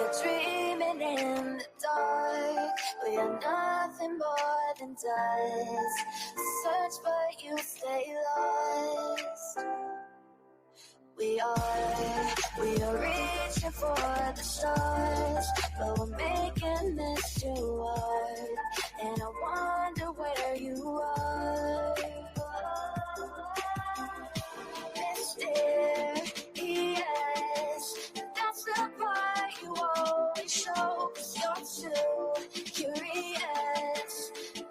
We're dreaming in the dark. We are nothing more than dust. Search but you stay lost. We are reaching for the stars, but we're making this too hard. And I wonder where you are. Mysterious, that's the part you always show. 'Cause you're too curious.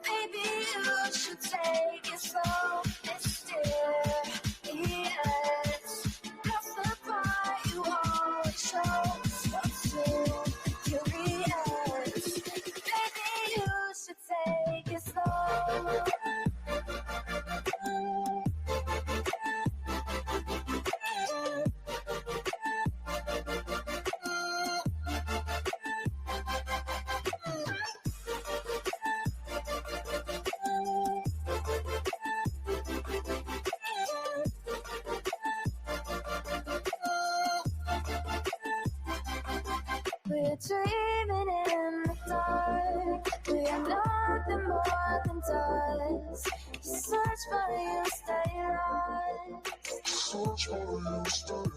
Maybe you should take it slow. Mysterious, that's the part you always show. 'Cause you're too curious. Maybe you should take it slow. We're dreaming in the dark. We are nothing more than dust. You search but you stay lost. Search but you stay lost.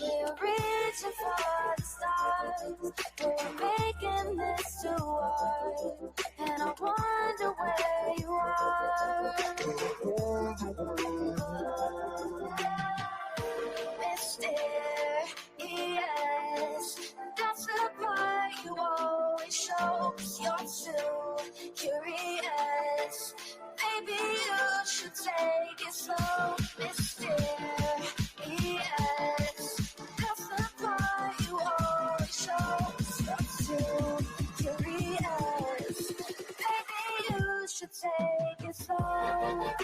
We're reaching for the stars. We're making this too hard. And I wonder where you are. Mysterious, that's the part you always show. 'Cause you're too curious. Maybe you should take it slow. Mysterious, that's the part you always show. 'Cause you're too curious. Maybe you should take it slow.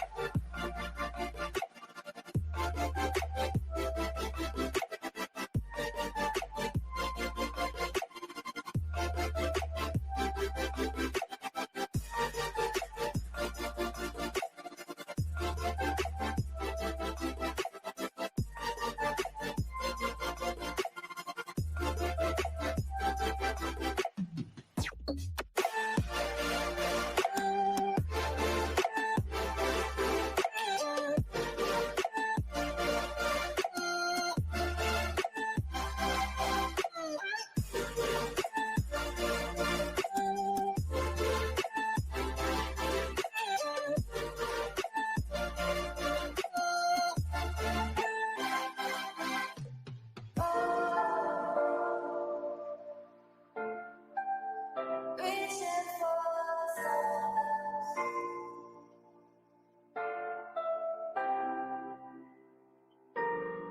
Reaching for the stars.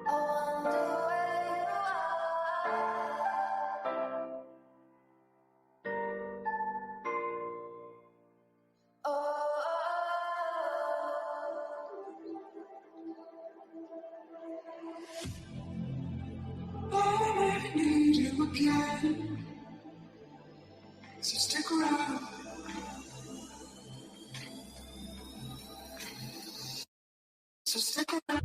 I wonder where you are. I need you again, so stick around. So stick around.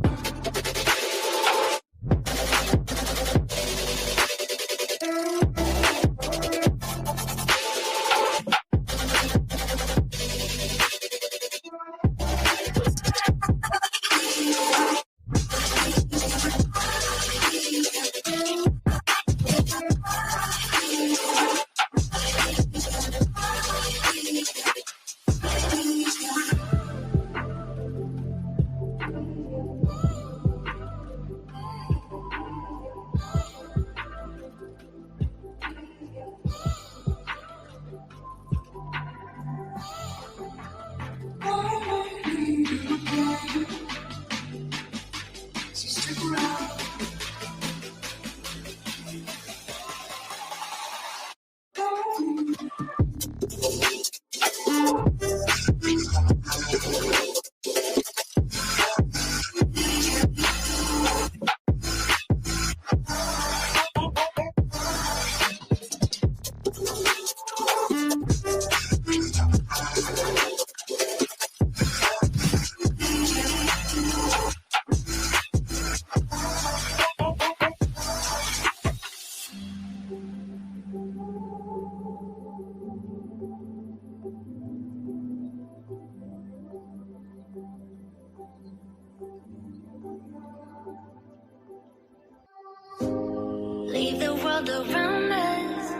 around us,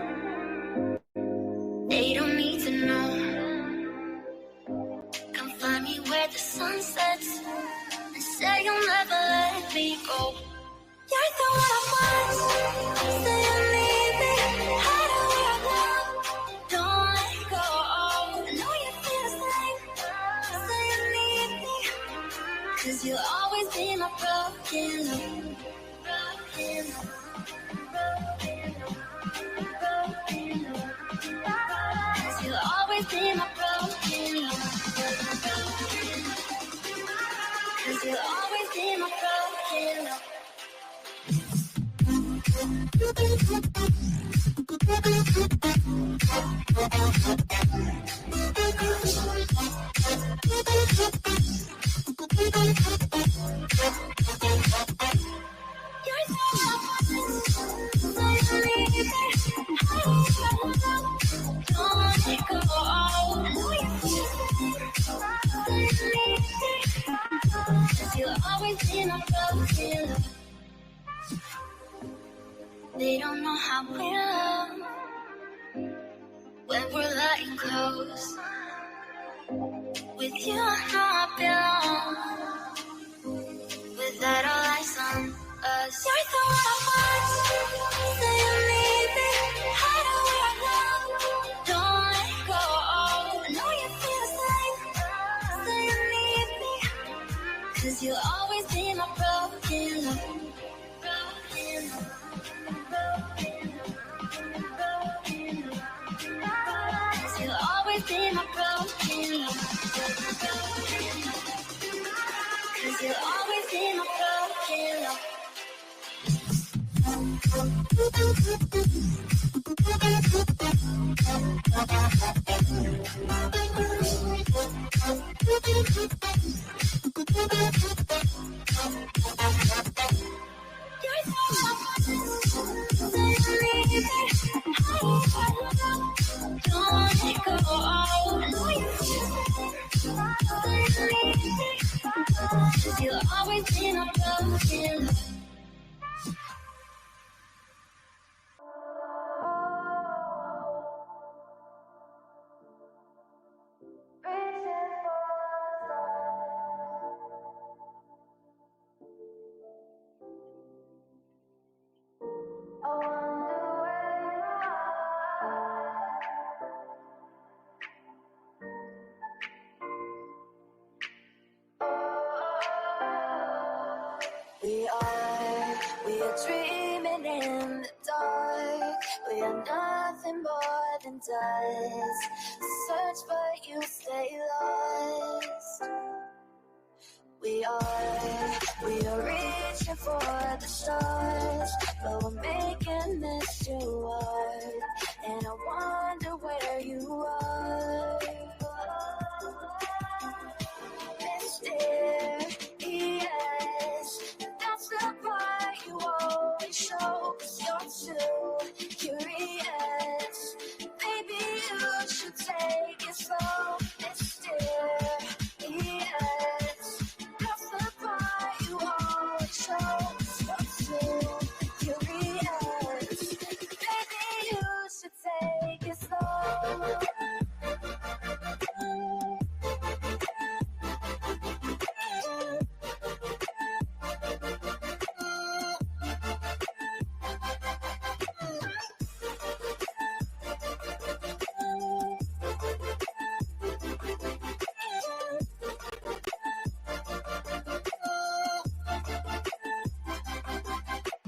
they don't need to know. Come find me where the sun sets and say you'll never let me go. You're the one I want, say you need me. Hide where I love, don't let go. I know you feel the same, say you need me. 'Cause you'll always be my broken love. Broken love. Cause you'll always be my broken love. Cause you'll always be my broken love. You're so don't let go. I know you feel it. Cause you'll always be my broken love. They don't know how we love when we're letting close. With you, I know I belong. With that, all eyes on us. You're the one I want. Say you need me. Hide where I love. Don't let go. I know you feel the same. Say you need me. 'Cause you'll always be my broken love. Broken love. Cause you'll always be my broken love. Cause you'll always be my broken love. You're so say you need me. Don't let go. I know you feel it. Say you need me. 'Cause you'll always be my broken love. We are dreaming in the dark. We are nothing more than dust. Search but you stay lost. We are reaching for the stars, but we're making this too hard. And I wonder where you are. Mysterious, that's the part you always show. 'Cause you're too curious. Maybe you should take it slow. Mysterious, that's the part you always show. 'Cause you're too curious. Maybe you should take it slow.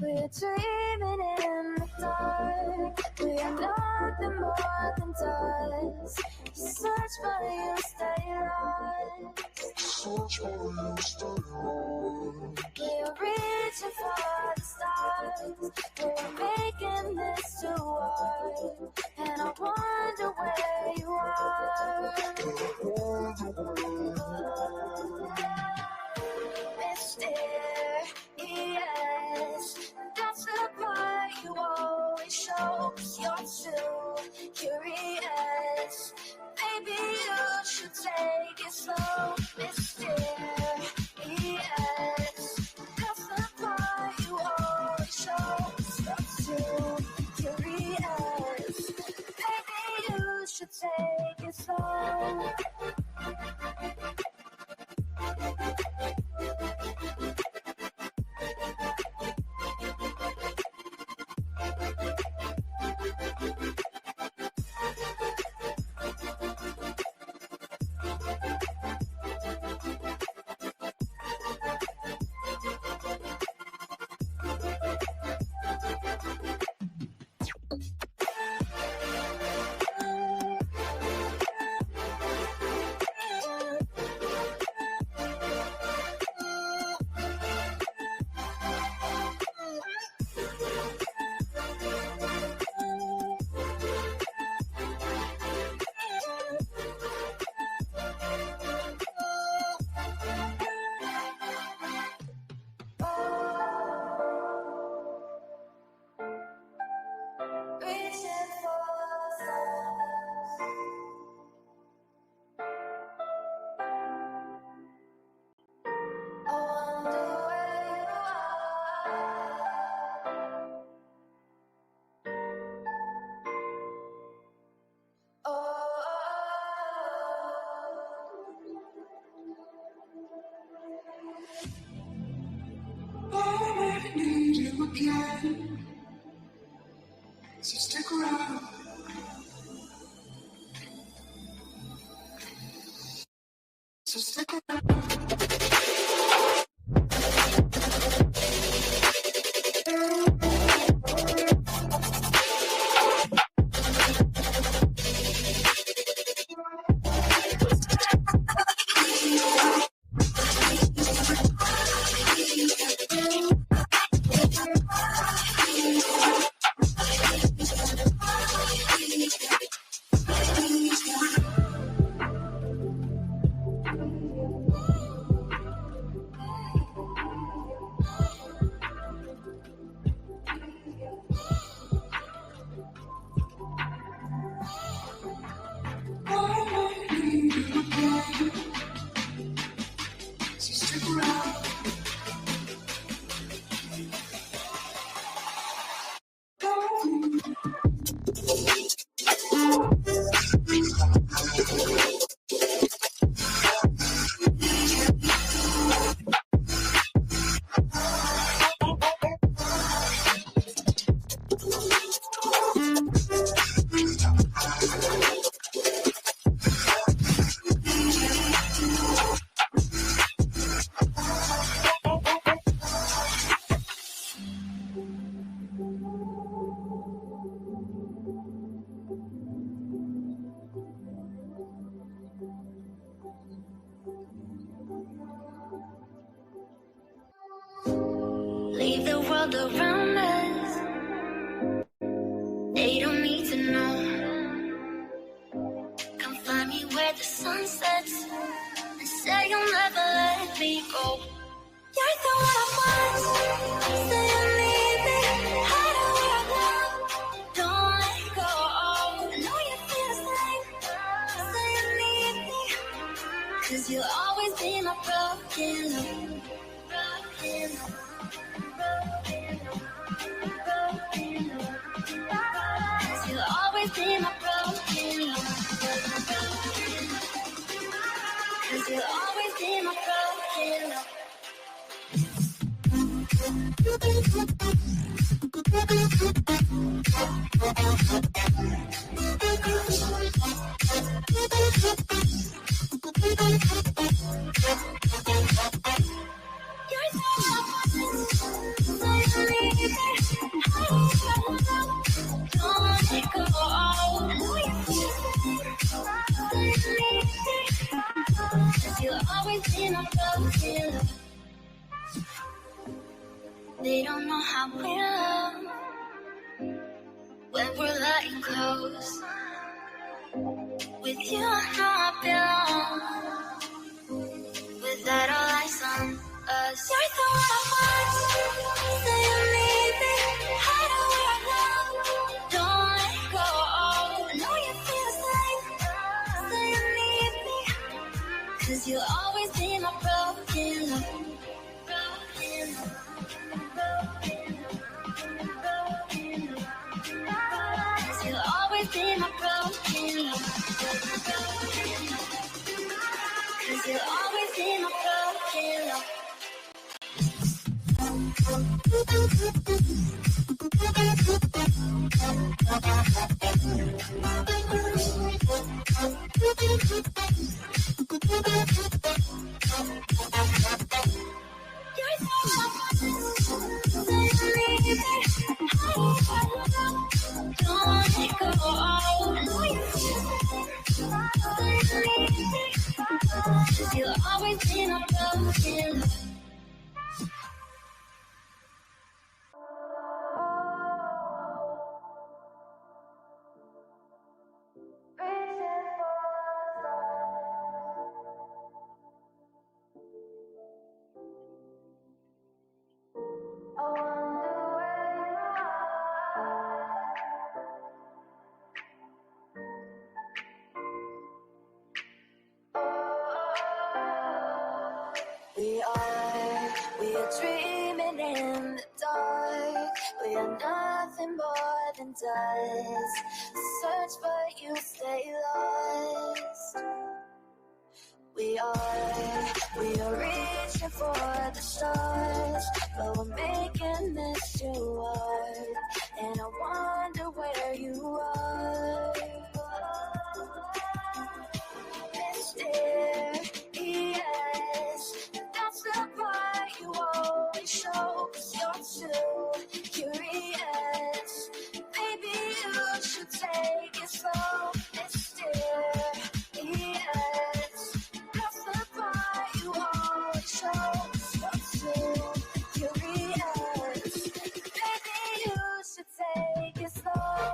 We're dreaming in the dark. We are nothing more than dust. You search but you stay lost. Search for you, stay on. We're reaching for the stars. We're making this too hard. And I wonder where you are. Mysterious, that's the part you always show. 'Cause you're too curious. Maybe you should take it slow. Mysterious, that's the part you always show. 'Cause you're too again. So stick around. So stick around. So stick around. Leave the world around us. They don't need to know. Come find me where the sun sets and say you'll never let me go. You're the one I want. Say you need me. Hide away right now. Don't let go. I know you feel the same. Say you need me. 'Cause you'll always be my broken love. Broken love. You'll always be my broken love. 'Cause you'll always be my broken love. You're so don't let it go. I know you feel it. 'Cause you'll always be my broken love. They don't know how we love when we're letting close. With you, I know I belong. Without all eyes on us, you're the one I want. Say you need me. Hide away right now. Don't let go. I know you feel the same. Say you need me. 'Cause you'll always be my broken love. Broken love. You'll always be my broken love. 'Cause you'll always be my broken love. You're so don't let go. I know you feel it. You'll always be my broken love. We are dreaming in the dark. We are nothing more than dust. Search but you stay lost. We are reaching for the stars, but we're making this too hard, and I wonder where you are. Mysterious, that's the part you always show, 'cause you're too curious. Maybe you should take it slow. Mysterious, that's the part you always show, 'cause you're too curious. Maybe you should take it slow.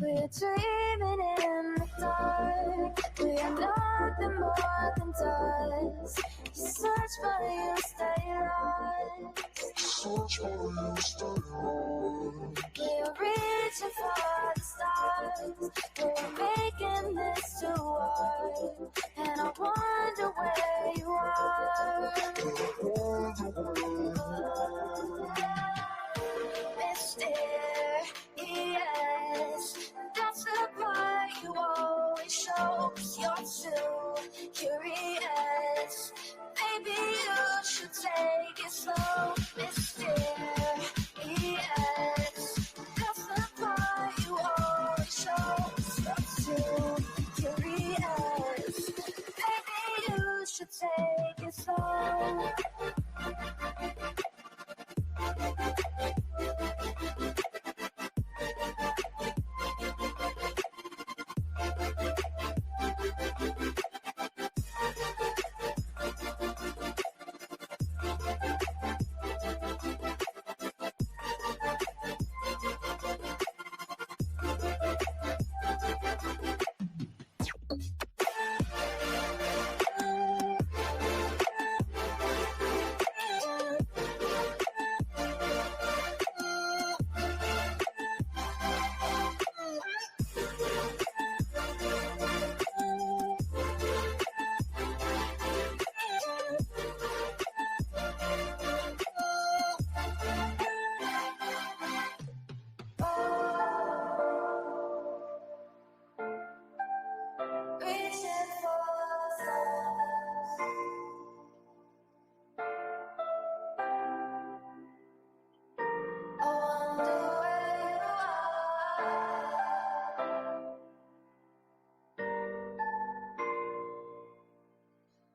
We're dreaming in the dark. We are nothing more than dust. You search but you stay lost. Search for you, stay lost. We are reaching for the stars. We're making this too hard, and I wonder where you are. Mysterious, that's the part you always show, 'cause you're too curious. Maybe you should take it slow. Mysterious, that's the part you always show, 'cause you're too curious. Maybe you should take it slow. Reaching for the stars. I wonder where you are.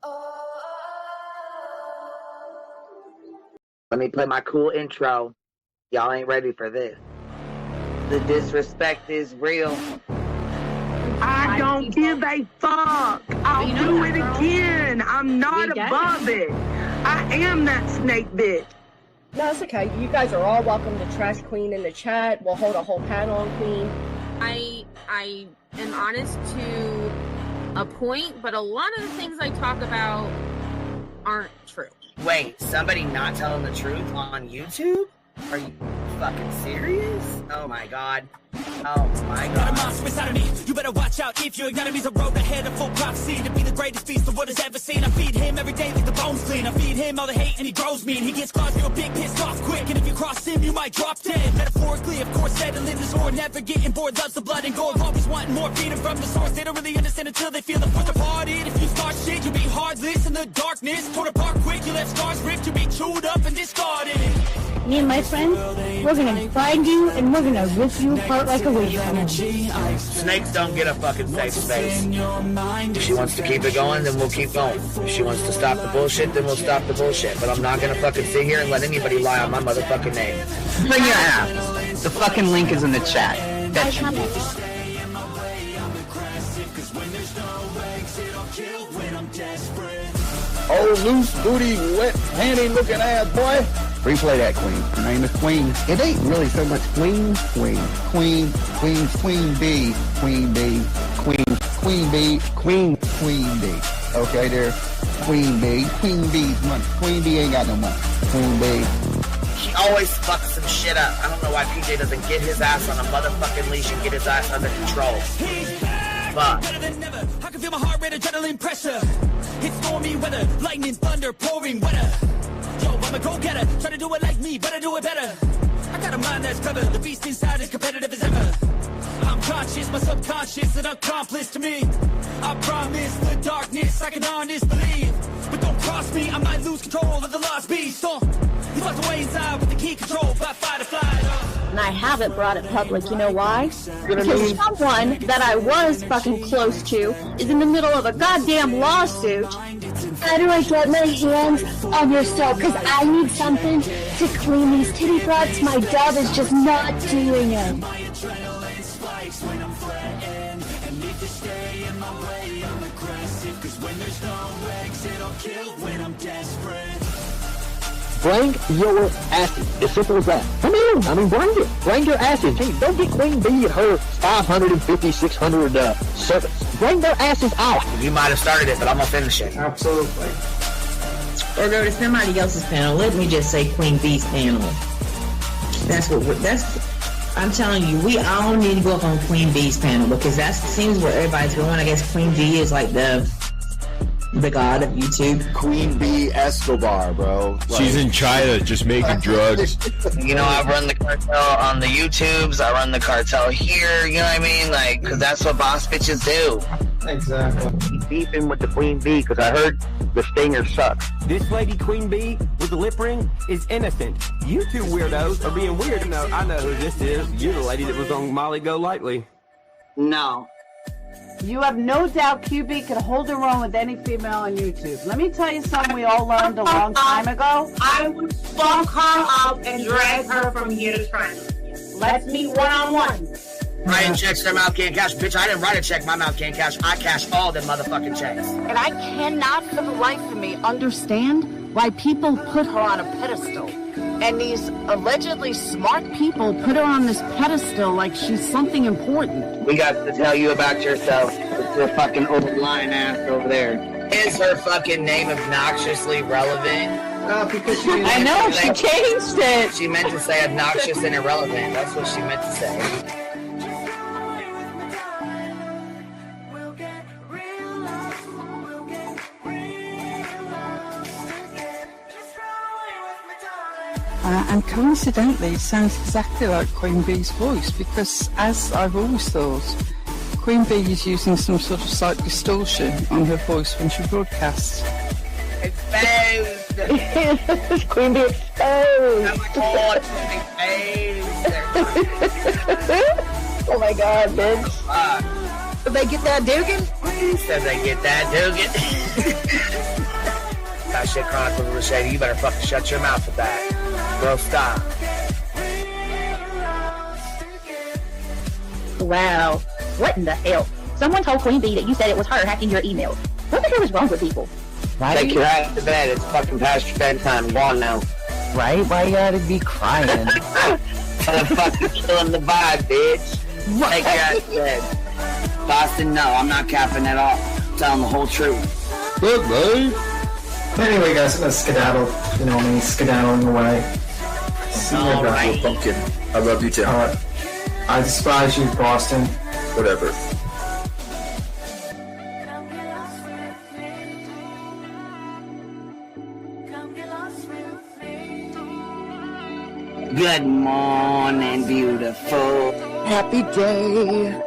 Oh. Let me play my cool intro. Y'all ain't ready for this. The disrespect is real. I don't give a fuck. I'll do it again. I'm not above it. I am that snake bitch. No, it's okay. You guys are all welcome to trash Queen in the chat. We'll hold a whole panel on Queen. I am honest to a point, but a lot of the things I talk about aren't true. Wait, somebody not telling the truth on YouTube? Are you fucking serious? Oh my god. Oh my Got a god. monster inside of me. You better watch out if your enemy's a road ahead of full prophecy to be the greatest beast the world has ever seen. I feed him every day like the bones clean. I feed him all the hate and he grows me. And he gets claws real big, pissed off quick. And if you cross him, you might drop dead. Metaphorically, of course, settling the sword. Never getting bored, loves the blood and gore. Always wanting more, feeding from the source. They don't really understand until they feel the force apart. If you start shit, you'll be heartless in the darkness. Torn apart quick, you left scars ripped. You'll be chewed up and discarded. Me and my friends, we're gonna find you and we're gonna rip you apart like a wasteland. Snakes don't get a fucking safe space. If she wants to keep it going, then we'll keep going. If she wants to stop the bullshit, then we'll stop the bullshit. But I'm not gonna fucking sit here and let anybody lie on my motherfucking name. Bring your ass. The fucking link is in the chat. That's you. Oh, loose booty, wet panty looking ass boy. Replay that, Queen. Her name is Queen. It ain't really so much Queen. Queen B. Queen B. Queen B. Okay, there. Queen B. Queen B's money. Queen B ain't got no money. Queen B. he always fucks some shit up. I don't know why PJ doesn't get his ass on a motherfucking leash and get his ass under control. Fuck. Better than never. I can feel my heart rate, adrenaline pressure. It's stormy weather, lightning, thunder, pouring weather. Yo, I'm a go-getter, try to do it like me, but I do it better. I got a mind that's clever, the beast inside is competitive as ever. I'm conscious, my subconscious, an accomplice to me. I promise the darkness, I can honest believe. But don't cross me, I might lose control of the lost beast. He's locked away inside with the key control, by fight or flight. And I haven't brought it public, you know why? Because someone that I was fucking close to is in the middle of a goddamn lawsuit. How do I get my hands on your stove? Because I need something to clean these titty butts. My dove is just not doing it. Bring your asses. As simple as that. Come in. I mean, bring it. Bring your asses. Hey, don't get Queen Bee and her 550, 600 servants. Bring their asses out. You might have started it, but I'm gonna finish it. Absolutely. Or go to somebody else's panel. Let me just say Queen Bee's panel. I'm telling you, we all need to go up on Queen Bee's panel because that seems where everybody's going. I guess Queen Bee is like the god of YouTube. Queen Bee Escobar, bro. She's in China just making drugs. You know, I run the cartel on the YouTubes. I run the cartel here. You know what I mean? Like, because that's what boss bitches do. Exactly. Keep beefing with the Queen Bee because I heard the stinger sucks. This lady Queen Bee with the lip ring is innocent. You two weirdos are being weird. No, I know who this is. You're the lady that was on Molly Go Lightly. No. You have no doubt QB can hold her own with any female on YouTube. Let me tell you something we all learned a long time ago. I would fuck her up and drag her from here to China. Let's meet one-on-one. Writing checks their mouth can't cash. Bitch, I didn't write a check my mouth can't cash. I cash all them motherfucking checks. And I cannot for the life of me understand why people put her on a pedestal. And these allegedly smart people put her on this pedestal like she's something important. We got to tell you about yourself. It's your fucking old lying ass over there. Is her fucking name obnoxiously relevant? Because I know, she changed it. She meant to say obnoxious and irrelevant. That's what she meant to say. And coincidentally, it sounds exactly like Queen Bee's voice because, as I've always thought, Queen Bee is using some sort of slight distortion on her voice when she broadcasts. Exposed! Queen Bee exposed! Oh my god, exposed! Oh my god, bitch. Did they get that Dugan? Said they get that Dugan. That shit Chronicle of Shady, you better fucking shut your mouth with that. Bro, stop. Wow. What in the hell? Someone told Queen Bee that you said it was her hacking your email. What the hell is wrong with people? Right? Take your ass to bed. It's fucking past your bedtime. Go on now. Right? Why you gotta be crying? I'm fucking killing the vibe, bitch. Take your ass to bed. Boston, no, I'm not capping at all. I'm telling the whole truth. Good, babe. Anyway, guys, I'm gonna skedaddle. You know me, skedaddling away. See you guys. Pumpkin. I love you too. Alright. I despise you, Boston. Whatever. Good morning, beautiful. Happy day.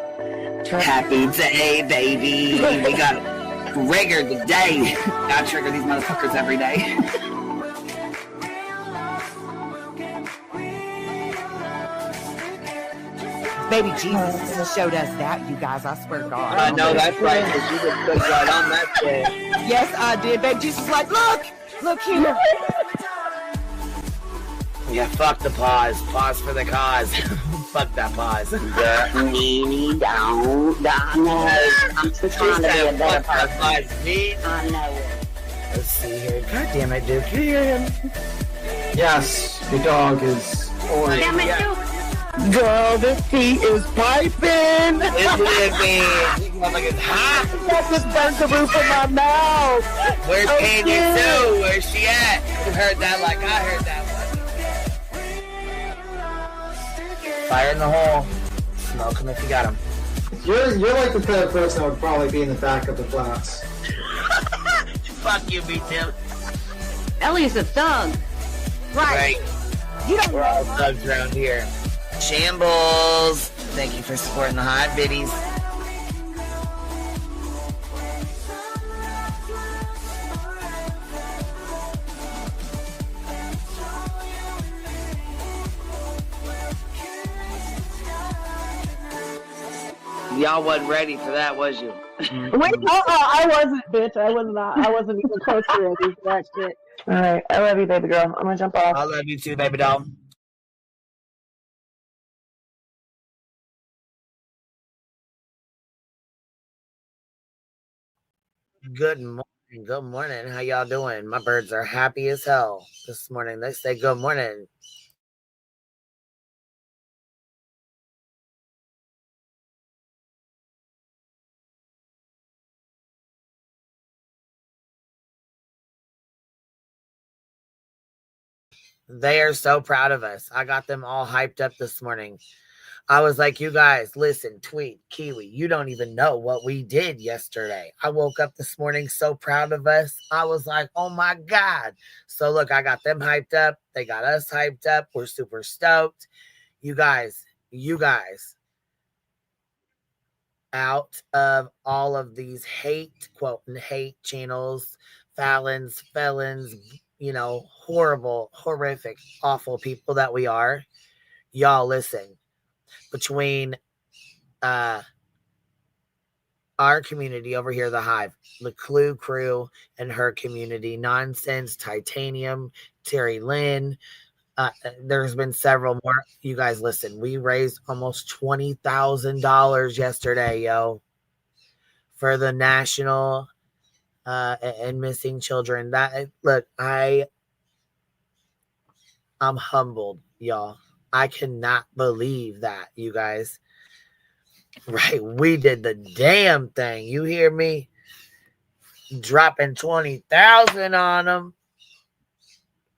Happy day, baby. We got trigger today. Gotta trigger these motherfuckers every day. Baby Jesus showed us that, you guys. I swear to God. I know that's right, because you just put right on that shit. Yes, I did. Baby Jesus was like, look here. Yeah, fuck the pause. Pause for the cause. Fuck that pause. I'm just trying to be a better person. I know it. Let's see here. God damn it, Duke. You hear him? Yes, your dog is... Damn it, Duke. Girl, this tea is piping! It's living. You motherfuckers hot. That just burnt the roof of my mouth! Where's Candy Sue? Where's she at? You heard that like I heard that one. Fire in the hole. Smoke them if you got them. You're like the kind of person that would probably be in the back of the class. Fuck you, me too. Ellie's a thug. Right. You don't We're all thugs around here. Shambles. Thank you for supporting the hot biddies. Y'all wasn't ready for that, was you? Wait, I wasn't, bitch. I was not. I wasn't even close to ready for that shit. All right, I love you, baby girl. I'm gonna jump off. I love you too, baby doll. Good morning. Good morning. How y'all doing? My birds are happy as hell this morning. They say good morning. They are so proud of us. I got them all hyped up this morning. I was like, you guys, listen, Tweet, Kiwi, you don't even know what we did yesterday. I woke up this morning so proud of us. I was like, oh my God. So look, I got them hyped up. They got us hyped up. We're super stoked. You guys, out of all of these quote, hate channels, felons, you know, horrible, horrific, awful people that we are, y'all listen. Between our community over here, the Hive, the Clue Crew and her community, Nonsense, Titanium, Terry Lynn, there's been several more. You guys listen, we raised almost $20,000 yesterday, yo, for the national and missing children. That look, I'm humbled, y'all. I cannot believe that, you guys. Right, we did the damn thing. You hear me? Dropping 20,000 on them.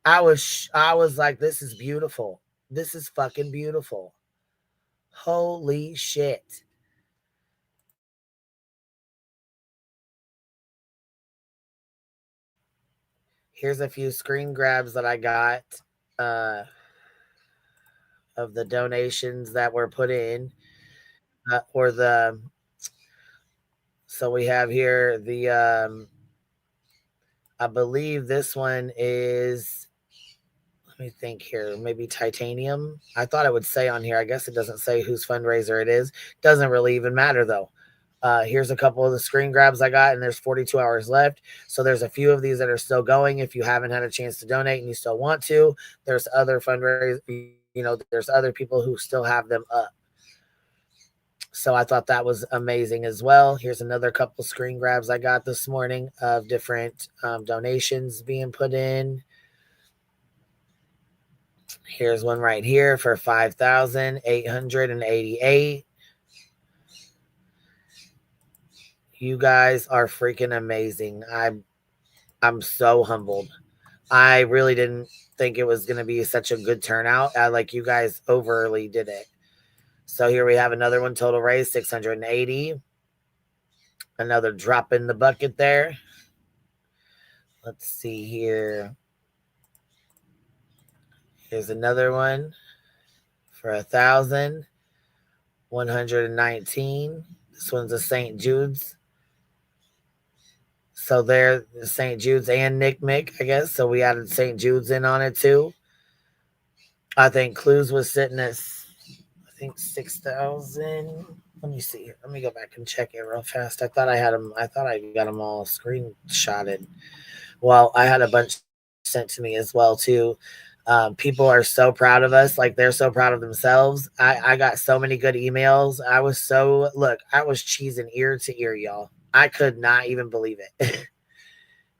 I was like, this is beautiful. This is fucking beautiful. Holy shit. Here's a few screen grabs that I got of the donations that were put in, so we have here the I believe this one is, let me think here, maybe Titanium. I thought it would say on here. I guess it doesn't say whose fundraiser it is. Doesn't really even matter though. Here's a couple of the screen grabs I got, and there's 42 hours left. So there's a few of these that are still going. If you haven't had a chance to donate and you still want to, there's other fundraisers, you know, there's other people who still have them up. So I thought that was amazing as well. Here's another couple screen grabs I got this morning of different donations being put in. Here's one right here for 5,888. You guys are freaking amazing. I'm so humbled. I really didn't think it was going to be such a good turnout. Like you guys overly did it. So here we have another one, total raise 680. Another drop in the bucket there. Let's see here. Here's another one for 1,119. This one's a St. Jude's. So there, St. Jude's and Nick Mick, I guess. So we added St. Jude's in on it too. I think Clues was sitting at, I think 6,000. Let me see here. Let me go back and check it real fast. I thought I got them all screenshotted. Well, I had a bunch sent to me as well too. People are so proud of us. Like they're so proud of themselves. I got so many good emails. I was cheesing ear to ear, y'all. I could not even believe it.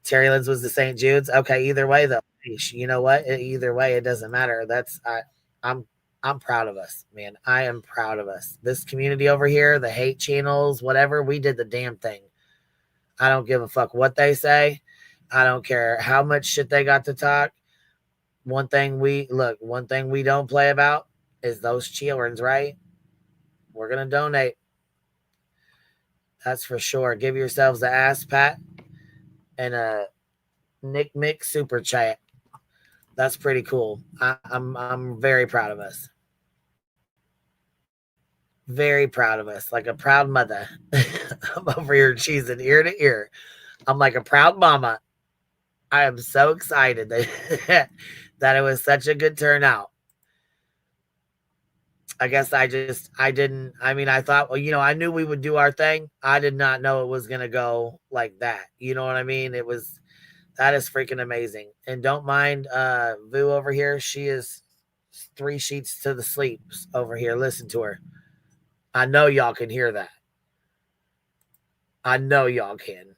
Terry Lynn's was the St. Jude's. Okay, either way though, you know what? Either way, it doesn't matter. I'm proud of us, man. I am proud of us. This community over here, the hate channels, whatever, we did the damn thing. I don't give a fuck what they say. I don't care how much shit they got to talk. One thing we don't play about is those children's, right? We're going to donate. That's for sure. Give yourselves an ass pat and a Nick Mick super chat. That's pretty cool. I'm very proud of us. Very proud of us. Like a proud mother. I'm over here cheesing ear to ear. I'm like a proud mama. I am so excited that, that it was such a good turnout. I guess I thought, well, I knew we would do our thing. I did not know it was going to go like that. You know what I mean? That is freaking amazing. And don't mind Vu over here. She is 3 sheets to the sleeps over here. Listen to her. I know y'all can hear that. I know y'all can.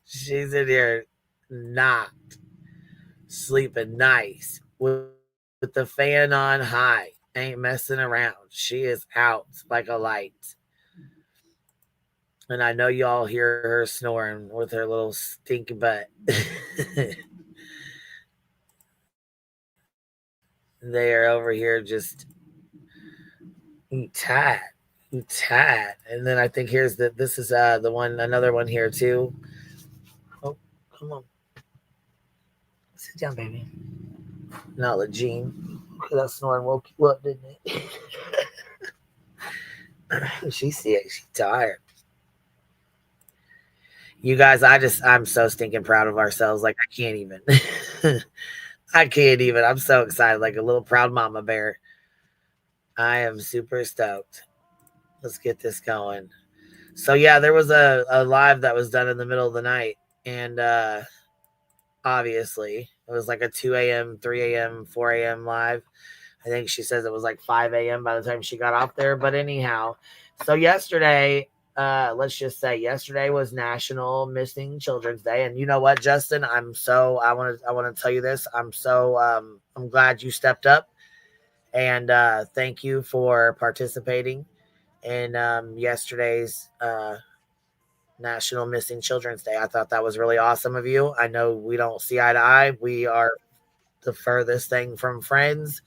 She's in here knocked, sleeping nice with the fan on high. Ain't messing around. She is out like a light. And I know y'all hear her snoring with her little stinky butt. They are over here just tight. And then I think this is another one here too. Oh, come on. Sit down, baby. Not let Jean. That snoring woke you up, didn't it? She's sick. She's tired. You guys, I'm so stinking proud of ourselves. Like, I can't even. I can't even. I'm so excited, like a little proud mama bear. I am super stoked. Let's get this going. So, yeah, there was a live that was done in the middle of the night. And obviously, it was like a 2 a.m., 3 a.m., 4 a.m. live. I think she says it was like 5 a.m. by the time she got off there. But anyhow, so yesterday, let's just say yesterday was National Missing Children's Day. And you know what, Justin? I want to tell you this. I'm glad you stepped up. And thank you for participating in yesterday's National Missing Children's Day. I thought that was really awesome of you. I know we don't see eye to eye. We are the furthest thing from friends.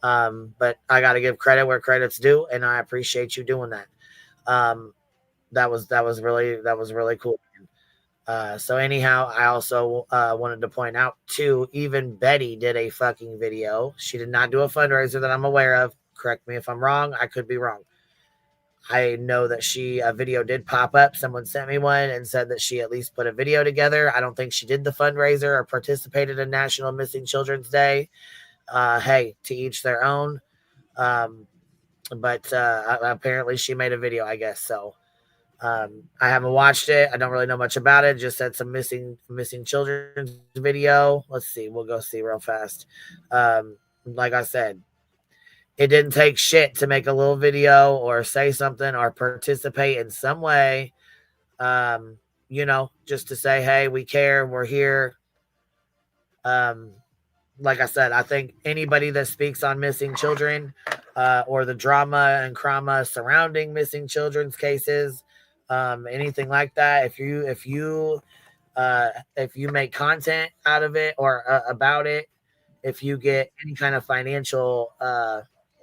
But I got to give credit where credit's due, and I appreciate you doing that. That was really cool. So anyhow, I also wanted to point out too, even Betty did a fucking video. She did not do a fundraiser that I'm aware of. Correct me if I'm wrong. I could be wrong. I know that a video did pop up. Someone sent me one and said that she at least put a video together. I don't think she did the fundraiser or participated in National Missing Children's Day. Hey, to each their own. But apparently she made a video, I guess. So I haven't watched it. I don't really know much about it. Just said some missing children's video. Let's see. We'll go see real fast. Like I said, it didn't take shit to make a little video or say something or participate in some way. Just to say, hey, we care. We're here. Like I said, I think anybody that speaks on missing children or the drama and crama surrounding missing children's cases, anything like that, if you make content out of it or about it, if you get any kind of financial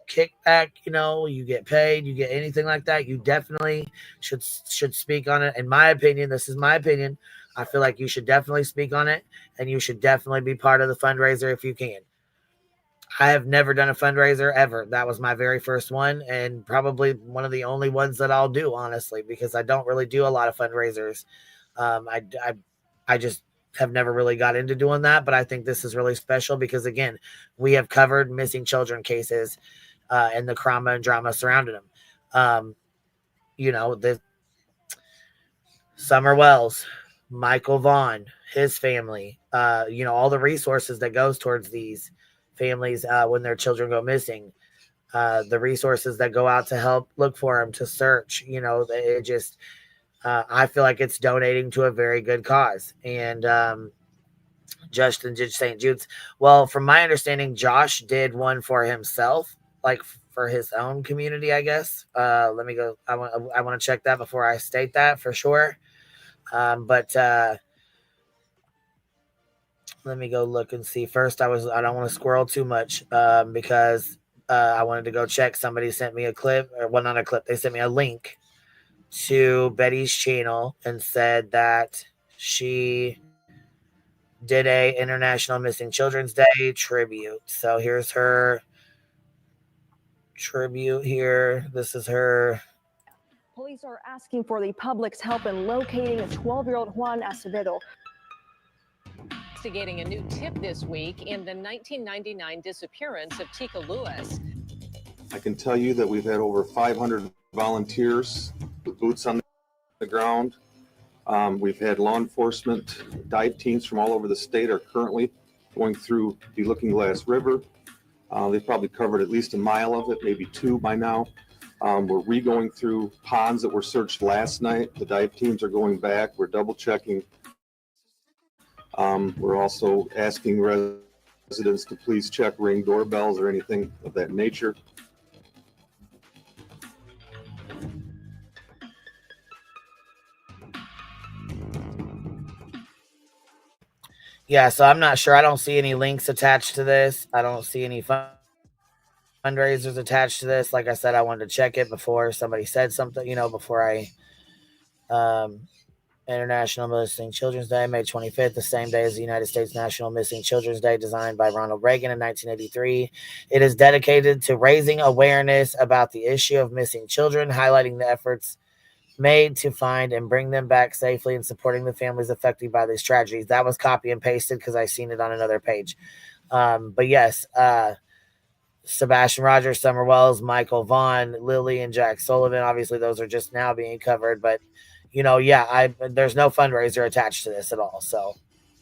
kickback, you get paid, you get anything like that, you definitely should speak on it. In my opinion, this is my opinion. I feel like you should definitely speak on it, and you should definitely be part of the fundraiser if you can. I have never done a fundraiser ever. That was my very first one, and probably one of the only ones that I'll do, honestly, because I don't really do a lot of fundraisers. I just have never really got into doing that, but I think this is really special because, again, we have covered missing children cases and the crama and drama surrounding them. The Summer Wells, Michael Vaughn, his family, all the resources that goes towards these families when their children go missing, the resources that go out to help look for them, to search, I feel like it's donating to a very good cause. And Justin did St. Jude's. Well, from my understanding, Josh did one for himself, like for his own community, I guess. Let me go. I want to check that before I state that for sure. But Let me go look and see. First, I don't want to squirrel too much because I wanted to go check. Somebody sent me a clip, or well, not a clip. They sent me a link to Betty's channel and said that she did a International Missing Children's Day tribute. So here's her tribute here. This is her. Police are asking for the public's help in locating a 12-year-old Juan Acevedo. Investigating a new tip this week in the 1999 disappearance of Tika Lewis. I can tell you that we've had over 500 volunteers with boots on the ground. We've had law enforcement dive teams from all over the state are currently going through the Looking Glass River. They've probably covered at least a mile of it, maybe 2 by now. We're re-going through ponds that were searched last night. The dive teams are going back. We're double checking. We're also asking residents to please check ring doorbells or anything of that nature. Yeah, so I'm not sure. I don't see any links attached to this. I don't see any fundraisers attached to this. Like I said, I wanted to check it before somebody said something, before I International Missing Children's Day, May 25th, the same day as the United States National Missing Children's Day, designed by Ronald Reagan in 1983. It is dedicated to raising awareness about the issue of missing children, highlighting the efforts made to find and bring them back safely, and supporting the families affected by these tragedies. That was copy and pasted because I seen it on another page. But yes, Sebastian Rogers, Summer Wells, Michael Vaughn, Lily, and Jack Sullivan. Obviously, those are just now being covered, but there's no fundraiser attached to this at all. So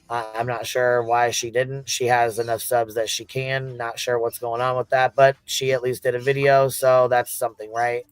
I'm not sure why she didn't. She has enough subs that she can. Not sure what's going on with that, but she at least did a video, so that's something, right?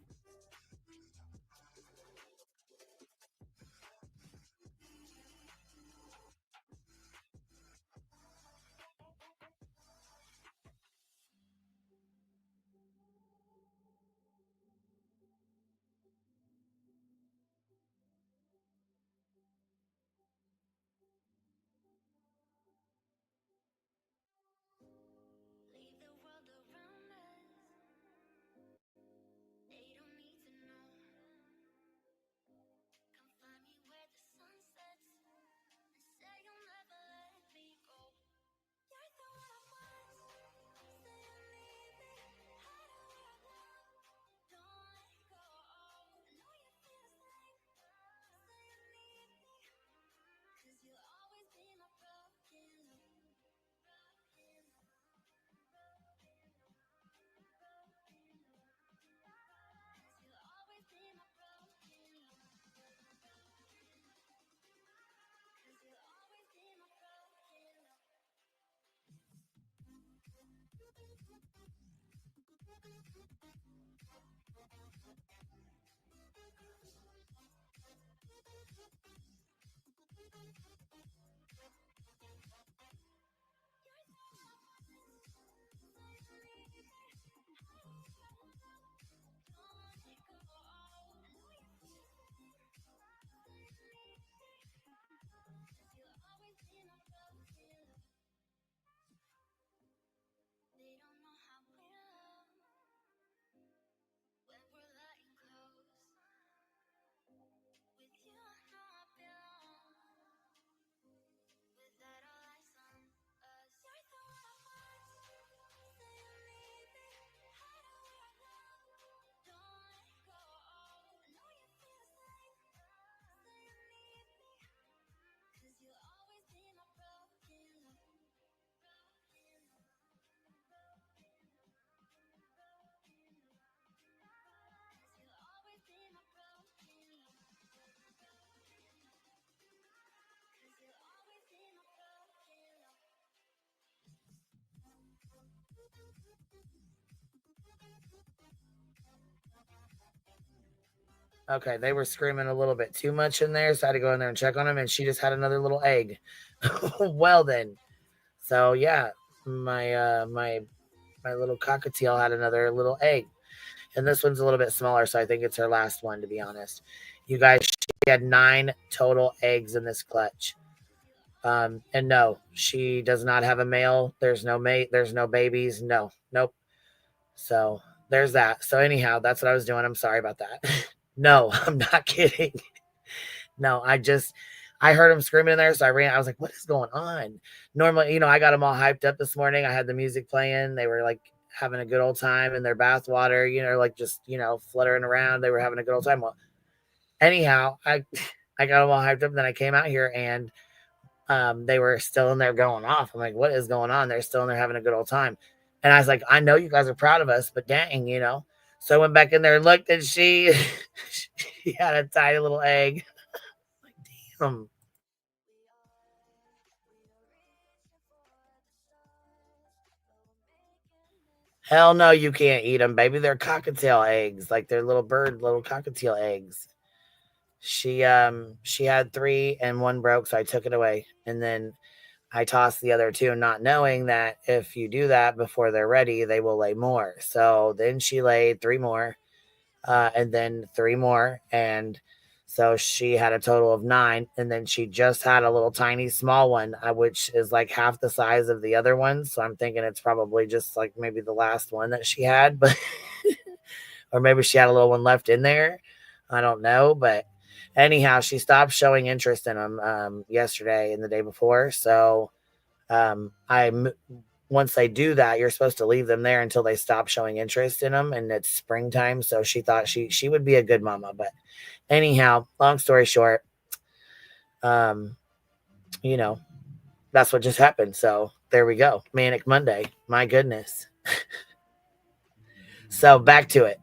Okay, they were screaming a little bit too much in there, so I had to go in there and check on them, and she just had another little egg. Well then. So yeah, my little cockatiel had another little egg. And this one's a little bit smaller, so I think it's her last one, to be honest. You guys, she had 9 total eggs in this clutch. And no, she does not have a male. There's no mate. There's no babies. No, nope. So there's that. So anyhow, that's what I was doing. I'm sorry about that. No, I'm not kidding. No, I heard him screaming in there, so I ran. I was like, "What is going on?" Normally, I got them all hyped up this morning. I had the music playing. They were like having a good old time in their bathwater, like just fluttering around. They were having a good old time. Well, anyhow, I I got them all hyped up. And then I came out here and they were still in there going off. I'm like, "What is going on?" They're still in there having a good old time. And I was like, "I know you guys are proud of us, but dang, So I went back in there and looked, and she had a tiny little egg. Like, damn. Hell no, you can't eat them, baby. They're cockatiel eggs, like they're little cockatiel eggs. She had 3 and 1 broke, so I took it away, and then I tossed the other 2, not knowing that if you do that before they're ready, they will lay more. So then she laid 3 more, and then 3 more, and so she had a total of 9, and then she just had a little tiny small one, which is like half the size of the other one. So I'm thinking it's probably just like maybe the last one that she had, but or maybe she had a little one left in there. I don't know, but anyhow, she stopped showing interest in them yesterday and the day before. So once they do that, you're supposed to leave them there until they stop showing interest in them, and it's springtime. So she thought she would be a good mama, but anyhow, long story short, that's what just happened. So there we go. Manic Monday. My goodness. So back to it.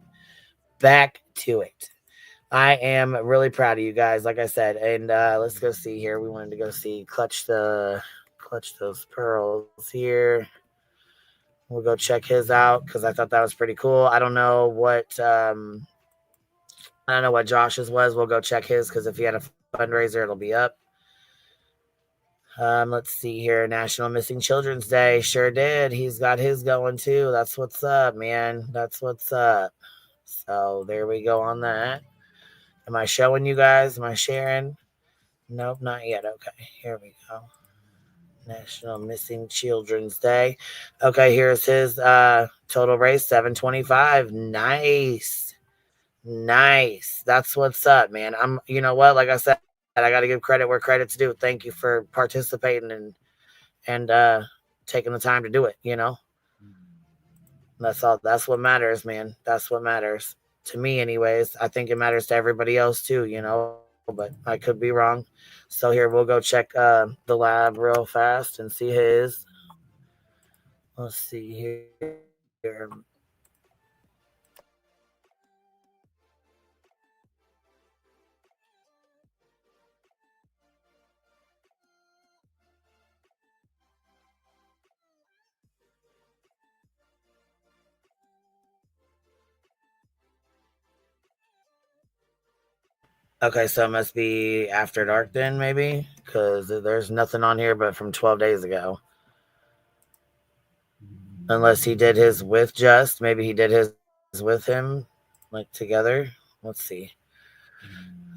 I am really proud of you guys, like I said. And let's go see here. We wanted to go see Clutch those pearls here. We'll go check his out because I thought that was pretty cool. I don't know what Josh's was. We'll go check his because if he had a fundraiser, it'll be up. Let's see here. National Missing Children's Day. Sure did. He's got his going too. That's what's up, man. That's what's up. So there we go on that. Am I showing you guys? Am I sharing? Nope, not yet. Okay, here we go. National Missing Children's Day. Okay, here's his total race, 725. Nice. That's what's up, man. You know what? Like I said, I got to give credit where credit's due. Thank you for participating and taking the time to do it. That's all. That's what matters, man. That's what matters to me, anyways. I think it matters to everybody else too. But I could be wrong. So here we'll go check the lab real fast and see his. Let's see here. Okay, so it must be after dark then, maybe, because there's nothing on here but from 12 days ago. Unless he did his with Just, maybe he did his with him, like together. Let's see.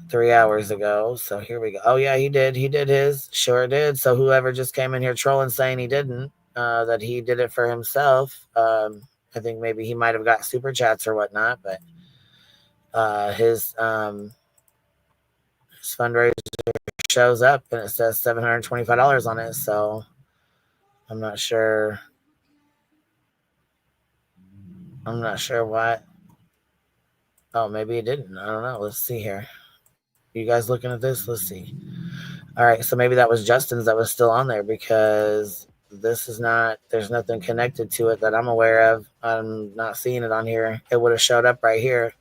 3 hours ago. So here we go. Oh yeah, he did his. Sure did. So whoever just came in here trolling saying he didn't, that he did it for himself. I think maybe he might have got super chats or whatnot, but his fundraiser shows up and it says $725 on it. So I'm not sure what. Oh, maybe it didn't. I don't know. Let's see here. You guys looking at this? Let's see. All right. So maybe that was Justin's that was still on there because there's nothing connected to it that I'm aware of. I'm not seeing it on here. It would have showed up right here.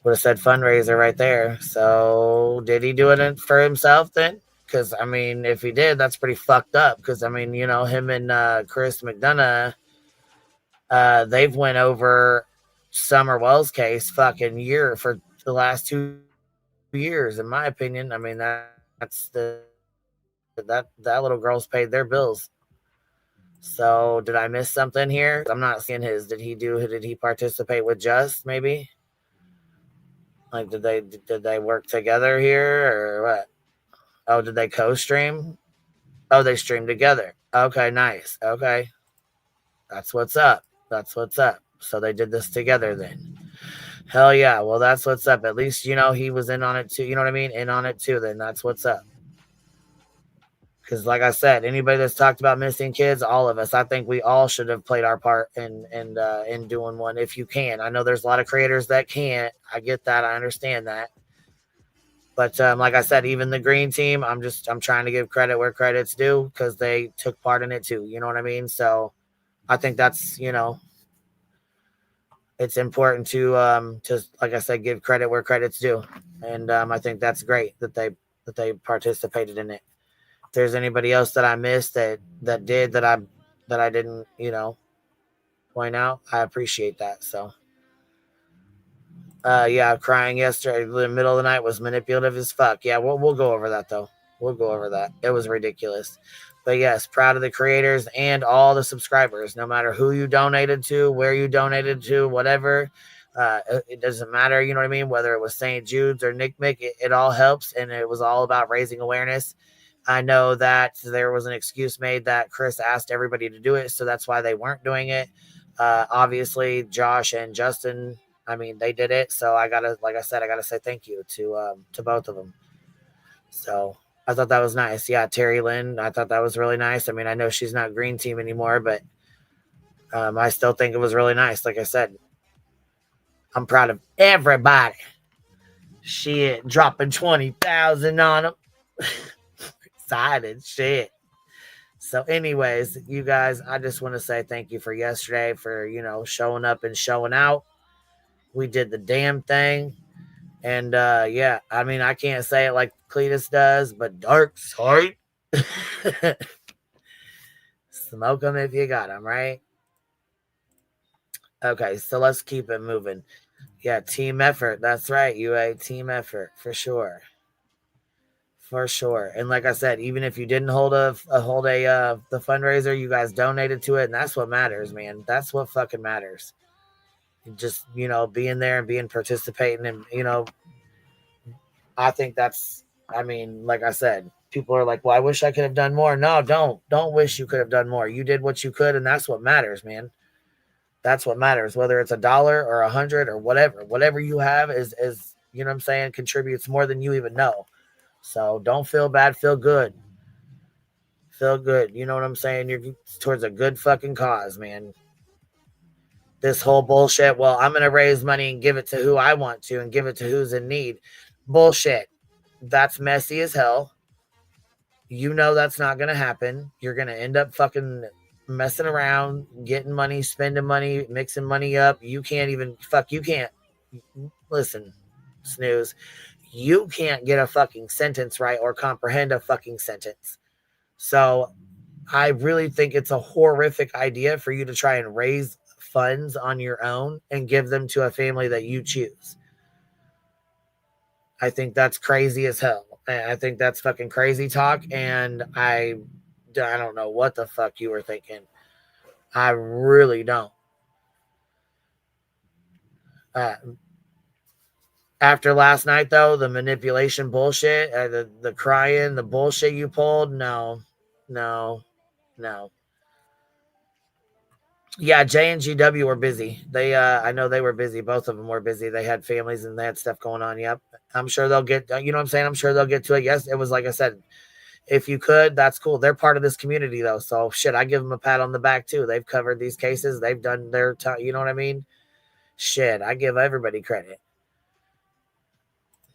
Would have said fundraiser right there. So did he do it for himself then? Because, I mean, if he did, that's pretty fucked up. Because, I mean, him and Chris McDonough, they've went over Summer Wells' case fucking year for the last 2 years, in my opinion. I mean, that little girl's paid their bills. So did I miss something here? I'm not seeing his. Did he participate with Just maybe? Like, did they work together here or what? Oh, did they co-stream? Oh, they stream together. Okay, nice. Okay. That's what's up. That's what's up. So they did this together then. Hell yeah. Well, that's what's up. At least, you know, he was in on it too. You know what I mean? In on it too. Then that's what's up. Because, like I said, anybody that's talked about missing kids, all of us, I think we all should have played our part in doing one if you can. I know there's a lot of creators that can't. I get that. I understand that. But like I said, even the green team, I'm trying to give credit where credit's due because they took part in it too. You know what I mean? So I think that's, you know, it's important to like I said, give credit where credit's due. And I think that's great that they participated in it. If there's anybody else that I missed that I didn't, you know, point out, I appreciate that. So yeah, crying yesterday in the middle of the night was manipulative as fuck. Yeah, we'll go over that though. We'll go over that. It was ridiculous. But yes, proud of the creators and all the subscribers, no matter who you donated to, where you donated to, whatever. It doesn't matter, you know what I mean? Whether it was St. Jude's or Nick Mick, it all helps. And it was all about raising awareness. I know that there was an excuse made that Chris asked everybody to do it, so that's why they weren't doing it. Obviously, Josh and Justin, I mean, they did it. So I gotta say thank you to both of them. So I thought that was nice. Yeah, Terry Lynn, I thought that was really nice. I mean, I know she's not green team anymore, but I still think it was really nice. Like I said, I'm proud of everybody. Shit, dropping 20,000 on them. Excited, shit. So anyways, you guys, I just want to say thank you for yesterday, for, you know, showing up and showing out. We did the damn thing. And yeah, I mean, I can't say it like Cletus does, but dark side. Smoke them if you got them, right? Okay, so let's keep it moving. Yeah, team effort. That's right, UA. Team effort, for sure. For sure. And like I said, even if you didn't hold the fundraiser, you guys donated to it, and that's what matters, man. That's what fucking matters. Just, you know, being there and being participating, and, you know, I think that's, I mean, like I said, people are like, well, I wish I could have done more. No, don't wish you could have done more. You did what you could, and that's what matters, man. That's what matters. Whether it's $1 or 100 or whatever you have is, you know what I'm saying, contributes more than you even know. So don't feel bad, feel good. Feel good. You know what I'm saying? You're towards a good fucking cause, man. This whole bullshit, well, I'm going to raise money and give it to who I want to and give it to who's in need. Bullshit. That's messy as hell. You know that's not going to happen. You're going to end up fucking messing around, getting money, spending money, mixing money up. You can't even, you can't. Listen, snooze. You can't get a fucking sentence right or comprehend a fucking sentence. So I really think it's a horrific idea for you to try and raise funds on your own and give them to a family that you choose. I think that's crazy as hell. I think that's fucking crazy talk, and I don't know what the fuck you were thinking. I really don't. After last night, though, the manipulation bullshit, the crying, the bullshit you pulled, no. Yeah, J and GW were busy. They, I know they were busy. Both of them were busy. They had families and they had stuff going on. Yep. I'm sure they'll get, you know what I'm saying? I'm sure they'll get to it. Yes, it was like I said, if you could, that's cool. They're part of this community, though. So, shit, I give them a pat on the back, too. They've covered these cases. They've done their time. You know what I mean? Shit, I give everybody credit.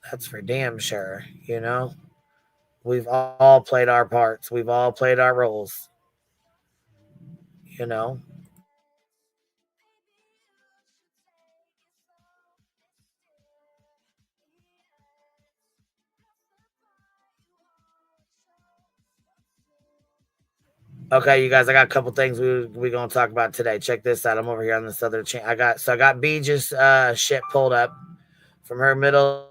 That's for damn sure, you know? We've all played our parts. We've all played our roles, you know? Okay, you guys, I got a couple things we're gonna talk about today. Check this out. I'm over here on this other channel. I got Beej's shit pulled up from her middle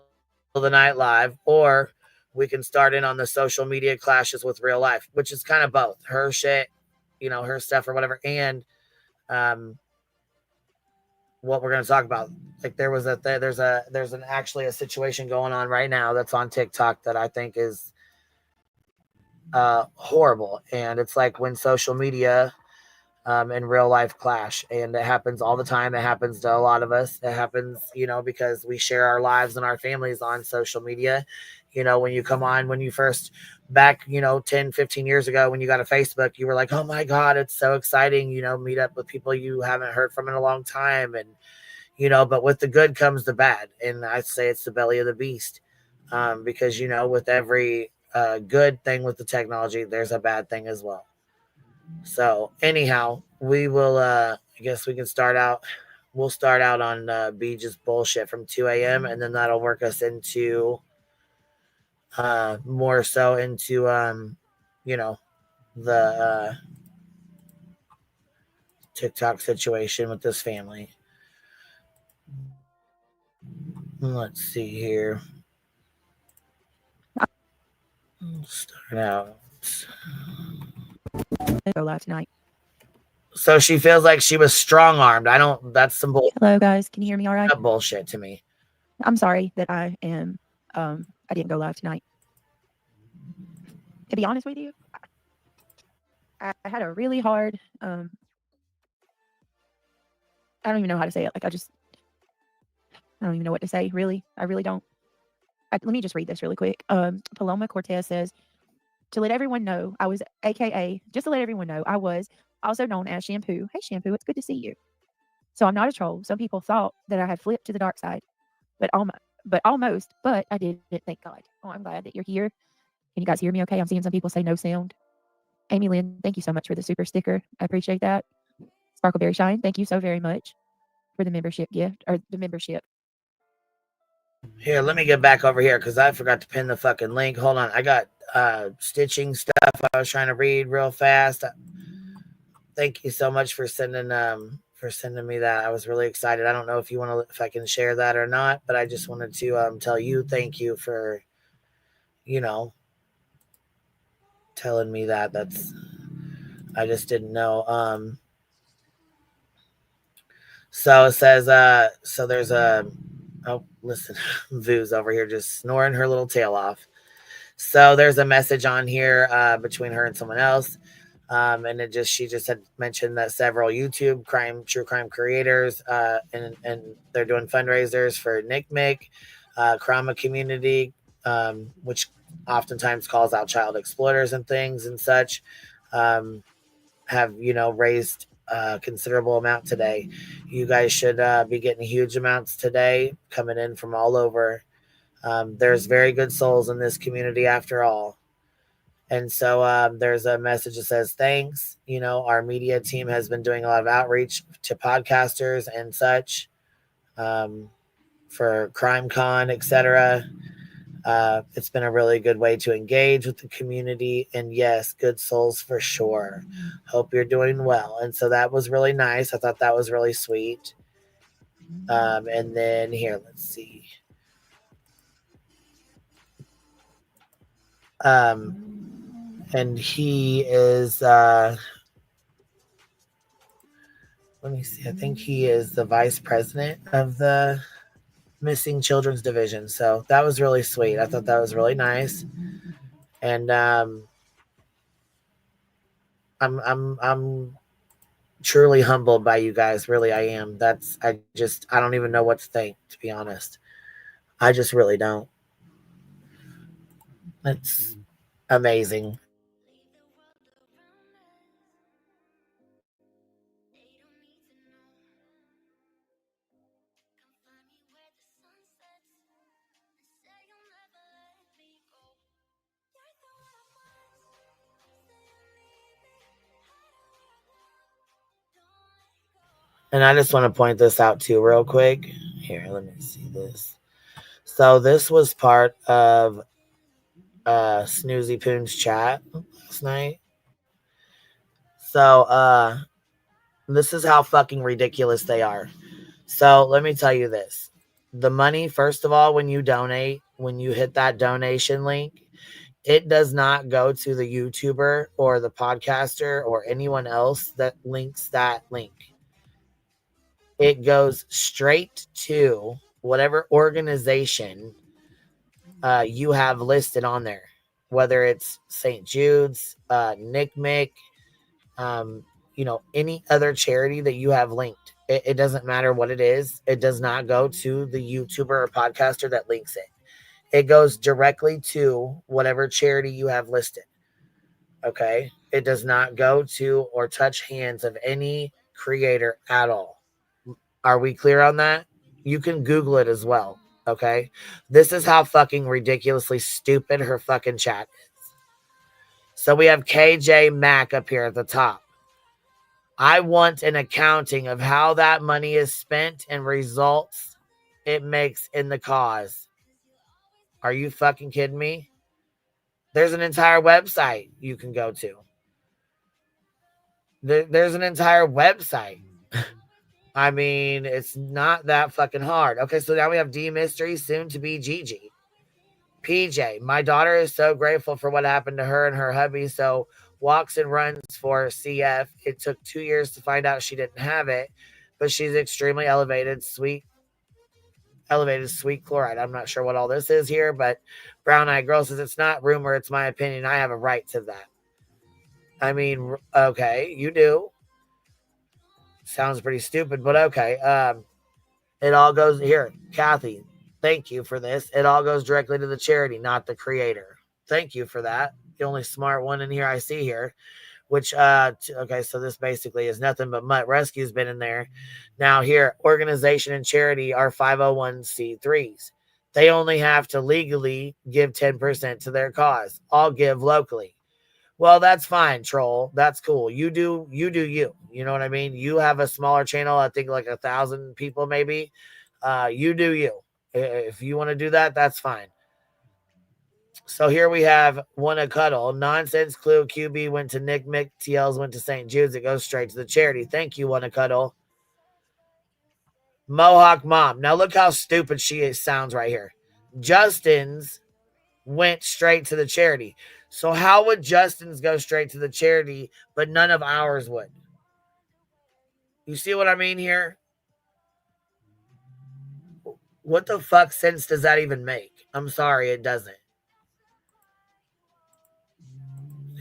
of the night live, or we can start in on the social media clashes with real life, which is kind of both. Her shit, you know, her stuff or whatever, and what we're gonna talk about. Like there's actually a situation going on right now that's on TikTok that I think is horrible. And it's like when social media and real life clash, and it happens all the time. It happens to a lot of us. It happens, because we share our lives and our families on social media. When you come on, when you first back, 10, 15 years ago, when you got a Facebook, you were like, oh my God, it's so exciting, meet up with people you haven't heard from in a long time. And, but with the good comes the bad. And I say it's the belly of the beast. Because, with every good thing with the technology, there's a bad thing as well. So anyhow, we will, I guess we can start out. We'll start out on BJ's bullshit from 2 a.m. and then that'll work us into more so into, the TikTok situation with this family. Let's see here. Start out. Go live tonight. So she feels like she was strong armed. That's some bullshit. Hello guys, can you hear me all right? Bullshit to me. I'm sorry that I didn't go live tonight. To be honest with you, I had a really hard, I don't even know how to say it. Like I don't even know what to say, really. I really don't. Let me just read this really quick. Paloma Cortez says, to let everyone know, I was also known as Shampoo. Hey, Shampoo, it's good to see you. So I'm not a troll. Some people thought that I had flipped to the dark side, but I didn't, thank God. Oh, I'm glad that you're here. Can you guys hear me okay? I'm seeing some people say no sound. Amy Lynn, thank you so much for the super sticker. I appreciate that. Sparkleberry Shine, thank you so very much for the membership gift, or the membership. Here, let me get back over here because I forgot to pin the fucking link. Hold on. I got stitching stuff I was trying to read real fast. Thank you so much for sending me that. I was really excited. I don't know if I can share that or not, but I just wanted to tell you thank you for telling me that. I just didn't know. So it says so there's oh, listen, Vu's over here just snoring her little tail off. So there's a message on here between her and someone else. And she just had mentioned that several YouTube true crime creators, and they're doing fundraisers for NCMEC, Krama community, which oftentimes calls out child exploiters and things and such, have, raised a considerable amount today. You guys should be getting huge amounts today coming in from all over. There's very good souls in this community after all. And so there's a message that says, thanks. Our media team has been doing a lot of outreach to podcasters and such for CrimeCon, etc. It's been a really good way to engage with the community. And yes, good souls for sure. Hope you're doing well. And so that was really nice. I thought that was really sweet. And then here, let's see. And he is, let me see, I think he is the vice president of the Missing Children's Division. So that was really sweet. I thought that was really nice. And I'm truly humbled by you guys. Really, I am. I don't even know what to think, to be honest. I just really don't. It's amazing. And I just want to point this out too real quick. Here, let me see this. So this was part of Snoozy Poon's chat last night. So this is how fucking ridiculous they are. So let me tell you this. The money, first of all, when you donate, when you hit that donation link, it does not go to the YouTuber or the podcaster or anyone else that links that link. It goes straight to whatever organization you have listed on there. whether it's St. Jude's, Nick Mick, any other charity that you have linked. It doesn't matter what it is. It does not go to the YouTuber or podcaster that links it. It goes directly to whatever charity you have listed. Okay? It does not go to or touch hands of any creator at all. Are we clear on that? You can Google it as well. Okay? This is how fucking ridiculously stupid her fucking chat is. So we have KJ Mack up here at the top. I want an accounting of how that money is spent and results it makes in the cause. Are you fucking kidding me? There's an entire website you can go to. There's an entire website. I mean, it's not that fucking hard. Okay, so now we have D Mystery, soon to be Gigi. PJ, my daughter is so grateful for what happened to her and her hubby, so walks and runs for CF. It took 2 years to find out she didn't have it, but she's extremely elevated sweet chloride. I'm not sure what all this is here, but Brown Eyed Girl says it's not rumor, it's my opinion. I have a right to that. I mean, okay, you do. Sounds pretty stupid, but okay. It all goes here. Kathy, thank you for this. It all goes directly to the charity, not the creator. Thank you for that. The only smart one in here I see here, which, okay, so this basically is nothing but Mutt Rescue's been in there. Now here, organization and charity are 501c3s. They only have to legally give 10% to their cause. I'll give locally. Well, that's fine, troll. That's cool. You do you. You know what I mean? You have a smaller channel, I think like 1,000 people maybe. You do you. If you want to do that, that's fine. So here we have Wanna Cuddle. Nonsense Clue QB went to Nick Mick. TLs went to St. Jude's. It goes straight to the charity. Thank you, Wanna Cuddle. Mohawk Mom. Now look how stupid she sounds right here. Justin's went straight to the charity. So how would Justin's go straight to the charity, but none of ours would? You see what I mean here? What the fuck sense does that even make? I'm sorry, it doesn't.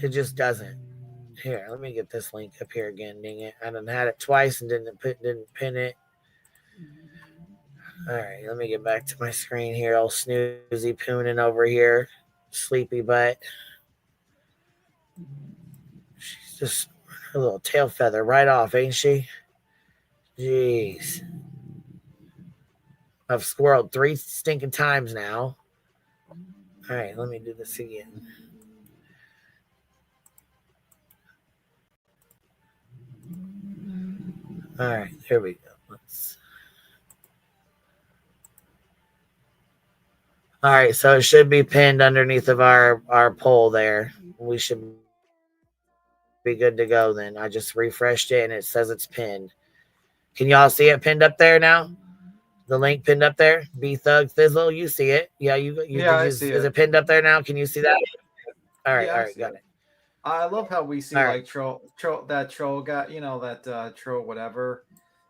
It just doesn't. Here, let me get this link up here again. Dang it. I done had it twice and didn't pin it. All right, let me get back to my screen here. Old snoozy pooning over here. Sleepy butt. She's just her little tail feather right off, ain't she? Jeez. I've squirreled 3 stinking times now. All right, let me do this again. All right, there we go. All right, so it should be pinned underneath of our poll there. We should be good to go then. I just refreshed it and it says it's pinned. Can y'all see it pinned up there now? The link pinned up there? B-Thug Thizzle, you see it. Yeah, I see it. Is it pinned up there now? Can you see that? All right, got it. I love how we see right. troll that troll guy, that troll whatever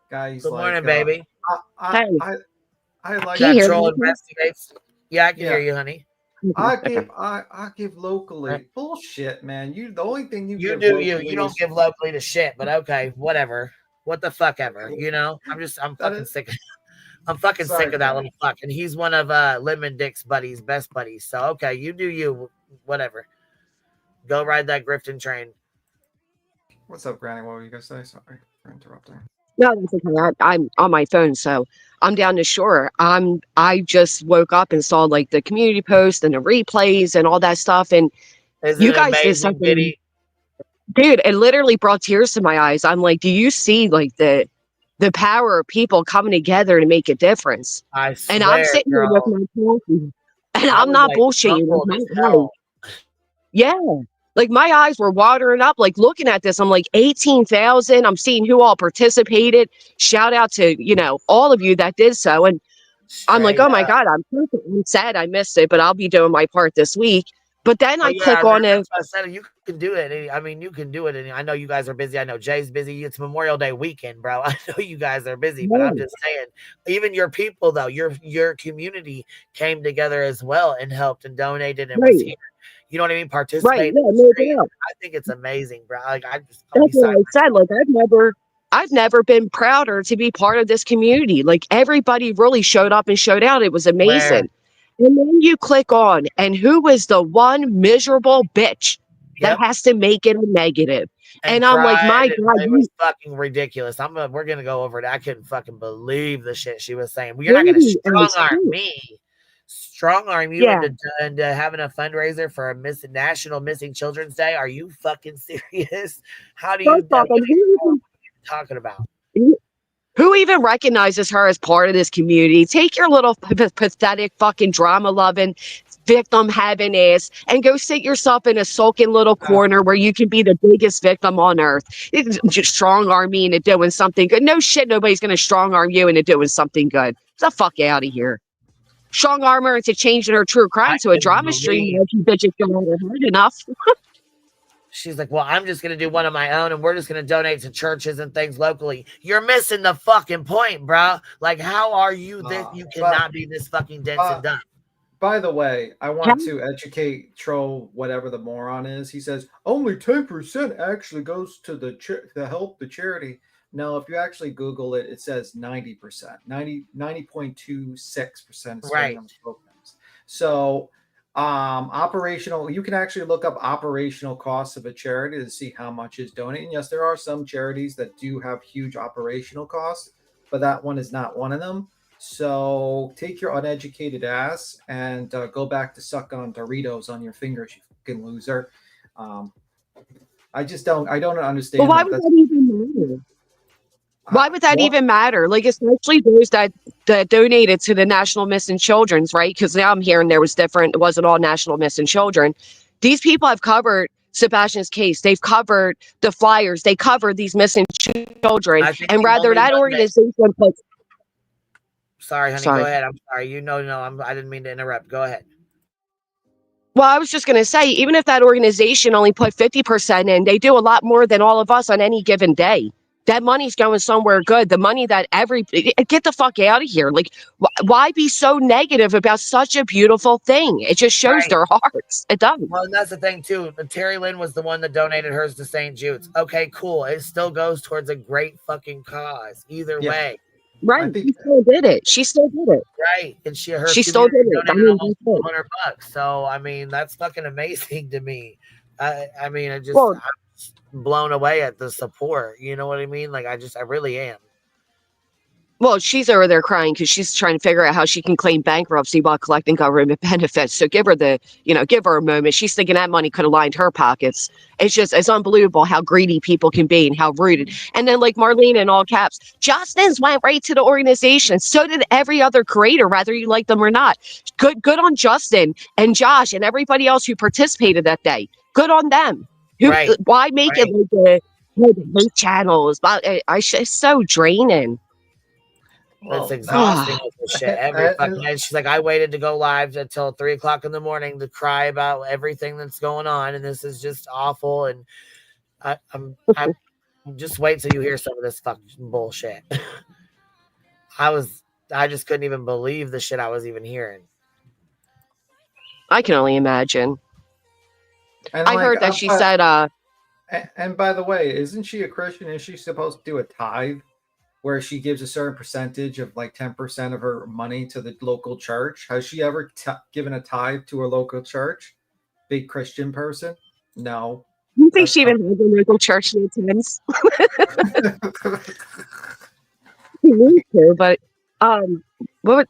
guy. He's Good morning, baby. I like that troll investigates. Yeah, I can hear you, honey. I give locally. Bullshit, man. The only thing you give do locally you don't give locally to shit, but okay, whatever. What the fuck ever, I'm fucking sick. I'm fucking sick of that little fuck, and he's one of Lemon Dick's buddies, best buddies. So okay, you do you, whatever. Go ride that Grifton train. What's up, Granny? What were you gonna say? Sorry for interrupting. No, that's okay. I'm on my phone, so I'm down the shore. I just woke up and saw like the community post and the replays and all that stuff, and you guys did something. Dude, it literally brought tears to my eyes. I'm like, do you see like the power of people coming together to make a difference? I swear, and I'm sitting here with my coffee, and I'm not bullshitting. Yeah. Like my eyes were watering up, like looking at this. I'm like 18,000. I'm seeing who all participated. Shout out to, all of you that did so. And I'm like, oh my God, I'm sad I missed it, but I'll be doing my part this week. But then I click on it. I said you can do it. I mean, you can do it. And I know you guys are busy. I know Jay's busy. It's Memorial Day weekend, bro. I know you guys are busy, but I'm just saying, even your people though, your community came together as well and helped and donated and was here. You know what I mean? Right, Participate yeah, in the no street. doubt. I think it's amazing, bro. Like I'm That's beside what I said. myself. Like I've never been prouder to be part of this community. Like everybody really showed up and showed out. It was Where amazing. And then you click on, and who is the one miserable bitch that has to make it a negative? and And I'm like, cried, my and God, it you was fucking ridiculous. We're gonna go over it. I couldn't fucking believe the shit she was saying. Well, you're not gonna dirty strong as arm shit. me, strong arm you Yeah. into having a fundraiser for a National Missing Children's Day. Are you fucking serious? How do you? First off, What and are you talking about? who even recognizes her as part of this community? Take your little pathetic fucking drama loving victim having ass and go sit yourself in a sulking little corner where you can be the biggest victim on earth. Just strong arm me into doing something good. No shit, nobody's gonna strong arm you into doing something good. Get the fuck out of here. Strong arm her into changing her true crime to a drama stream. If you bitches go hard enough. She's like, well, I'm just going to do one of my own and we're just going to donate to churches and things locally. You're missing the fucking point, bro. Like, how are you that you cannot be this fucking dense and dumb? By the way, I want to educate Troll, whatever the moron is. He says only 10% actually goes to to help the charity. No, if you actually Google it, it says 90%, 90.26% is spending on programs. So operational, you can actually look up operational costs of a charity to see how much is donating. Yes, there are some charities that do have huge operational costs, but that one is not one of them. So take your uneducated ass and go back to suck on Doritos on your fingers, you fucking loser. I don't understand. Well, why would that even matter? Why would that even matter? Like, especially those that donated to the National Missing Children's, right? Because now I'm hearing there was different. It wasn't all National Missing Children. These people have covered Sebastian's case. They've covered the flyers. They covered these missing children. And rather that organization puts. Sorry, honey. Go ahead. I'm sorry. I didn't mean to interrupt. Go ahead. Well, I was just going to say, even if that organization only put 50% in, they do a lot more than all of us on any given day. That money's going somewhere good. The money that get the fuck out of here. Like, why be so negative about such a beautiful thing? It just shows their hearts. It doesn't. Well, and that's the thing, too. Terry Lynn was the one that donated hers to St. Jude's. Okay, cool. It still goes towards a great fucking cause. Either way. Right. She still did it. She still did it. Right. And she still did it. Donated almost $200. So, I mean, that's fucking amazing to me. I mean, I'm blown away at the support. You know what I mean? Like, I really am. Well, she's over there crying because she's trying to figure out how she can claim bankruptcy while collecting government benefits. So give her a moment. She's thinking that money could have lined her pockets. It's unbelievable how greedy people can be and how rooted. And then, like Marlene in all caps, Justin's went right to the organization. So did every other creator, whether you like them or not. Good on Justin and Josh and everybody else who participated that day. Good on them. Why make it like the hate channels? It's so draining. It's exhausting with this shit every fucking day. She's like, I waited to go live until 3:00 in the morning to cry about everything that's going on, and this is just awful. And I'm just wait till you hear some of this fucking bullshit. I just couldn't even believe the shit I was even hearing. I can only imagine. And I heard that she said, and by the way, isn't she a Christian? Is she supposed to do a tithe? Where she gives a certain percentage of like 10% of her money to the local church. Has she ever given a tithe to a local church? Big Christian person? No. You think she even has a local church she attends? She needs to, but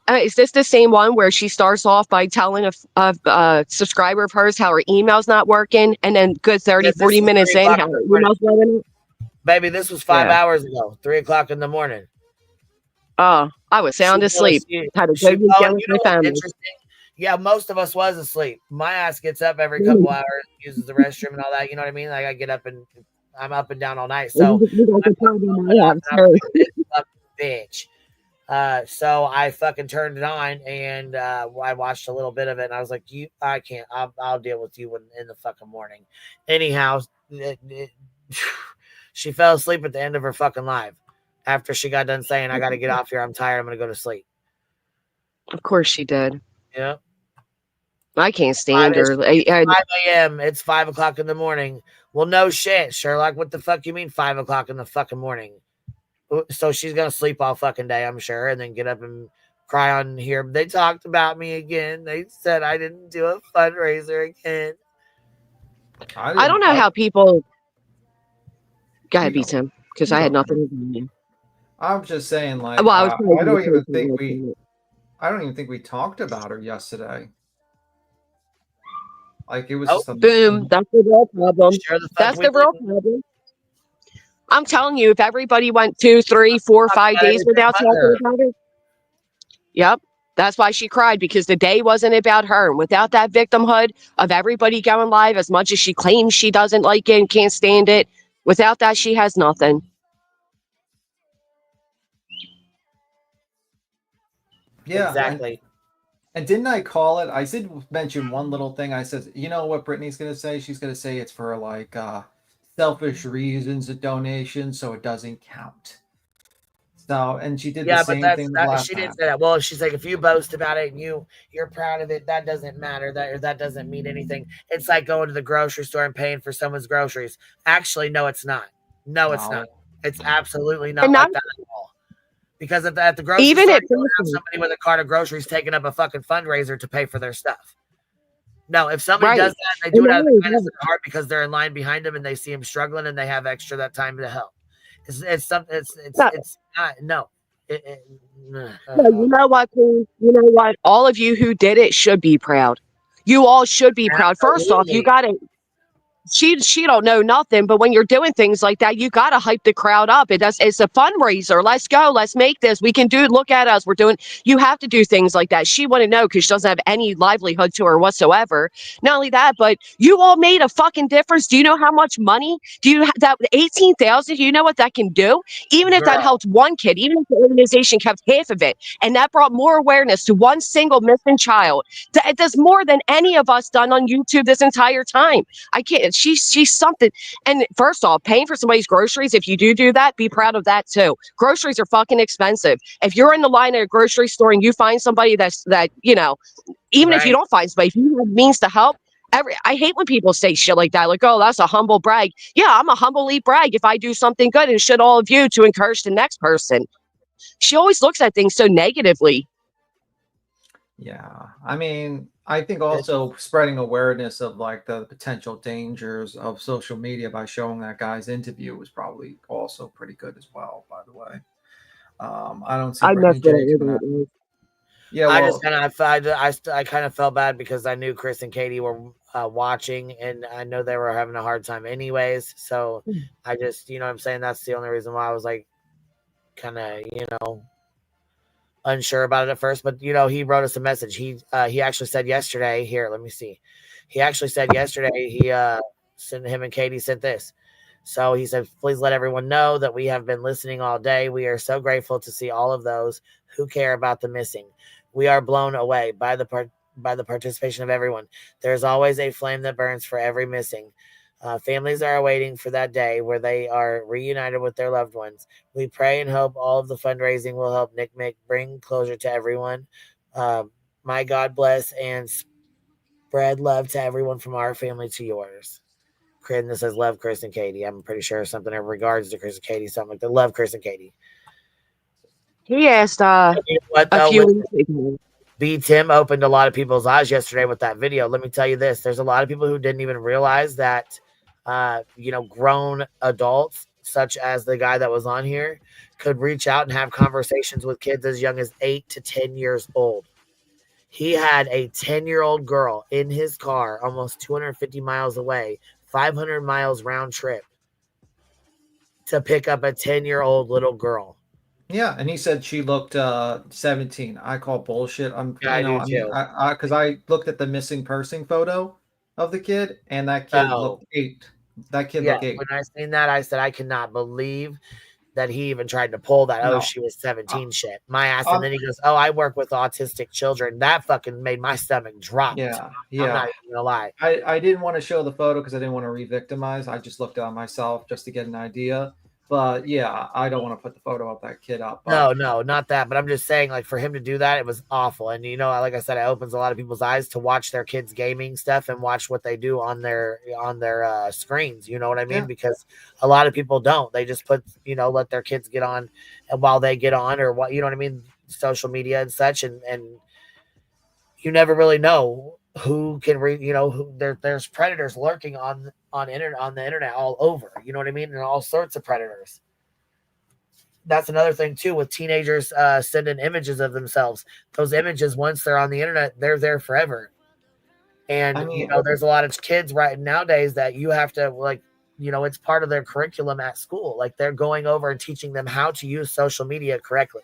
is this the same one where she starts off by telling a subscriber of hers how her email's not working, and then good 40 minutes in, how her email's working? Baby, this was 5 hours ago, 3:00 in the morning. Oh, I was sound asleep. Had a good weekend with my family. Yeah, most of us was asleep. My ass gets up every couple hours, uses the restroom and all that. You know what I mean? Like I get up and I'm up and down all night. So bitch. So I fucking turned it on and I watched a little bit of it and I was like, I can't. I'll deal with you in the fucking morning. Anyhow, she fell asleep at the end of her fucking live after she got done saying, I got to get off here. I'm tired. I'm going to go to sleep. Of course she did. Yeah. I can't stand her. It's 5 a.m. It's 5 o'clock in the morning. Well, no shit, Sherlock. What the fuck you mean 5 o'clock in the fucking morning? So she's gonna sleep all fucking day, I'm sure, and then get up and cry on here. They talked about me again. They said I didn't do a fundraiser again. I don't know how people. Go ahead, Tim, because I had nothing to do. I'm just saying, like, Well, I don't even think we talked about her yesterday. Like, it was just boom. That's the real problem. That's the real problem. I'm telling you, if everybody went 2, 3, 4, 5 days without talking about her, yep. That's why she cried, because the day wasn't about her. And without that victimhood of everybody going live, as much as she claims she doesn't like it and can't stand it, without that, she has nothing. Yeah, exactly. And didn't I call it? I did mention one little thing. I said, you know what Brittany's going to say? She's going to say it's for like selfish reasons, a donation, so it doesn't count. So, and she did the same thing last she time. did say that. Well, she's like, if you boast about it and you're proud of it, that doesn't matter. That doesn't mean anything. It's like going to the grocery store and paying for someone's groceries. Actually, no, it's not. No, it's not. It's absolutely not like that at all. Because at the grocery store, you don't have somebody with a cart of groceries taking up a fucking fundraiser to pay for their stuff. No, if somebody does that, they do it out of the kindness of their heart because they're in line behind them and they see him struggling and they have extra that time to help. It's not. No. You know what, Queen? You know what? All of you who did it should be proud. You all should be proud. First off, you got to. She don't know nothing, but when you're doing things like that, you got to hype the crowd up. It's a fundraiser. Let's go. Let's make this. We can do. Look at us. We're doing. You have to do things like that. She wouldn't know because she doesn't have any livelihood to her whatsoever. Not only that, but you all made a fucking difference. Do you know how much money? Do you that 18,000? Do you know what that can do? Even if that helped one kid, even if the organization kept half of it, and that brought more awareness to one single missing child, it does more than any of us done on YouTube this entire time. I can't. She's something. And first off, paying for somebody's groceries, if you do that, be proud of that too. Groceries are fucking expensive. If you're in the line at a grocery store and you find somebody that you know, even if you don't find somebody, if you have means to help. I hate when people say shit like that, like, oh, that's a humble brag. Yeah, I'm a humbly brag if I do something good, and should all of you to encourage the next person. She always looks at things so negatively. Yeah, I mean, I think also spreading awareness of like the potential dangers of social media by showing that guy's interview was probably also pretty good as well. By the way, I don't see Brittany changing that. Yeah, well, I kind of felt bad because I knew Chris and Katie were watching, and I know they were having a hard time anyways. So I just, you know what I'm saying? That's the only reason why I was like, kind of, you know, unsure about it at first. But, you know, he wrote us a message. He actually said yesterday, here, let me see. He actually said yesterday, him and Katie sent this. So he said, please let everyone know that we have been listening all day. We are so grateful to see all of those who care about the missing. We are blown away by the participation of everyone. There's always a flame that burns for every missing. Families are waiting for that day where they are reunited with their loved ones. We pray and hope all of the fundraising will help Nick Mick bring closure to everyone. My God bless and spread love to everyone from our family to yours. And this says, love Chris and Katie. I'm pretty sure something in regards to Chris and Katie, something like that. Love Chris and Katie. He asked a few weeks ago. Tim opened a lot of people's eyes yesterday with that video. Let me tell you this. There's a lot of people who didn't even realize that, you know, grown adults, such as the guy that was on here, could reach out and have conversations with kids as young as 8 to 10 years old. He had a 10-year-old girl in his car almost 250 miles away, 500 miles round trip to pick up a 10-year-old little girl. Yeah, and he said she looked 17. I call bullshit. Because I looked at the missing person photo of the kid, and that kid looked 8. That kid looked 8. When I seen that, I said I cannot believe that he even tried to pull that. No. Oh, she was 17 shit. My ass. And then he goes, oh, I work with autistic children. That fucking made my stomach drop. Yeah. I'm not even gonna lie. I didn't want to show the photo because I didn't want to re-victimize. I just looked at it myself just to get an idea. But yeah, I don't want to put the photo of that kid up. No, not that. But I'm just saying, like, for him to do that, it was awful. And like I said, it opens a lot of people's eyes to watch their kids' gaming stuff and watch what they do on their screens. You know what I mean? Yeah. Because a lot of people don't. They just let their kids get on, and while they get on, or what, you know what I mean, social media and such, and you never really know who can there's predators lurking on the internet all over. You know what I mean? And all sorts of predators. That's another thing too with teenagers sending images of themselves. Those images, once they're on the internet, they're there forever. And there's a lot of kids right nowadays that you have to it's part of their curriculum at school. Like they're going over and teaching them how to use social media correctly.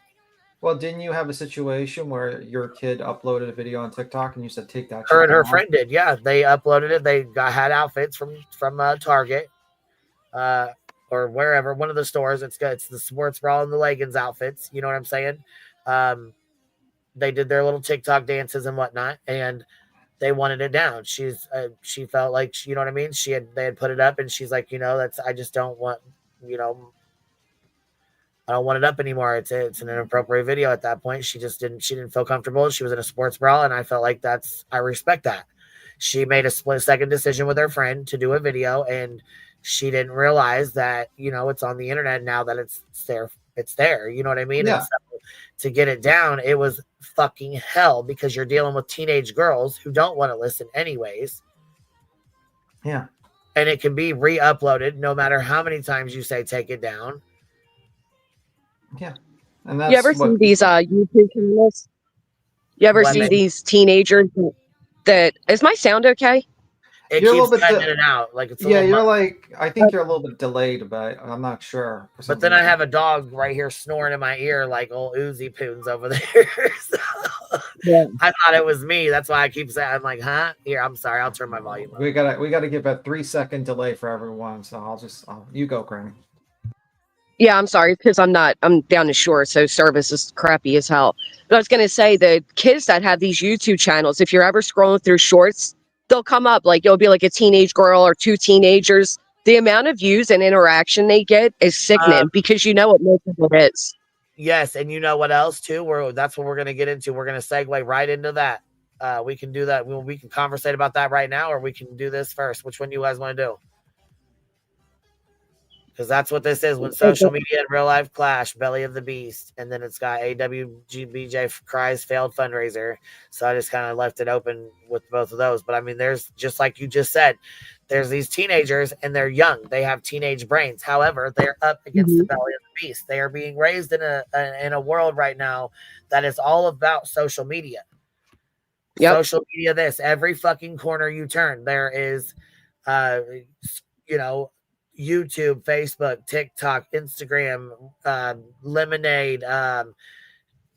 Well, didn't you have a situation where your kid uploaded a video on TikTok and you said take that? Her and her friend did. Yeah, they uploaded it. They had outfits from Target. Or wherever, one of the stores. It's the sports bra and the leggings outfits. You know what I'm saying? They did their little TikTok dances and whatnot, and they wanted it down. She felt like, you know what I mean? They had put it up, and she's like, I just don't want, I don't want it up anymore. It's an inappropriate video at that point. She didn't feel comfortable. She was in a sports bra, and I felt like I respect that. She made a split-second decision with her friend to do a video, and she didn't realize that, it's on the internet now that it's there. You know what I mean? Yeah. And so to get it down, it was fucking hell, because you're dealing with teenage girls who don't want to listen anyways. Yeah. And it can be re-uploaded no matter how many times you say take it down. Yeah. And that's you ever see these YouTube channels? You ever see these teenagers that is my sound okay? It keeps cutting in and out. Like it's I think you're a little bit delayed, but I'm not sure. But then I have a dog right here snoring in my ear like old Uzi Poons over there. So yeah. I thought it was me. That's why I keep saying, I'm like, huh? Here, I'm sorry. I'll turn my volume up. We gotta give a 3-second delay for everyone. So you go, Granny. Yeah, I'm sorry, because I'm down the shore, so service is crappy as hell. But I was gonna say, the kids that have these YouTube channels, if you're ever scrolling through shorts, they'll come up like it'll be like a teenage girl or two teenagers. The amount of views and interaction they get is sickening, because you know what most of it is. Yes, and you know what else too? That's what we're gonna get into. We're gonna segue right into that. We can do that. We can conversate about that right now, or we can do this first. Which one do you guys want to do? Because that's what this is. When social media and real life clash, belly of the beast. And then it's got AWBJ cries, failed fundraiser. So I just kind of left it open with both of those. But I mean, there's, just like you just said, there's these teenagers and they're young. They have teenage brains. However, they're up against the belly of the beast. They are being raised in a world right now that is all about social media. Yep. Social media, every fucking corner you turn, there is, YouTube, Facebook, TikTok, Instagram, Lemonade,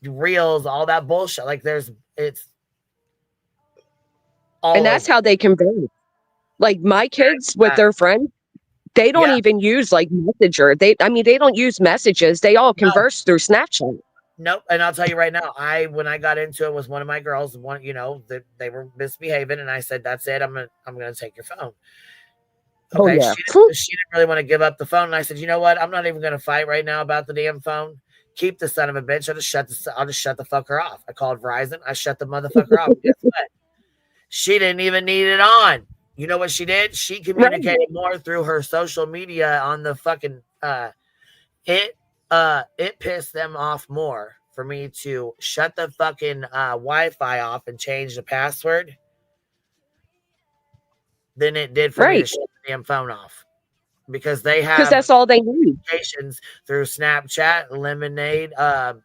Reels, all that bullshit. Like it's all and that's how they converse. Like my kids with their friends, they don't even use like Messenger. They don't use messages. They all converse through Snapchat. Nope. And I'll tell you right now, when I got into it with one of my girls, they were misbehaving, and I said, "That's it. I'm gonna take your phone." Okay, she didn't really want to give up the phone, and I said, "You know what? I'm not even going to fight right now about the damn phone. Keep the son of a bitch. I'll just shut the fucker off." I called Verizon. I shut the motherfucker off. Guess what? She didn't even need it on. You know what she did? She communicated more through her social media on the fucking. It pissed them off more for me to shut the fucking Wi-Fi off and change the password than it did for me to shut the damn phone off, because they have, because that's all they need, through Snapchat, Lemonade, all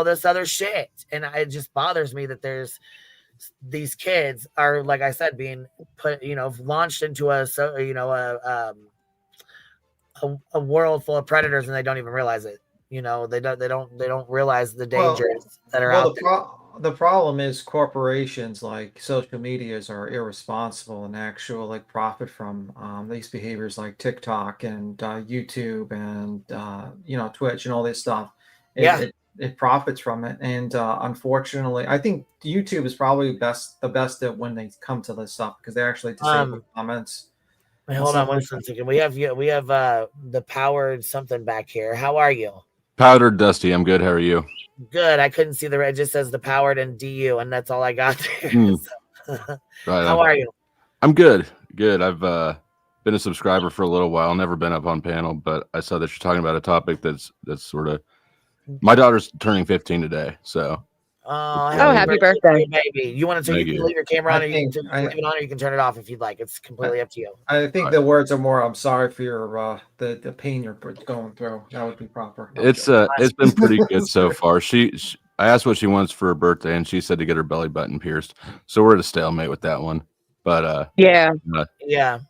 this other shit. And it just bothers me that there's these kids are, like I said, being put, launched into a world full of predators, and they don't even realize it. They don't realize the dangers that are out there. The problem is corporations like social medias are irresponsible and actually profit from these behaviors like TikTok and YouTube and Twitch and all this stuff. It profits from it, and unfortunately, I think YouTube is probably the best at when they come to this stuff, because they actually disable comments. Wait, hold on one second. We have the powered something back here. How are you? Powdered Dusty, I'm good. How are you? Good. I couldn't see the red. It just says the powered and DU, and that's all I got there. Right How on. are you? I'm good. Good. I've been a subscriber for a little while. Never been up on panel, but I saw that you're talking about a topic that's sort of. My daughter's turning 15 today, so. Oh, happy birthday, baby! You want to? You can leave your camera on, or you can leave it on, or you can turn it off if you'd like. It's completely up to you. I think the words are more. I'm sorry for your the pain you're going through. That would be proper. It's been pretty good so far. I asked what she wants for her birthday, and she said to get her belly button pierced. So we're at a stalemate with that one. But yeah,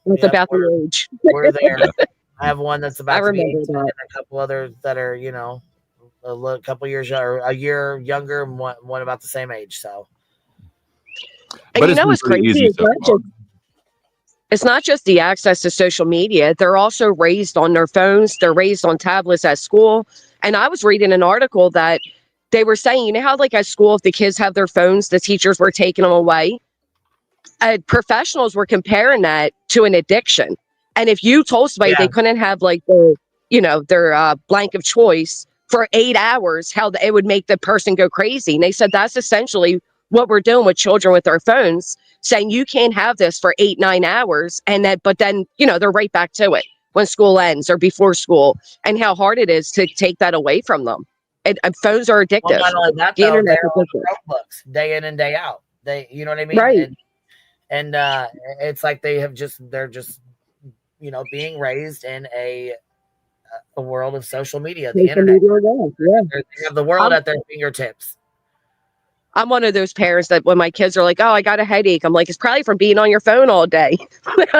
it's about the age. We're there. I have one that's about I to be 18, remember that. and a couple others that are a couple years or a year younger, and one about the same age. So, and you know what's crazy? It's not just the access to social media. They're also raised on their phones. They're raised on tablets at school. And I was reading an article that they were saying, you know how like at school, if the kids have their phones, the teachers were taking them away. Professionals were comparing that to an addiction. And if you told somebody they couldn't have like their blank of choice for 8 hours, how it would make the person go crazy. And they said that's essentially what we're doing with children with our phones, saying you can't have this for 8-9 hours. But then, they're right back to it when school ends or before school, and how hard it is to take that away from them. Phones are addictive. Well, not only that, the though, internet they're on Chromebooks day in and day out. You know what I mean? Right. And it's like they're just being raised in a world of social media, the internet. They have the world at their fingertips. I'm one of those parents that when my kids are like, oh, I got a headache, I'm like, it's probably from being on your phone all day.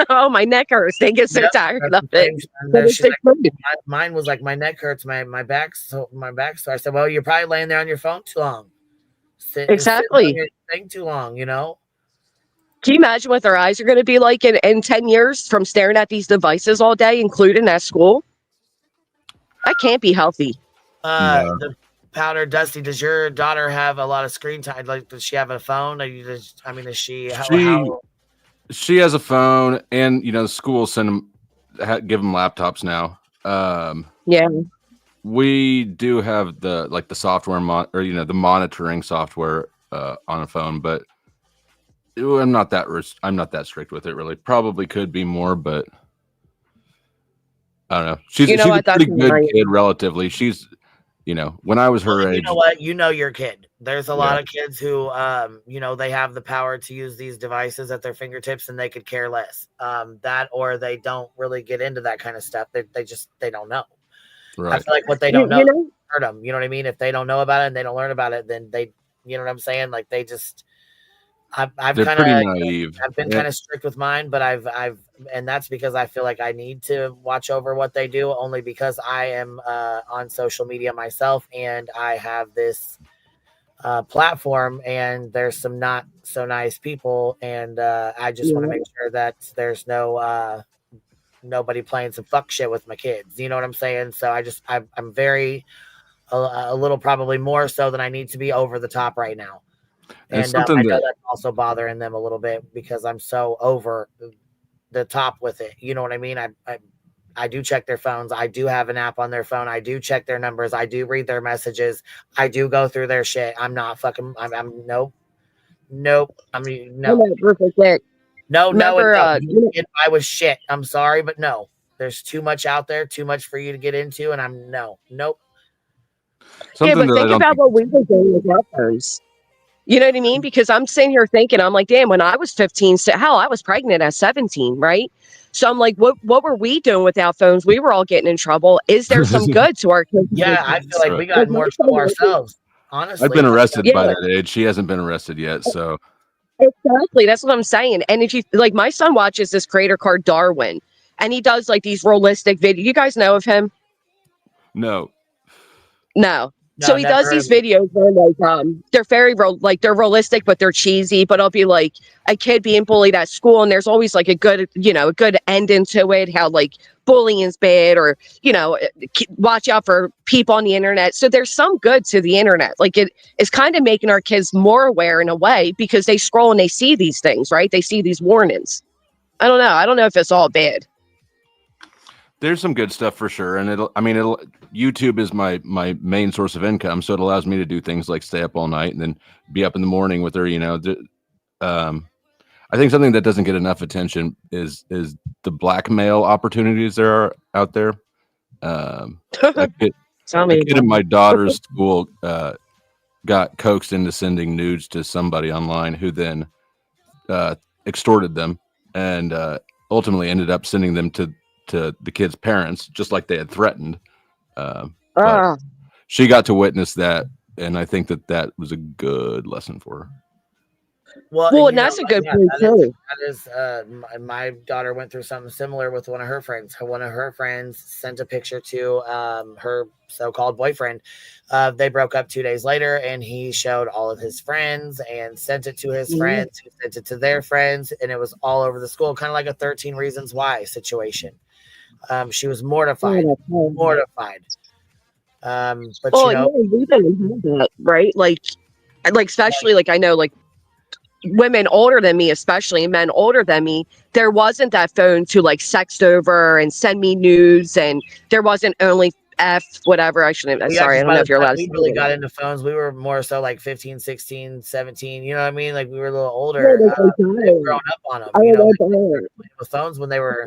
Oh, my neck hurts. They get so tired of it. Mine was like, my neck hurts, my back. So I said, well, you're probably laying there on your phone too long. Exactly. Sitting on your thing too long, Can you imagine what their eyes are going to be like in 10 years from staring at these devices all day, including at school? That can't be healthy. The Powder Dusty, does your daughter have a lot of screen time? Like, does she have a phone? Is she? She has a phone, and the school give them laptops now. Yeah, we do have the software the monitoring software on a phone, but I'm not that strict with it. Really, probably could be more, but I don't know. She's a pretty good kid, relatively. She's. When I was her age. You know what? Your kid. There's a lot of kids who, they have the power to use these devices at their fingertips and they could care less. That or they don't really get into that kind of stuff. They don't know. Right. I feel like what they don't know hurt them. You know what I mean? If they don't know about it and they don't learn about it, then they, you know what I'm saying? Like they just, I've kind of naive. I've been kind of strict with mine, but and that's because I feel like I need to watch over what they do, only because I am on social media myself and I have this platform and there's some not so nice people, and I just want to make sure that there's nobody playing some fuck shit with my kids. You know what I'm saying? So I'm very a little probably more so than I need to be over the top right now. And I know that's also bothering them a little bit because I'm so over the top with it. You know what I mean? I do check their phones. I do have an app on their phone. I do check their numbers. I do read their messages. I do go through their shit. I'm not fucking. I'm nope. I mean, no. No. I was shit. I'm sorry, but no. There's too much out there. Too much for you to get into, and nope. But think about what we were doing with our phones. You know what I mean? Because I'm sitting here thinking, I'm like, damn, when I was 15, I was pregnant at 17, right? So I'm like, what were we doing without phones? We were all getting in trouble. Is there some good to our kids? Yeah, I feel like we got more trouble ourselves, honestly. I've been arrested by that age. She hasn't been arrested yet, so. Exactly. That's what I'm saying. And if you, like, my son watches this creator called Darwin, and he does, like, these realistic videos. You guys know of him? No. So he does these videos where like they're very they're realistic, but they're cheesy. But it'll be like a kid being bullied at school, and there's always like a good end into it. How like bullying is bad, or watch out for people on the internet. So there's some good to the internet. Like it is kind of making our kids more aware in a way because they scroll and they see these things, right? They see these warnings. I don't know. I don't know if it's all bad. There's some good stuff for sure, and YouTube is my main source of income, so it allows me to do things like stay up all night and then be up in the morning with her. I think something that doesn't get enough attention is the blackmail opportunities there are out there. A kid in my daughter's school got coaxed into sending nudes to somebody online, who then extorted them and ultimately ended up sending them to the kid's parents, just like they had threatened. But she got to witness that, and I think that was a good lesson for her. Well, and that's a good point too. That is, my daughter went through something similar with one of her friends. One of her friends sent a picture to her so-called boyfriend. They broke up 2 days later, and he showed all of his friends and sent it to his friends, who sent it to their friends, and it was all over the school, kind of like a 13 Reasons Why situation. She was mortified. But we didn't have that, right? Like especially like I know like women older than me, especially men older than me, there wasn't that phone to like sext over and send me news, and there wasn't only whatever. I shouldn't. Sorry, I don't know if you're allowed to. We really got into phones. We were more so like 15, 16, 17. You know what I mean? Like we were a little older. Growing up on them. With phones when they were,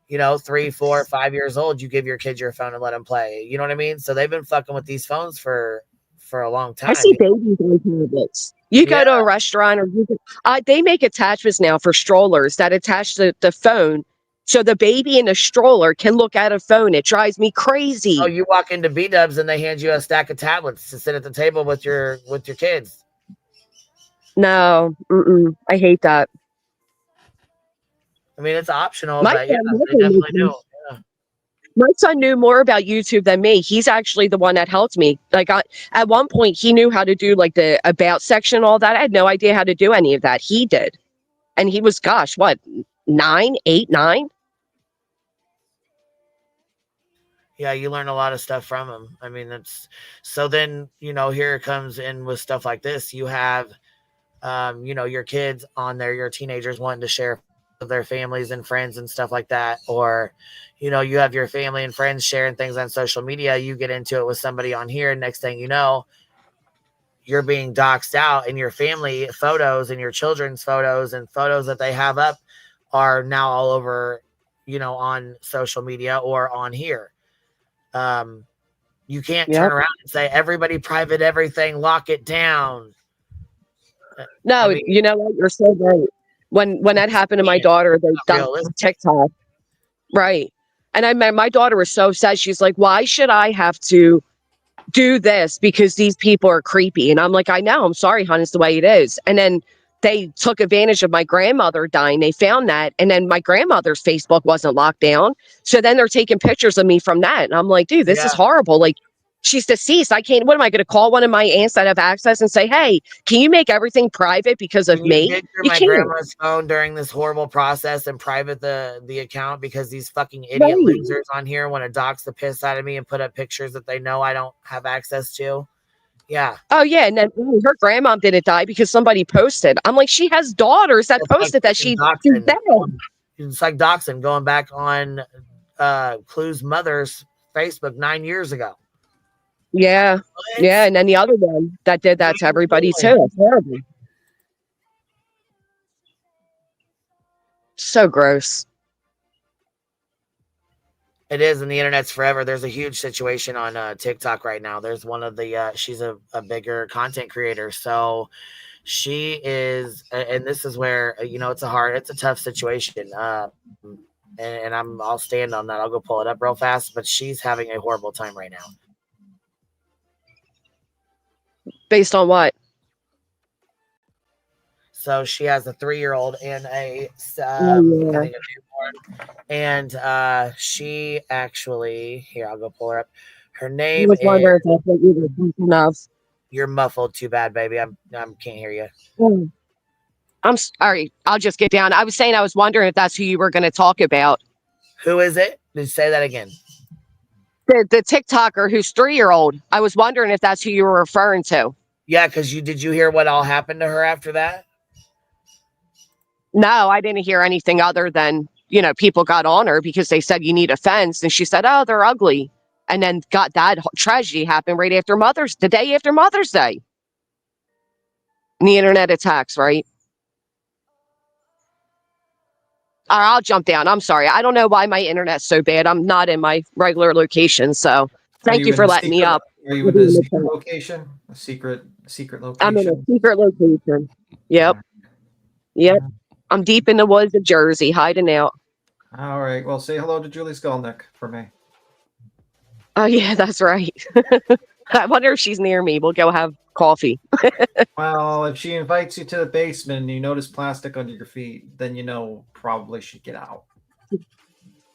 3, 4, 5 years old, you give your kid your phone and let them play. You know what I mean? So they've been fucking with these phones for a long time. I see babies on tablets. You go to a restaurant, or they make attachments now for strollers that attach the phone, so the baby in the stroller can look at a phone. It drives me crazy. Oh, you walk into B-Dubs and they hand you a stack of tablets to sit at the table with your kids. No, I hate that. I mean, it's optional, but yeah, they definitely do. Yeah. My son knew more about YouTube than me. He's actually the one that helped me. Like at one point, he knew how to do like the about section, all that. I had no idea how to do any of that. He did, and he was, gosh, what, 9, 8, 9? Yeah, you learn a lot of stuff from him. I mean, that's so. Then here it comes in with stuff like this. You have, your kids on there, your teenagers wanting to share with their families and friends and stuff like that, or you have your family and friends sharing things on social media. You get into it with somebody on here. Next thing you know, you're being doxxed out, and your family photos and your children's photos and photos that they have up are now all over, on social media or on here. You can't turn around and say, everybody private everything, lock it down. No, I mean, you know what? You're so right. When that happened to my daughter, they dumped TikTok. Right. And my daughter was so sad. She's like, why should I have to do this because these people are creepy? And I'm like, I know. I'm sorry, hon. It's the way it is. And then they took advantage of my grandmother dying. They found that. And then my grandmother's Facebook wasn't locked down. So then they're taking pictures of me from that. And I'm like, dude, this is horrible. Like, she's deceased. I can't. What am I going to call one of my aunts that have access and say, hey, can you make everything private because of me? Get through my grandma's phone during this horrible process and private the account because these fucking idiot losers on here want to dox the piss out of me and put up pictures that they know I don't have access to. Yeah. Oh, yeah. And then her grandma didn't die because somebody posted. I'm like, she has daughters that posted that she's dead. It's like doxing, going back on Clue's mother's Facebook 9 years ago. Yeah. Yeah. And then the other one that did that to everybody too. That's horrible. So gross. It is, and the internet's forever. There's a huge situation on TikTok right now. There's one of the she's a bigger content creator. So she is, and this is where it's a tough situation. And I'll stand on that. I'll go pull it up real fast. But she's having a horrible time right now. Based on what? So she has a 3-year-old and I think a newborn. And she actually, here, I'll go pull her up. Her name is. If that's what you were thinking of. You're muffled too bad, baby. I can't hear you. I'm sorry. I'll just get down. I was saying I was wondering if that's who you were going to talk about. Who is it? Did you say that again? The TikToker who's 3-year-old. I was wondering if that's who you were referring to. Yeah, because did you hear what all happened to her after that? No, I didn't hear anything other than, you know, people got on her because they said you need a fence. And she said, oh, they're ugly. And then got that tragedy happened right after the day after Mother's Day. And the internet attacks, right? All right, I'll jump down. I'm sorry. I don't know why my internet's so bad. I'm not in my regular location. So thank you for letting me up. Are you in a secret location? A secret location? I'm in a secret location. Yep. Yep. I'm deep in the woods of Jersey, hiding out. All right. Well, say hello to Julie Skolnick for me. Oh, yeah, that's right. I wonder if she's near me. We'll go have coffee. Well, if she invites you to the basement and you notice plastic under your feet, then you know probably should get out.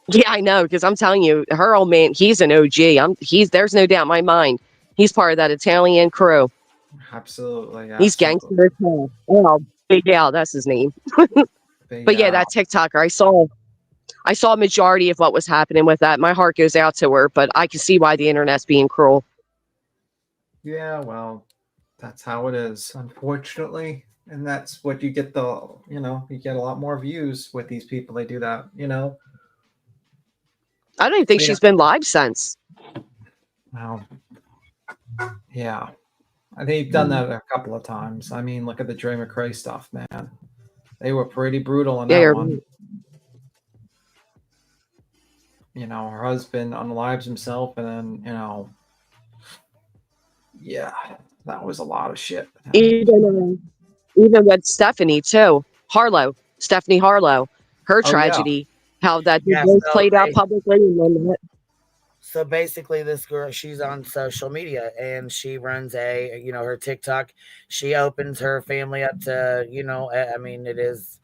Yeah, I know, because I'm telling you, her old man, he's an OG. There's no doubt in my mind. He's part of that Italian crew. Absolutely. He's gangster as hell. Oh, Big Al, that's his name. But yeah, that TikToker, I saw a majority of what was happening with that. My heart goes out to her, but I can see why the internet's being cruel. Yeah, well, that's how it is, unfortunately. And that's what you get you get a lot more views with these people. They do that, I don't even think she's been live since. Wow. Yeah. They've done that a couple of times. I mean, look at the Dre McRae stuff, man. They were pretty brutal on that one. Her husband unlives himself, and then, yeah, that was a lot of shit. Even with Stephanie too, Stephanie Harlow, her tragedy, how that played out publicly. So basically, this girl, she's on social media and she runs her TikTok. She opens her family up to, I mean, it is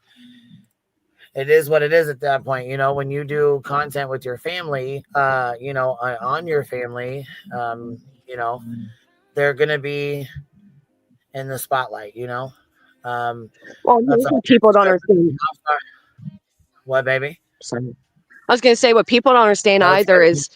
what it is at that point. When you do content with your family, on your family, they're going to be in the spotlight, Well, people don't understand. What, baby? Sorry. I was going to say what people don't understand either is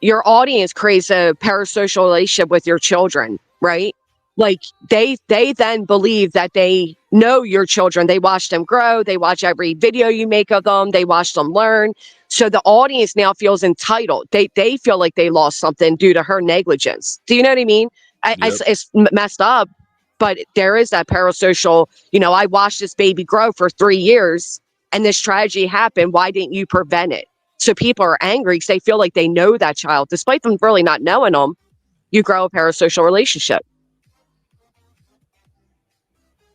your audience creates a parasocial relationship with your children, right? Like they then believe that they know your children. They watch them grow. They watch every video you make of them. They watch them learn. So the audience now feels entitled. They feel like they lost something due to her negligence. Do you know what I mean? It's messed up, but there is that parasocial, I watched this baby grow for 3 years and this tragedy happened. Why didn't you prevent it? So people are angry because they feel like they know that child, despite them really not knowing them. You grow a parasocial relationship.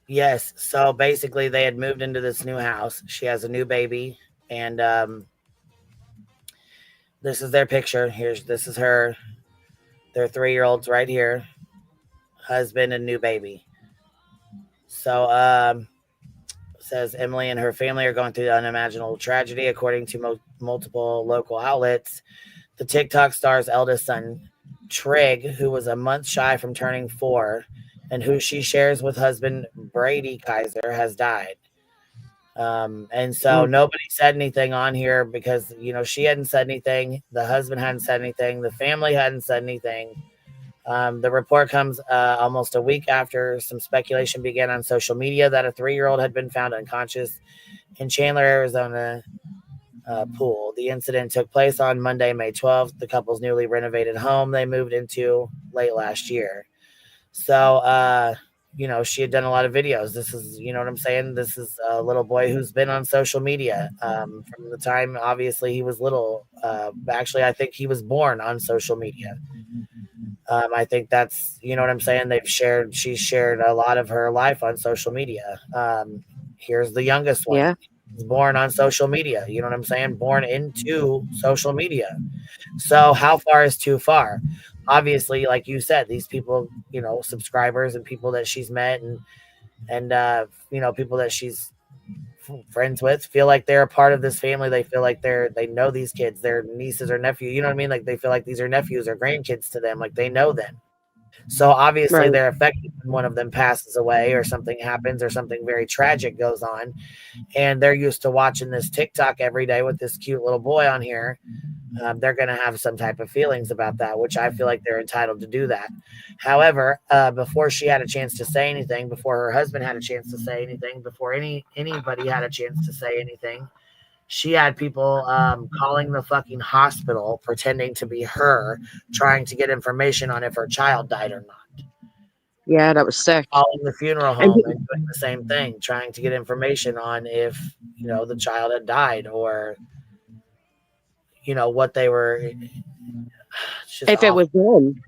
Yes. So basically they had moved into this new house. She has a new baby and this is their picture. This is her. Their 3-year-olds right here. Husband and new baby. So says Emily and her family are going through unimaginable tragedy. According to multiple local outlets, the TikTok star's eldest son, Trig, who was a month shy from turning 4, and who she shares with husband Brady Kaiser, has died. And so nobody said anything on here because, she hadn't said anything. The husband hadn't said anything. The family hadn't said anything. The report comes almost a week after some speculation began on social media that a 3-year-old had been found unconscious in Chandler, Arizona pool. The incident took place on Monday, May 12th, the couple's newly renovated home they moved into late last year. So, she had done a lot of videos. This is, what I'm saying? This is a little boy who's been on social media from the time, obviously, he was little. Actually, I think he was born on social media. I think that's, what I'm saying? She's shared a lot of her life on social media. Here's the youngest one. Yeah. He's born on social media. You know what I'm saying? Born into social media. So how far is too far? Obviously, like you said, these people, subscribers and people that she's met and people that she's friends with feel like they're a part of this family. They feel like they know these kids, their nieces or nephews. You know what I mean? Like they feel like these are nephews or grandkids to them. Like they know them. So obviously Right. they're affected when one of them passes away or something happens or something very tragic goes on. And they're used to watching this TikTok every day with this cute little boy on here. They're going to have some type of feelings about that, which I feel like they're entitled to do that. However, before she had a chance to say anything, before her husband had a chance to say anything, before anybody had a chance to say anything, she had people calling the fucking hospital, pretending to be her, trying to get information on if her child died or not. Yeah, that was sick. Calling the funeral And home and doing the same thing, trying to get information on if, you know, the child had died or, you know, what they were. if it was him.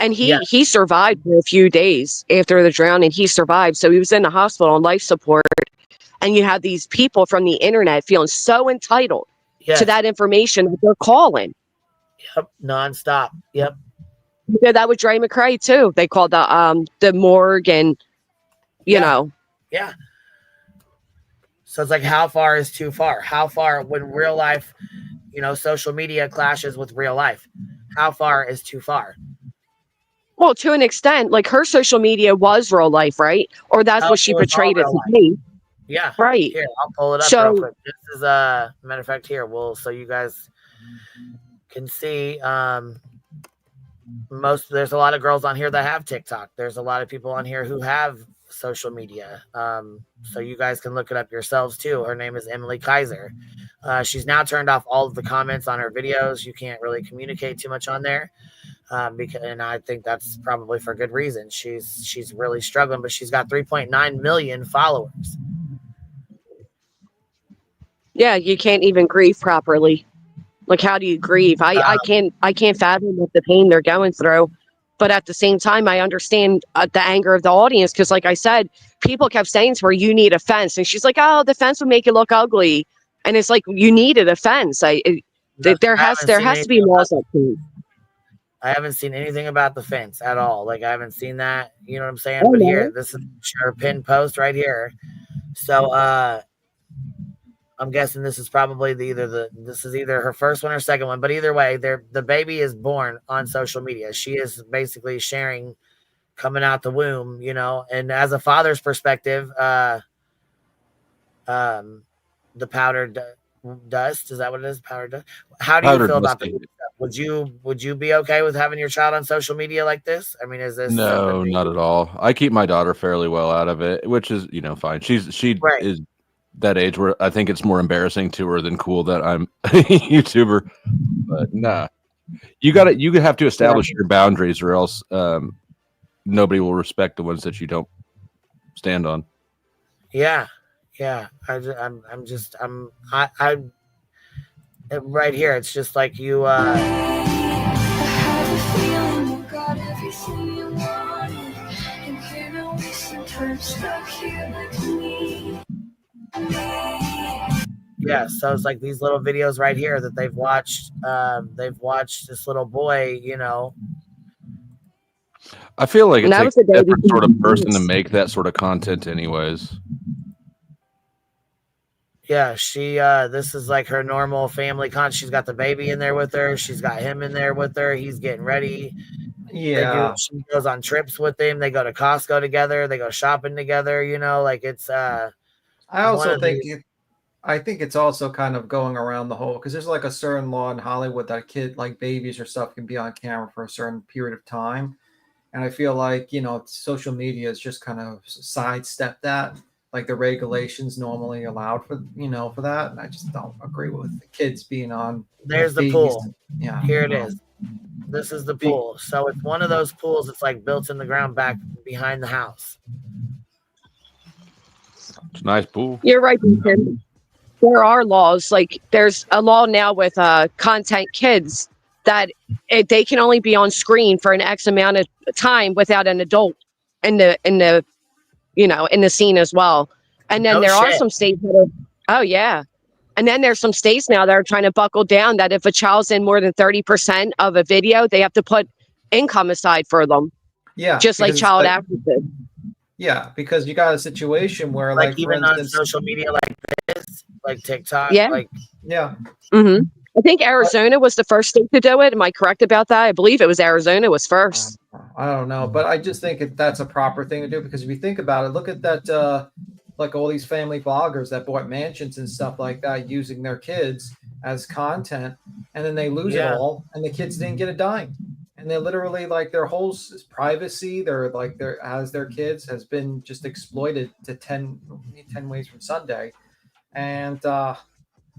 And he survived for a few days after the drowning. He survived. So he was in the hospital on life support. And you have these people from the internet feeling so entitled to that information that they're calling. Yep, nonstop. Yep. You did that with Dre McCray too. They called the morgue and you know. Yeah. So it's like, how far is too far? How far, when real life, you know, social media clashes with real life? How far is too far? Well, to an extent, like her social media was real life, right? Or that's what she portrayed it to be. Yeah. Right. Here, I'll pull it up real quick. This is matter of fact, here, so you guys can see there's a lot of girls on here that have TikTok. There's a lot of people on here who have social media. So you guys can look it up yourselves too. Her name is Emily Kaiser. She's now turned off all of the comments on her videos. You can't really communicate too much on there. And I think that's probably for good reason. She's really struggling, but she's got 3.9 million followers. Yeah, you can't even grieve properly. Like, how do you grieve? I can't fathom what the pain they're going through. But at the same time, I understand the anger of the audience because, like I said, people kept saying to her, "You need a fence," and she's like, "Oh, the fence would make it look ugly." And it's like, you needed a fence. There has to be laws up to. I haven't seen anything about the fence at all. Like, I haven't seen that. You know what I'm saying? Oh, but no. here, this is her pinned post right here. So I'm guessing this is probably either her first one or second one. But either way, the baby is born on social media. She is basically sharing coming out the womb, you know. And as a father's perspective, the powdered dust, is that what it is? Powdered dust. How do you feel about that? Would you be okay with having your child on social media like this? I mean, is this No, not at all. I keep my daughter fairly well out of it, which is, you know, fine. She is that age where I think it's more embarrassing to her than cool that I'm a YouTuber. But nah, you have to establish your boundaries, or else nobody will respect the ones that you don't stand on. Yeah. I'm right here. It's just like you. Yeah, so it's like these little videos right here that they've watched. They've watched this little boy, you know. I feel like it takes a different sort of person to make that sort of content, anyways. Yeah, this is like her normal family content. She's got the baby in there with her. She's got him in there with her. He's getting ready. Yeah. She goes on trips with him. They go to Costco together. They go shopping together. You know, like it's. I also think I think it's also kind of going around the whole, because there's like a certain law in Hollywood that like babies or stuff can be on camera for a certain period of time. And I feel like, you know, social media has just kind of sidestepped that. Like the regulations normally allowed for, you know, for that. And I just don't agree with the kids being on. There's the pool. Yeah. Here it is. This is the pool. So it's one of those pools that's like built in the ground back behind the house. It's a nice pool. You're right, Tim. There are laws. Like there's a law now with content kids that they can only be on screen for an X amount of time without an adult in the you know, in the scene as well. And then there are some states that are, and then there's some states now that are trying to buckle down that if a child's in more than 30% of a video, they have to put income aside for them. Yeah. Just like child actresses. Yeah, because you got a situation where like for even instance, on social media like this, like TikTok. Yeah. I think Arizona was the first state to do it. Am I correct about that? I believe it was Arizona was first. I don't know, but I just think that's a proper thing to do, because if you think about it, look at that, like all these family vloggers that bought mansions and stuff like that using their kids as content, and then they lose it all, and the kids didn't get a dime, and they literally, like, their whole privacy, their kids has been just exploited to 10 ways from Sunday, and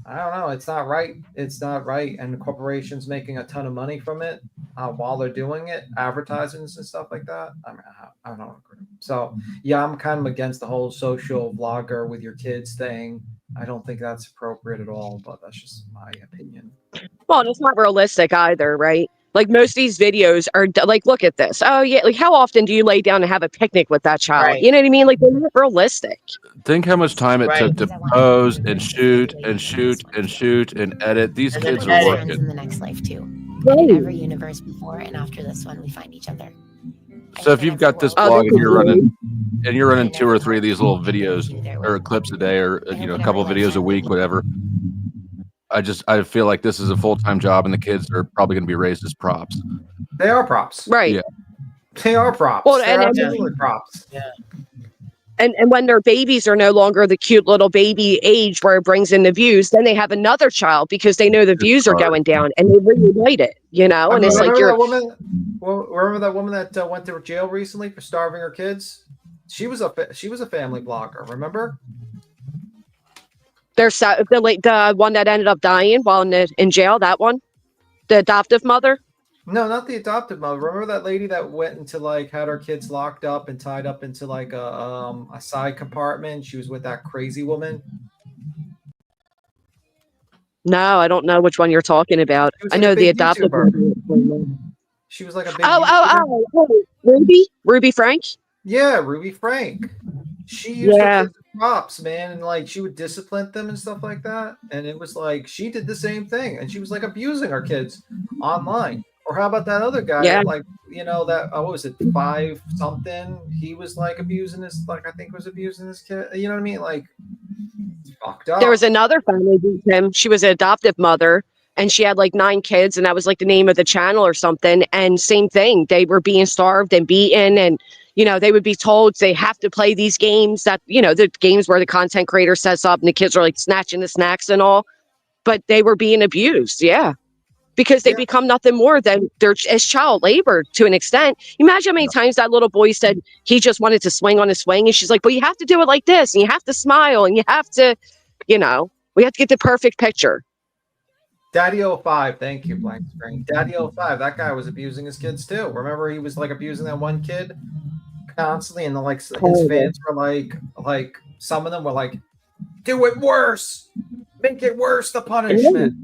I don't know. It's not right. It's not right. And corporations making a ton of money from it while they're doing it, advertisements and stuff like that. I mean, I don't agree. So, yeah, I'm kind of against the whole social vlogger with your kids thing. I don't think that's appropriate at all, but that's just my opinion. Well, it's not realistic either, right? Like, most of these videos are like, look at this. Oh, yeah. Like, how often do you lay down and have a picnic with that child? Right. You know what I mean? Like, they're not realistic. Think how much time it took to pose and shoot and shoot and shoot and edit. These kids are working. In the next life too. In every universe before and after this one, we find each other. So if you've got this blog and you're running 2 or 3 of these little videos or clips a day, or a couple of videos a week, whatever. I feel like this is a full-time job, and the kids are probably going to be raised as props. They are props, right? Yeah, they are props. Well, They're and absolutely props. Yeah. And when their babies are no longer the cute little baby age where it brings in the views, then they have another child because they know the views are going down, and they reunite it. And it's like remember that woman that went to jail recently for starving her kids? She was a family blogger. Remember? There's the one that ended up dying while in jail. That one, the adoptive mother. No, not the adoptive mother. Remember that lady that went into had her kids locked up and tied up into a side compartment? She was with that crazy woman. No, I don't know which one you're talking about. I know the adoptive mother. She was like a big oh, Ruby Frank. Yeah, Ruby Frank. She used her kids as props, man, and she would discipline them and stuff like that. And it was like she did the same thing, and she was abusing her kids online. Or how about that other guy? Yeah. What was it, 5 something? He was abusing his abusing his kid. You know what I mean? It's fucked up. There was another family beat him. She was an adoptive mother, and she had 9 kids, and that was the name of the channel or something. And same thing, they were being starved and beaten, and they would be told they have to play these games that the games where the content creator sets up, and the kids are snatching the snacks and all, but they were being abused. Yeah. Because they become nothing more than as child labor to an extent. Imagine how many times that little boy said he just wanted to swing on his swing, and she's like, "But you have to do it like this, and you have to smile, and you have to, we have to get the perfect picture." Daddy 05, thank you, blank screen. Daddy 05, that guy was abusing his kids too. Remember, he was abusing that one kid constantly, and his fans were some of them were "Do it worse, make it worse, the punishment."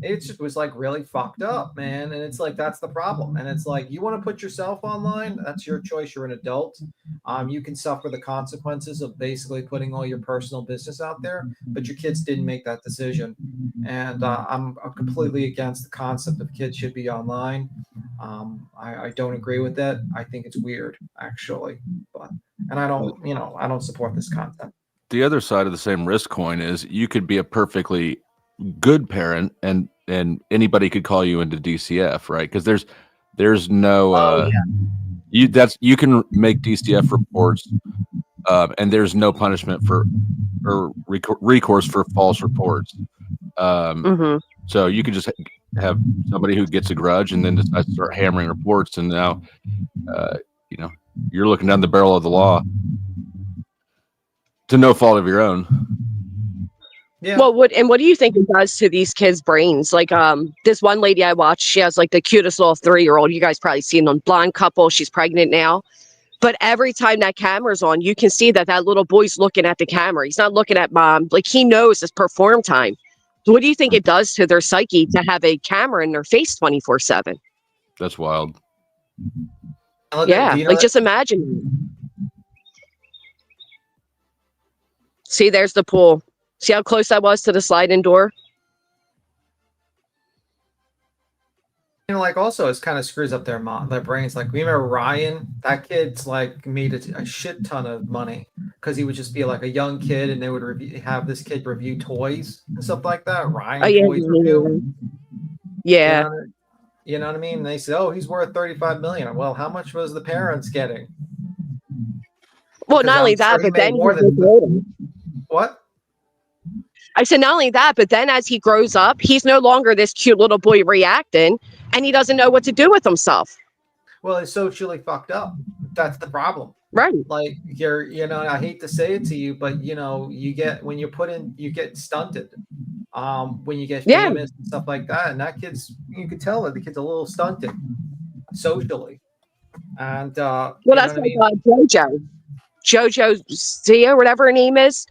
It just was really fucked up, man. And it's that's the problem. And it's you want to put yourself online, that's your choice. You're an adult. You can suffer the consequences of basically putting all your personal business out there, but your kids didn't make that decision. And I'm completely against the concept of kids should be online. I don't agree with that. I think it's weird, actually. And I don't support this content. The other side of the same risk coin is you could be a perfectly good parent and anybody could call you into DCF, right? Because there's no you can make DCF reports and there's no punishment or recourse for false reports. So you could just have somebody who gets a grudge and then decides to start hammering reports, and now you're looking down the barrel of the law to no fault of your own. Yeah. Well, what do you think it does to these kids' brains? This one lady I watched, she has the cutest little 3-year-old. You guys probably seen them. Blonde couple. She's pregnant now. But every time that camera's on, you can see that little boy's looking at the camera. He's not looking at mom. He knows it's perform time. What do you think it does to their psyche to have a camera in their face 24/7? That's wild. Yeah. Just imagine. See, there's the pool. See how close I was to the sliding door? Also, it kind of screws up their brains. We remember Ryan, that kid's made a shit ton of money because he would just be a young kid, and they would have this kid review toys and stuff like that. Ryan Toys Review. Yeah. You know what I mean? And they say, "Oh, he's worth 35 million." Well, how much was the parents getting? Well, Because not I'm only sure that, he but made then more he than gets older. what? I said, not only that, but then as he grows up, he's no longer this cute little boy reacting, and he doesn't know what to do with himself. Well, it's socially fucked up. That's the problem. Right. Like I hate to say it to you, but you get when you put in, you get stunted. When you get famous and stuff like that, and that you can tell that the kid's a little stunted socially. And well, that's like JoJo Zia, whatever her name is.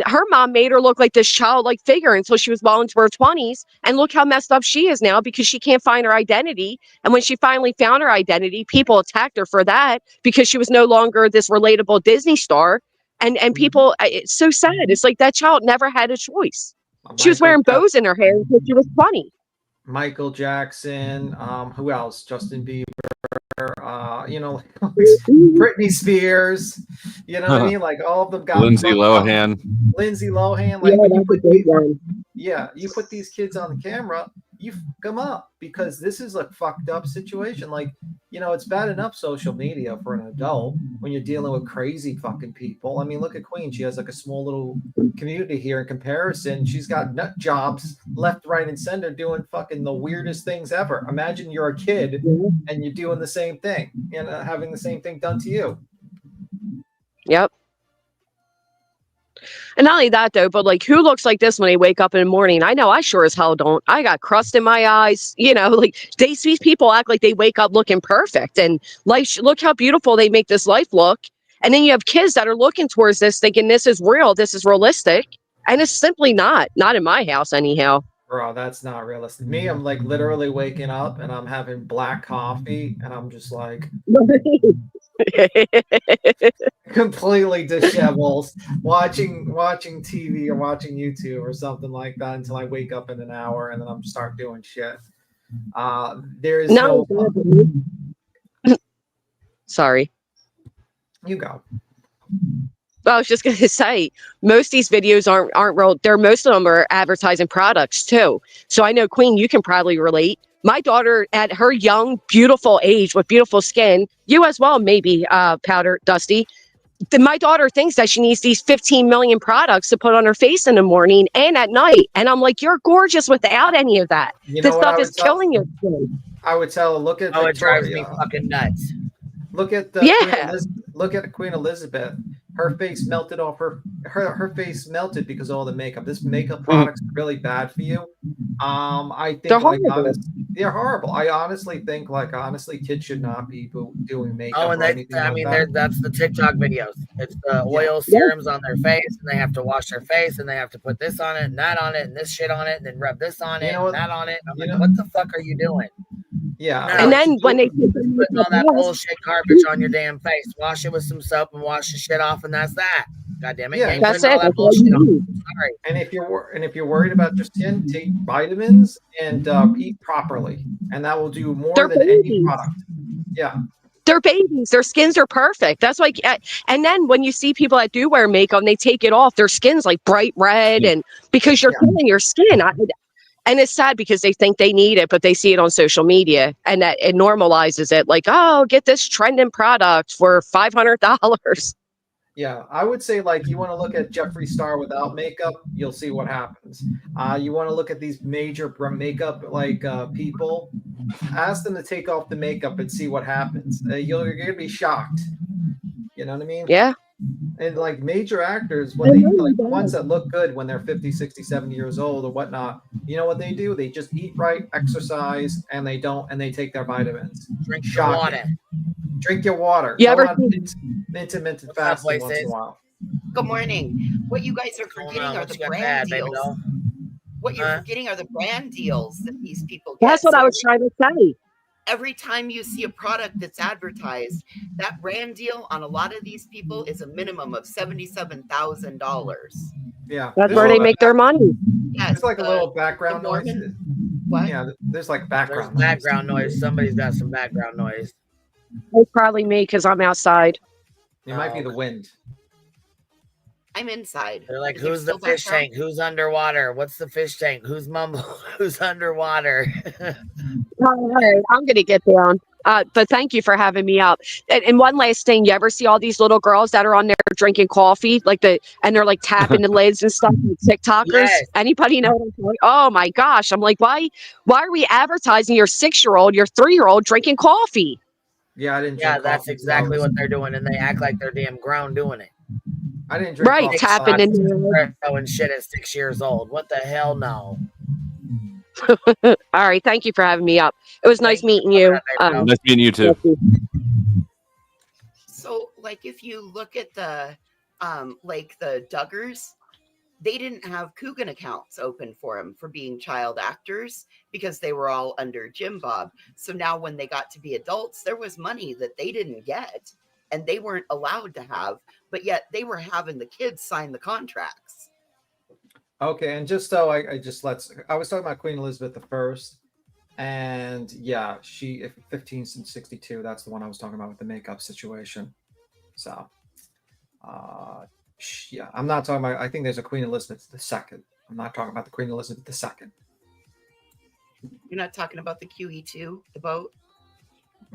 Her mom made her look like this childlike figure until she was well into her 20s, and look how messed up she is now because she can't find her identity. And when she finally found her identity, people attacked her for that because she was no longer this relatable Disney star. And people, it's so sad. It's like that child never had a choice. She was wearing bows in her hair because she was 20. Michael Jackson, who else? Justin Bieber, Britney Spears. You know what I mean? Like all of them got Lindsay Lohan. Lindsay Lohan. Like you put these kids on the camera, you fuck them up because this is a fucked up situation. Like, it's bad enough social media for an adult when you're dealing with crazy fucking people. I mean, look at Queen. She has like a small little community here in comparison. She's got nut jobs left, right, and center doing fucking the weirdest things ever. Imagine you're a kid and you're doing the same thing, having the same thing done to you. Yep. And not only that, though, but like, who looks like this when they wake up in the morning? I know I sure as hell don't. I got crust in my eyes. Like these people act like they wake up looking perfect and look how beautiful they make this life look. And then you have kids that are looking towards this thinking this is real, this is realistic. And it's simply not in my house anyhow. Bro, that's not realistic. Me, I'm like literally waking up and I'm having black coffee and I'm just like completely disheveled, watching TV or watching YouTube or something like that until I wake up in an hour and then I'm start doing shit. There is no. Sorry. You go. Well, I was just gonna say, most of these videos aren't real. Most of them are advertising products too. So I know, Queen, you can probably relate. My daughter, at her young, beautiful age with beautiful skin, you as well, maybe, Powder Dusty. My daughter thinks that she needs these 15 million products to put on her face in the morning and at night. And I'm like, you're gorgeous without any of that. This stuff is killing your skin. I would tell her, look at it drives me fucking nuts. Look at Queen Elizabeth. Her face melted off. Her face melted because of all the makeup. This makeup products are really bad for you. I think they're horrible. They're horrible. I honestly think, kids should not be doing makeup. Oh, and that's the TikTok videos. It's the oil serums on their face, and they have to wash their face, and they have to put this on it, and that on it, and this shit on it, and then rub this on it, and that on it. I'm like, what the fuck are you doing? Yeah. No, and then when they put all that bullshit garbage on your damn face, wash it with some soap and wash the shit off, and that's that. God damn it! Yeah, that's it. All that bullshit on. Sorry. And if you're worried about your skin, take vitamins and eat properly, and that will do more than any product. Yeah. They're babies. Their skins are perfect. That's like, and then when you see people that do wear makeup and they take it off, their skin's like bright red, and because you're killing your skin. And it's sad because they think they need it, but they see it on social media and that it normalizes it. Like, oh, get this trending product for $500. Yeah, I would say, you want to look at Jeffree Star without makeup, you'll see what happens. You want to look at these major makeup people, ask them to take off the makeup and see what happens. You're going to be shocked. You know what I mean? Yeah. And major actors, when they the ones that look good when they're 50, 60, 70 years old or whatnot, you know what they do? They just eat right, exercise, and they take their vitamins. Drink your water. Drink your water. You ever intermittent fasting once in a while. Good morning. What you guys are forgetting are the brand deals. What you're forgetting are the brand deals that these people get. That's what I was trying to say. Every time you see a product that's advertised, that brand deal on a lot of these people is a minimum of $77,000. Yeah, that's where they make their money. Yes, it's like a little background noise. What? Yeah, there's background noise. Somebody's got some background noise. It's probably me because I'm outside. It might be the wind. I'm inside. They're like, who's the fish tank? Who's underwater? What's the fish tank? Who's mumble? Who's underwater? All right, I'm gonna get down. But thank you for having me up. And one last thing, you ever see all these little girls that are on there drinking coffee, and they're like tapping the lids and stuff, like TikTokers? Yes. Anybody know what I'm talking? Oh my gosh! I'm like, why are we advertising your 6-year-old, your 3-year-old drinking coffee? Yeah, I didn't Yeah, drink that's coffee. exactly what they're doing, and they act like they're damn grown doing it. I didn't drink Right, coffee. tapping in espresso and shit at 6 years old. What the hell? No. All right, thank you for having me up. It was nice meeting you. Nice meeting you too. So, like, if you look at the, like the Duggars, they didn't have Coogan accounts open for them for being child actors because they were all under Jim Bob. So now when they got to be adults, there was money that they didn't get and they weren't allowed to have, but yet they were having the kids sign the contracts. Okay, and just so I was talking about Queen Elizabeth I, and yeah, she 1562. That's the one I was talking about with the makeup situation. So, yeah, I'm not talking about. I think there's a Queen Elizabeth II. I'm not talking about the Queen Elizabeth II. You're not talking about the QE2, the boat?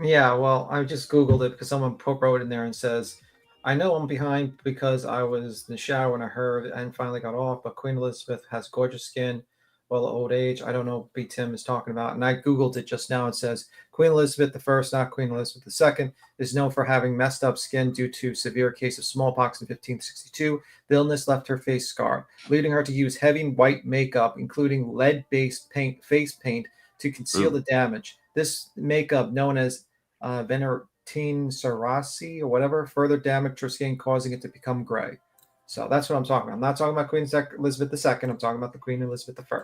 Yeah, well, I just Googled it because someone wrote in there and says, I know I'm behind because I was in the shower when I heard and finally got off, but Queen Elizabeth has gorgeous skin, well, old age. I don't know what B. Tim is talking about. And I Googled it just now. It says Queen Elizabeth I, not Queen Elizabeth II, is known for having messed up skin due to severe case of smallpox in 1562. The illness left her face scarred, leading her to use heavy white makeup, including lead-based face paint, to conceal the damage. This makeup, known as Venertine Sarasi or whatever, further damaged her skin, causing it to become gray. So that's what I'm talking about. I'm not talking about Queen Elizabeth II. I'm talking about the Queen Elizabeth I.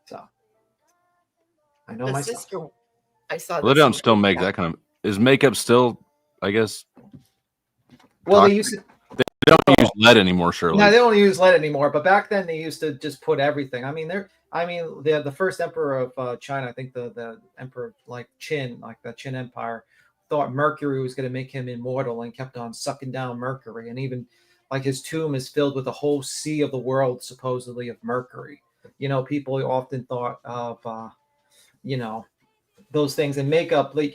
So I know the myself. sister, I saw Well, they don't still make that kind of. Is makeup still? I guess. Well, toxic? they used to. They don't use lead anymore, surely. No, they don't use lead anymore. But back then, they used to just put everything. I mean, the first emperor of China, I think the emperor like the Qin Empire, thought mercury was going to make him immortal and kept on sucking down mercury. And even like his tomb is filled with a whole sea of the world, supposedly of mercury. You know, people often thought of, those things, and makeup, like,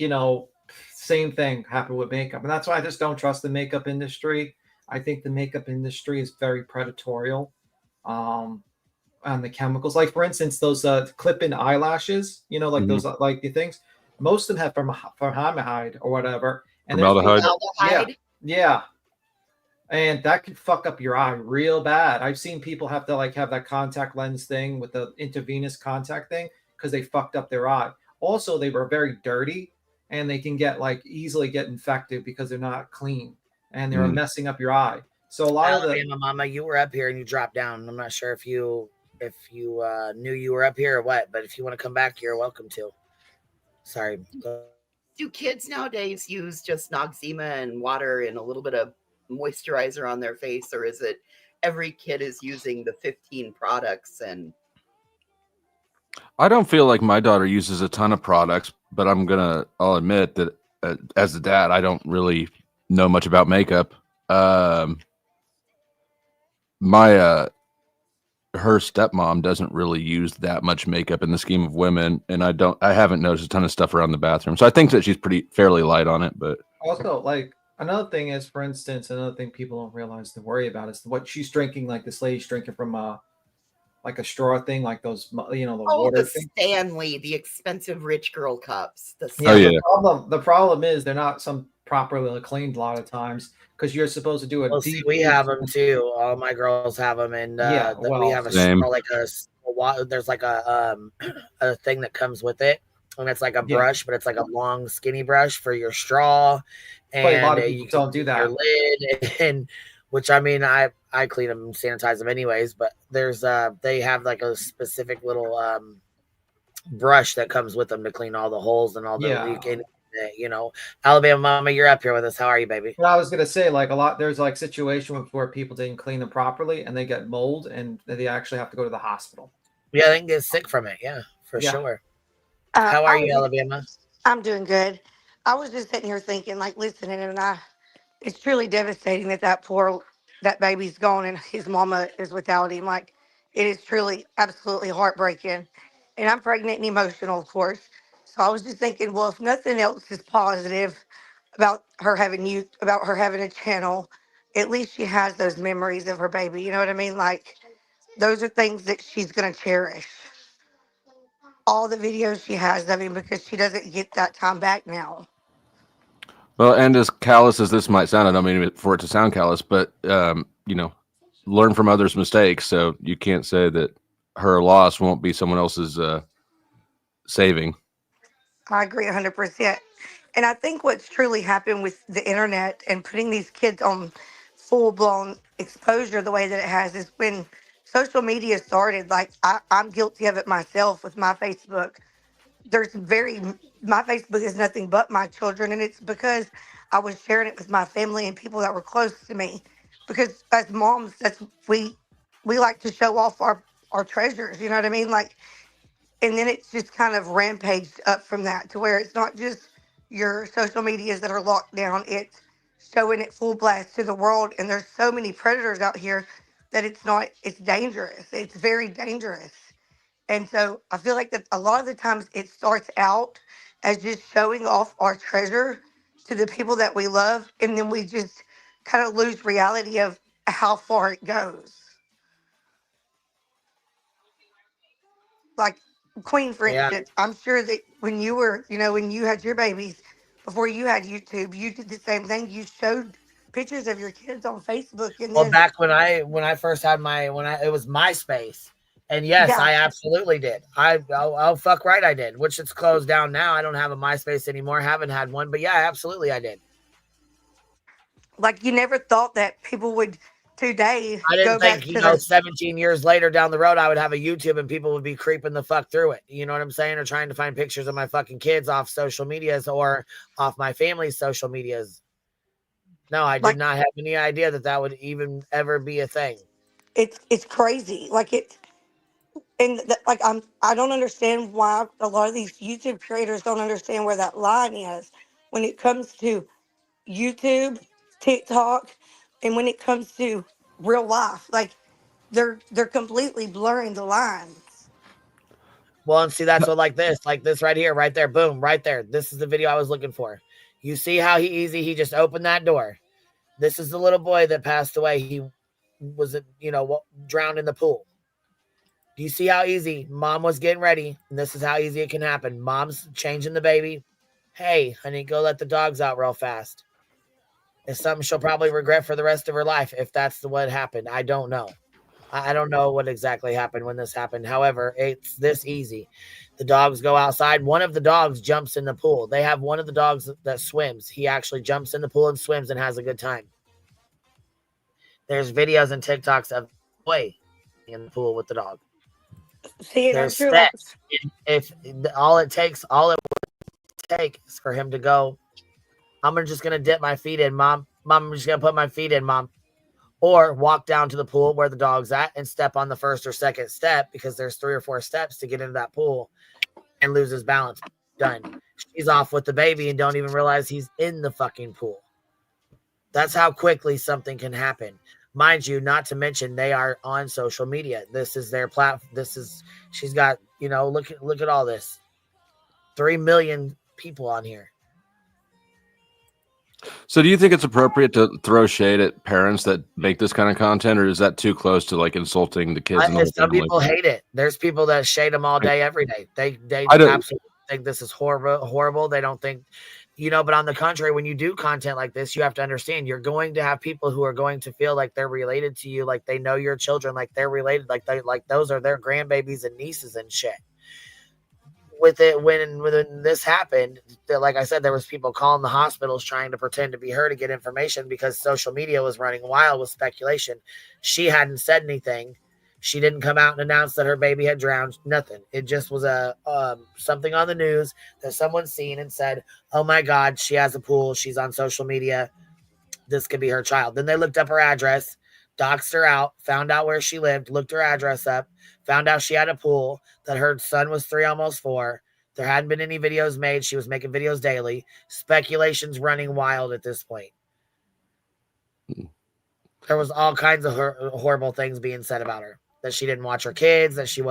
same thing happened with makeup. And that's why I just don't trust the makeup industry. I think the makeup industry is very predatory on the chemicals. Like, for instance, those clip-in eyelashes, like those, like the things, most of them have formaldehyde or whatever. And Formaldehyde? Yeah. And that can fuck up your eye real bad. I've seen people have to have that contact lens thing with the intravenous contact thing because they fucked up their eye. Also, they were very dirty and they can easily get infected because they're not clean and they're messing up your eye. So a lot of the Mama, you were up here and you dropped down. I'm not sure if you knew you were up here or what, but if you want to come back, you're welcome to. Sorry. Do kids nowadays use just Noxzema and water and a little bit of moisturizer on their face, or is it every kid is using the 15 products? And I don't feel like my daughter uses a ton of products, but I'll admit that as a dad, I don't really know much about makeup. Her stepmom doesn't really use that much makeup in the scheme of women, and I haven't noticed a ton of stuff around the bathroom. So I think that she's fairly light on it, but also, another thing is, for instance, another thing people don't realize to worry about is what she's drinking. Like this lady's drinking from a straw thing, like those, the water thing. Stanley, the expensive rich girl cups. The problem is they're not properly cleaned a lot of times because you're supposed to do it. We have them too. All my girls have them, and we have a straw, there's like a thing that comes with it, and it's like a brush, but it's like a long, skinny brush for your straw. And a lot of people don't do that. Your lid, and which I mean, I clean them and sanitize them anyways. But there's they have like a specific little brush that comes with them to clean all the holes and all the leaking. Alabama Mama, you're up here with us. How are you, baby? Well, I was gonna say, there's situations where people didn't clean them properly and they get mold and they actually have to go to the hospital. Yeah, they can get sick from it. Yeah, for sure. How are you, Alabama? I'm doing good. I was just sitting here thinking, listening, and it's truly devastating that baby's gone and his mama is without him. It is truly absolutely heartbreaking. and I'm pregnant and emotional, of course. So I was just thinking, well, if nothing else is positive about her having about her having a channel, at least she has those memories of her baby. You know what I mean? Like, those are things that she's gonna cherish. All the videos she has of him, because she doesn't get that time back now. Well, and as callous as this might sound, I don't mean for it to sound callous, but you know, learn from others' mistakes. So you can't say that her loss won't be someone else's saving. I agree 100%. And I think what's truly happened with the internet and putting these kids on full blown exposure the way that it has is when social media started. Like, I'm guilty of it myself with my Facebook. My Facebook is nothing but my children, and it's because I was sharing it with my family and people that were close to me. Because as moms, we like to show off our treasures. You know what I mean? Like, and then it's just kind of rampaged up from that to where it's not just your social medias that are locked down. It's showing it full blast to the world, and there's so many predators out here that it's dangerous. It's very dangerous. And so I feel like that a lot of the times it starts out as just showing off our treasure to the people that we love, and then we just kind of lose reality of how far it goes. Like Queen, for Yeah. instance, I'm sure that when you were, when you had your babies, before you had YouTube, you did the same thing. You showed pictures of your kids on Facebook, and Well, then back when I first had it was MySpace, and yes, yeah, I absolutely did. I'll fuck right, I did. Which it's closed down now. I don't have a MySpace anymore. Haven't had one, but yeah, absolutely, I did. like you never thought that people would today I didn't go back think, to their 17 years later down the road, I would have a YouTube and people would be creeping the fuck through it. You know what I'm saying? Or trying to find pictures of my fucking kids off social medias or off my family's social medias. No, I did not have any idea that would even ever be a thing. It's crazy. Like I don't understand why a lot of these YouTube creators don't understand where that line is when it comes to YouTube, TikTok, and when it comes to real life. Like they're completely blurring the lines. Well, and see, that's what like this right here, right there, boom, right there. This is the video I was looking for. You see how he just opened that door. This is the little boy that passed away. He was, drowned in the pool. Do you see how easy mom was getting ready? And this is how easy it can happen. Mom's changing the baby. Hey, honey, go let the dogs out real fast. It's something she'll probably regret for the rest of her life if that's what happened. I don't know. I don't know what exactly happened when this happened. However, it's this easy. The dogs go outside. One of the dogs jumps in the pool. They have one of the dogs that swims. He actually jumps in the pool and swims and has a good time. There's videos and TikToks of boy in the pool with the dog. See, there's steps. If all it would take is for him to go, I'm just gonna dip my feet in, mom. I'm just gonna put my feet in, mom. Or walk down to the pool where the dog's at and step on the first or second step, because there's 3 or 4 steps to get into that pool, and lose his balance. Done. She's off with the baby and don't even realize he's in the fucking pool. That's how quickly something can happen. Mind you, not to mention they are on social media. This is their platform. She's got, look at all this. 3 million people on here. So do you think it's appropriate to throw shade at parents that make this kind of content, or is that too close to like insulting the kids? Some people hate it. There's people that shade them all day, every day. They absolutely think this is horrible. They don't think, but on the contrary, when you do content like this, you have to understand you're going to have people who are going to feel like they're related to you, like they know your children, like they're related, like those are their grandbabies and nieces and shit. With it, when this happened, like I said, there was people calling the hospitals trying to pretend to be her to get information because social media was running wild with speculation. She hadn't said anything. She didn't come out and announce that her baby had drowned. Nothing. It just was something on the news that someone seen and said, "Oh my God, she has a pool. She's on social media. This could be her child." Then they looked up her address, doxed her out, found out where she lived, looked her address up, found out she had a pool, that her son was 3, almost 4. There hadn't been any videos made. She was making videos daily. Speculation's running wild at this point. There was all kinds of horrible things being said about her. that she didn't watch her kids, that she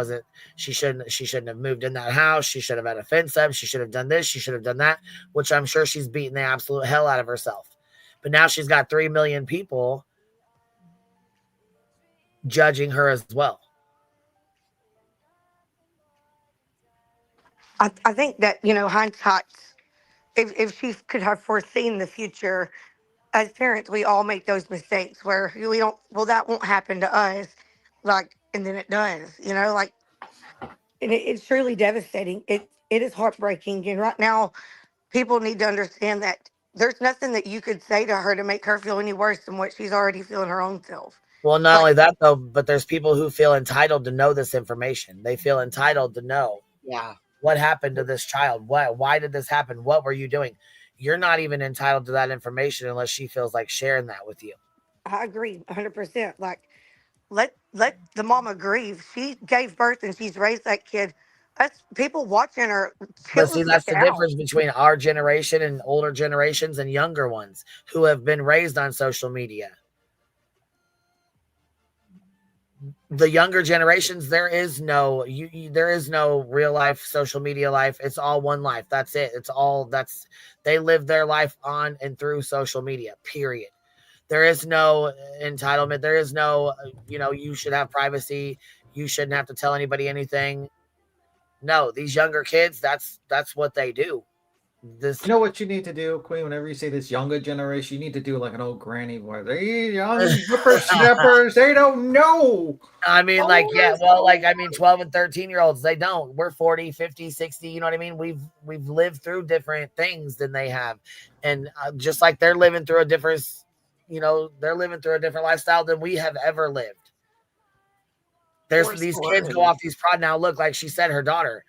shouldn't have moved in that house. She should have had a fence up. She should have done this. She should have done that, which I'm sure she's beaten the absolute hell out of herself. But now she's got 3 million people judging her as well. I think that, hindsight, if she could have foreseen the future, as parents, we all make those mistakes where we don't, well, that won't happen to us. And then it does, and it's truly devastating. It is heartbreaking. And right now, people need to understand that there's nothing that you could say to her to make her feel any worse than what she's already feeling her own self. Well, not only that, though, but there's people who feel entitled to know this information. They feel entitled to know. Yeah. What happened to this child? Why did this happen? What were you doing? You're not even entitled to that information unless she feels like sharing that with you. I agree 100%. Let the mama grieve. She gave birth and she's raised that kid. Us people watching her. But see, that's the difference between our generation and older generations and younger ones who have been raised on social media. The younger generations, there is no real life social media life. It's all one life. That's it. They live their life on and through social media, period. There is no entitlement. There is no, you should have privacy. You shouldn't have to tell anybody anything. No, these younger kids, that's what they do. You know what you need to do, Queen? Whenever you say this younger generation, you need to do like an old granny voice. They young whippersnappers, they don't know. I mean, 12 and 13-year-olds, they don't. We're 40, 50, 60, you know what I mean? We've lived through different things than they have. And just like they're living through a different lifestyle than we have ever lived. These kids go off these prod now. Look, like she said, her daughter,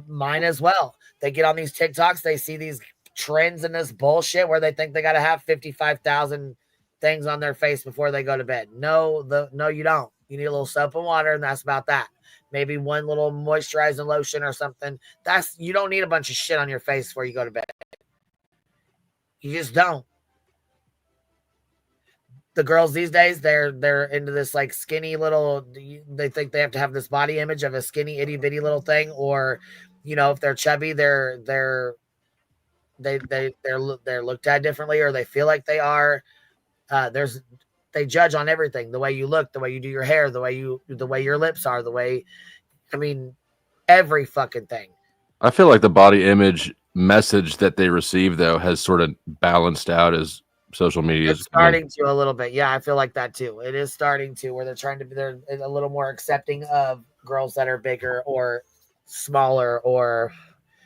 mine as well. They get on these TikToks. They see these trends and this bullshit where they think they got to have 55,000 things on their face before they go to bed. No, you don't. You need a little soap and water, and that's about that. Maybe one little moisturizing lotion or something. You don't need a bunch of shit on your face before you go to bed. You just don't. The girls these days, they're into this like skinny little. They think they have to have this body image of a skinny itty bitty little thing, or if they're chubby, they're looked at differently, or they feel like they are. They judge on everything: the way you look, the way you do your hair, the way your lips are, every fucking thing. I feel like the body image message that they receive though has sort of balanced out as social media is starting to a little bit. Yeah, I feel like that too. It is starting to where they're a little more accepting of girls that are bigger or smaller, or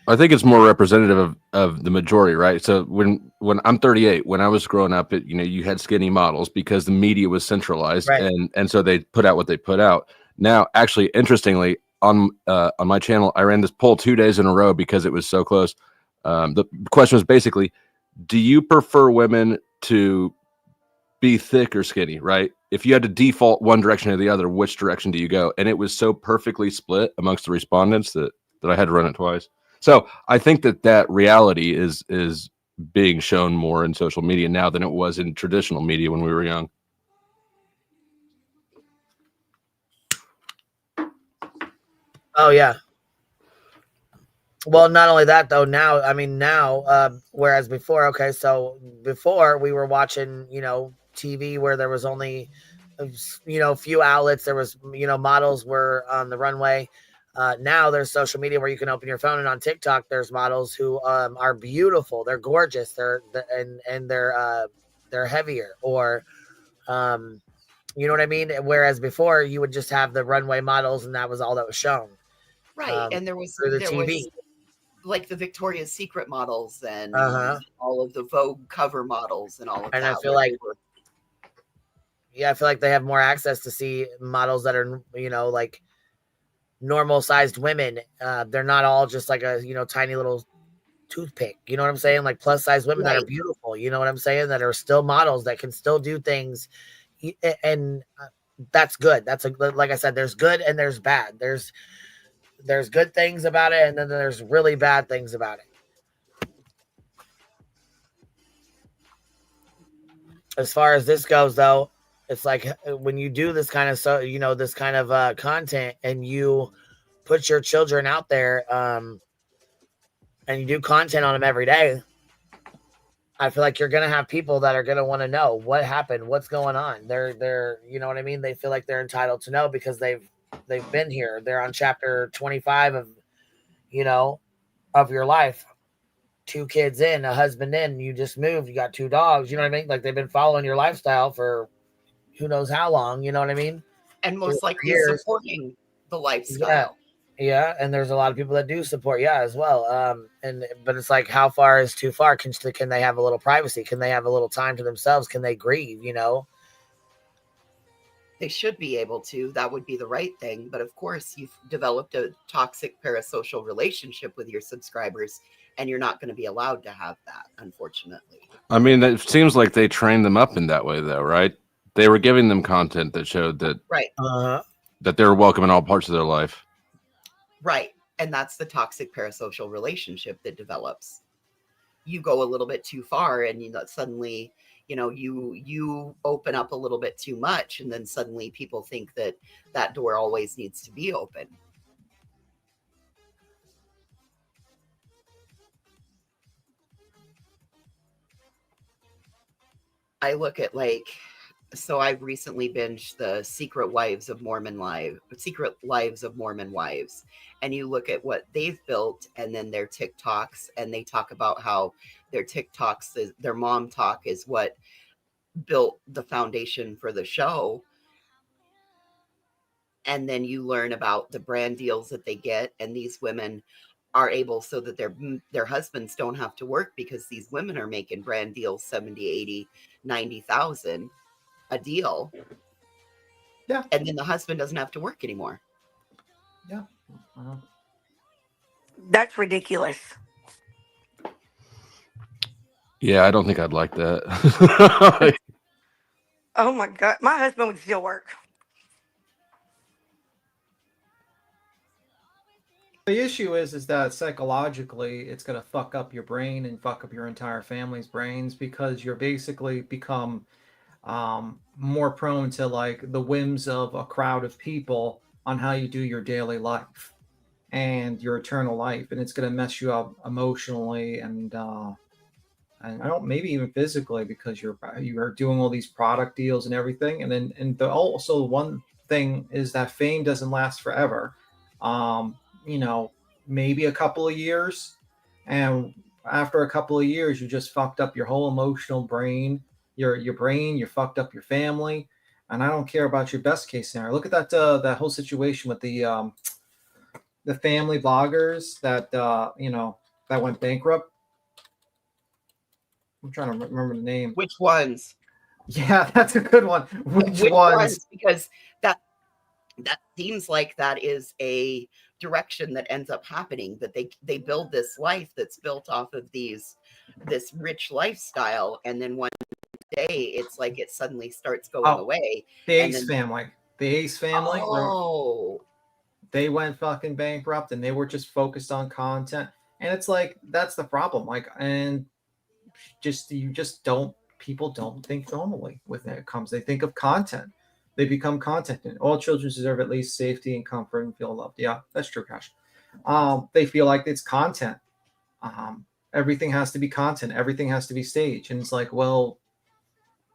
I think it's more representative of the majority, right? So when I'm 38, when I was growing up, you had skinny models because the media was centralized, right. and so they put out what they put out. Now, actually, interestingly, on my channel, I ran this poll 2 days in a row because it was so close. The question was basically, do you prefer women to be thick or skinny, right? If you had to default one direction or the other, which direction do you go? And it was so perfectly split amongst the respondents that I had to run it twice. So I think that reality is being shown more in social media now than it was in traditional media when we were young. Oh, yeah. Well, not only that, though, now, whereas before, so before we were watching, TV where there was only, a few outlets. There was, models were on the runway. Now there's social media where you can open your phone, and on TikTok, there's models who are beautiful. They're gorgeous. They're heavier, or, you know what I mean? Whereas before you would just have the runway models and that was all that was shown. Right. And there was TV. Like the Victoria's Secret models and all of the Vogue cover models and all of that. And I feel like, I feel like they have more access to see models that are, like normal sized women. They're not all just like a, tiny little toothpick. You know what I'm saying? Like plus size women that are beautiful. You know what I'm saying? That are still models that can still do things. And that's good. Like I said, there's good and there's bad. There's good things about it, and then there's really bad things about it. As far as this goes, though, It's like when you do this kind of this kind of content, and you put your children out there, and you do content on them every day. I feel like you're gonna have people that are gonna want to know what happened, what's going on. They're you know what I mean. They feel like they're entitled to know because they've been here. They're on chapter 25 of of your life. 2 kids in, a husband in. You just moved. You got 2 dogs. You know what I mean? Like they've been following your lifestyle for who knows how long. You know what I mean? And most likely years. supporting the lifestyle. Yeah, and there's a lot of people that do support, as well. But it's like, how far is too far? Can they have a little privacy? Can they have a little time to themselves? Can they grieve? They should be able to. That would be the right thing. But of course, you've developed a toxic parasocial relationship with your subscribers, and you're not going to be allowed to have that, unfortunately. I mean, it seems like they trained them up in that way, though, right? They were giving them content that showed that that they're welcome in all parts of their life. Right. And that's the toxic parasocial relationship that develops. You go a little bit too far, and suddenly, you open up a little bit too much, and then suddenly people think that door always needs to be open. I look at so I've recently binged the Secret Lives of Mormon Wives, and you look at what they've built and then their TikToks, and they talk about how their TikToks, their mom talk is what built the foundation for the show. And then you learn about the brand deals that they get, and these women are able so that their husbands don't have to work, because these women are making brand deals 70, 80, 90,000 a deal. Yeah. And then the husband doesn't have to work anymore. Yeah. That's ridiculous. Yeah, I don't think I'd like that. Oh my God. My husband would still work. The issue is that psychologically it's going to fuck up your brain and fuck up your entire family's brains, because you're basically become more prone to like the whims of a crowd of people on how you do your daily life and your eternal life, and it's going to mess you up emotionally and I don't, maybe even physically, because you are doing all these product deals and everything. And then also one thing is that fame doesn't last forever. Maybe a couple of years, and after a couple of years, you just fucked up your whole emotional brain, your brain, you fucked up your family. And I don't care about your best case scenario. Look at that whole situation with the family bloggers that that went bankrupt. I'm trying to remember the name. Which ones? Yeah, that's a good one. Which ones? Because that seems like that is a direction that ends up happening, that they build this life that's built off of this rich lifestyle, and then one day it's like it suddenly starts going away. The Ace family. Oh. They went fucking bankrupt, and they were just focused on content. And it's like, that's the problem. People don't think normally when it comes. They think of content. They become content. And all children deserve at least safety and comfort and feel loved. Yeah, that's true, Cash. They feel like it's content. Everything has to be content. Everything has to be staged. And it's like, well,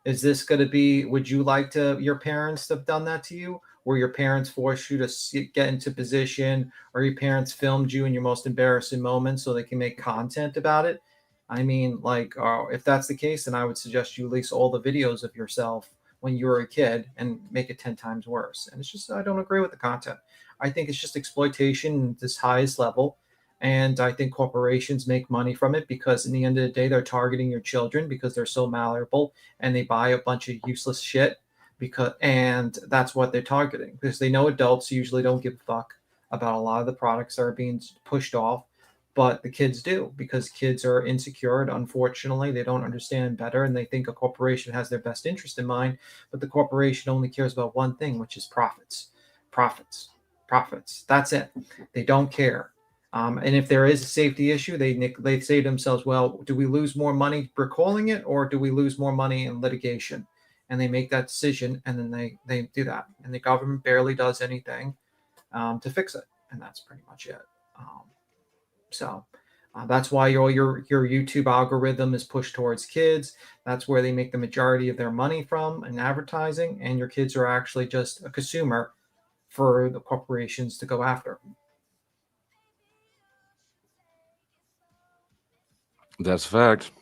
is this going to be, would you like your parents to have done that to you? Where your parents forced you to get into position, or your parents filmed you in your most embarrassing moments so they can make content about it? I mean, if that's the case, then I would suggest you release all the videos of yourself when you were a kid and make it 10 times worse. And it's just, I don't agree with the content. I think it's just exploitation at this highest level. And I think corporations make money from it, because in the end of the day, they're targeting your children because they're so malleable, and they buy a bunch of useless shit and that's what they're targeting, because they know adults usually don't give a fuck about a lot of the products that are being pushed off. But the kids do, because kids are insecure, and unfortunately they don't understand better, and they think a corporation has their best interest in mind, but the corporation only cares about one thing, which is profits. That's it. They don't care. And if there is a safety issue, they say to themselves, well, do we lose more money recalling it, or do we lose more money in litigation? and they make that decision, and then they do that, and the government barely does anything to fix it, and that's pretty much it. That's why your YouTube algorithm is pushed towards kids. That's where they make the majority of their money from in advertising, and your kids are actually just a consumer for the corporations to go after. That's a fact.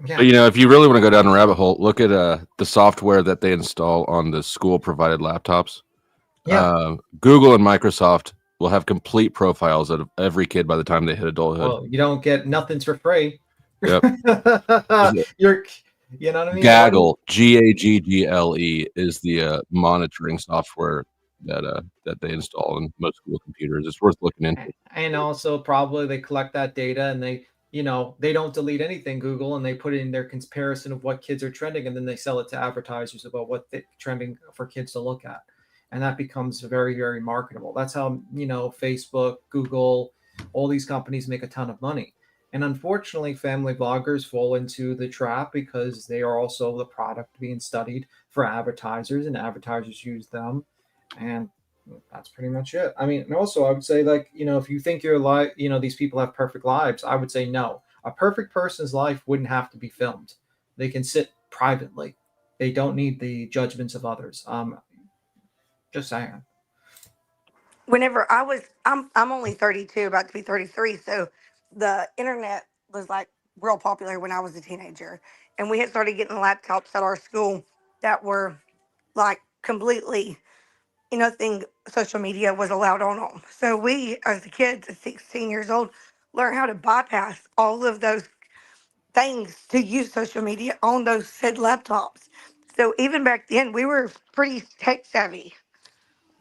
Yeah. But, you know, if you really want to go down a rabbit hole, look at the software that they install on the school-provided laptops. Yeah. Google and Microsoft will have complete profiles of every kid by the time they hit adulthood. Well, you don't get nothing's for free. Yep. You know what I mean? Gaggle, Gaggle is the monitoring software that they install in most school computers. It's worth looking into. And also probably they collect that data and they don't delete anything, Google, and they put it in their comparison of what kids are trending, and then they sell it to advertisers about what they're trending for kids to look at. And that becomes very, very marketable. That's how, Facebook, Google, all these companies make a ton of money. And unfortunately, family bloggers fall into the trap because they are also the product being studied for advertisers, and advertisers use them. And that's pretty much it. I mean, and also I would say, like, if you think your life, these people have perfect lives, I would say no. A perfect person's life wouldn't have to be filmed. They can sit privately. They don't need the judgments of others. Just saying. Whenever I'm only 32, about to be 33, so the internet was like real popular when I was a teenager, and we had started getting laptops at our school that were like completely, nothing social media was allowed on them. So we, as the kids at 16 years old, learned how to bypass all of those things to use social media on those said laptops. So even back then, we were pretty tech savvy.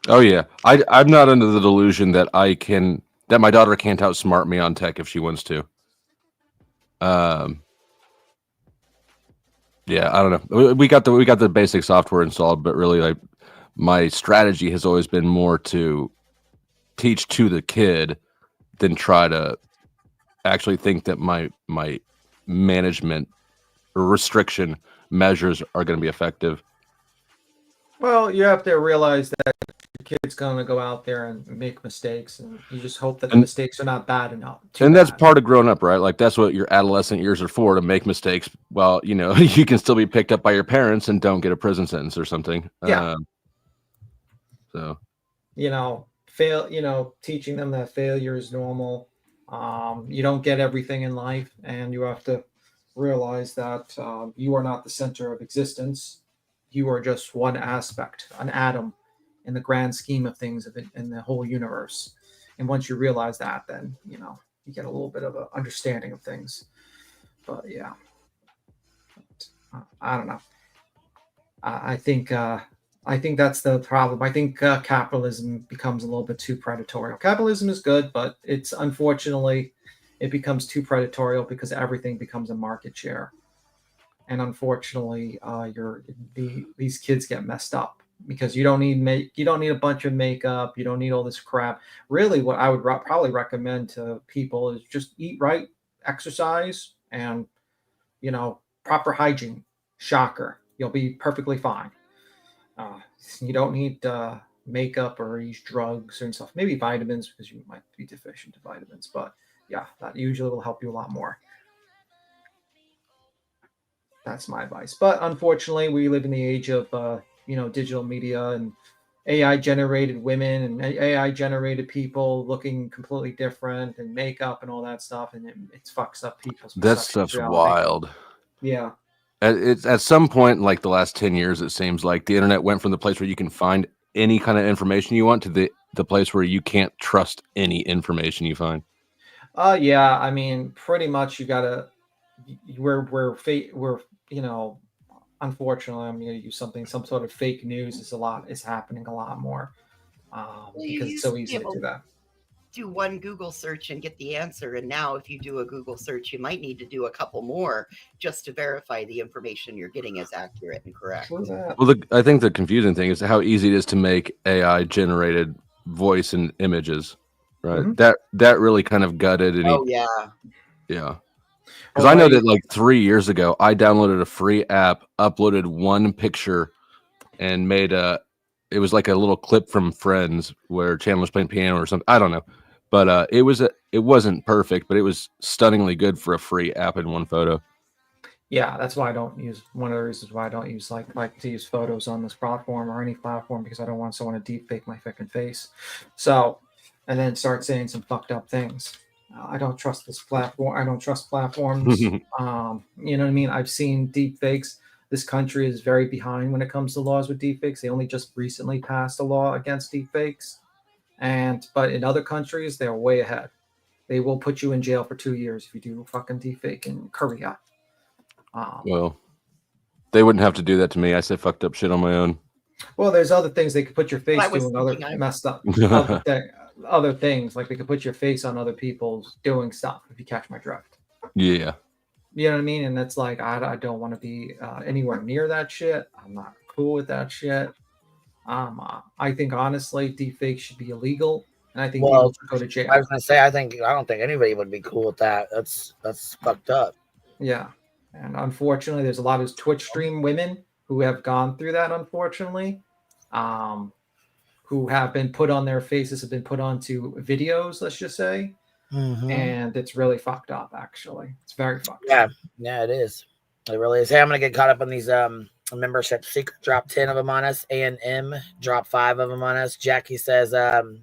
Oh yeah, I'm not under the delusion that my daughter can't outsmart me on tech if she wants to. Yeah, I don't know. We got the basic software installed, but really, like, my strategy has always been more to teach to the kid than try to actually think that my management or restriction measures are going to be effective. Well, you have to realize that your kid's going to go out there and make mistakes, and you just hope that the mistakes are not bad enough. And that's part of growing up, right? Like, that's what your adolescent years are for, to make mistakes. Well, you can still be picked up by your parents and don't get a prison sentence or something. Yeah. So, teaching them that failure is normal. You don't get everything in life, and you have to realize that you are not the center of existence. You are just one aspect, an atom in the grand scheme of things in the whole universe. And once you realize that, then, you get a little bit of an understanding of things. But yeah, I don't know. I think that's the problem. I think capitalism becomes a little bit too predatory. Capitalism is good, but it's unfortunately, it becomes too predatory because everything becomes a market share. And unfortunately, these kids get messed up because you don't need a bunch of makeup. You don't need all this crap. Really, what I would probably recommend to people is just eat right, exercise, and proper hygiene. Shocker, you'll be perfectly fine. You don't need makeup or use drugs and stuff. Maybe vitamins, because you might be deficient to vitamins. But yeah, that usually will help you a lot more. That's my advice. But unfortunately, we live in the age of digital media and AI generated women and AI generated people looking completely different, and makeup and all that stuff, and it fucks up people's that stuff's reality. wild. Yeah. It's at some point in like the last 10 years, it seems like the internet went from the place where you can find any kind of information you want to the place where you can't trust any information you find. Yeah, I mean, pretty much you gotta. We're unfortunately, I'm gonna use some sort of fake news is happening a lot more because it's so easy to do that. Do one Google search and get the answer, and now if you do a Google search, you might need to do a couple more just to verify the information you're getting is accurate and correct. Well, I think the confusing thing is how easy it is to make AI generated voice and images, right? Mm-hmm. That really kind of gutted. Oh yeah. Because I know that like 3 years ago, I downloaded a free app, uploaded one picture, and made it was like a little clip from Friends where Chandler's playing piano or something. I don't know, but it wasn't perfect, but it was stunningly good for a free app in one photo. Yeah, that's why I don't use, one of the reasons why I don't use like to use photos on this platform or any platform, because I don't want someone to deep fake my fucking face. So, and then start saying some fucked up things. I don't trust this platform. I don't trust platforms. You know what I mean? I've seen deep fakes. This country is very behind when it comes to laws with deep fakes. They only just recently passed a law against deep fakes. But in other countries, they're way ahead. They will put you in jail for 2 years if you do fucking deep fake in Korea. Well, they wouldn't have to do that to me. I say fucked up shit on my own. Well, there's other things they could put your face doing, other messed up other things. Like they could put your face on other people's doing stuff, if you catch my drift. Yeah. You know what I mean? And that's like, I don't want to be anywhere near that shit. I'm not cool with that shit. I think, honestly, deepfake should be illegal. And I think people should go to jail. I was going to say, I don't think anybody would be cool with that. That's fucked up. Yeah. And unfortunately, there's a lot of Twitch stream women who have gone through that, unfortunately, who have been put on, their faces have been put onto videos, let's just say. Mm-hmm. And it's really fucked up, actually. It's very fucked up. Yeah, it is. It really is. Hey, I'm going to get caught up on these memberships. Secret dropped 10 of them on us. A&M dropped 5 of them on us. Jackie says,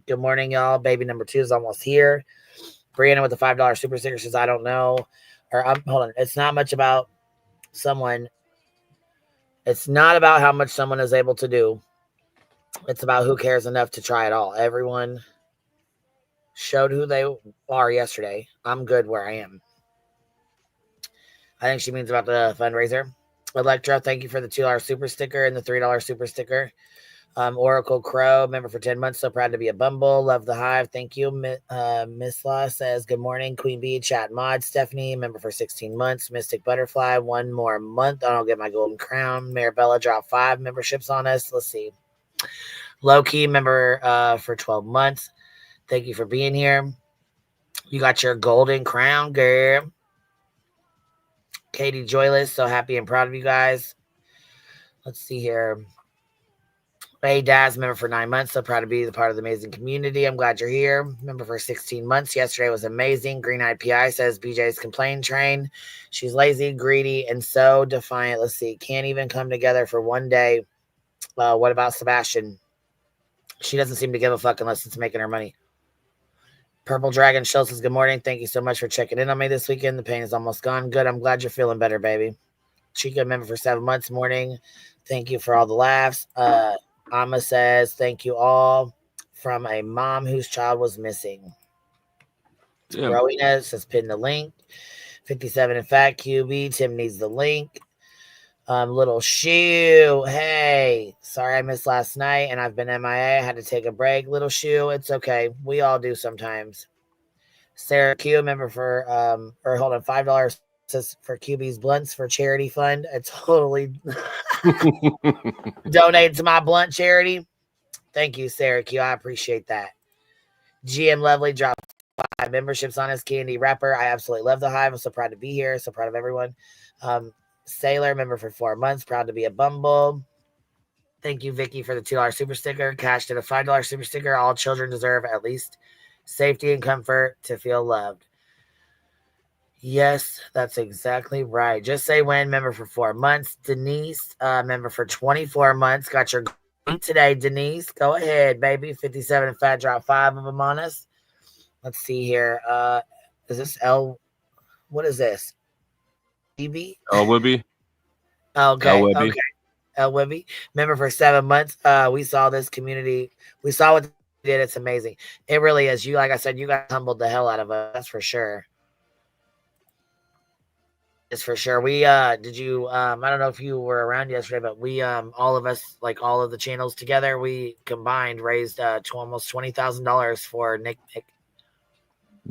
good morning, y'all. Baby number 2 is almost here. Brianna with the $5 super sticker says, I don't know. Or hold on. It's not much about someone. It's not about how much someone is able to do. It's about who cares enough to try it all. Everyone showed who they are yesterday. I'm good where I am. I think she means about the fundraiser. Electra, thank you for the $2 super sticker and the $3 super sticker. Oracle Crow, member for 10 months. So proud to be a Bumble. Love the Hive. Thank you. Miss Law says, good morning. Queen Bee, chat mod. Stephanie, member for 16 months. Mystic Butterfly, 1 more month. I'll get my golden crown. Marabella dropped 5 memberships on us. Let's see. Low Key, member for 12 months. Thank you for being here. You got your golden crown, girl. Katie Joyless, so happy and proud of you guys. Let's see here. Hey, Daz, member for 9 months. So proud to be the part of the amazing community. I'm glad you're here. Member for 16 months. Yesterday was amazing. Green Eyed PI says BJ's complaint train. She's lazy, greedy, and so defiant. Let's see. Can't even come together for one day. What about Sebastian? She doesn't seem to give a fuck unless it's making her money. Purple Dragon Shield says, good morning. Thank you so much for checking in on me this weekend. The pain is almost gone. Good. I'm glad you're feeling better, baby. Chica, member for 7 months. Morning. Thank you for all the laughs. Amma says, thank you all from a mom whose child was missing. Yeah. Rowena says, pin the link. 57 in fact, QB. Tim needs the link. Little Shoe. Hey, sorry I missed last night and I've been MIA. I had to take a break. Little Shoe, it's okay. We all do sometimes. Sarah Q, member for $5 says for QB's blunts for charity fund. I totally donate to my blunt charity. Thank you, Sarah Q. I appreciate that. GM Lovely dropped 5 memberships on his Candy Rapper. I absolutely love the Hive. I'm so proud to be here. So proud of everyone. Sailor, member for 4 months. Proud to be a Bumble. Thank you, Vicky, for the $2 super sticker. Cash did a $5 super sticker. All children deserve at least safety and comfort to feel loved. Yes, that's exactly right. Just say when, member for 4 months. Denise, member for 24 months. Got your today, Denise. Go ahead, baby. 57 and fat, drop 5 of them on us. Let's see here. Is this L? What is this? EB? AWBJ. Okay. AWBJ. Okay. AWBJ. Member for 7 months. We saw this community. We saw what they did. It's amazing. It really is. You, like I said, you guys humbled the hell out of us. That's for sure. It's for sure. We did you I don't know if you were around yesterday, but we all of us, like all of the channels together, we combined raised almost $20,000 for Nick.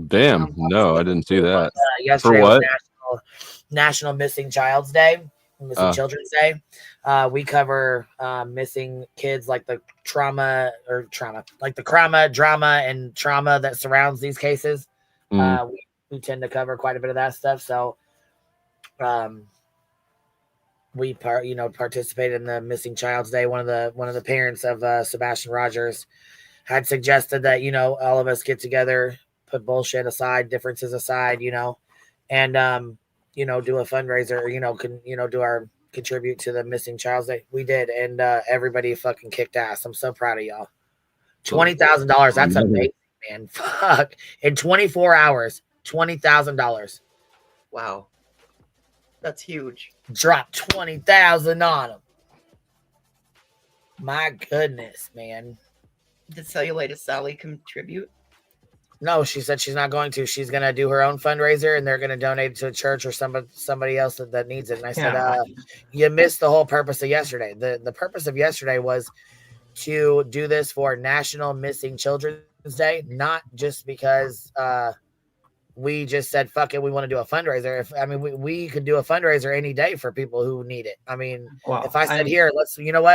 Damn, no, I didn't see that. Yesterday for what? Was National Missing Child's Day, Missing Children's Day. We cover missing kids, like the drama and trauma that surrounds these cases. We tend to cover quite a bit of that stuff. So we participated in the Missing Child's Day. One of the parents of Sebastian Rogers had suggested that all of us get together, put bullshit aside, differences aside, and do a fundraiser, or do our contribute to the Missing Child's Day. We did, and everybody fucking kicked ass. I'm so proud of y'all. $20,000. That's amazing, man. Fuck. In 24 hours, $20,000. Wow. That's huge. Drop 20,000 on them. My goodness, man. Did Cellulitis Sally contribute? No, she said she's not going to. She's going to do her own fundraiser, and they're going to donate it to a church or somebody else that needs it. And I said, you missed the whole purpose of yesterday. The purpose of yesterday was to do this for National Missing Children's Day, not just because we just said, fuck it, we want to do a fundraiser. We could do a fundraiser any day for people who need it. If I said, here,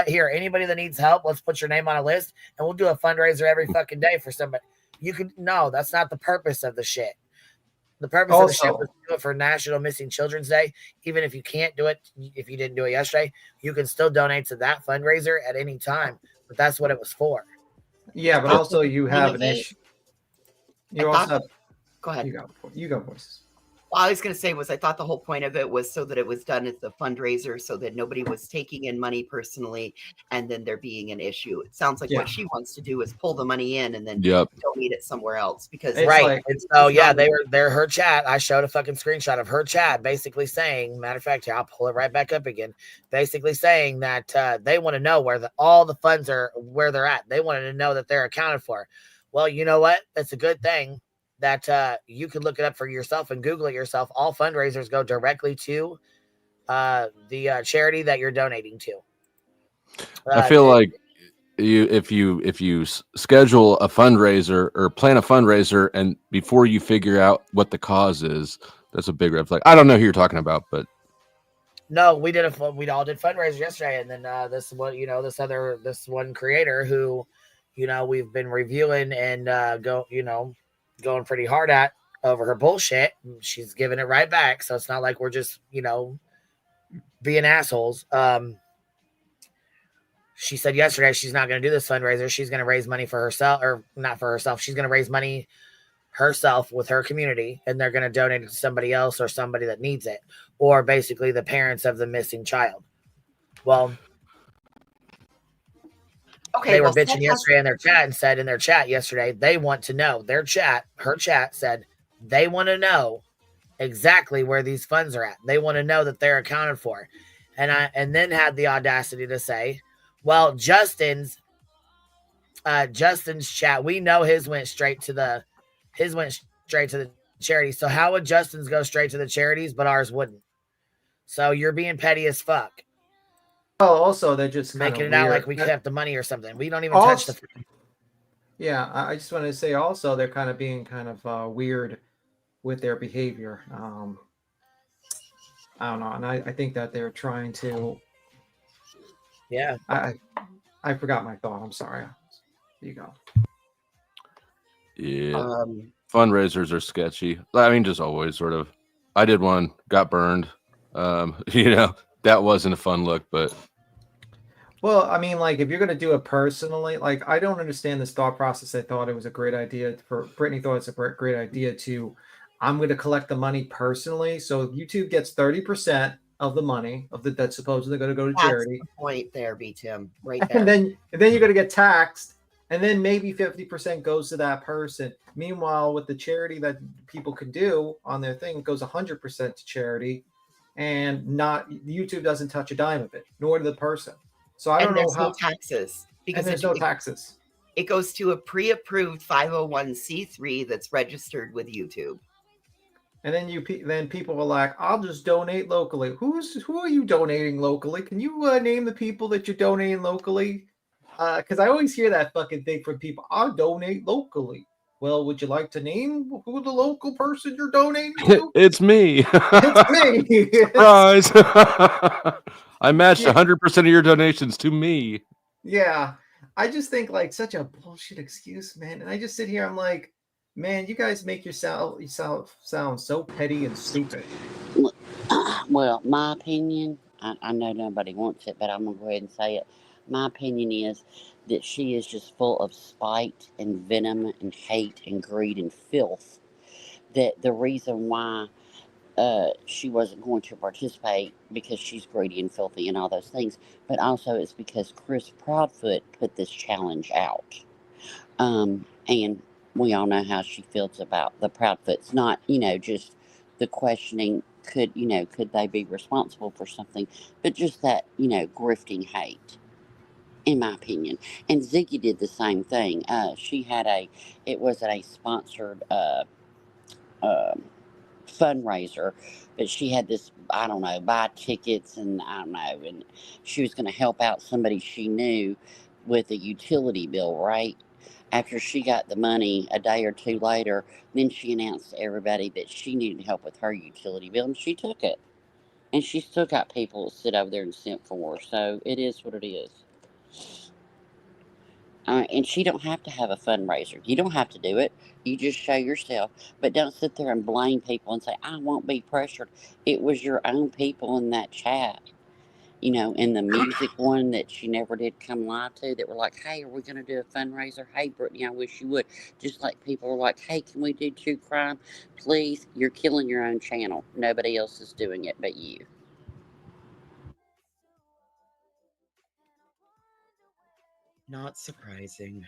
here, anybody that needs help, let's put your name on a list, and we'll do a fundraiser every fucking day for somebody. No, that's not the purpose of the shit. The purpose of the shit was to do it for National Missing Children's Day. Even if you can't do it, if you didn't do it yesterday, you can still donate to that fundraiser at any time. But that's what it was for. Yeah, but also you have an issue. You also have. Go ahead. You go, voices. Well, I was going to say I thought the whole point of it was so that it was done as a fundraiser, so that nobody was taking in money personally, and then there being an issue. It sounds like what she wants to do is pull the money in and then donate it somewhere else. Because and so they're her chat. I showed a fucking screenshot of her chat, basically saying, matter of fact, here, I'll pull it right back up again. Basically saying that they want to know where all the funds are, where they're at. They wanted to know that they're accounted for. Well, you know what? That's a good thing. That you can look it up for yourself and Google it yourself. All fundraisers go directly to the charity that you're donating to. I feel like if you schedule a fundraiser or plan a fundraiser, and before you figure out what the cause is, that's a big red flag. I don't know who you're talking about, but no, we all did fundraisers yesterday, and then this one creator who we've been reviewing and going pretty hard at over her bullshit. She's giving it right back. So it's not like we're just, being assholes. She said yesterday she's not going to do this fundraiser. She's going to raise money for herself, or not for herself. She's going to raise money herself with her community, and they're going to donate it to somebody else or somebody that needs it, or basically the parents of the missing child. Well, they were bitching yesterday in their chat and said in their chat yesterday, they want to know. Her chat said they want to know exactly where these funds are at. They want to know that they're accounted for. And then had the audacity to say, well, Justin's chat, we know his went straight to the charity. So how would Justin's go straight to the charities, but ours wouldn't? So you're being petty as fuck. Well, also they're just making it out like we kept the money or something. We don't even touch the. Yeah, I just wanted to say also they're kind of being weird with their behavior. I don't know, and I think that they're trying to. Yeah. I forgot my thought. I'm sorry. There you go. Yeah. Fundraisers are sketchy. I mean, just always sort of. I did one, got burned. That wasn't a fun look, but. Well, I mean, like, if you're going to do it personally, like, I don't understand this thought process. I thought it was a great idea Brittany thought it's a great idea I'm going to collect the money personally. So YouTube gets 30% of the money that's supposedly going to go to charity. That's the point there, B-Tim, right there. And then you're going to get taxed. And then maybe 50% goes to that person. Meanwhile, with the charity that people can do on their thing, it goes 100% to charity. And YouTube doesn't touch a dime of it, nor the person. So I don't know how. No taxes because there's no taxes. It goes to a pre-approved 501c3 that's registered with YouTube. And then people are like, "I'll just donate locally." Who are you donating locally? Can you name the people that you're donating locally? Because I always hear that fucking thing from people. I'll donate locally. Well, would you like to name who the local person you're donating to? It's me. It's me. Surprise. I matched 100% of your donations to me. Yeah. I just think like such a bullshit excuse, man. And I just sit here, I'm like, man, you guys make yourself sound so petty and stupid. Well, my opinion, I know nobody wants it, but I'm going to go ahead and say it. My opinion is that she is just full of spite and venom and hate and greed and filth. That the reason why she wasn't going to participate because she's greedy and filthy and all those things, but also it's because Chris Proudfoot put this challenge out. And we all know how she feels about the Proudfoots. Not, just the questioning, could they be responsible for something, but just that, grifting hate, in my opinion. And Ziggy did the same thing. She had it was a sponsored um fundraiser, but she had this, I don't know, buy tickets and I don't know, and she was going to help out somebody she knew with a utility bill, right? After she got the money a day or two later, then she announced to everybody that she needed help with her utility bill, and she took it. And she still got people to sit over there and simp for her, so it is what it is. And she don't have to have a fundraiser. You don't have to do it. You just show yourself. But don't sit there and blame people and say, I won't be pressured. It was your own people in that chat, in the music one that she never did come live to, that were like, hey, are we going to do a fundraiser? Hey, Brittany, I wish you would. Just like people are like, hey, can we do true crime? Please, you're killing your own channel. Nobody else is doing it but you. Not surprising.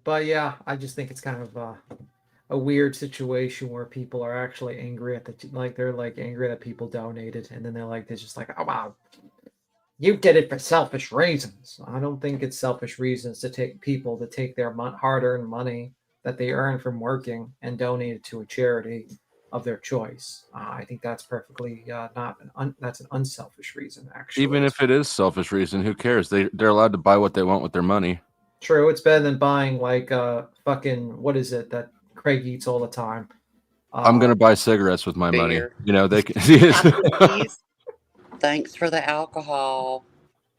But yeah, I just think it's kind of a weird situation where people are actually angry at they're like angry that people donated, and then they're just like, oh wow, you did it for selfish reasons. I don't think it's selfish reasons to take their hard-earned money that they earn from working and donate it to a charity of their choice. I think that's perfectly that's an unselfish reason, actually. Even if it is selfish reason, who cares? They're allowed to buy what they want with their money. True, it's better than buying fucking, what is it that Craig eats all the time? I'm gonna buy cigarettes with my money. They can. Thanks for the alcohol.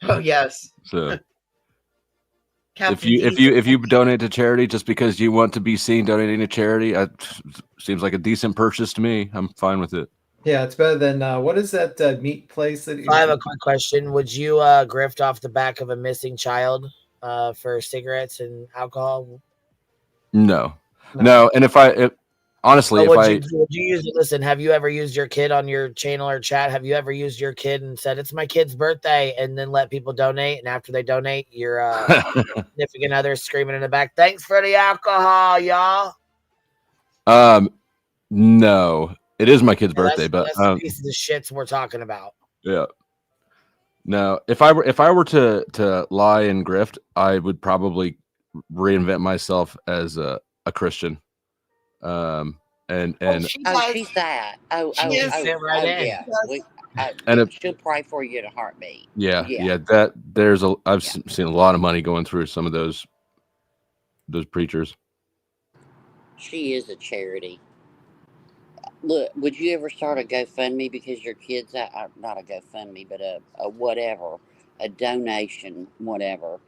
Oh yes. So if you donate to charity just because you want to be seen donating to charity, seems like a decent purchase to me. I'm fine with it. Yeah, it's better than what is that meat place that? I have a quick question. Would you grift off the back of a missing child for cigarettes and alcohol? No. And honestly, would you use it? Listen, have you ever used your kid on your channel or chat? Have you ever used your kid and said it's my kid's birthday, and then let people donate, and after they donate, your significant other screaming in the back, "Thanks for the alcohol, y'all"? No. It is my kid's birthday, but that's the pieces of shits we're talking about. Yeah. No, if I were to lie and grift, I would probably reinvent myself as a Christian. And she's that. And she'll pray for you in a heartbeat. Yeah. I've seen a lot of money going through some of those preachers. She is a charity. Look, would you ever start a GoFundMe because your kids not a GoFundMe, but a whatever, a donation, whatever,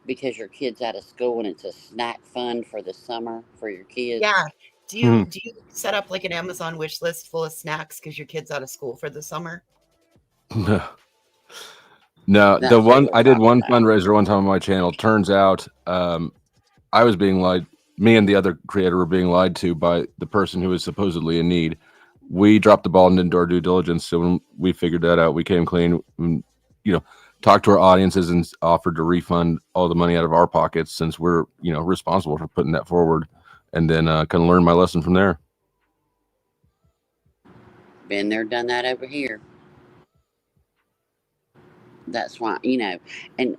because your kid's out of school and it's a snack fund for the summer for your kids? Yeah. Do you set up like an Amazon wish list full of snacks because your kid's out of school for the summer? No, I did one fundraiser one time on my channel. Turns out I was being lied. Me and the other creator were being lied to by the person who was supposedly in need. We dropped the ball and didn't do our due diligence. So when we figured that out, we came clean, and, talked to our audiences and offered to refund all the money out of our pockets since we're, responsible for putting that forward, and then kind of learned my lesson from there. Been there, done that over here. That's why, and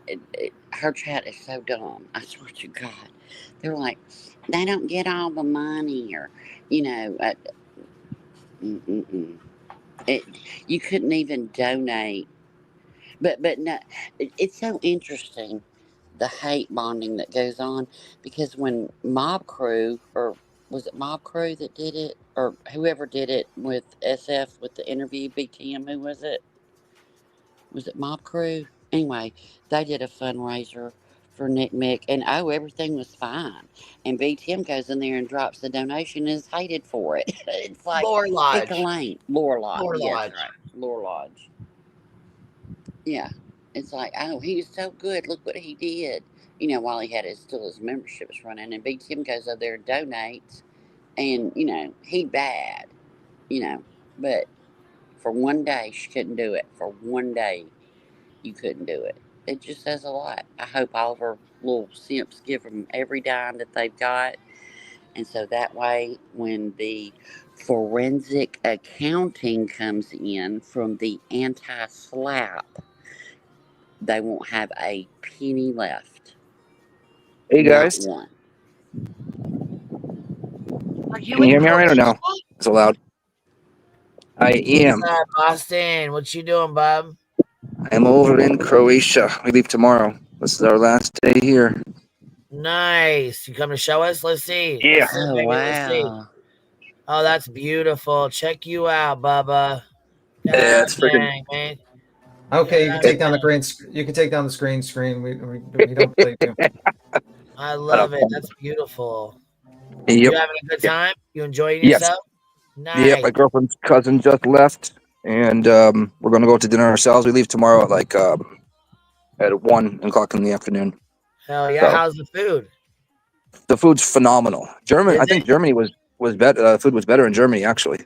her chat is so dumb. I swear to God. They're like, they don't get all the money, or, you couldn't even donate. But no, it's so interesting, the hate bonding that goes on, because when Mob Crew, or was it Mob Crew that did it, or whoever did it with SF, with the interview, BTM, who was it? Was it Mob Crew? Anyway, they did a fundraiser for Nick Mick, and everything was fine. And B Tim goes in there and drops the donation and is hated for it. It's like Lore Lodge. It's a lane. Lore Lodge. Lore Yes, Lodge. right. Lore Lodge. Yeah. It's like, oh, he was so good. Look what he did. You know, while he had still his memberships running, and B Tim goes over there and donates, and you know he bad. You know, but for one day she couldn't do it. For one day, you couldn't do it. It just says a lot. I hope all of her little simps give them every dime that they've got. And so that way, when the forensic accounting comes in from the anti-slap, they won't have a penny left. Hey, guys. Not one. Can you hear me all right or no? It's loud. I am. What's up, Austin? What you doing, bub? I'm over in Croatia. We leave tomorrow. This is our last day here. Nice. You come to show us? Let's see. Yeah. Let's see, baby. Let's see. Oh, that's beautiful. Check you out, Bubba. Yeah, it's freaking. Dang, man. Okay, you can take down the green. You can take down the screen. We don't play too. I love it. That's beautiful. Yep. You having a good time? You enjoying Yes. yourself? Nice. Yeah, my girlfriend's cousin just left, and we're gonna go to dinner ourselves. We leave tomorrow at like at 1 o'clock in the afternoon. Hell yeah! So, how's the food? the food's phenomenal. Germany, Is I think it? Germany was better. Food was better in Germany actually.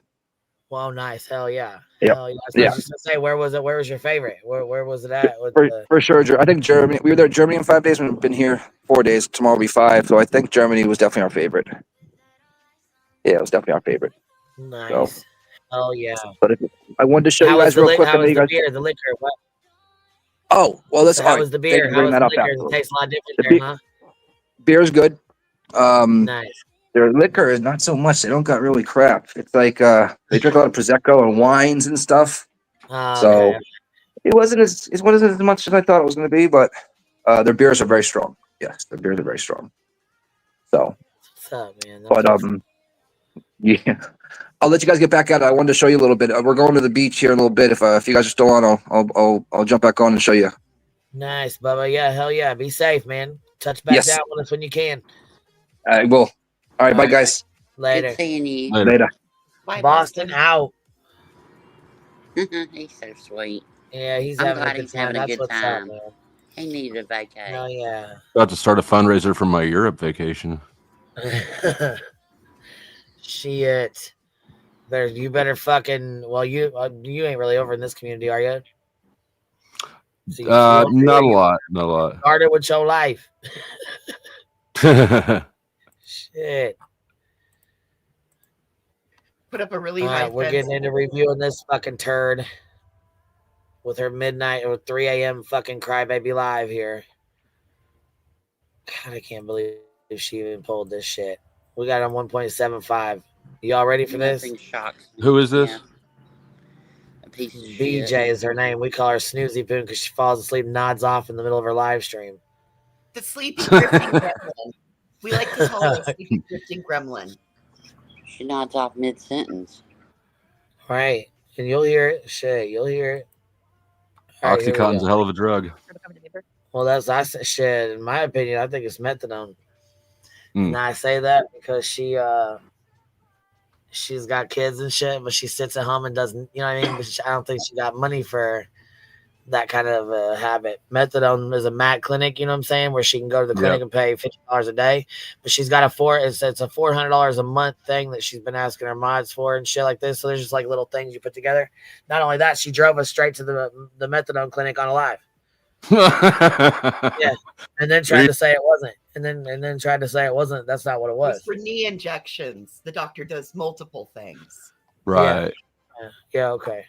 Well, nice. Hell yeah. Yep. Hell yeah. So I was just gonna say, where was it? Where was your favorite? Where was it at? With For sure, I think Germany. We were there in Germany in 5 days. We've been here 4 days. Tomorrow will be 5. So I think Germany was definitely our favorite. Yeah, it was definitely our favorite. Nice. So, Oh yeah. but I wanted to show How you was guys the real quick. how I know was you the guys. beer? The liquor? What? Oh, well, that's So all how right. was the Thank beer? you for How bringing was that the up liquor? Does afterwards. it taste a lot different The there, huh? beer's good. Nice. Their liquor is not so much. They don't got really crap. It's like they drink a lot of prosecco and wines and stuff. Oh, So okay. it wasn't as much as I thought it was going to be, but their beers are very strong. Yes, their beers are very strong. So, What's up, man? That's but awesome. yeah, I'll let you guys get back at it. I wanted to show you a little bit. We're going to the beach here in a little bit. If you guys are still on, I'll jump back on and show you. Nice, Bubba. Yeah, hell yeah. Be safe, man. Touch back Yes. down with us when you can. I will. All right, bye, guys. Later. Good seeing you. Later. Bye, Boston out. He's so sweet. Yeah, he's I'm having a glad good he's time. having a That's good what's time. up, man. He needed a vacation. Oh yeah. About to start a fundraiser for my Europe vacation. Shit. You better fucking. Well, you ain't really over in this community, are you? So you Not a lot. Not a lot. started with your life. Shit. Put up a really All high right, we're fence. getting into reviewing this fucking turd with her midnight or 3 a.m. fucking crybaby live here. God, I can't believe she even pulled this shit. We got on 1.75. Y'all ready for this? Nothing shocks me. Who is this? Yeah. A piece of BJ shit. is her name. We call her Snoozy Poon because she falls asleep, nods off in the middle of her live stream. The sleepy drifting gremlin. We like to call it a sleepy drifting gremlin. She nods off mid-sentence. Right. And you'll hear it. Shit, you'll hear it. All right, here we Oxycontin's go. a hell of a drug. Well, I said shit. In my opinion, I think it's methadone. Mm. And I say that because she's got kids and shit, but she sits at home and doesn't, you know what I mean? But I don't think she got money for that kind of habit. Methadone is a MAC clinic, you know what I'm saying, where she can go to the clinic and pay $50 a day. But she's got it's a $400 a month thing that she's been asking her mods for and shit like this. So there's just like little things you put together. Not only that, she drove us straight to the methadone clinic on a live. Yeah, and then tried to say it wasn't, and then tried to say it wasn't. That's not what it It was was. for knee injections. The doctor does multiple things. Right. Yeah. Okay.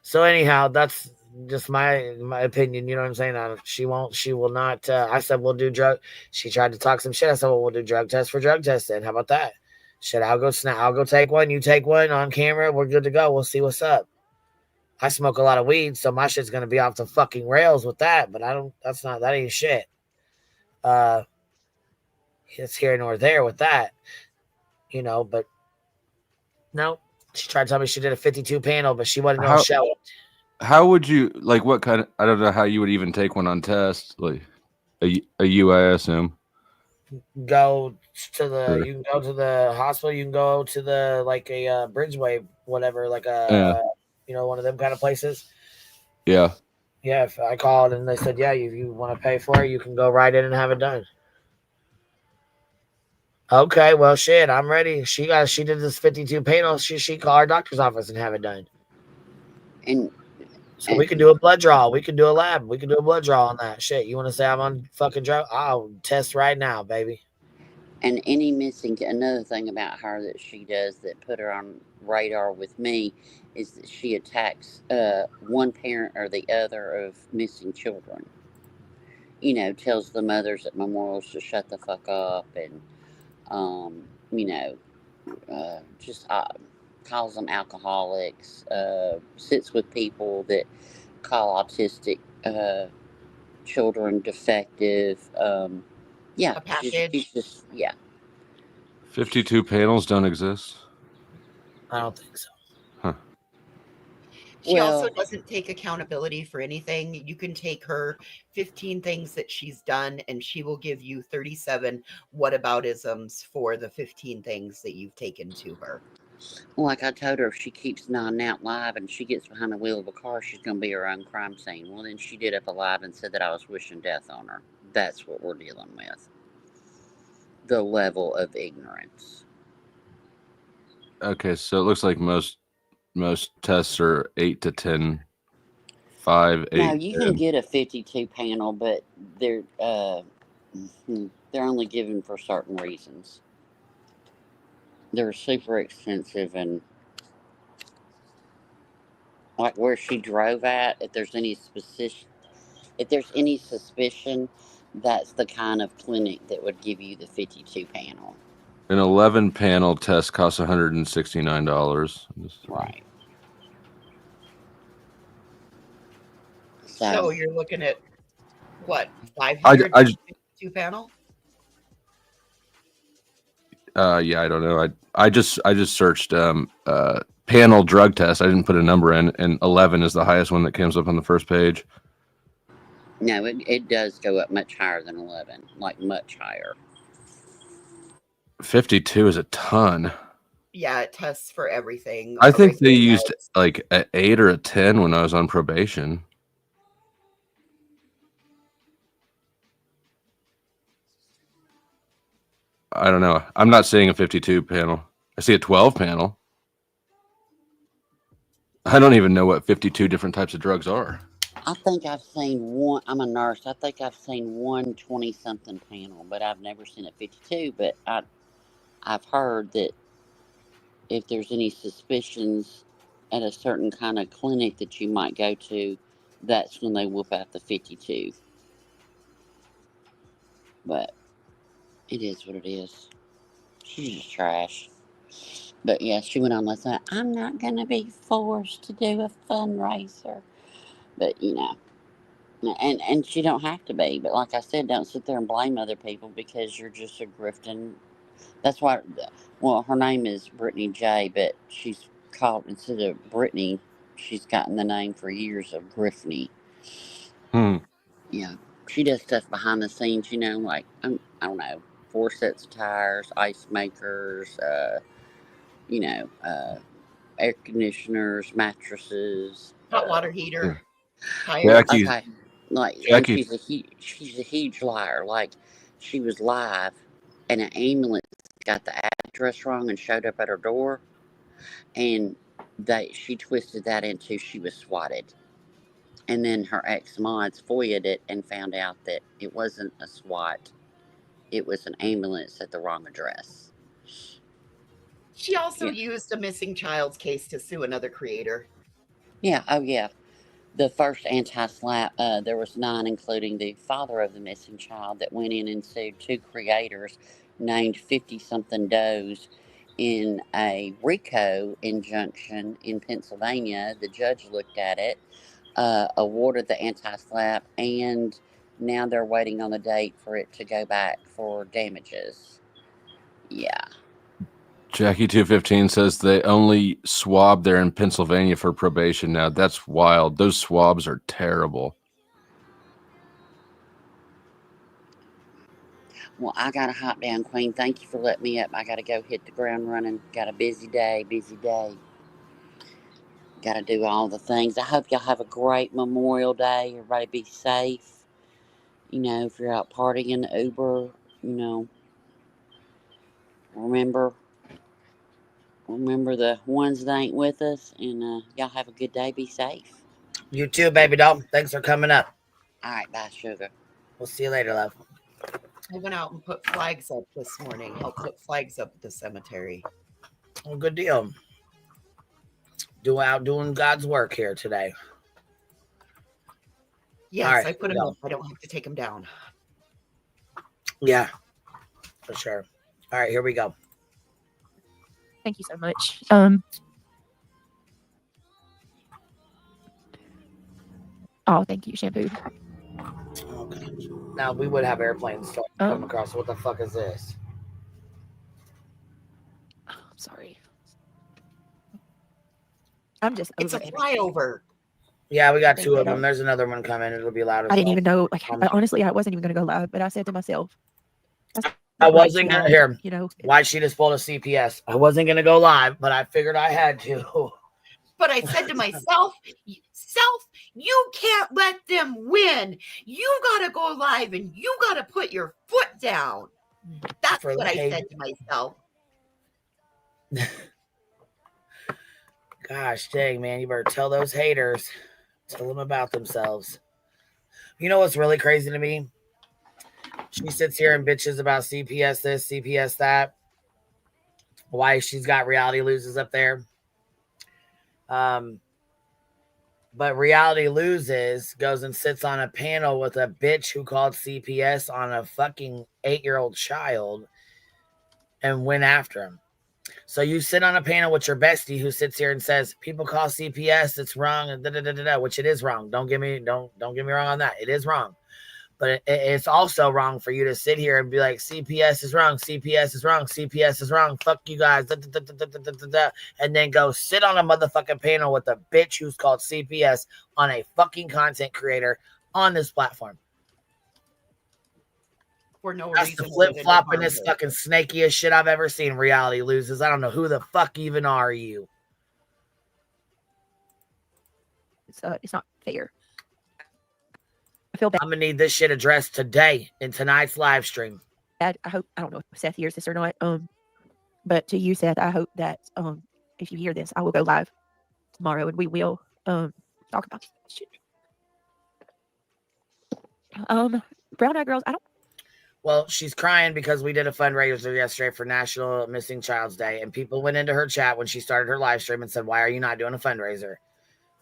So anyhow, that's just my opinion. You know what I'm saying? She will not. I said we'll do drug. She tried to talk some shit. I said, well, we'll do drug test for drug testing. How about that? Shit, I'll go take one. You take one on camera. We're good to go. We'll see what's up. I smoke a lot of weed, so my shit's gonna be off the fucking rails with that. But that ain't shit. It's here nor there with that, you know. But no, she tried to tell me she did a 52 panel, but she wasn't gonna show it. How would you like? What kind of? I don't know how you would even take one on test. Like, A U, I assume. Go to the. Sure. You can go to the hospital. You can go to the like a Bridgeway, whatever, like Yeah. one of them kind of places. Yeah. Yeah, if I called and they said, yeah, if you want to pay for it, you can go right in and have it done. Okay, well, shit, I'm ready. She did this 52 panel. She call our doctor's office and have it done. So we can do a blood draw. We can do a lab. We can do a blood draw on that. Shit, you want to say I'm on fucking drug? I'll test right now, baby. And any missing, another thing about her that she does that put her on radar with me is that she attacks one parent or the other of missing children. You know, tells the mothers at memorials to shut the fuck up and, just calls them alcoholics, sits with people that call autistic children defective. Yeah, A package. she's just, yeah. 52 panels don't exist. I don't think so. Huh. She also doesn't take accountability for anything. You can take her 15 things that she's done, and she will give you 37 whataboutisms for the 15 things that you've taken to her. Like I told her, if she keeps nodding out live and she gets behind the wheel of a car, she's going to be her own crime scene. Well, then she did up a live and said that I was wishing death on her. That's what we're dealing with. The level of ignorance. Okay, so it looks like most tests are 8 to 10. 5, 8. No, you 10. can get a 52 panel, but they're only given for certain reasons. They're super expensive, and like where she drove at, if there's any suspicion, that's the kind of clinic that would give you the 52 panel. An 11 panel test costs $169. Right. So you're looking at what, 500 52 panel? Yeah, I don't know. I just searched panel drug test. I didn't put a number in, and 11 is the highest one that comes up on the first page. No, it does go up much higher than 11, like much higher. 52 is a ton. Yeah, it tests for everything. I think they used like an 8 or a 10 when I was on probation. I don't know. I'm not seeing a 52 panel. I see a 12 panel. I don't even know what 52 different types of drugs are. I think I've seen one. I'm a nurse. I think I've seen one 20-something panel, but I've never seen a 52. But I've heard that if there's any suspicions at a certain kind of clinic that you might go to, that's when they whoop out the 52. But it is what it is. She's just trash. But yeah, she went on last night. I'm not going to be forced to do a fundraiser. But, you know, and she don't have to be. But like I said, don't sit there and blame other people because you're just a grifting. That's why, well, her name is Brittany J, but she's called, instead of Brittany, she's gotten the name for years of Griffney. Yeah, she does stuff behind the scenes, you know, like, I don't know, 4 sets of tires, ice makers, air conditioners, mattresses. Hot water heater. Jackie, Okay, like, Jackie. and she's a huge liar. Like, she was live, and an ambulance got the address wrong and showed up at her door, and she twisted that into she was swatted. And then her ex-mods FOIA'd it and found out that it wasn't a SWAT. It was an ambulance at the wrong address. She also used a missing child's case to sue another creator. Yeah, oh yeah. The first anti-SLAPP, there was 9, including the father of the missing child, that went in and sued 2 creators named 50-something does in a RICO injunction in Pennsylvania. The judge looked at it, awarded the anti-SLAPP, and now they're waiting on the date for it to go back for damages. Yeah. Jackie 215 says they only swab there in Pennsylvania for probation now. That's wild. Those swabs are terrible. Well, I got to hop down, Queen. Thank you for letting me up. I got to go hit the ground running. Got a busy day, busy day. Got to do all the things. I hope y'all have a great Memorial Day. Everybody be safe. You know, if you're out partying in the Uber, you know, remember the ones that ain't with us. And y'all have a good day. Be safe. You too, baby doll. Thanks for coming up. All right, bye, sugar. We'll see you later, love. I went out and put flags up this morning. Helped put flags up at the cemetery. Well, good deal. Doing God's work here today. Yes, right, I put them up. I don't have to take them down. Yeah, for sure. All right, here we go. Thank you so much. Oh, thank you, shampoo. Okay. Now we would have airplanes come across. What the fuck is this? I'm sorry. I'm just. It's a flyover. Yeah, we got two of them. There's another one coming. It'll be loud as I didn't well. even know. Like, honestly, I wasn't even going to go live, but I said to myself, I wasn't going to hear. You know, why she just pulled a CPS. I wasn't going to go live, but I figured I had to. But I said to myself, you can't let them win. You got to go live and you got to put your foot down. That's what I said to myself. Gosh dang, man. You better tell those haters. Tell them about themselves. You know what's really crazy to me? She sits here and bitches about CPS this, CPS that. Why she's got Reality Loses up there. But Reality Loses goes and sits on a panel with a bitch who called CPS on a fucking 8-year-old child and went after him. So you sit on a panel with your bestie who sits here and says people call CPS, it's wrong, and which it is wrong. Don't get me wrong on that. It is wrong. But it's also wrong for you to sit here and be like, CPS is wrong, CPS is wrong, CPS is wrong, fuck you guys, and then go sit on a motherfucking panel with a bitch who's called CPS on a fucking content creator on this platform. For no That's reason. the flip-floppingest fucking snakiest shit I've ever seen. Reality Loses. I don't know who the fuck even are you. It's not fair. I feel bad. I'm gonna need this shit addressed today in tonight's live stream. I don't know if Seth hears this or not. But to you, Seth, I hope that if you hear this, I will go live tomorrow and we will talk about this shit. Brown Eyed Girls, I don't. Well, she's crying because we did a fundraiser yesterday for National Missing Child's Day, and people went into her chat when she started her live stream and said, "Why are you not doing a fundraiser?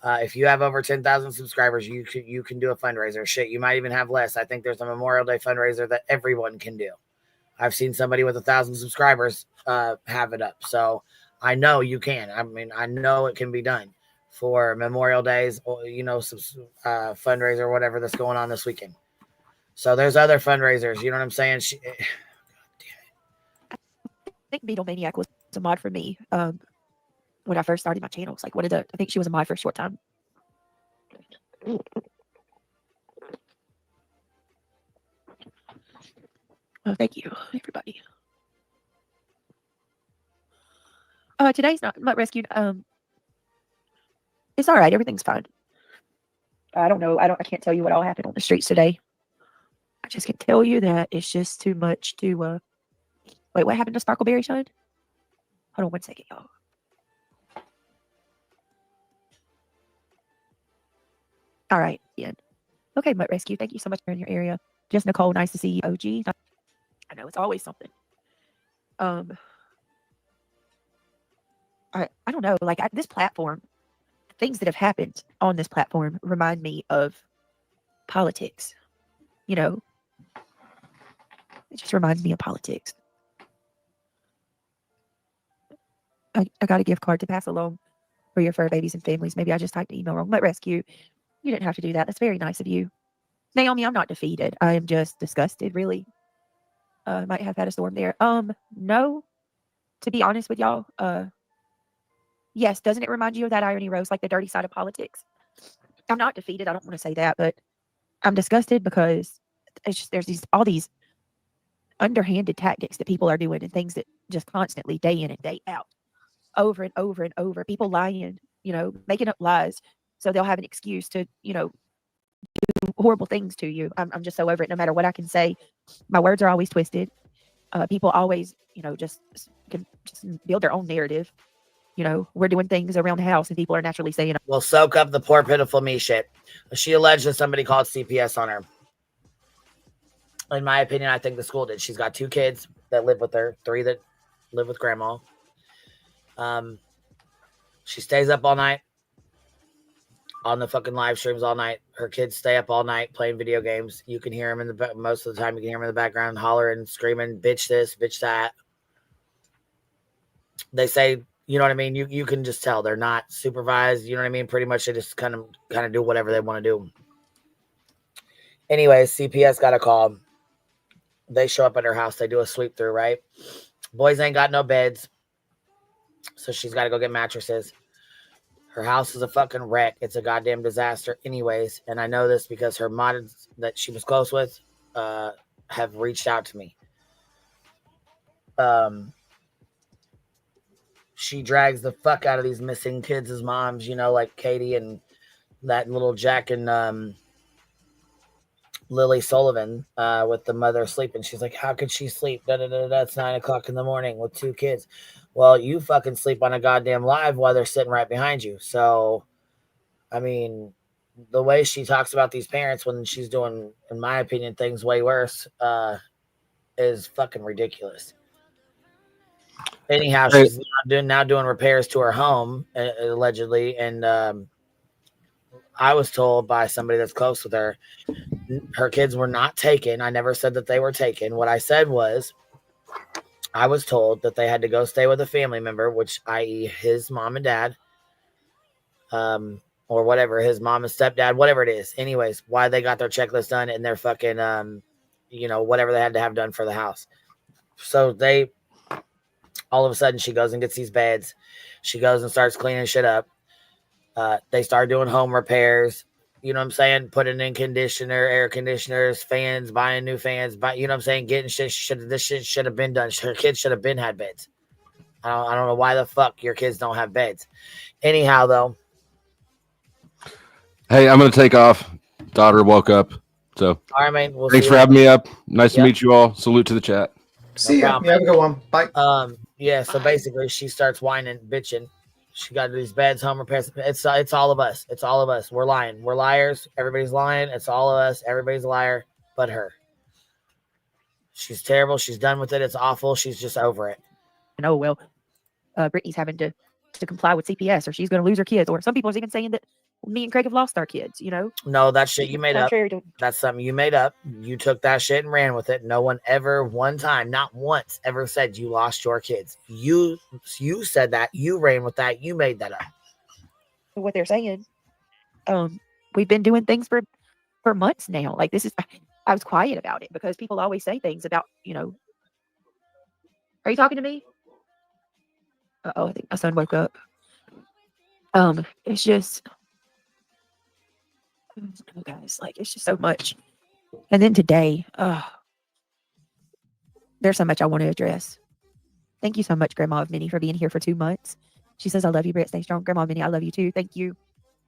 If you have over 10,000 subscribers, you can do a fundraiser. Shit, you might even have less. I think there's a Memorial Day fundraiser that everyone can do. I've seen somebody with 1,000 subscribers have it up, so I know you can. I mean, I know it can be done for Memorial Days, or some fundraiser or whatever that's going on this weekend. So there's other fundraisers. You know what I'm saying? I think Beatlemaniac was a mod for me when I first started my channel. It's like I think she was a mod for a short time. Well, thank you, everybody. Today's not rescued. It's all right. Everything's fine. I don't know. I can't tell you what all happened on the streets today. I just can tell you that it's just too much to. Wait, what happened to Sparkleberry Shine? Hold on 1 second, y'all. All right, yeah. Okay, Mutt Rescue. Thank you so much for in your area. Just Nicole, nice to see you. OG. I know it's always something. I don't know. Like this platform, things that have happened on this platform remind me of politics. You know, it just reminds me of politics. I got a gift card to pass along for your fur babies and families. Maybe I just typed the email wrong. Mutt Rescue, you didn't have to do that. That's very nice of you. Naomi, I'm not defeated. I am just disgusted, really. Might have had a storm there. No, to be honest with y'all, yes, doesn't it remind you of that irony rose, like the dirty side of politics? I'm not defeated. I don't want to say that, but I'm disgusted because it's just there's all these underhanded tactics that people are doing and things that just constantly day in and day out, over and over and over. People lying, making up lies so they'll have an excuse to, do horrible things to you. I'm just so over it. No matter what I can say, my words are always twisted. People always, just can just build their own narrative. We're doing things around the house and people are naturally saying, "Well, soak up the poor, pitiful me shit." She alleged that somebody called CPS on her. In my opinion, I think the school did. She's got 2 kids that live with her, 3 that live with grandma. She stays up all night on the fucking live streams all night. Her kids stay up all night playing video games. You can hear them in the most of the time. You can hear them in the background hollering, screaming, "Bitch this, bitch that." They say, you know what I mean? You can just tell they're not supervised. You know what I mean? Pretty much they just kind of do whatever they want to do. Anyways, CPS got a call. They show up at her house. They do a sweep through, right? Boys ain't got no beds. So she's got to go get mattresses. Her house is a fucking wreck. It's a goddamn disaster anyways. And I know this because her mods that she was close with have reached out to me. She drags the fuck out of these missing kids as moms, like Katie and that little Jack and Lily Sullivan with the mother sleeping. She's like, how could she sleep? It's 9 o'clock in the morning with 2 kids. Well, you fucking sleep on a goddamn live while they're sitting right behind you. So, I mean, the way she talks about these parents when she's doing, in my opinion, things way worse is fucking ridiculous. Anyhow, she's now doing repairs to her home, allegedly. And I was told by somebody that's close with her, her kids were not taken. I never said that they were taken. What I said was, I was told that they had to go stay with a family member, which i.e. his mom and dad, or whatever, his mom and stepdad, whatever it is. Anyways, why they got their checklist done and their fucking, whatever they had to have done for the house. So all of a sudden she goes and gets these beds. She goes and starts cleaning shit up. They start doing home repairs. You know what I'm saying? Putting in air conditioners, fans, buying new fans, you know what I'm saying? Getting shit. This shit should have been done. Her kids should have been had beds. I don't know why the fuck your kids don't have beds. Anyhow, though. Hey, I'm going to take off. Daughter woke up. So, all right, man. Thanks for having me up. Nice to meet you all. Salute to the chat. See ya. You have a good one. Bye. Yeah, so basically she starts whining, bitching. She got these beds, home repairs. It's all of us. It's all of us. We're lying. We're liars. Everybody's lying. It's all of us. Everybody's a liar but her. She's terrible. She's done with it. It's awful. She's just over it. Oh, well, Brittany's having to comply with CPS or she's going to lose her kids. Or some people are even saying that me and Craig have lost our kids, No, that shit you made up. That's something you made up. You took that shit and ran with it. No one ever one time, not once, ever said you lost your kids. You said that. You ran with that. You made that up. What they're saying, we've been doing things for months now. Like I was quiet about it because people always say things about, Are you talking to me? Uh-oh, I think my son woke up. It's just, guys, like, it's just so much. And then today, there's so much I want to address. Thank you so much, Grandma of Minnie, for being here for 2 months. She says, I love you, Britt. Stay strong. Grandma of Minnie, I love you too. Thank you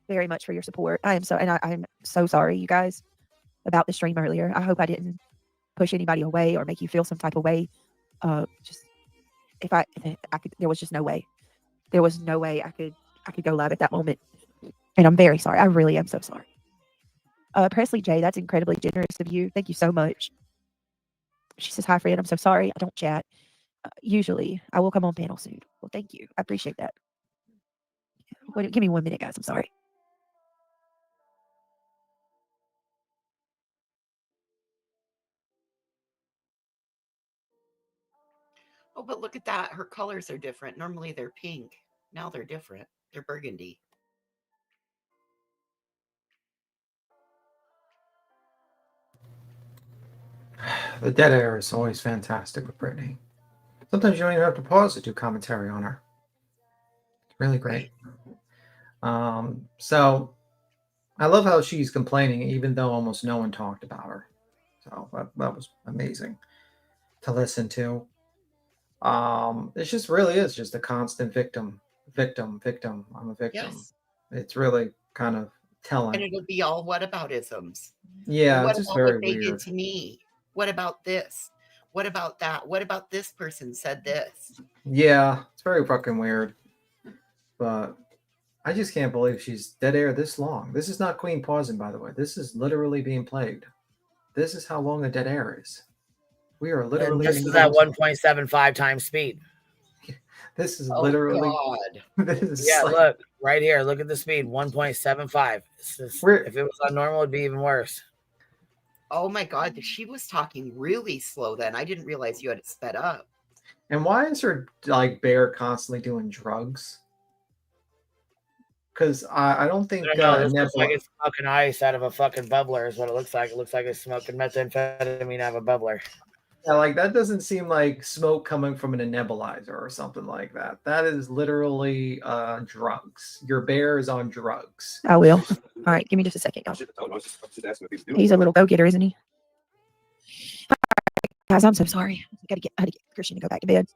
very much for your support. I'm so sorry, you guys, about the stream earlier. I hope I didn't push anybody away or make you feel some type of way. Just if I could, there was just no way. There was no way I could go live at that moment. And I'm very sorry. I really am so sorry. Presley J, that's incredibly generous of you. Thank you so much. She says, hi, Fred. I'm so sorry. I don't chat. Usually, I will come on panel soon. Well, thank you. I appreciate that. Wait, give me 1 minute, guys. I'm sorry. Oh, but look at that. Her colors are different. Normally they're pink. Now they're different. They're burgundy. The dead air is always fantastic with Brittany. Sometimes you don't even have to pause to do commentary on her. It's really great. So I love how she's complaining, even though almost no one talked about her. So that was amazing. to listen to. It just really is just a constant victim. I'm a victim. Yes. It's really kind of And telling. it'll be all whataboutisms. Yeah, What it's just about what very they did weird. to me? What about this? What about that? What about this person said this? Yeah, it's very fucking weird. But I just can't believe she's dead air this long. This is not Queen pausing, by the way. This is literally being played. This is how long a dead air is. We are literally. And this is at 1.75 times speed. This is literally. God. This is Yeah, like, look right here. Look at the speed, 1.75. If it was on normal, it'd be even worse. Oh my God, she was talking really slow then. I didn't realize you had it sped up. And why is her like bear constantly doing drugs? Because I don't think this looks like it's smoking ice out of a fucking bubbler is what it looks like. It looks like it's smoking methamphetamine out of a bubbler. Yeah, like that doesn't seem like smoke coming from a nebulizer or something like that. That is literally drugs. Your bear is on drugs. I will. All right, give me just a second, y'all. He's a little go-getter, isn't he? All right, guys, I'm so sorry. I had to get Christian to go back to bed.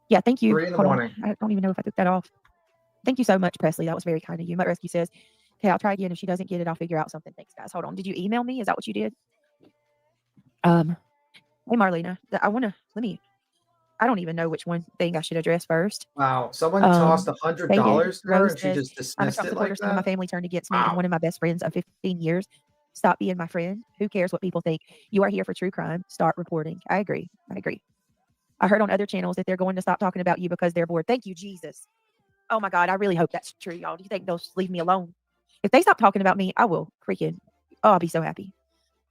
Yeah, thank you. 3 in the Hold on. morning. I don't even know if I took that off. Thank you so much, Presley. That was very kind of you. Mutt Rescue says, okay, I'll try again. If she doesn't get it, I'll figure out something. Thanks, guys. Hold on. Did you email me? Is that what you did? Hey, Marlena, I don't even know which one thing I should address first. Wow, someone tossed $100 to her and she just I'm a dismissed Trump it supporter. like Some of my that. family turned against me and one of my best friends of 15 years. Stop being my friend. Who cares what people think? You are here for true crime. Start reporting. I agree. I heard on other channels that they're going to stop talking about you because they're bored. Thank you, Jesus. Oh my God, I really hope that's true, y'all. Do you think they'll just leave me alone? If they stop talking about me, I will freaking, I'll be so happy.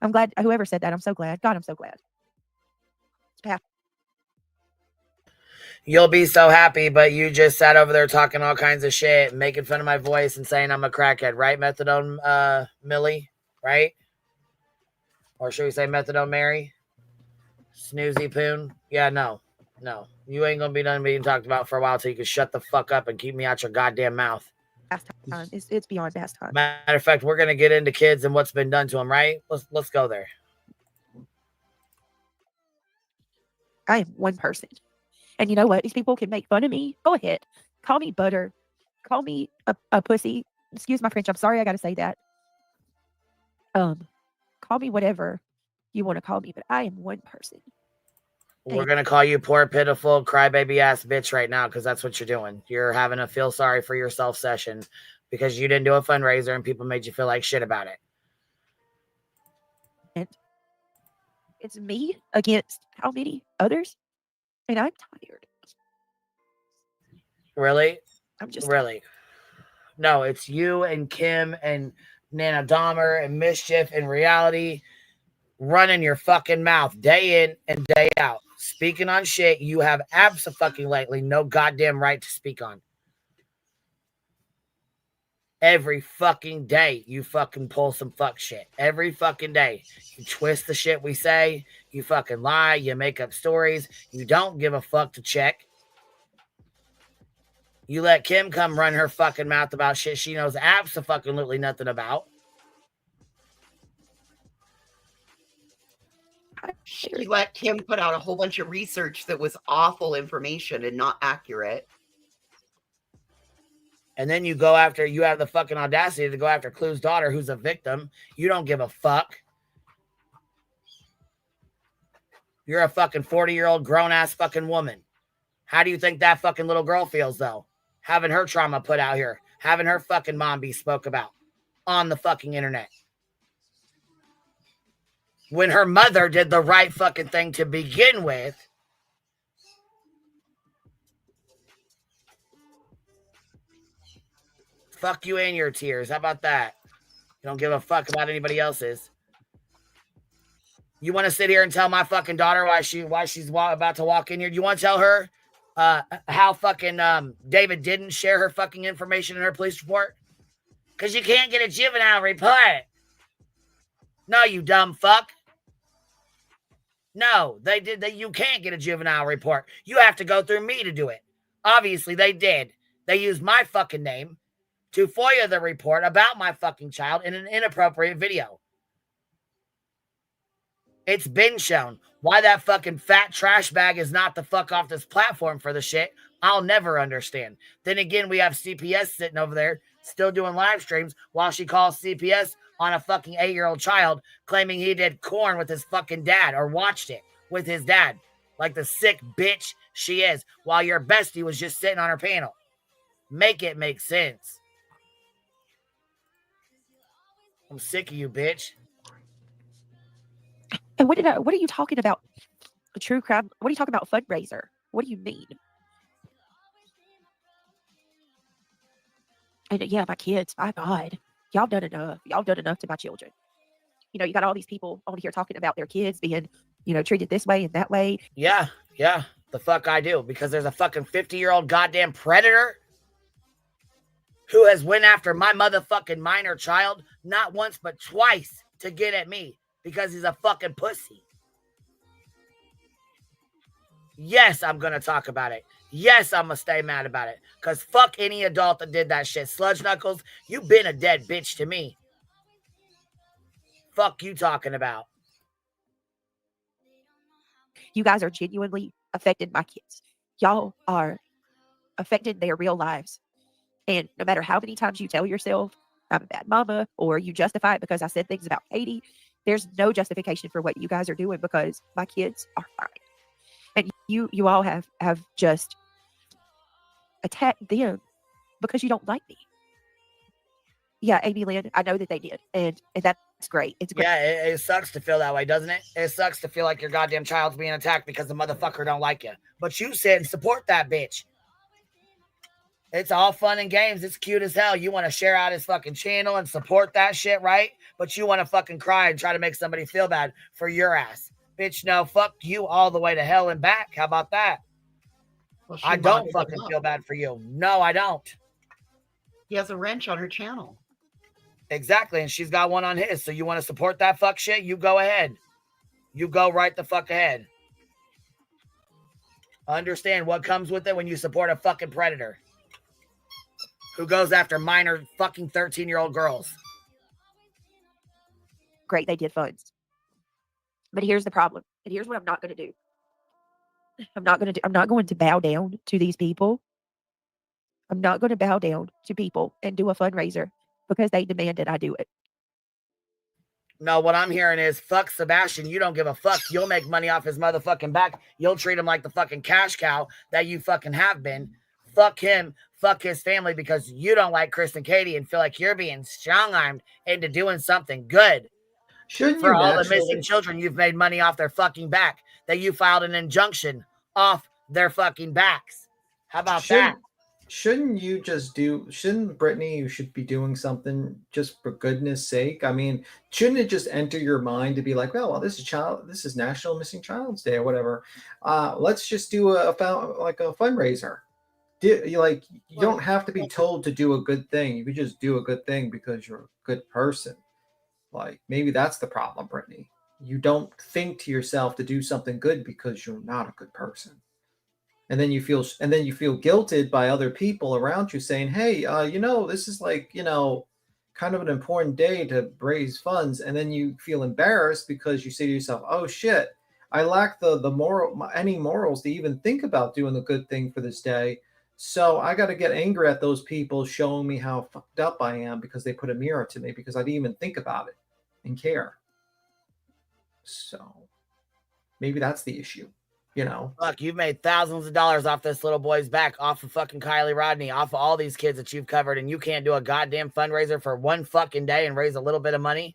I'm glad, whoever said that, I'm so glad. God, I'm so glad. You'll be so happy, but you just sat over there talking all kinds of shit, making fun of my voice and saying I'm a crackhead, right, Methadone Millie? Right? Or should we say Methadone Mary? Snoozy Poon? Yeah, no. You ain't gonna be done being talked about for a while till you can shut the fuck up and keep me out your goddamn mouth. Past time. It's beyond past time. Matter of fact, we're gonna get into kids and what's been done to them, right? Let's go there. I am one person. And you know what? These people can make fun of me. Go ahead. Call me butter. Call me a pussy. Excuse my French. I'm sorry I got to say that. Call me whatever you want to call me, but I am one person. We're going to call you poor, pitiful, crybaby ass bitch right now because that's what you're doing. You're having a feel sorry for yourself session because you didn't do a fundraiser and people made you feel like shit about it. And it's me against how many others? And I'm tired. Really? I'm just really. No, it's you and Kim and Nana Dahmer and Mischief and Reality running your fucking mouth day in and day out. Speaking on shit you have abso-fucking-lately no goddamn right to speak on. Every fucking day you fucking pull some fuck shit. Every fucking day. You twist the shit we say. You fucking lie. You make up stories. You don't give a fuck to check. You let Kim come run her fucking mouth about shit she knows abso-fucking-lutely nothing about. She let Kim put out a whole bunch of research that was awful information and not accurate. And then you have the fucking audacity to go after Clue's daughter, who's a victim. You don't give a fuck. You're a fucking 40-year-old grown-ass fucking woman. How do you think that fucking little girl feels, though? Having her trauma put out here. Having her fucking mom be spoke about on the fucking internet. When her mother did the right fucking thing to begin with. Fuck you and your tears. How about that? You don't give a fuck about anybody else's. You want to sit here and tell my fucking daughter why she's about to walk in here? Do you want to tell her how fucking David didn't share her fucking information in her police report? Because you can't get a juvenile report. No, you dumb fuck. No, they did. You can't get a juvenile report. You have to go through me to do it. Obviously, they did. They used my fucking name to FOIA the report about my fucking child in an inappropriate video. It's been shown. Why that fucking fat trash bag is not the fuck off this platform for the shit, I'll never understand. Then again, we have CPS sitting over there still doing live streams while she calls CPS on a fucking 8-year-old child claiming he did corn with his fucking dad or watched it with his dad. Like the sick bitch she is, while your bestie was just sitting on her panel. Make it make sense. I'm sick of you, bitch. And what are you talking about? A true crime? What are you talking about? Fundraiser? What do you mean? And yeah, my kids, my God, y'all done enough. Y'all done enough to my children. You know, you got all these people on here talking about their kids being, you know, treated this way and that way. Yeah, the fuck I do. Because there's a fucking 50-year-old goddamn predator who has went after my motherfucking minor child not once but twice to get at me because he's a fucking pussy. Yes, I'm going to talk about it. Yes, I'm going to stay mad about it. Because fuck any adult that did that shit. Sludge Knuckles, you been a dead bitch to me. Fuck you talking about. You guys are genuinely affecting my kids. Y'all are affecting their real lives. And no matter how many times you tell yourself I'm a bad mama or you justify it because I said things about Katie, there's no justification for what you guys are doing because my kids are fine. And you all have just attacked them because you don't like me. Yeah, Amy Lynn, I know that they did. And that's great. It's great. Yeah, it sucks to feel that way, doesn't it? It sucks to feel like your goddamn child's being attacked because the motherfucker don't like you. But you sit and support that bitch. It's all fun and games. It's cute as hell. You want to share out his fucking channel and support that shit, right? But you want to fucking cry and try to make somebody feel bad for your ass. Bitch, no, fuck you all the way to hell and back. How about that? Well, I don't fucking feel bad for you. No, I don't. He has a wrench on her channel. Exactly, and she's got one on his. So you want to support that fuck shit? You go ahead. You go right the fuck ahead. Understand what comes with it when you support a fucking predator who goes after minor fucking 13-year-old girls. Great, they did funds. But here's the problem. And here's what I'm not going to do. I'm not going to bow down to these people. I'm not going to bow down to people and do a fundraiser because they demanded I do it. No, what I'm hearing is, fuck Sebastian. You don't give a fuck. You'll make money off his motherfucking back. You'll treat him like the fucking cash cow that you fucking have been. Fuck him. Fuck his family because you don't like Chris and Katie and feel like you're being strong-armed into doing something good. Shouldn't for you all naturally- the missing children, you've made money off their fucking back. That you filed an injunction off their fucking backs. How about that? Shouldn't Brittany, you should be doing something just for goodness sake? I mean, shouldn't it just enter your mind to be like, well, this is National Missing Child's Day or whatever. Let's just do a fundraiser. You don't have to be told to do a good thing. You could just do a good thing because you're a good person. Like, maybe that's the problem, Brittany. You don't think to yourself to do something good because you're not a good person. And then you feel guilted by other people around you saying, hey, this is kind of an important day to raise funds. And then you feel embarrassed because you say to yourself, oh shit, I lack any morals to even think about doing the good thing for this day. So I got to get angry at those people showing me how fucked up I am because they put a mirror to me because I didn't even think about it and care. So maybe that's the issue. Look, you've made thousands of dollars off this little boy's back, off of fucking Kylie Rodney, off of all these kids that you've covered, and you can't do a goddamn fundraiser for one fucking day and raise a little bit of money?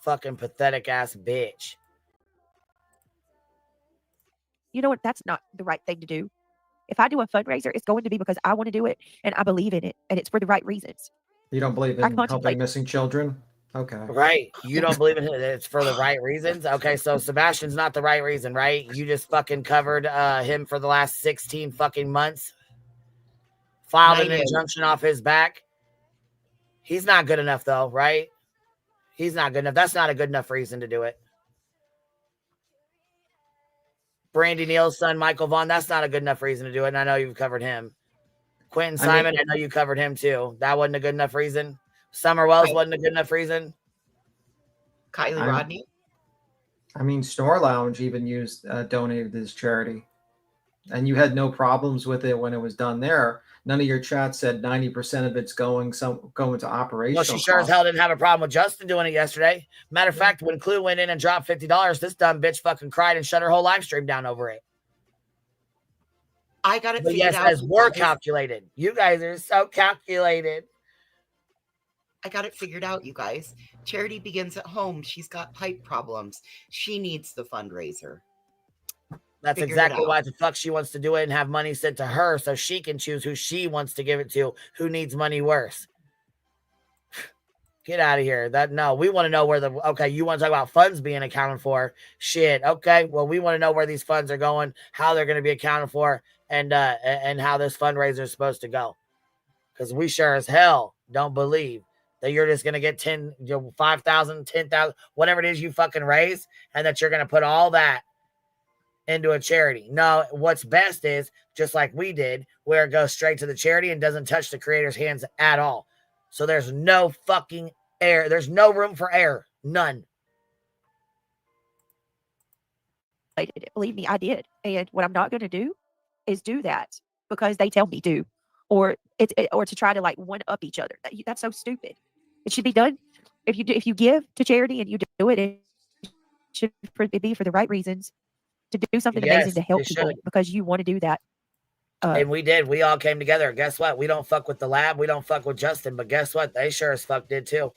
Fucking pathetic ass bitch. You know what? That's not the right thing to do. If I do a fundraiser, it's going to be because I want to do it and I believe in it and it's for the right reasons. You don't believe in helping missing children? Okay. Right. You don't believe in it. It's for the right reasons. Okay. So Sebastian's not the right reason, right? You just fucking covered him for the last 16 fucking months. Filed an injunction off his back. He's not good enough though, right? He's not good enough. That's not a good enough reason to do it. Brandy Neal's son, Michael Vaughn, that's not a good enough reason to do it. And I know you've covered him. Quentin Simon, I know you covered him too. That wasn't a good enough reason. Summer Wells wasn't a good enough reason. Kylie Rodney. I mean, Snore Lounge even donated to this charity, and you had no problems with it when it was done there. None of your chat said 90% of it's going to operational. Well, she sure as hell didn't have a problem with Justin doing it yesterday. Matter of fact, when Clue went in and dropped $50, this dumb bitch fucking cried and shut her whole live stream down over it. I got it But figured yes, out. as we're calculated. You guys are so calculated. I got it figured out, you guys. Charity begins at home. She's got pipe problems. She needs the fundraiser. That's exactly why the fuck she wants to do it and have money sent to her so she can choose who she wants to give it to, who needs money worse. Get out of here. No, we want to know where you want to talk about funds being accounted for. Shit. Okay. Well, we want to know where these funds are going, how they're going to be accounted for, and how this fundraiser is supposed to go. Because we sure as hell don't believe that you're just going to get 5,000, 10,000, whatever it is you fucking raise, and that you're going to put all that into a charity. No, what's best is just like we did, where it goes straight to the charity and doesn't touch the creator's hands at all. So there's no fucking air. There's no room for error. None. Believe me, I did. And what I'm not going to do is do that because they tell me to, or to try to like one up each other. That's so stupid. It should be done. If you give to charity and you do it, it should be for the right reasons, to do something amazing to help people because you want to do that. And we did. We all came together. Guess what? We don't fuck with the lab. We don't fuck with Justin. But guess what? They sure as fuck did too.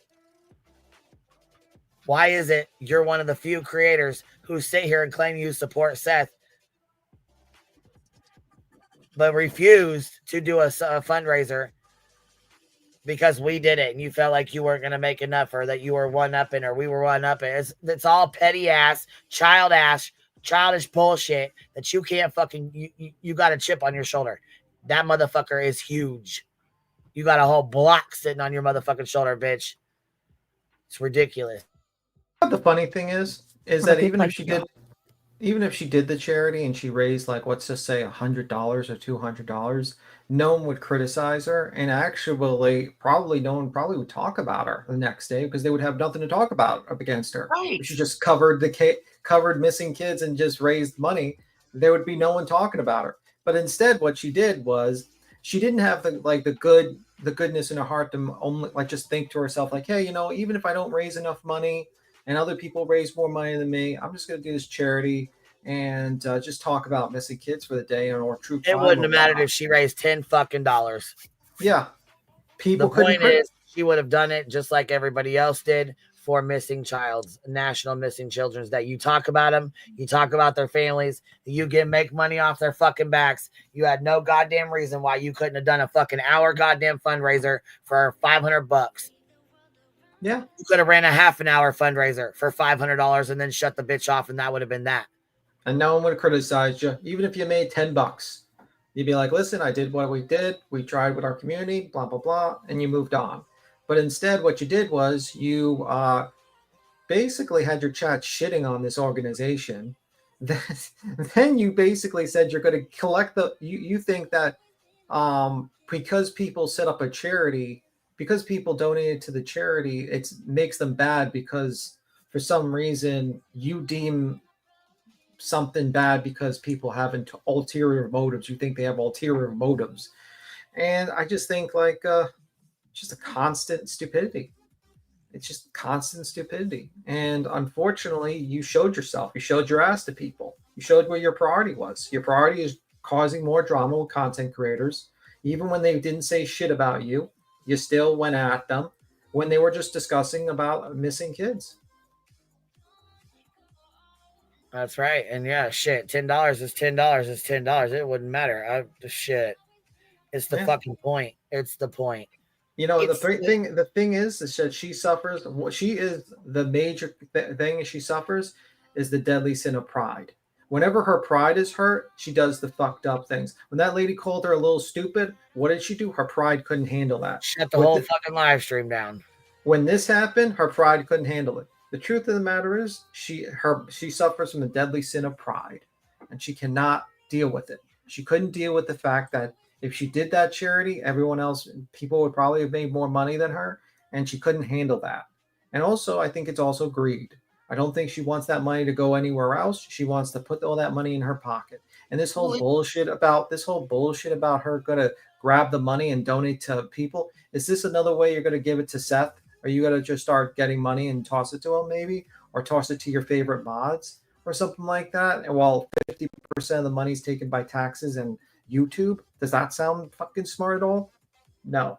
Why is it you're one of the few creators who sit here and claim you support Seth, but refused to do a fundraiser because we did it and you felt like you weren't going to make enough, or that you were one-upping, or we were one-upping? It's all petty ass, childish bullshit that you can't fucking, you got a chip on your shoulder. That motherfucker is huge. You got a whole block sitting on your motherfucking shoulder, bitch. It's ridiculous. The funny thing is that even if she did the charity and she raised, like, let's just say $100 or $200, no one would criticize her, and actually no one would talk about her the next day because they would have nothing to talk about up against her. Right. If she just covered missing kids and just raised money, there would be no one talking about her. But instead, what she did was she didn't have the goodness in her heart to only just think to herself like, hey, even if I don't raise enough money and other people raise more money than me, I'm just going to do this charity and just talk about missing kids for the day or true crime. It wouldn't have mattered if she raised $10 fucking. Yeah. The point is, she would have done it just like everybody else did for National Missing Children's Day. You talk about them, you talk about their families, you make money off their fucking backs. You had no goddamn reason why you couldn't have done a fucking hour goddamn fundraiser for $500. Yeah. You could have ran a half an hour fundraiser for $500 and then shut the bitch off, and that would have been that. And no one would have criticized you. Even if you made $10, you'd be like, listen, I did what we did. We tried with our community, blah, blah, blah. And you moved on. But instead, what you did was you basically had your chat shitting on this organization. Then you basically said you're going to collect you think that because people set up a charity, because people donated to the charity, it makes them bad because for some reason you deem something bad because people have ulterior motives. You think they have ulterior motives. And I just think just a constant stupidity. It's just constant stupidity. And unfortunately, you showed yourself. You showed your ass to people. You showed where your priority was. Your priority is causing more drama with content creators. Even when they didn't say shit about you, you still went at them when they were just discussing about missing kids. That's right. And yeah, shit, $10 is $10 is $10. It wouldn't matter. Shit. It's the fucking point. It's the point. The thing is that she suffers. What she is, the major thing she suffers is the deadly sin of pride. Whenever her pride is hurt, she does the fucked up things. When that lady called her a little stupid, what did she do? Her pride couldn't handle that. Shut the whole fucking live stream down. When this happened, her pride couldn't handle it. The truth of the matter is she suffers from the deadly sin of pride, and she cannot deal with it. She couldn't deal with the fact that if she did that charity, people would probably have made more money than her, and she couldn't handle that. And also, I think it's also greed. I don't think she wants that money to go anywhere else. She wants to put all that money in her pocket. And this whole bullshit about her gonna grab the money and donate to people. Is this another way you're gonna give it to Seth? Are you gonna just start getting money and toss it to him, maybe, or toss it to your favorite mods or something like that? And while 50% of the money is taken by taxes and YouTube, does that sound fucking smart at all? No.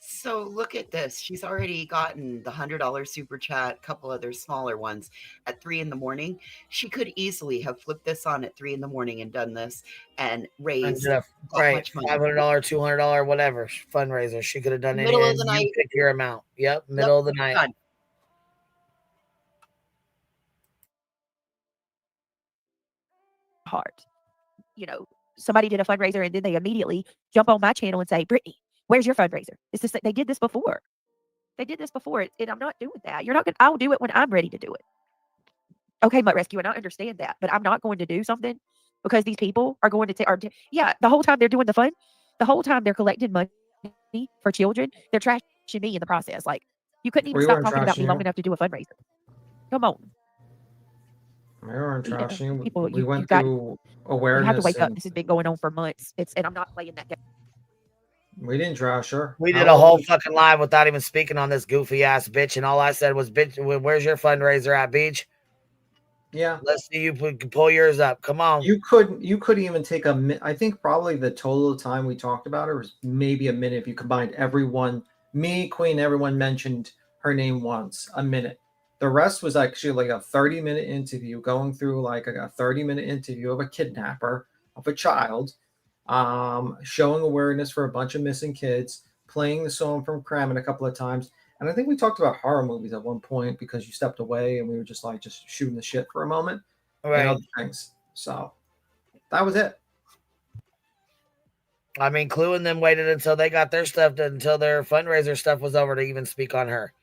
So look at this. She's already gotten the $100 super chat, a couple other smaller ones at 3 a.m. She could easily have flipped this on at 3 a.m. and done this and raised right, much money. $500, $200, whatever fundraiser. She could have done Middle any, of the and night. you pick your amount. Yep, middle of the night. Done. Hard. You know, somebody did a fundraiser and then they immediately jump on my channel and say, Brittany, where's your fundraiser? It's just, they did this before. They did this before, and I'm not doing that. You're not going to, I'll do it when I'm ready to do it. Okay, Mutt Rescue, and I understand that, but I'm not going to do something because these people are going to take, yeah, the whole time they're doing the fund, the whole time they're collecting money for children, they're trashing me in the process. Like, you couldn't even stop talking about me long enough to do a fundraiser. Come on. We weren't trashing. People, we went through awareness. You have to wake up. This has been going on for months. And I'm not playing that game. We didn't trash her. We did a whole fucking live without even speaking on this goofy ass bitch, and all I said was, "Bitch, where's your fundraiser at, Beach?" Yeah, let's see you pull yours up. Come on. You couldn't even take a minute. I think probably the total time we talked about her was maybe a minute. If you combined everyone, me, Queen, everyone mentioned her name once, a minute. The rest was actually like a 30-minute interview, going through like a 30-minute interview of a kidnapper of a child. Showing awareness for a bunch of missing kids, playing the song from Kramen a couple of times. And I think we talked about horror movies at one point because you stepped away and we were just shooting the shit for a moment. Right. And other things. So that was it. I mean, Clue and them waited until they got their stuff done, until their fundraiser stuff was over to even speak on her.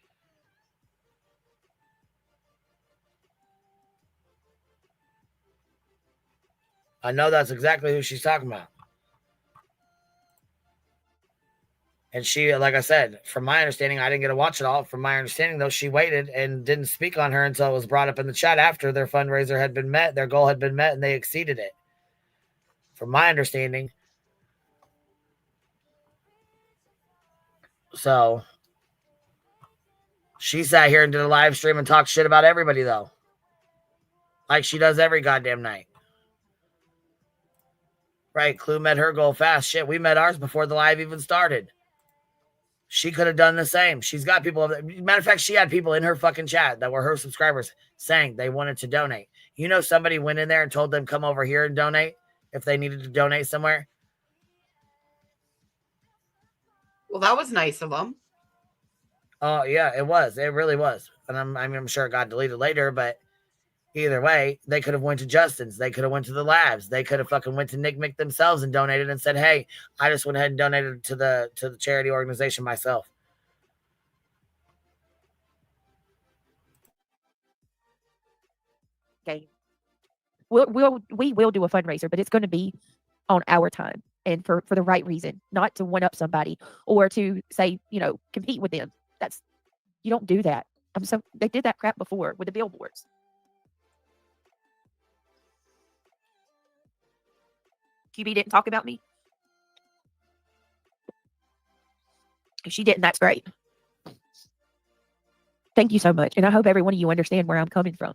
I know that's exactly who she's talking about. And she, like I said, from my understanding, I didn't get to watch it all. From my understanding, though, she waited and didn't speak on her until it was brought up in the chat after their fundraiser had been met, their goal had been met, and they exceeded it. From my understanding. So, she sat here and did a live stream and talked shit about everybody, though. Like she does every goddamn night. Right, Clue met her goal fast. Shit, we met ours before the live even started. She could have done the same. She's got people. Matter of fact, she had people in her fucking chat that were her subscribers saying they wanted to donate. You know, somebody went in there and told them come over here and donate if they needed to donate somewhere. Well, that was nice of them. Oh yeah, it was. It really was. And I'm sure it got deleted later, but either way, they could have went to Justin's. They could have went to the labs. They could have fucking went to Nick Mick themselves and donated and said, "Hey, I just went ahead and donated to the charity organization myself." Okay. We will do a fundraiser, but it's going to be on our time and for the right reason, not to one up somebody or to say, compete with them. You don't do that. They did that crap before with the billboards. QB didn't talk about me. If she didn't, that's great. Thank you so much. And I hope every one of you understand where I'm coming from.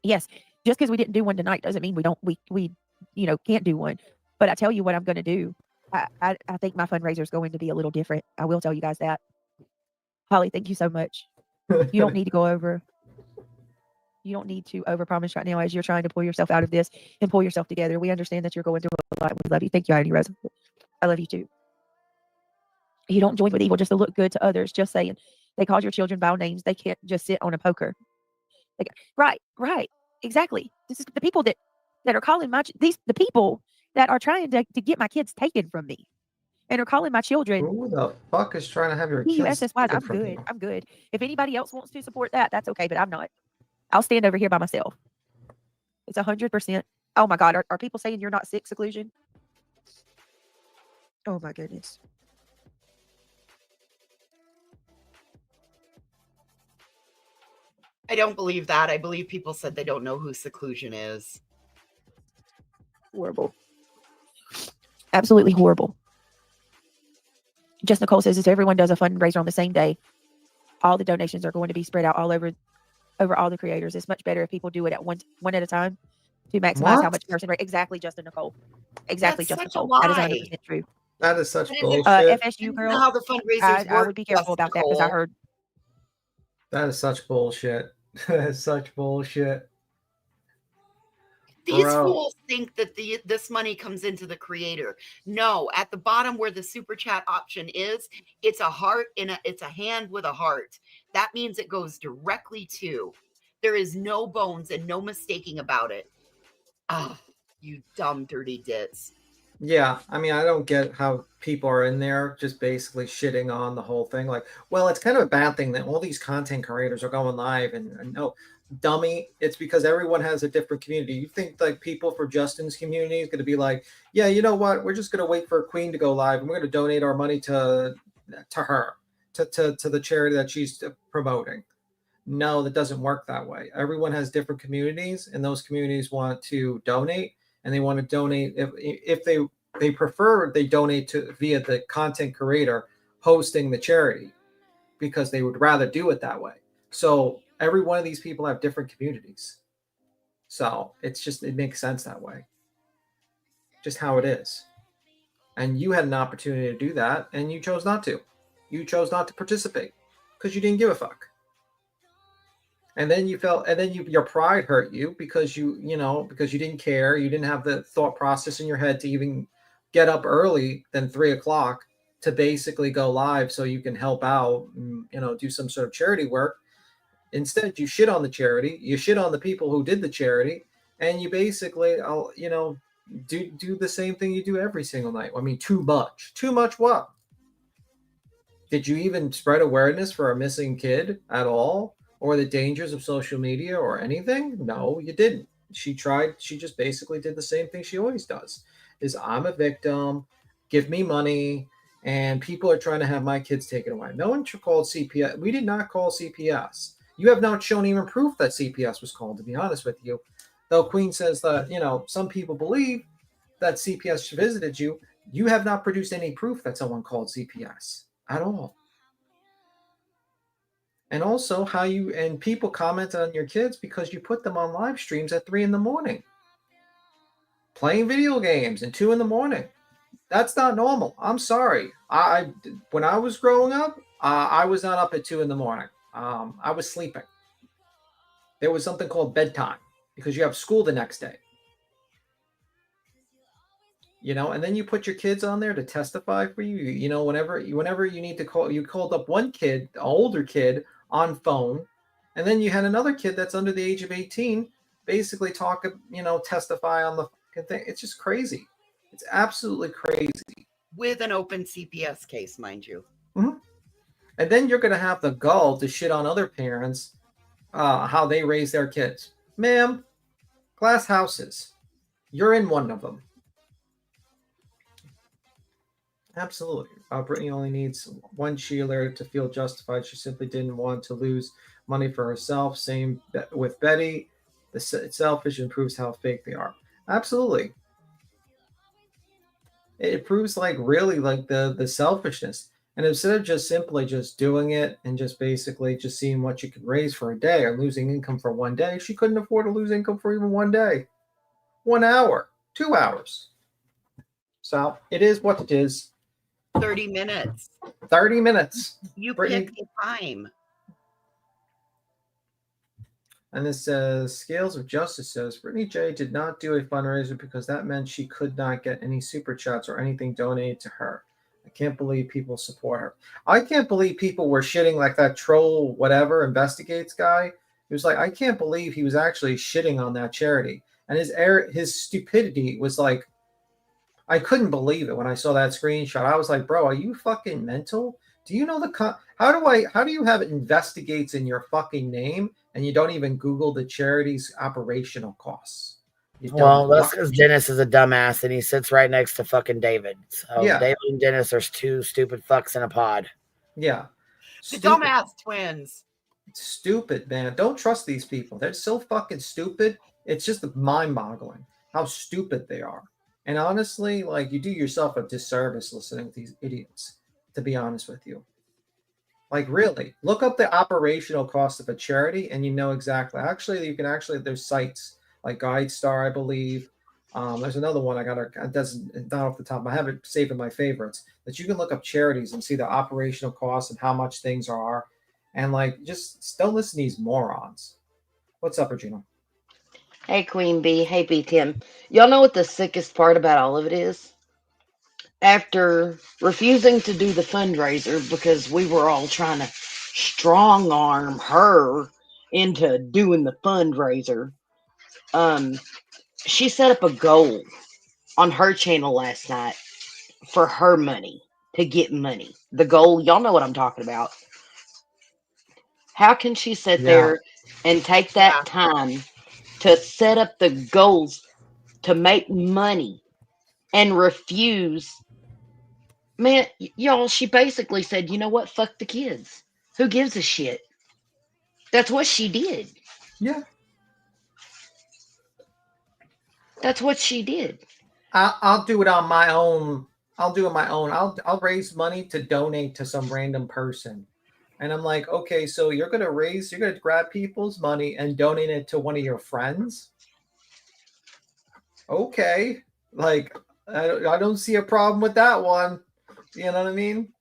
Yes, just because we didn't do one tonight doesn't mean we can't do one. But I tell you what I'm going to do. I think my fundraiser is going to be a little different. I will tell you guys that. Holly, thank you so much. You don't need to go over. You don't need to overpromise right now as you're trying to pull yourself out of this and pull yourself together. We understand that you're going through a lot. We love you. Thank you, Heidi Rose. I love you too. You don't join with evil just to look good to others. Just saying. They called your children by names. They can't just sit on a poker. Right. Exactly. This is the people that are calling the people that are trying to get my kids taken from me and are calling my children. Who the fuck is trying to have your kids taken from you? I'm good. If anybody else wants to support that, that's okay, but I'm not. I'll stand over here by myself. It's 100%. Oh my God. Are people saying you're not sick, Seclusion? Oh my goodness. I don't believe that. I believe people said they don't know who seclusion is. Horrible. Absolutely horrible. Just Nicole says if everyone does a fundraiser on the same day, all the donations are going to be spread out all over all the creators. It's much better if people do it at one at a time to maximize how much person rate. Exactly, Justin Nicole. Exactly, Justin Nicole. That is 100% true. That is such bullshit. FSU girl. How the fundraisers I would be careful about that because I heard. That is such bullshit. That is such bullshit. These fools think that this money comes into the creator. No, at the bottom where the super chat option is, it's a heart it's a hand with a heart. That means it goes directly to. There is no bones and no mistaking about it. Ah, you dumb dirty dits. Yeah, I mean, I don't get how people are in there just basically shitting on the whole thing. Like, well, it's kind of a bad thing that all these content creators are going live and no, dummy, it's because everyone has a different community. You think like people for Justin's community is going to be like, yeah, you know what? We're just going to wait for a queen to go live and we're going to donate our money to her, to the charity that she's promoting. No, that doesn't work that way. Everyone has different communities and those communities want to donate. And they want to donate if they prefer they donate to via the content creator hosting the charity because they would rather do it that way. So every one of these people have different communities. So it makes sense that way. Just how it is. And you had an opportunity to do that and you chose not to. You chose not to participate because you didn't give a fuck. And then your pride hurt you because you didn't care. You didn't have the thought process in your head to even get up early than 3:00 to basically go live so you can help out, and, do some sort of charity work. Instead, you shit on the charity. You shit on the people who did the charity, and you basically, do the same thing you do every single night. I mean, too much. Too much what? Did you even spread awareness for a missing kid at all? Or the dangers of social media or anything? No, you didn't. She just basically did the same thing she always does. Is I'm a victim, give me money, and people are trying to have my kids taken away. No one called CPS. We did not call CPS. You have not shown even proof that CPS was called, to be honest with you. Though Queen says that, some people believe that CPS visited you, you have not produced any proof that someone called CPS at all. And also people comment on your kids because you put them on live streams at 3 a.m, playing video games at 2 a.m. That's not normal. I'm sorry. When I was growing up, I was not up at 2 a.m. I was sleeping. There was something called bedtime because you have school the next day. And then you put your kids on there to testify for you. Whenever you need to call, you called up one kid, an older kid, on phone, and then you had another kid that's under the age of 18 basically testify on the fucking thing. It's just crazy. It's absolutely crazy. With an open CPS case, mind you. Mm-hmm. And then you're going to have the gall to shit on other parents, how they raise their kids. Ma'am, glass houses. You're in one of them. Absolutely. Brittany only needs one cheerleader to feel justified. She simply didn't want to lose money for herself. Same with Betty. It's selfish and proves how fake they are. Absolutely. It proves really the selfishness. And instead of just simply just doing it and just basically just seeing what you could raise for a day or losing income for one day, she couldn't afford to lose income for even one day. 1 hour, 2 hours. So it is what it is. 30 minutes. 30 minutes. You Brittany, pick the time. And this says, Scales of Justice says, Brittany J did not do a fundraiser because that meant she could not get any super chats or anything donated to her. I can't believe people support her. I can't believe people were shitting like that troll, whatever, investigates guy. He was like, I can't believe he was actually shitting on that charity. And his stupidity was like, I couldn't believe it when I saw that screenshot. I was like, bro, are you fucking mental? Do you know how do you have investigates in your fucking name and you don't even Google the charity's operational costs? Well, that's because Dennis is a dumbass and he sits right next to fucking David. So yeah. David and Dennis are two stupid fucks in a pod. Yeah. The dumbass twins. It's stupid, man. Don't trust these people. They're so fucking stupid. It's just mind-boggling how stupid they are. And honestly, like, you do yourself a disservice listening to these idiots, to be honest with you. Like, really, look up the operational cost of a charity and you know exactly. Actually, you can actually, there's sites like GuideStar, I believe. There's another one it doesn't, not off the top, I have it saved in my favorites, that you can look up charities and see the operational costs and how much things are. And like, just don't listen to these morons. What's up, Regina? Hey, Queen Bee. Hey, B Tim. Y'all know what the sickest part about all of it is? After refusing to do the fundraiser because we were all trying to strong arm her into doing the fundraiser, she set up a goal on her channel last night for her money, to get money. The goal, y'all know what I'm talking about. How can she sit there and take that time to set up the goals to make money and refuse? Man, y'all, she basically said, you know what? Fuck the kids. Who gives a shit? That's what she did. Yeah. That's what she did. I'll do it on my own. I'll do it my own. I'll raise money to donate to some random person. And I'm like, okay, so you're gonna grab people's money and donate it to one of your friends? Okay. Like, I don't see a problem with that one. You know what I mean?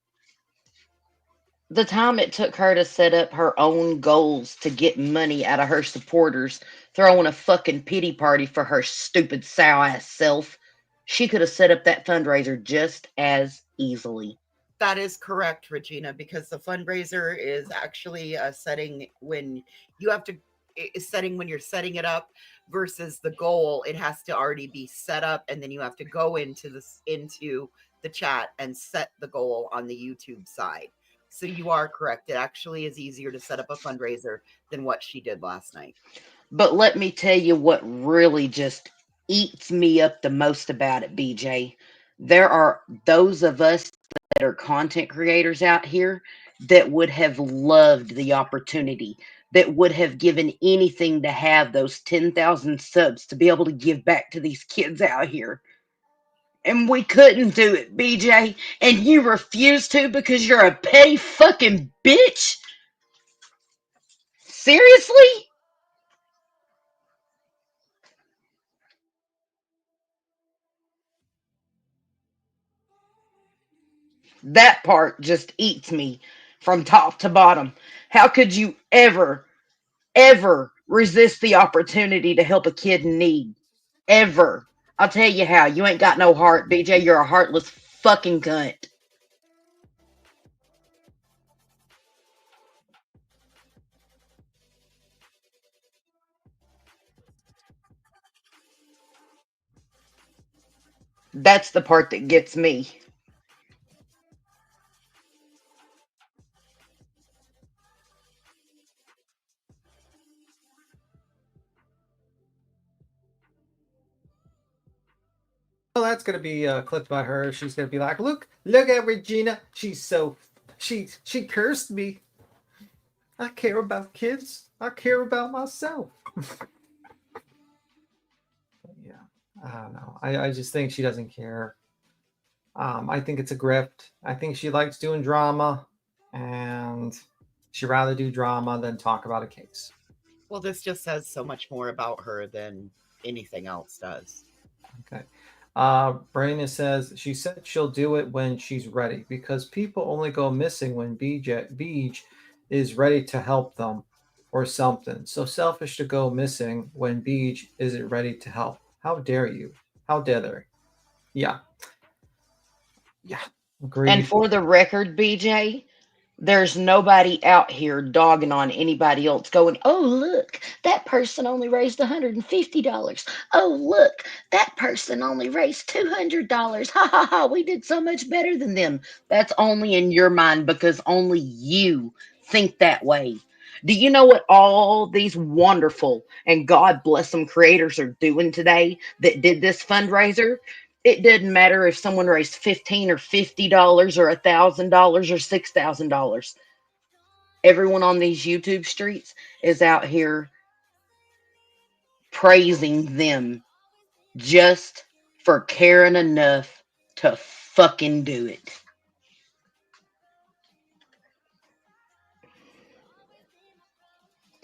The time it took her to set up her own goals to get money out of her supporters, throwing a fucking pity party for her stupid sow ass self, she could have set up that fundraiser just as easily. That is correct, Regina, because the fundraiser is actually a setting when you have to setting when you're setting it up versus the goal. It has to already be set up, and then you have to go into the chat and set the goal on the YouTube side. So you are correct. It actually is easier to set up a fundraiser than what she did last night. But let me tell you what really just eats me up the most about it, BJ. There are those of us that are content creators out here that would have loved the opportunity, that would have given anything to have those 10,000 subs to be able to give back to these kids out here. And we couldn't do it, BJ. And you refused to because you're a petty fucking bitch? Seriously? That part just eats me from top to bottom. How could you ever resist the opportunity to help a kid in need? Ever. I'll tell you how. You ain't got no heart, BJ. You're a heartless fucking cunt. That's the part that gets me. Well, that's gonna be clipped by her. She's gonna be like, look at Regina. She's so she cursed me. I care about kids. I care about myself. Yeah, I don't know. I just think she doesn't care. I think it's a grift. I think she likes doing drama, and she'd rather do drama than talk about a case. Well, this just says so much more about her than anything else does. Okay. Brandon says she said she'll do it when she's ready because people only go missing when BJ is ready to help them or something. So selfish to go missing when BJ isn't ready to help. How dare you? How dare they? Yeah. Yeah. Agreed. And for the record, BJ, there's nobody out here dogging on anybody else going, oh, look, that person only raised $150. Oh, look, that person only raised $200. Ha ha ha, we did so much better than them. That's only in your mind because only you think that way. Do you know what all these wonderful and God bless them creators are doing today that did this fundraiser? It didn't matter if someone raised $15 or $50 or $1,000 or $6,000. Everyone on these YouTube streets is out here praising them just for caring enough to fucking do it.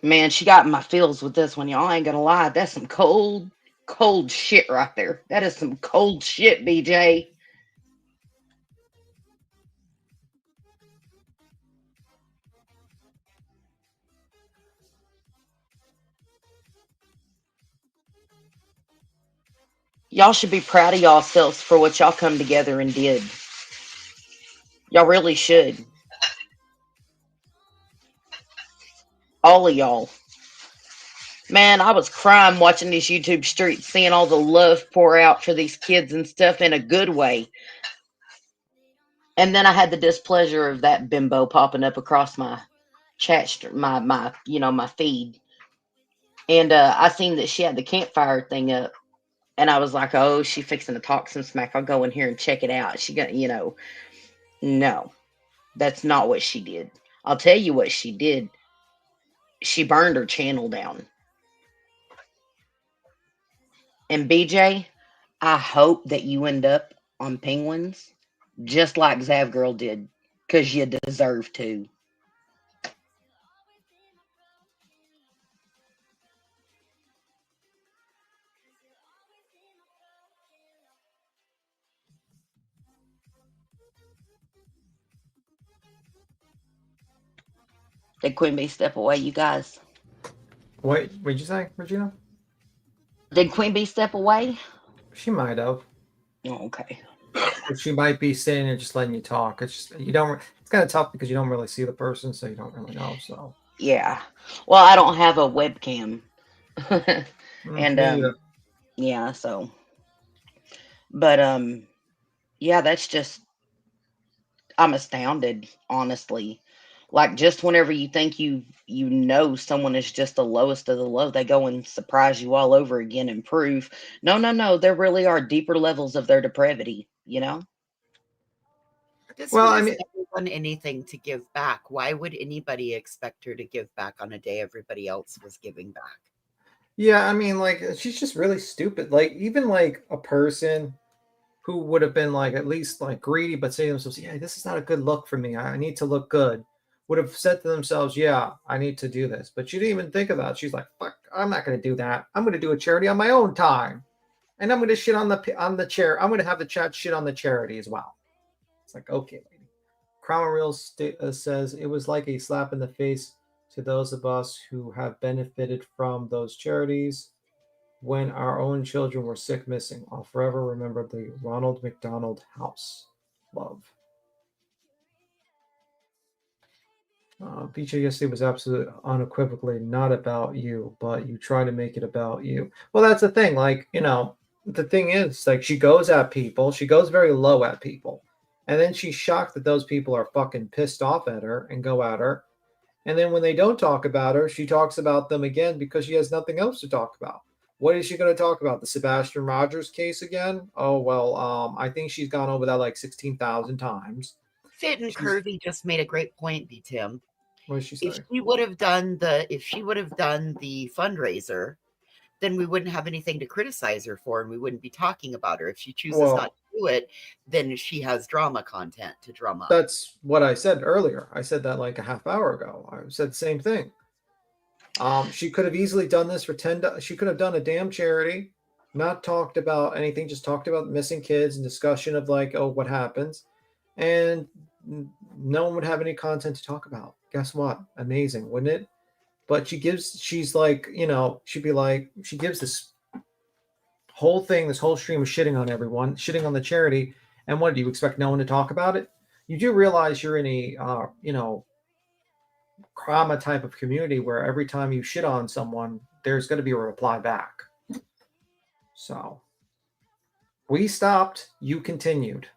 Man, she got in my feels with this one, y'all. I ain't gonna lie. That's some cold, cold shit right there. That is some cold shit, BJ. Y'all should be proud of yourselves for what y'all come together and did. Y'all really should. All of y'all. Man, I was crying watching these YouTube streets, seeing all the love pour out for these kids and stuff in a good way. And then I had the displeasure of that bimbo popping up across my my feed. And I seen that she had the campfire thing up. And I was like, oh, she fixing to talk some smack. I'll go in here and check it out. She got, no, that's not what she did. I'll tell you what she did. She burned her channel down. And BJ, I hope that you end up on Penguins just like Zav Girl did, because you deserve to. Did Queen Bee step away, you guys? What did you say, Regina? Did Queen Bee step away? She might have. Oh, okay. Or she might be sitting there just letting you talk. It's just you don't. It's kind of tough because you don't really see the person, so you don't really know. So Yeah. Well, I don't have a webcam. And yeah, so. But yeah, that's just. I'm astounded, honestly. Like, just whenever you think you know someone is just the lowest of the low, they go and surprise you all over again and prove no, there really are deeper levels of their depravity, This Well, one I has mean- never done anything to give back. Why would anybody expect her to give back on a day everybody else was giving back? Yeah, I mean, like, she's just really stupid. Like, even like a person who would have been like at least like greedy, but say to themselves, "Yeah, this is not a good look for me. I need to look good," would have said to themselves, "Yeah, I need to do this." But she didn't even think of that. She's like, "Fuck, I'm not going to do that. I'm going to do a charity on my own time, and I'm going to shit on the chair. I'm going to have the chat shit on the charity as well." It's like, okay, lady. Crown Real says it was like a slap in the face to those of us who have benefited from those charities. When our own children were sick, missing, I'll forever remember the Ronald McDonald House. Love. BJ yesterday was absolutely unequivocally not about you, but you try to make it about you. Well, that's the thing. Like, the thing is, like, she goes at people. She goes very low at people. And then she's shocked that those people are fucking pissed off at her and go at her. And then when they don't talk about her, she talks about them again because she has nothing else to talk about. What is she going to talk about? The Sebastian Rogers case again? Oh, well, I think she's gone over that like 16,000 times. Fit and Curvy just made a great point, B. Tim. What did she say? If she would have done the fundraiser, then we wouldn't have anything to criticize her for, and we wouldn't be talking about her. If she chooses not to do it, then she has drama content to drum up. That's what I said earlier. I said that like a half hour ago. I said the same thing. She could have easily done this for $10. She could have done a damn charity, not talked about anything, just talked about missing kids and discussion of like, oh, what happens, and no one would have any content to talk about. Guess what? Amazing, wouldn't it? But she's like, she'd be like, she gives this whole thing, this whole stream of shitting on everyone, shitting on the charity. And what do you expect? No one to talk about it? You do realize you're in a, karma type of community where every time you shit on someone, there's going to be a reply back. So we stopped, you continued.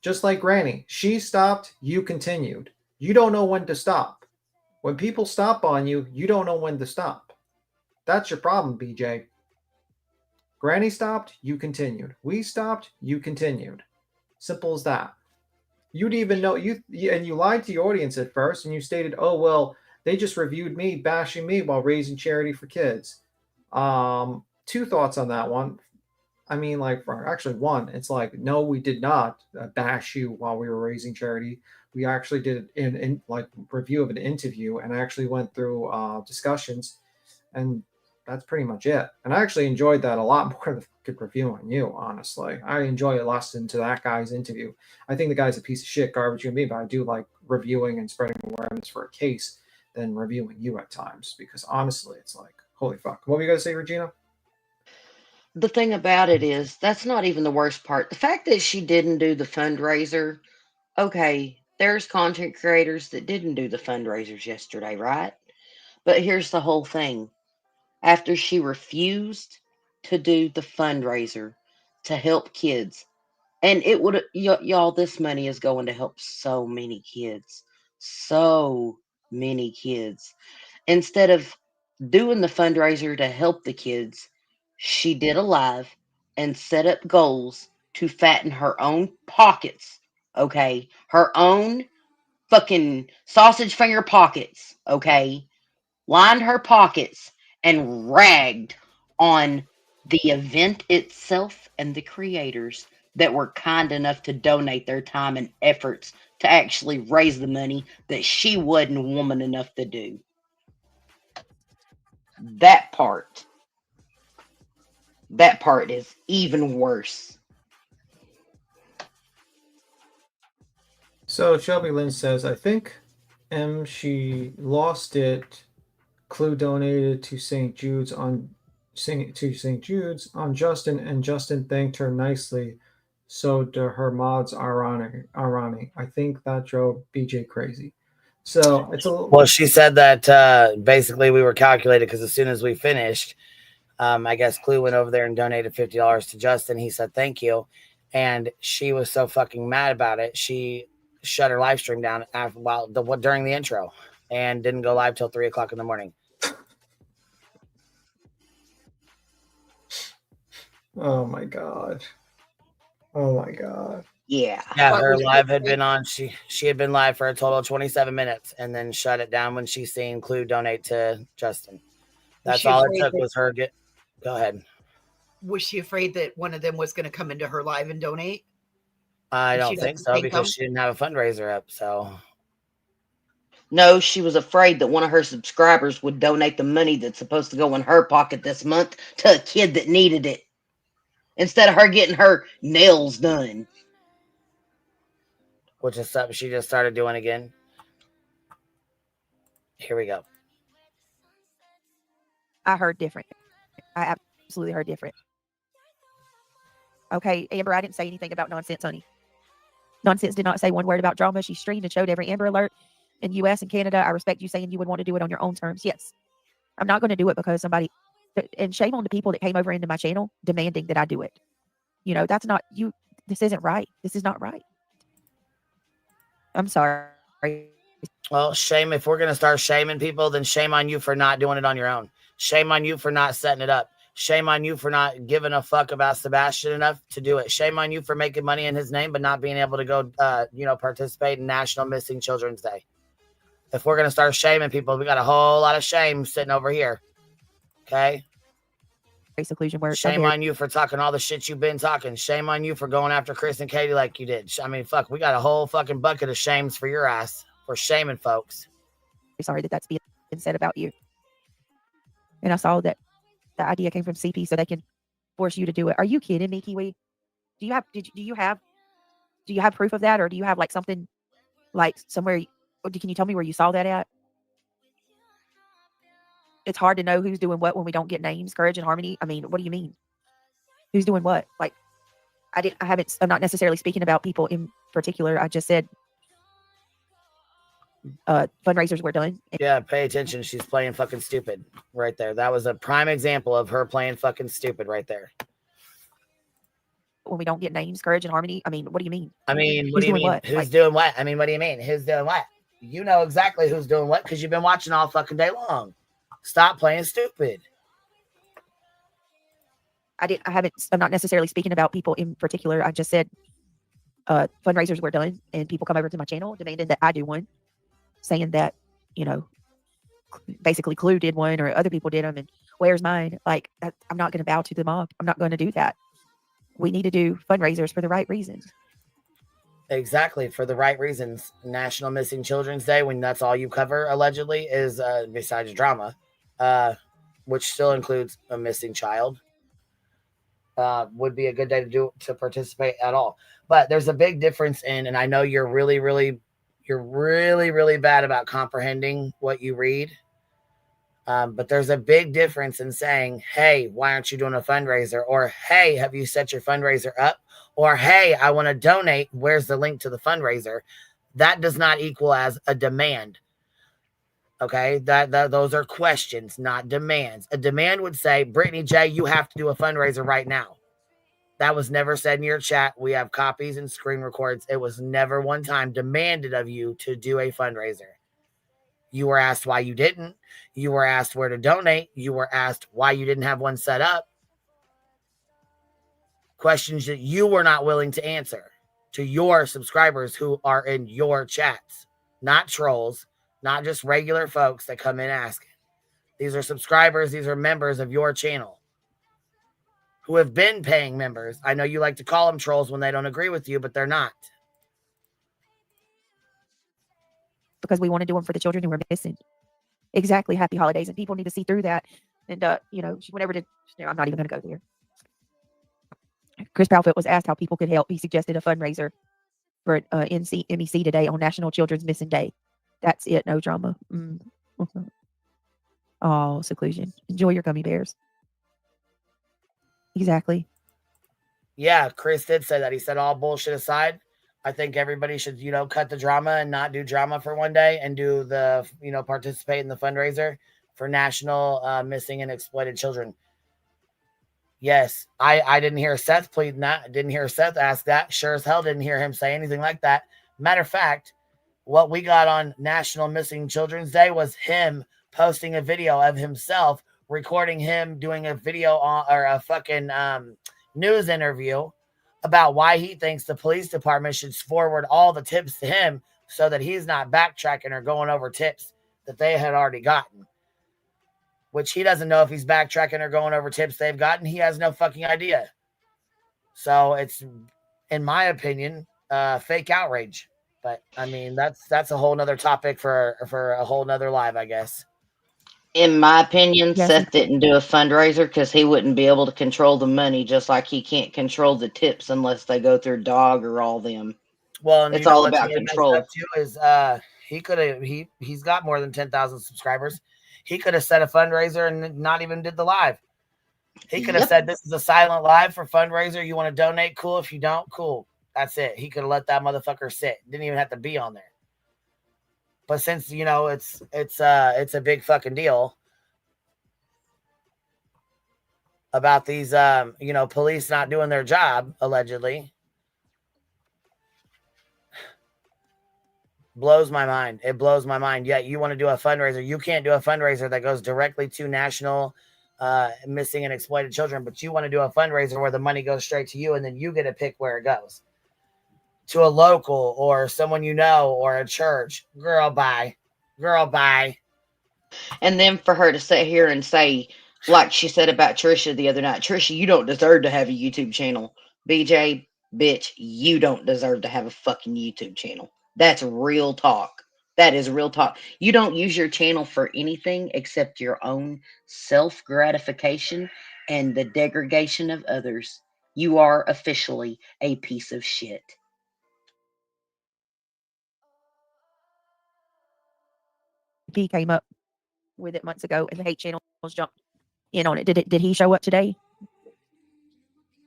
Just like Granny, she stopped, you continued. You don't know when to stop. When people stop on you, you don't know when to stop. That's your problem, BJ. Granny stopped, you continued. We stopped, you continued. Simple as that. you'd even know and you lied to your audience at first, and you stated, "Oh well, they just reviewed me bashing me while raising charity for kids." Two thoughts on that one. I mean, like, actually, one, it's like, no, we did not bash you while we were raising charity. We actually did in like review of an interview, and I actually went through discussions, and that's pretty much it. And I actually enjoyed that a lot more than the review on you, honestly. I enjoy listening to that guy's interview. I think the guy's a piece of shit, garbage human being, but I do like reviewing and spreading awareness for a case than reviewing you at times, because honestly, it's like, holy fuck. What were you going to say, Regina? The thing about it is, that's not even the worst part. The fact that she didn't do the fundraiser, okay, there's content creators that didn't do the fundraisers yesterday, right? But here's the whole thing. After she refused to do the fundraiser to help kids, and it would, y'all, this money is going to help so many kids. So many kids. Instead of doing the fundraiser to help the kids, she did a live and set up goals to fatten her own pockets. Okay. Her own fucking sausage finger pockets. Okay. Lined her pockets and ragged on the event itself and the creators that were kind enough to donate their time and efforts to actually raise the money that she wasn't woman enough to do. That part is even worse. So Shelby Lynn says, I think she lost it. Clue donated to St. Jude's on Justin, and Justin thanked her nicely. So her mods ironic. I think that drove BJ crazy. So it's a little. Well, she said that basically we were calculated because as soon as we finished, I guess Clue went over there and donated $50 to Justin. He said thank you, and she was so fucking mad about it. She shut her live stream down during the intro and didn't go live till 3 o'clock in the morning. Oh my god. Oh my god. Yeah. Yeah, her live had been on. She had been live for a total of 27 minutes and then shut it down when she seen Clue donate to Justin. That's all it took was her get. Go ahead. Was she afraid that one of them was going to come into her live and donate? I don't think so because she didn't have a fundraiser up. So no, she was afraid that one of her subscribers would donate the money that's supposed to go in her pocket this month to a kid that needed it, instead of her getting her nails done. Which is something she just started doing again. Here we go. I heard different. I absolutely heard different. Okay, Amber, I didn't say anything about nonsense, honey. Nonsense did not say one word about drama. She streamed and showed every Amber alert in US and Canada. I respect you saying you would want to do it on your own terms. Yes. I'm not going to do it because somebody, and shame on the people that came over into my channel demanding that I do it. You know, that's not you. This isn't right. This is not right. I'm sorry. Well, shame. If we're going to start shaming people, then shame on you for not doing it on your own. Shame on you for not setting it up. Shame on you for not giving a fuck about Sebastian enough to do it. Shame on you for making money in his name, but not being able to go, participate in National Missing Children's Day. If we're going to start shaming people, we got a whole lot of shame sitting over here. Okay? Seclusion where shame on you for talking all the shit you've been talking. Shame on you for going after Chris and Katie like you did. I mean, fuck, we got a whole fucking bucket of shames for your ass for shaming folks. Sorry that that's being said about you. And I saw that the idea came from CP so they can force you to do it. Are you kidding me, Kiwi? Do you have proof of that, or do you have like something like somewhere? Can you tell me where you saw that at? It's hard to know who's doing what when we don't get names. Courage and Harmony. I mean, what do you mean? Who's doing what? Like, I'm not necessarily speaking about people in particular. I just said fundraisers were done. Yeah, pay attention. She's playing fucking stupid right there. That was a prime example of her playing fucking stupid right there. When we don't get names, Courage and Harmony. I mean, what do you mean? I mean, what do you mean? What? Who's doing what? I mean, what do you mean? Who's doing what? You know exactly who's doing what because you've been watching all fucking day long. Stop playing stupid. I'm not necessarily speaking about people in particular. I just said fundraisers were done and people come over to my channel demanding that I do one, saying that, basically Clue did one or other people did them and where's mine? Like, I'm not going to bow to the mob. I'm not going to do that. We need to do fundraisers for the right reasons. Exactly, for the right reasons. National Missing Children's Day, when that's all you cover, allegedly, is besides drama, which still includes a missing child, would be a good day to participate at all. But there's a big difference in, and I know you're really bad about comprehending what you read. But there's a big difference in saying, hey, why aren't you doing a fundraiser? Or, hey, have you set your fundraiser up? Or, hey, I want to donate. Where's the link to the fundraiser? That does not equal as a demand. Okay, those are questions, not demands. A demand would say, Brittany J, you have to do a fundraiser right now. That was never said in your chat. We have copies and screen records. It was never one time demanded of you to do a fundraiser. You were asked why you didn't. You were asked where to donate. You were asked why you didn't have one set up. Questions that you were not willing to answer to your subscribers who are in your chats, not trolls, not just regular folks that come in asking. These are subscribers. These are members of your channel who have been paying members. I know you like to call them trolls when they don't agree with you, but they're not. Because we want to do them for the children who are missing. Exactly. Happy holidays. And people need to see through that. And, she went over to, I'm not even going to go there. Chris Proudfoot was asked how people could help. He suggested a fundraiser for MEC today on National Children's Missing Day. That's it. No drama. Oh, seclusion. Enjoy your gummy bears. Exactly. Yeah, Chris did say that. He said, all bullshit aside, I think everybody should, cut the drama and not do drama for one day and do the, participate in the fundraiser for National Missing and Exploited Children. Yes, I didn't hear Seth pleading that. I didn't hear Seth ask that. Sure as hell didn't hear him say anything like that. Matter of fact, what we got on National Missing Children's Day was him posting a video of himself recording him doing a video or a fucking news interview about why he thinks the police department should forward all the tips to him so that he's not backtracking or going over tips that they had already gotten, which he doesn't know if he's backtracking or going over tips they've gotten. He has no fucking idea. So it's, in my opinion, fake outrage. But I mean, that's a whole nother topic for a whole nother live, I guess. In my opinion, Yes. Seth didn't do a fundraiser because he wouldn't be able to control the money, just like he can't control the tips unless they go through Dog or all them. Well, and it's all about what's control. messed up too is he could have he's got more than 10,000 subscribers. He could have set a fundraiser and not even did the live. He could have said, this is a silent live for fundraiser. You want to donate? Cool. If you don't, cool. That's it. He could have let that motherfucker sit. Didn't even have to be on there. But since it's a big fucking deal about these police not doing their job, allegedly, blows my mind. It blows my mind. Yet you want to do a fundraiser. You can't do a fundraiser that goes directly to National Missing and Exploited Children, but you want to do a fundraiser where the money goes straight to you and then you get to pick where it goes. To a local or someone or a church. Girl, bye. Girl, bye. And then for her to sit here and say, like she said about Trisha the other night, Trisha, you don't deserve to have a YouTube channel. BJ, bitch, you don't deserve to have a fucking YouTube channel. That's real talk. That is real talk. You don't use your channel for anything except your own self-gratification and the degradation of others. You are officially a piece of shit. He came up with it months ago and the hate channels jumped in on it. Did he show up today?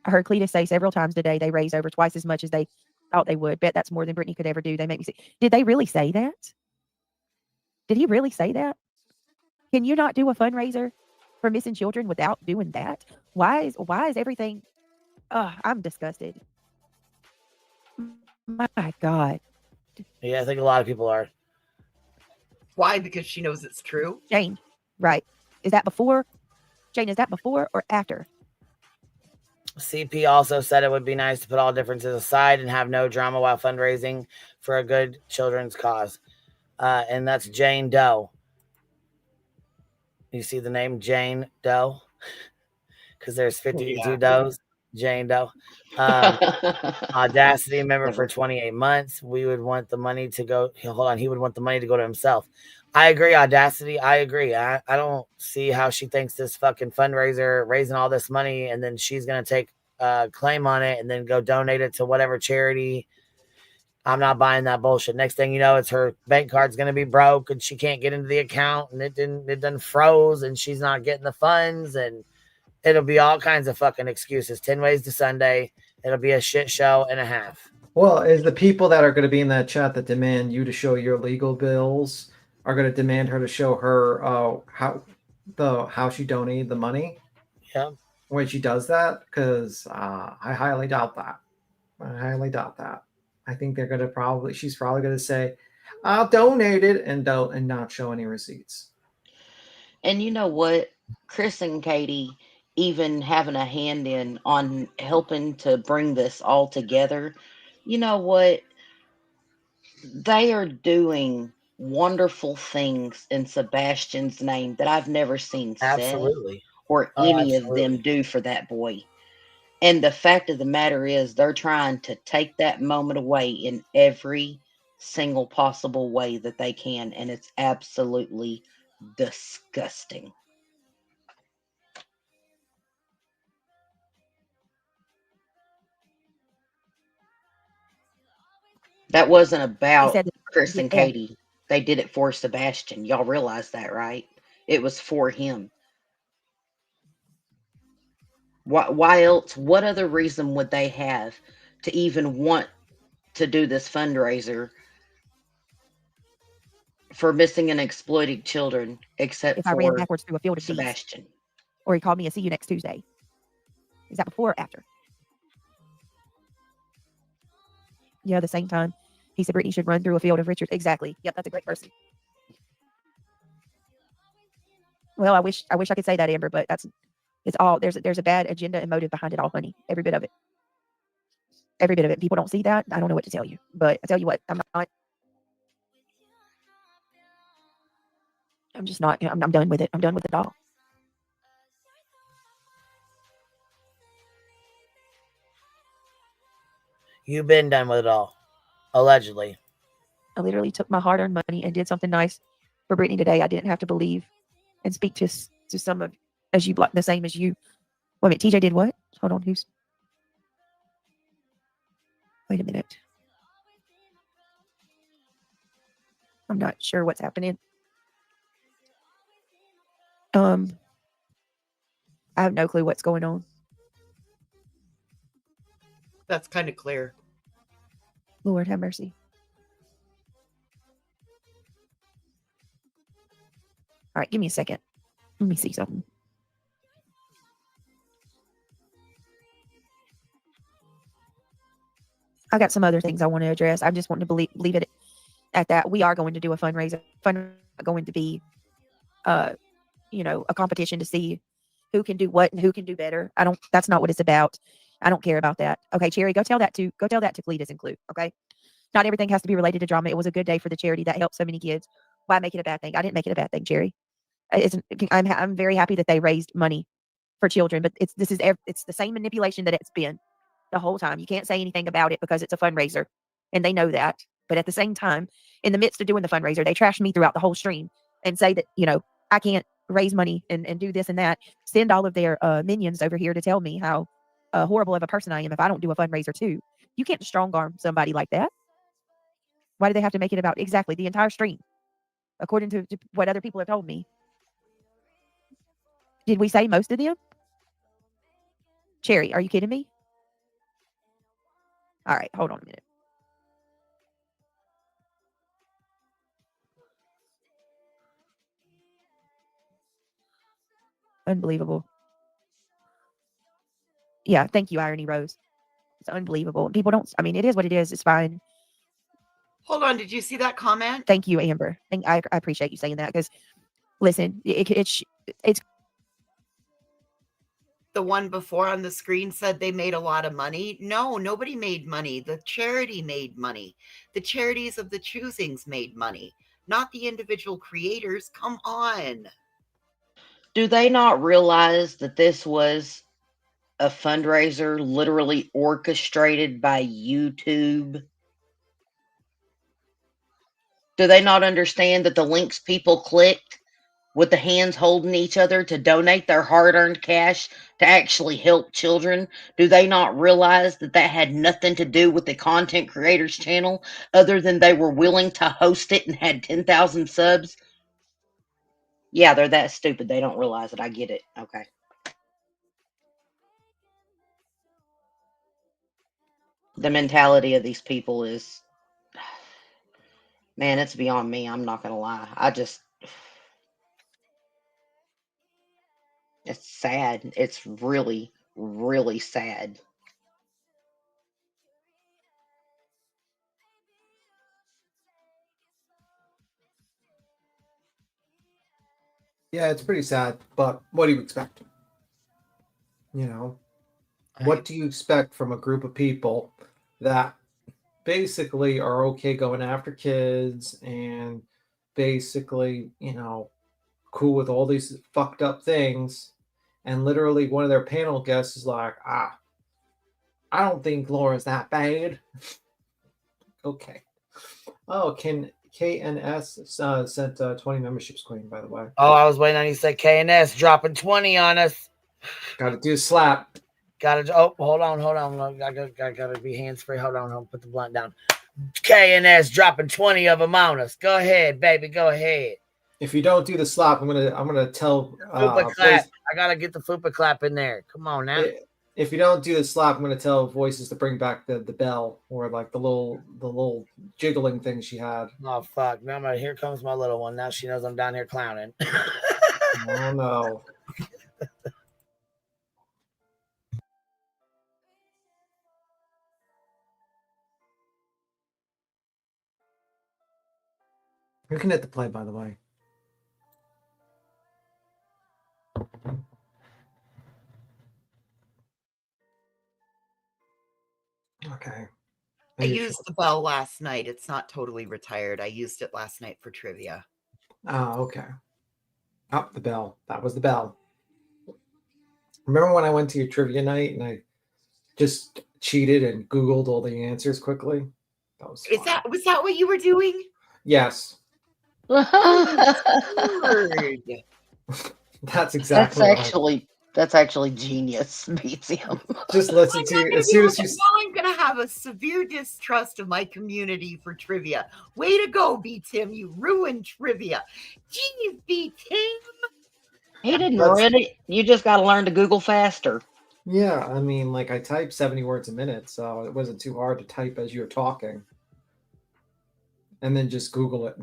I heard Cletus say several times today they raised over twice as much as they thought they would. Bet that's more than Brittany could ever do. They make me sick. Did they really say that? Did he really say that? Can you not do a fundraiser for missing children without doing that? Why is everything? I'm disgusted. My God. Yeah, I think a lot of people are. Why? Because she knows it's true. Jane, right? Is that before? Jane, is that before or after? CP also said it would be nice to put all differences aside and have no drama while fundraising for a good children's cause. And that's Jane Doe. You see the name Jane Doe? Because there's 52 does. Jane Doe. Audacity member for 28 months. We would want the money to go. Hold on. He would want the money to go to himself. I agree, Audacity. I agree. I don't see how she thinks this fucking fundraiser raising all this money and then she's going to take a claim on it and then go donate it to whatever charity. I'm not buying that bullshit. Next thing you know, it's her bank card's going to be broke and she can't get into the account and it done froze and she's not getting the funds and it'll be all kinds of fucking excuses. 10 ways to Sunday. It'll be a shit show and a half. Well, is the people that are going to be in that chat that demand you to show your legal bills are going to demand her to show her how she donated the money? Yeah. When she does that, because I highly doubt that. I think they're going to she's probably going to say, "I'll donate it," and not show any receipts. And you know what, Chris and Katie, even having a hand in on helping to bring this all together, you know what? They are doing wonderful things in Sebastian's name that I've never seen said or any of them do for that boy. And the fact of the matter is they're trying to take that moment away in every single possible way that they can. And it's absolutely disgusting. That wasn't about Chris and Katie. They did it for Sebastian. Y'all realize that, right? It was for him. Why else? What other reason would they have to even want to do this fundraiser for missing and exploited children, except If I ran backwards through a field of Sebastian? Or he called me and see you next Tuesday. Is that before or after? Yeah, the same time. He said Brittany should run through a field of Richard. Exactly. Yep, that's a great person. Well, I wish I could say that, Amber, but it's all there's a bad agenda and motive behind it all, honey. Every bit of it. Every bit of it. People don't see that. I don't know what to tell you. But I tell you what, I'm just not. I'm done with it. I'm done with it all. You've been done with it all. Allegedly. I literally took my hard-earned money and did something nice for Brittany today. I didn't have to believe and speak to some of the same as you. Wait a minute, TJ did what? Hold on, wait a minute. I'm not sure what's happening. I have no clue what's going on. That's kind of clear. Lord have mercy. All right, give me a second. Let me see something. I got some other things I want to address. I just want to leave it at that. We are going to do a fundraiser. Going to be, a competition to see who can do what and who can do better. That's not what it's about. I don't care about that. Okay, Cherry, go tell that to Cletus and Clue. Okay, not everything has to be related to drama. It was a good day for the charity that helped so many kids. Why make it a bad thing? I didn't make it a bad thing, Cherry. I'm very happy that they raised money for children, but it's the same manipulation that it's been the whole time. You can't say anything about it because it's a fundraiser, and they know that. But at the same time, in the midst of doing the fundraiser, they trashed me throughout the whole stream and say that I can't raise money and do this and that. Send all of their minions over here to tell me how horrible of a person I am if I don't do a fundraiser too. You can't strong arm somebody like that. Why do they have to make it about exactly the entire stream? According to what other people have told me. Did we say most of them? Cherry, are you kidding me? All right, hold on a minute. Unbelievable. Yeah, thank you, Irony Rose. It's unbelievable. People don't, it is what it is. It's fine. Hold on, did you see that comment? Thank you, Amber. I appreciate you saying that because, listen, it's The one before on the screen said they made a lot of money. No, nobody made money. The charity made money. The charities of the choosings made money, not the individual creators. Come on. Do they not realize that this was a fundraiser literally orchestrated by YouTube? Do they not understand that the links people clicked with the hands holding each other to donate their hard-earned cash to actually help children? Do they not realize that that had nothing to do with the content creator's channel other than they were willing to host it and had 10,000 subs? Yeah, they're that stupid. They don't realize it. I get it. Okay. The mentality of these people is, man, it's beyond me. I'm not going to lie. It's sad. It's really, really sad. Yeah, it's pretty sad, but what do you expect? You know, what do you expect from a group of people that basically are okay going after kids and basically, cool with all these fucked up things? And literally one of their panel guests is like, I don't think Laura's that bad. Okay. Oh, KNS sent 20 memberships, Queen, by the way. Oh, I was waiting on you to say KNS dropping 20 on us. Got to do a slap. Got to. Oh, hold on. I got to be hands free. Hold on. I'll put the blunt down. KNS dropping 20 of them on us. Go ahead, baby. Go ahead. If you don't do the slap, I'm gonna tell. Fupa clap. I gotta get the fupa clap in there. Come on now. If you don't do the slap, I'm gonna tell Voices to bring back the bell or like the little jiggling thing she had. Oh fuck! Now here comes my little one. Now she knows I'm down here clowning. Oh no. You can hit the play, by the way. Okay. I used the bell last night. It's not totally retired. I used it last night for trivia. Oh, okay. Oh, the bell. That was the bell. Remember when I went to your trivia night and I just cheated and Googled all the answers quickly? That was fun. Was that what you were doing? Yes. That's exactly. That's actually genius. Beats him. Just listen to you as soon as you. Now I'm gonna have a severe distrust of my community for trivia. Way to go, B Tim! You ruined trivia. Jeez, B Tim. He didn't ruin it. You just got to learn to Google faster. Yeah, I mean, like I type 70 words a minute, so it wasn't too hard to type as you were talking. And then just Google it.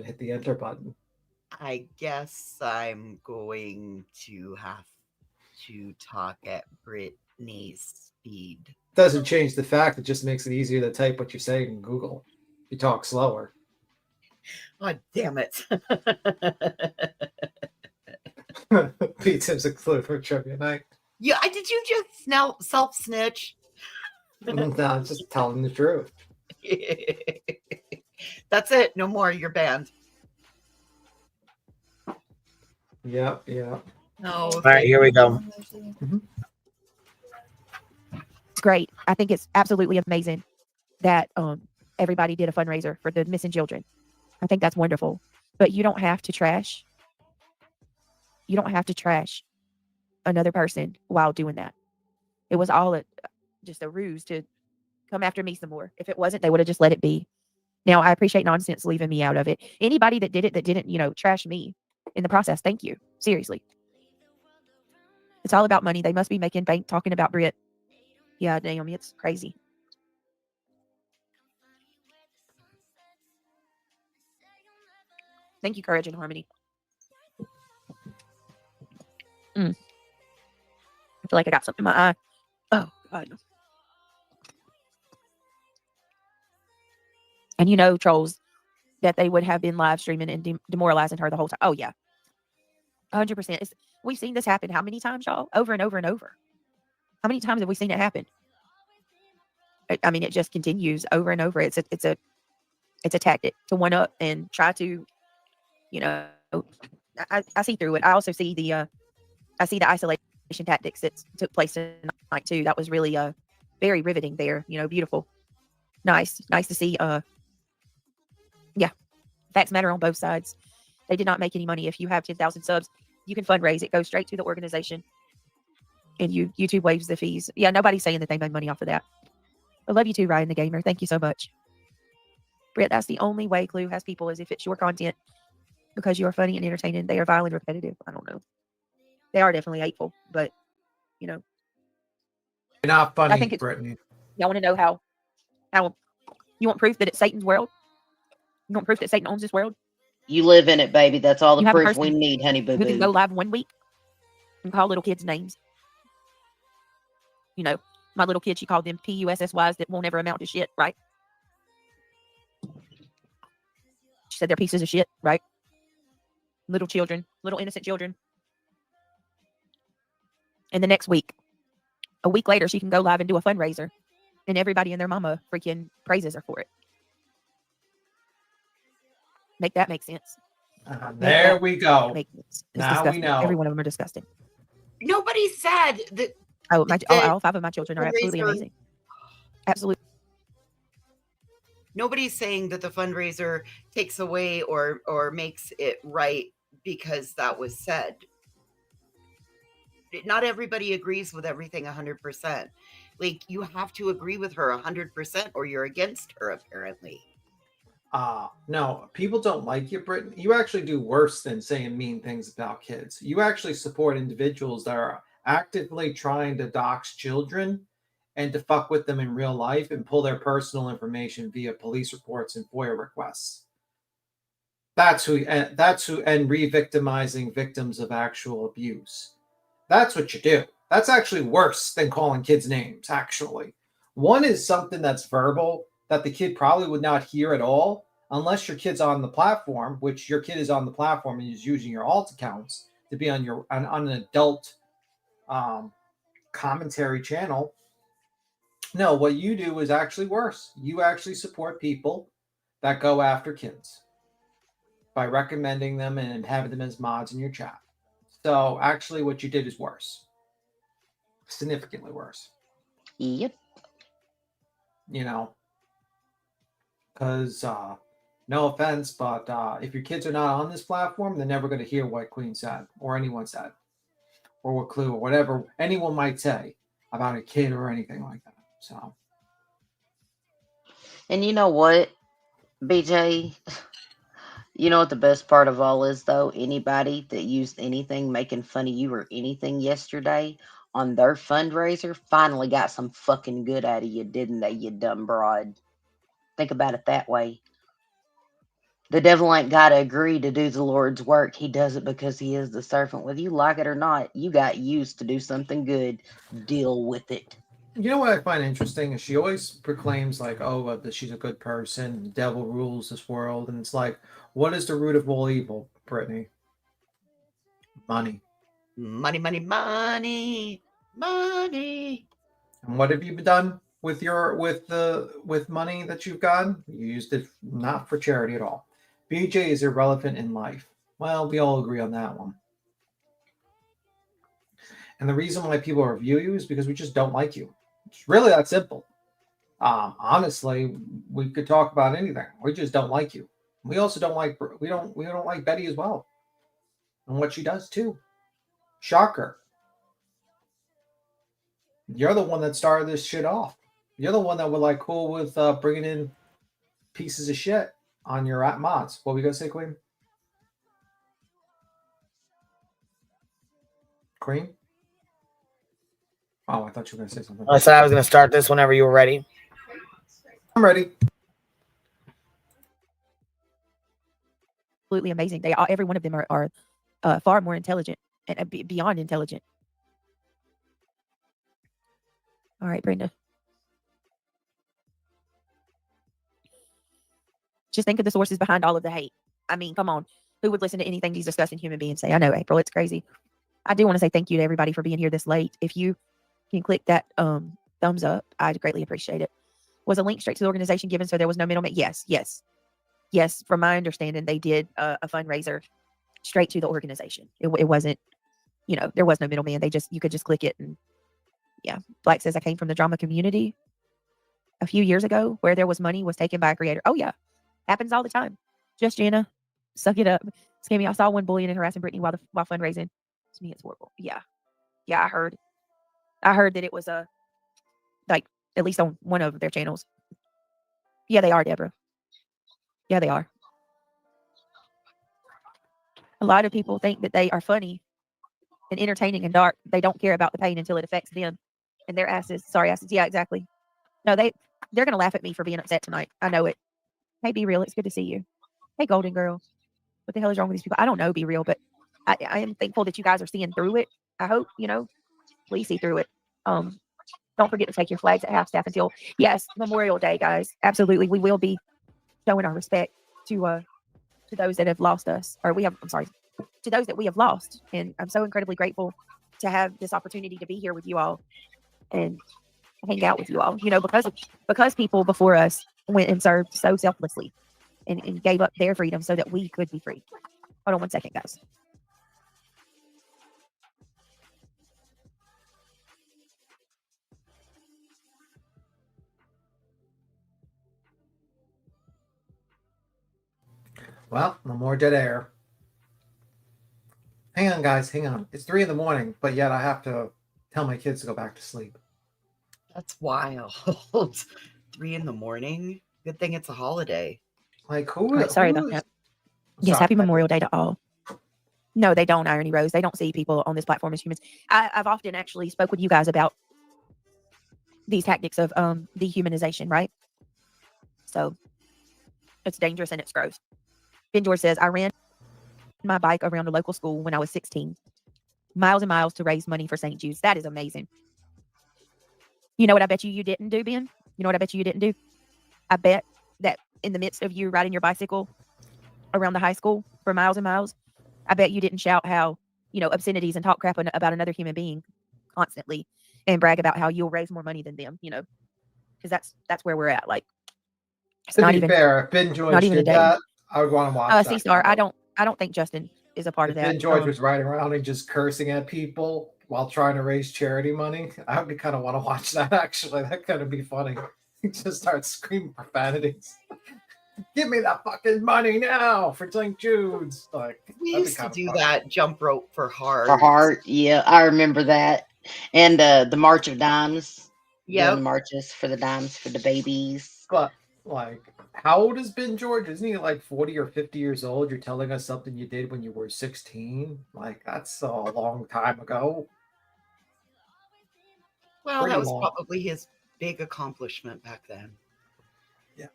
Hit the enter button. I guess I'm going to have to talk at Brittany's speed. Doesn't change the fact. It just makes it easier to type what you're saying in Google. You talk slower. Oh, damn it. Pete Tim's a clue for trivia night. Yeah, did you just self-snitch? No, I'm just telling the truth. That's it. No more. You're banned. Yeah. No. All right, here we go. It's great. I think it's absolutely amazing that everybody did a fundraiser for the missing children. I think that's wonderful. But you don't have to trash. You don't have to trash another person while doing that. It was all just a ruse to come after me some more. If it wasn't, they would have just let it be. Now, I appreciate Nonsense leaving me out of it. Anybody that did it that didn't, trash me in the process, thank you. Seriously. It's all about money. They must be making bank talking about Brit. Yeah, Naomi, it's crazy. Thank you, Courage and Harmony. I feel like I got something in my eye. Oh, God. And trolls, that they would have been live streaming and demoralizing her the whole time. Oh, yeah. 100%. We've seen this happen how many times, y'all? Over and over and over. How many times have we seen it happen? I mean, it just continues over and over. It's a tactic to one up and try to, you know, I see through it. I also see the isolation tactics that took place tonight too. That was really very riveting there. You know, beautiful, nice to see. Yeah, facts matter on both sides. They did not make any money. If you have 10,000 subs, you can fundraise. It goes straight to the organization, and YouTube waives the fees. Yeah, nobody's saying that they made money off of that. I love you too, Ryan the Gamer. Thank you so much. Britt, that's the only way Clue has people is if it's your content, because you are funny and entertaining. They are vile and repetitive. I don't know. They are definitely hateful, but, you know. You're not funny, I think it's, Brittany. Y'all want to know how you want proof that it's Satan's world? You want proof that Satan owns this world? You live in it, baby. That's all the You have a proof we person need, honey boo who can go boo. live 1 week and call little kids names. You know, my little kid, she called them PUSSYs that won't ever amount to shit, right? She said they're pieces of shit, right? Little children, little innocent children. And the next week, a week later, she can go live and do a fundraiser, and everybody and their mama freaking praises her for it. Make that make sense. There we go. It's now disgusting. we know. Every one of them are disgusting. Nobody said that. Oh, all 5 of my children are absolutely fundraiser- amazing. Absolutely. Nobody's saying that the fundraiser takes away or makes it right because that was said. Not everybody agrees with everything 100%. Like, you have to agree with her 100% or you're against her, apparently. No, people don't like you, Brittany. You actually do worse than saying mean things about kids. You actually support individuals that are actively trying to dox children and to fuck with them in real life and pull their personal information via police reports and FOIA requests. And re-victimizing victims of actual abuse. That's what you do. That's actually worse than calling kids names, actually. One is something that's verbal that the kid probably would not hear at all unless your kid's on the platform, which your kid is on the platform and is using your alt accounts to be on an adult commentary channel. No, what you do is actually worse. You actually support people that go after kids by recommending them and having them as mods in your chat. So actually what you did is worse. Significantly worse. Yep. You know, because no offense, but if your kids are not on this platform, they're never going to hear what Queen said or anyone said or what Clue or whatever anyone might say about a kid or anything like that. So. And you know what, BJ? You know what the best part of all is, though? Anybody that used anything making fun of you or anything yesterday on their fundraiser finally got some fucking good out of you, didn't they, you dumb broad? Think about it that way. The devil ain't got to agree to do the Lord's work. He does it because he is the servant. Whether you like it or not, you got used to do something good. Deal with it. You know what I find interesting is she always proclaims like, oh, that she's a good person. The devil rules this world. And it's like, what is the root of all evil, Brittany? Money. Money, money, money, money. And what have you done with money that you've gotten? You used it not for charity at all. BJ is irrelevant in life. Well, we all agree on that one. And the reason why people review you is because we just don't like you. It's really that simple. Honestly, we could talk about anything. We just don't like you. We also don't like we don't like Betty as well, and what she does too. Shocker. You're the one that started this shit off. You're the one that would like cool with bringing in pieces of shit on your app mods. What were we gonna say, Queen? Queen? Oh, I thought you were gonna say something. I said I was gonna start this whenever you were ready. I'm ready. Absolutely amazing. Every one of them are far more intelligent and beyond intelligent. All right, Brenda. Just think of the sources behind all of the hate. I mean, come on. Who would listen to anything these disgusting human beings say? I know, April, it's crazy. I do want to say thank you to everybody for being here this late. If you can click that thumbs up, I'd greatly appreciate it. Was a link straight to the organization given so there was no middleman? Yes. From my understanding, they did a fundraiser straight to the organization. It wasn't, there was no middleman. You could just click it. And yeah, Black says, I came from the drama community a few years ago where there was money was taken by a creator. Oh yeah, happens all the time. Just Jana, suck it up. Scammy, I saw one bullying and harassing Brittany while fundraising. To me, it's horrible. Yeah, I heard that it was like at least on one of their channels. Yeah, they are, Deborah. Yeah, they are. A lot of people think that they are funny and entertaining and dark. They don't care about the pain until it affects them and their asses. Sorry, asses. Yeah, exactly. No, they're gonna laugh at me for being upset tonight. I know it. Hey, Be Real, it's good to see you. Hey, Golden Girl, what the hell is wrong with these people? I don't know, Be Real, but I am thankful that you guys are seeing through it. I hope, please see through it. Don't forget to take your flags at half staff until, yes, Memorial Day, guys. Absolutely. We will be showing our respect to those that have lost us, or to those that we have lost. And I'm so incredibly grateful to have this opportunity to be here with you all and hang out with you all, because people before us went and served so selflessly and gave up their freedom so that we could be free. Hold on one second, guys. Well, no more dead air. Hang on, guys. Hang on. It's 3 a.m, but yet I have to tell my kids to go back to sleep. That's wild. 3 a.m. Good thing it's a holiday. Like who? Right, sorry about that. Yes, happy Memorial Day to all. No, they don't, Irony Rose. They don't see people on this platform as humans. I've often actually spoke with you guys about these tactics of dehumanization, right? So it's dangerous and it's gross. Ben George says, I ran my bike around a local school when I was 16. Miles and miles to raise money for St. Jude's. That is amazing. You know what I bet you didn't do, Ben? You know what I bet you didn't do? I bet that in the midst of you riding your bicycle around the high school for miles and miles, I bet you didn't shout how, obscenities and talk crap about another human being constantly and brag about how you'll raise more money than them, because that's where we're at. Like, it's to not be even fair, if Ben George not even did a day. that, I would want to watch that. C-Star, I don't think Justin is a part of that. Ben George was riding around and just cursing at people while trying to raise charity money. I would kind of want to watch that, actually. That kind of be funny. He just starts screaming profanities. Give me that fucking money now for St. Jude's. Like, we used to do that jump rope for heart. For heart, yeah, I remember that. And the March of Dimes. Yeah, the marches for the dimes for the babies. But like, how old is Ben George? Isn't he like 40 or 50 years old? You're telling us something you did when you were 16? Like, that's a long time ago. Well, that was probably his big accomplishment back then. Yeah.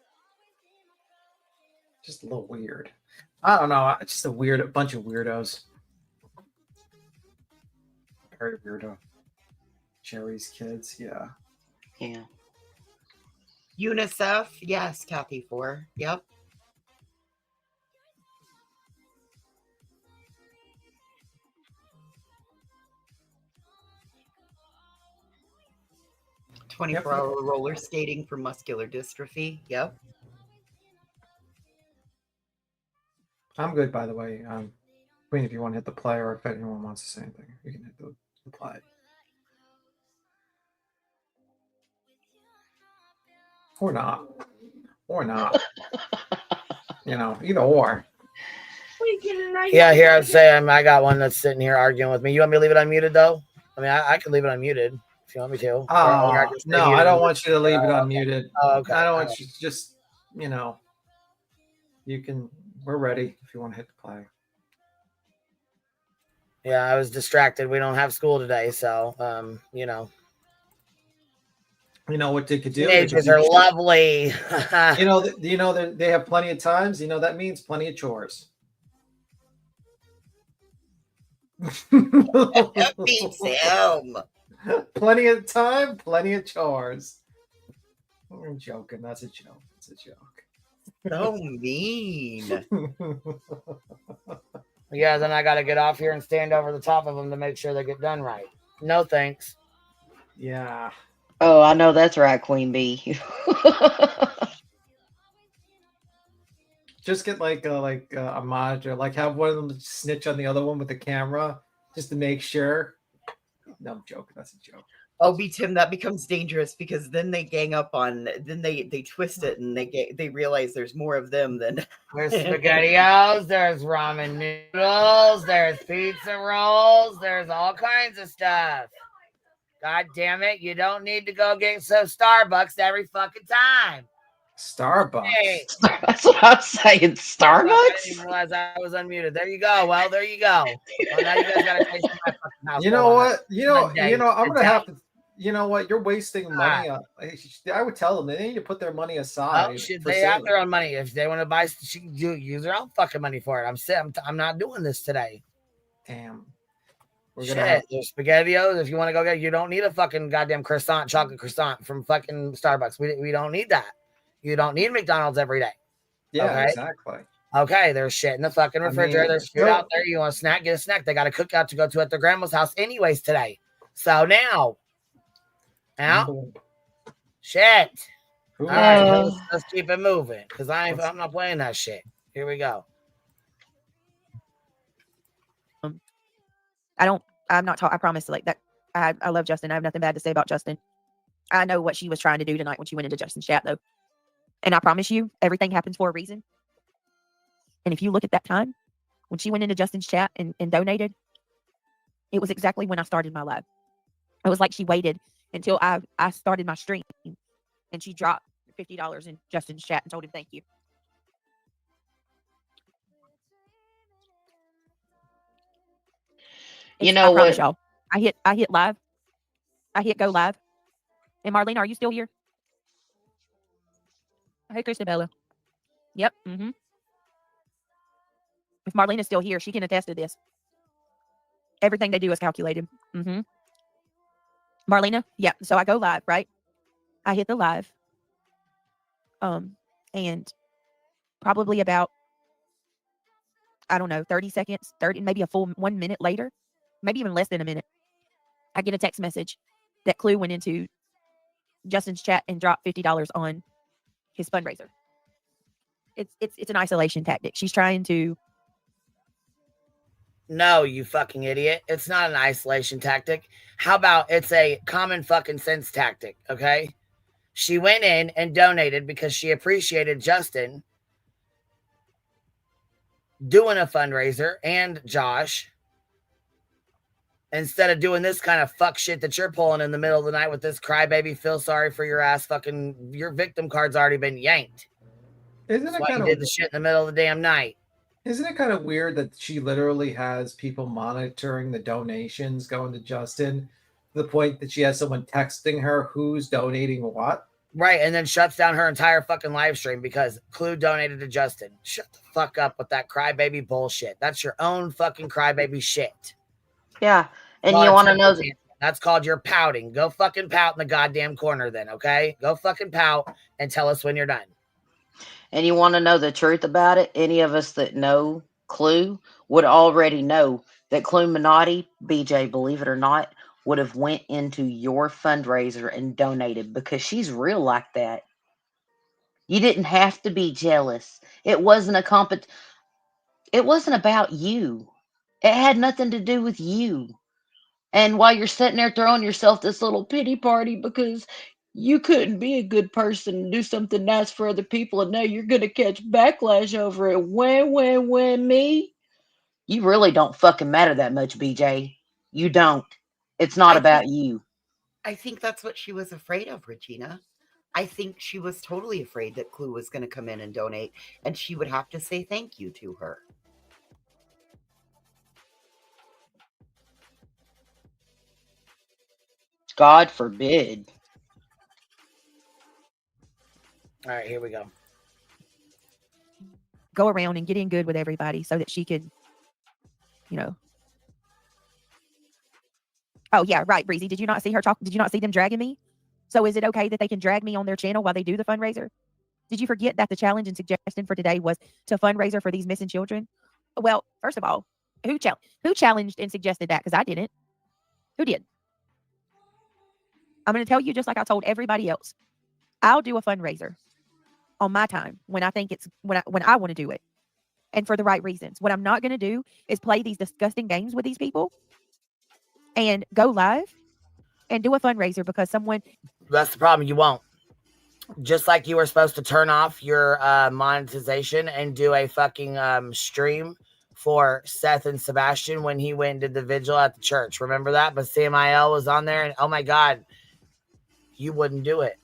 Just a little weird. I don't know. It's just a bunch of weirdos. Very weirdo. Jerry's kids, yeah. Yeah. UNICEF, yes, Kathy 4. Yep. Yep. 24-hour roller skating for muscular dystrophy. Yep. I'm good, by the way. Queen, if you want to hit the play, or if anyone wants to say anything, you can hit the play. Or not. Either or. Yeah, here I'd say I got one that's sitting here arguing with me. You want me to leave it unmuted though? I mean, I can leave it unmuted if you want me to. No, I don't want you to leave it unmuted. Oh, okay. I don't want you to just, you can. We're ready if you want to hit the play. Yeah, I was distracted. We don't have school today, so You know what they could do? Teenagers are lovely. They have plenty of times. That means plenty of chores. That beats him. Plenty of time, plenty of chores. I'm joking. That's a joke. It's a joke. So mean. Yeah, then I got to get off here and stand over the top of them to make sure they get done right. No thanks. Yeah. Oh, I know that's right, Queen Bee. Just get like a monitor, like have one of them snitch on the other one with the camera, just to make sure. No, I'm joking. That's a joke. Oh, Tim, that becomes dangerous because then they gang up on. Then they twist it and they realize there's more of them than. There's SpaghettiOs, there's ramen noodles, there's pizza rolls, there's all kinds of stuff. God damn it! You don't need to go get so Starbucks every fucking time. Starbucks. Hey. That's what I'm saying. Starbucks. I didn't even realize I was unmuted. There you go. Well, there you go. Well, now you guys got to taste my fucking house. You know what? You know. I'm gonna have to. to. You know what? You're wasting money. I would tell them they need to put their money aside. Oh shit! They have their own money. If they want to buy, she can use their own fucking money for it. I'm not doing this today. Damn. Shit, there's SpaghettiOs. If you want to go get, you don't need a fucking goddamn chocolate croissant from fucking Starbucks. We don't need that. You don't need McDonald's every day. Yeah, okay? Exactly. Okay, there's shit in the fucking refrigerator. There's food out there. You want a snack? Get a snack. They got a cookout to go to at their grandma's house anyways today. So now, shit. All right, let's keep it moving because I'm not playing that shit. Here we go. I'm not I promise, like that. I love Justin. I have nothing bad to say about Justin. I know what she was trying to do tonight when she went into Justin's chat, though. And I promise you, everything happens for a reason. And if you look at that time, when she went into Justin's chat and donated, it was exactly when I started my live. It was like she waited until I started my stream, and she dropped $50 in Justin's chat and told him thank you. You know I promise what? y'all. I hit live. I hit go live. And Marlena, are you still here? Hey, Christabella. Yep. Mm-hmm. If Marlena's still here, she can attest to this. Everything they do is calculated. Mm-hmm. Marlena, yeah. So I go live, right? I hit the live. And probably about, I don't know, 30 seconds, maybe a full 1 minute later, maybe even less than a minute, I get a text message that Clue went into Justin's chat and dropped $50 on his fundraiser. It's an isolation tactic. She's trying to. No, you fucking idiot. It's not an isolation tactic. How about it's a common fucking sense tactic, okay? She went in and donated because she appreciated Justin doing a fundraiser and Josh, instead of doing this kind of fuck shit that you're pulling in the middle of the night with this crybaby, feel sorry for your ass fucking, your victim card's already been yanked. Isn't That's it why kind you of did the shit in the middle of the damn night? Isn't it kind of weird that she literally has people monitoring the donations going to Justin to the point that she has someone texting her who's donating what? Right, and then shuts down her entire fucking live stream because Clue donated to Justin. Shut the fuck up with that crybaby bullshit. That's your own fucking crybaby shit. Yeah, and you want to know that's called your pouting. Go fucking pout in the goddamn corner then, okay? Go fucking pout and tell us when you're done. And you want to know the truth about it? Any of us that know Clue would already know that Cluminati, BJ, believe it or not, would have went into your fundraiser and donated because she's real like that. You didn't have to be jealous. It wasn't it wasn't about you. It had nothing to do with you. And while you're sitting there throwing yourself this little pity party because you couldn't be a good person and do something nice for other people, and now you're going to catch backlash over it. When me? You really don't fucking matter that much, BJ. You don't. It's not about you. I think that's what she was afraid of, Regina. I think she was totally afraid that Clue was going to come in and donate, and she would have to say thank you to her. God forbid. All right, here we go. Go around and get in good with everybody so that she could, you know. Oh, yeah, right, Breezy. Did you not see her talk? Did you not see them dragging me? So is it okay that they can drag me on their channel while they do the fundraiser? Did you forget that the challenge and suggestion for today was to fundraiser for these missing children? Well, first of all, who challenged and suggested that? Because I didn't. Who did? I'm going to tell you just like I told everybody else. I'll do a fundraiser on my time when I think it's when I want to do it, and for the right reasons. What I'm not going to do is play these disgusting games with these people and go live and do a fundraiser because someone. That's the problem. You won't. Just like you were supposed to turn off your monetization and do a fucking stream for Seth and Sebastian when he went and did the vigil at the church. Remember that? But CMIL was on there, and oh my God, you wouldn't do it.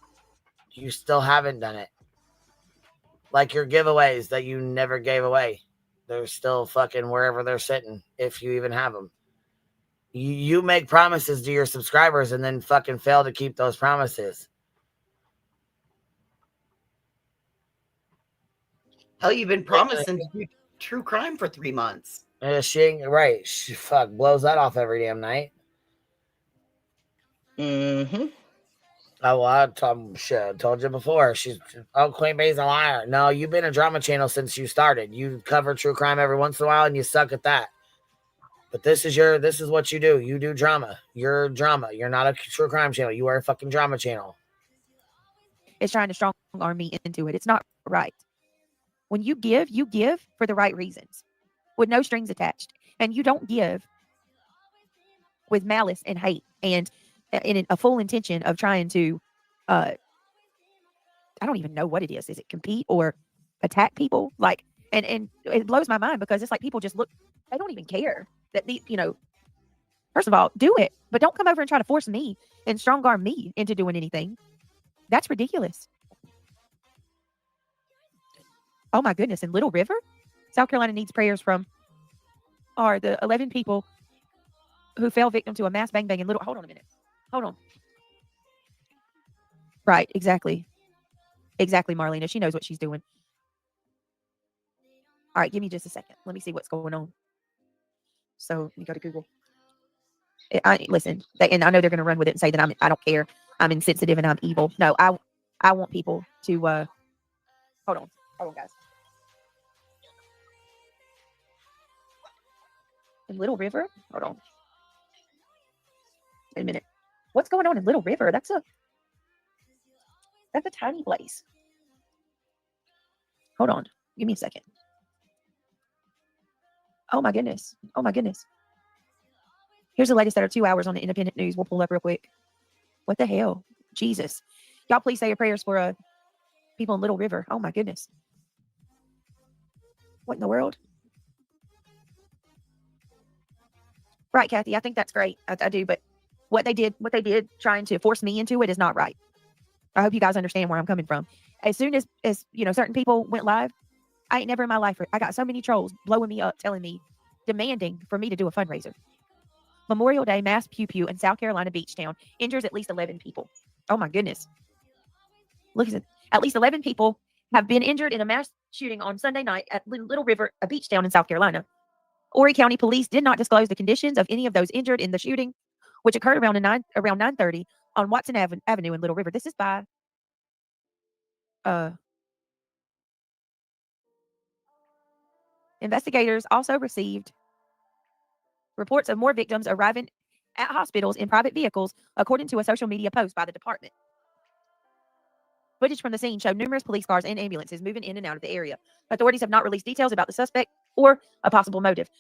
You still haven't done it. Like your giveaways that you never gave away. They're still fucking wherever they're sitting, if you even have them. You make promises to your subscribers and then fucking fail to keep those promises. Hell, you've been promising to do true crime for 3 months. She ain't right. She blows that off every damn night. Mm-hmm. Oh, well, I told you before. Queen Bee's a liar. No, you've been a drama channel since you started. You cover true crime every once in a while, and you suck at that. But this is what you do. You do drama. You're drama. You're not a true crime channel. You are a fucking drama channel. It's trying to strong arm me into it. It's not right. When you give for the right reasons, with no strings attached, and you don't give with malice and hate and in a full intention of trying to, I don't even know what it is. Is it compete or attack people? Like, and it blows my mind because it's like people just look, they don't even care that first of all, do it, but don't come over and try to force me and strong arm me into doing anything. That's ridiculous. Oh my goodness. In Little River, South Carolina needs prayers from the 11 people who fell victim to a mass bang in Little. Hold on a minute. Hold on. Right. Exactly, Marlena. She knows what she's doing. All right. Give me just a second. Let me see what's going on. So you go to Google. Listen, and I know they're going to run with it and say that I don't care. I'm insensitive and I'm evil. No, I want people to, hold on, guys. In Little River, hold on. Wait a minute. What's going on in Little River? That's a tiny place. Hold on. Give me a second. Oh my goodness. Here's the latest that are 2 hours on the independent news. We'll pull up real quick. What the hell? Jesus. Y'all please say your prayers for people in Little River. Oh my goodness. What in the world? Right, Kathy. I think that's great. I do, but what they did trying to force me into it is not right. I hope you guys understand where I'm coming from. As soon as certain people went live, I ain't never in my life, I got so many trolls blowing me up, telling me, demanding for me to do a fundraiser. Memorial Day mass pew in South Carolina beach town injures at least 11 people. Oh my goodness. Look at it. At least 11 people have been injured in a mass shooting on Sunday night at Little River, a beach town in South Carolina. Horry County Police did not disclose the conditions of any of those injured in the shooting, which occurred around 9:30 on Watson Avenue in Little River. This is by investigators also received reports of more victims arriving at hospitals in private vehicles, according to a social media post by the department. Footage from the scene showed numerous police cars and ambulances moving in and out of the area. Authorities have not released details about the suspect or a possible motive.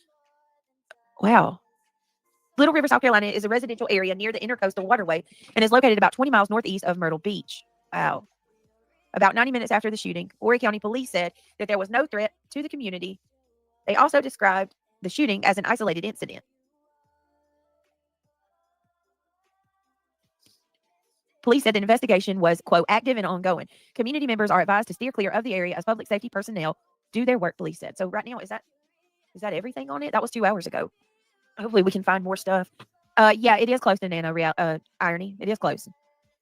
Wow. Little River, South Carolina is a residential area near the Intercoastal Waterway and is located about 20 miles northeast of Myrtle Beach. Wow. About 90 minutes after the shooting, Horry County Police said that there was no threat to the community. They also described the shooting as an isolated incident. Police said the investigation was, quote, active and ongoing. Community members are advised to steer clear of the area as public safety personnel do their work, police said. So right now, is that everything on it? That was 2 hours ago. Hopefully we can find more stuff. Yeah, it is close to Nana, Irony. It is close.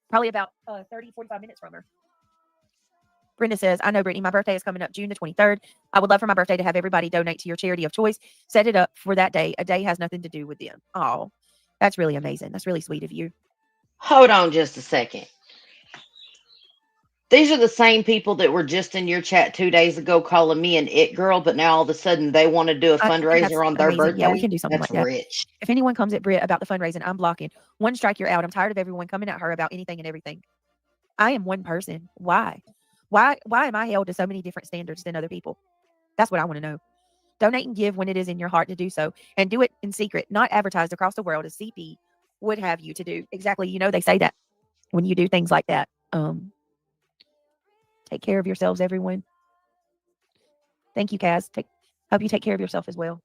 Probably about 30, 45 minutes from her. Brenda says, I know, Brittany, my birthday is coming up June the 23rd. I would love for my birthday to have everybody donate to your charity of choice. Set it up for that day. A day has nothing to do with them. Oh, that's really amazing. That's really sweet of you. Hold on just a second. These are the same people that were just in your chat 2 days ago calling me an it girl, but now all of a sudden they want to do a I think that's fundraiser on their amazing. Yeah, we birthday. can do something That's like that. rich. If anyone comes at Britt about the fundraising, I'm blocking. One strike, you're out. I'm tired of everyone coming at her about anything and everything. I am one person. Why? Why am I held to so many different standards than other people? That's what I want to know. Donate and give when it is in your heart to do so, and do it in secret, not advertised across the world as CP would have you to do. Exactly. You know, they say that when you do things like that. Take care of yourselves, everyone. Thank you, Kaz. Hope you take care of yourself as well.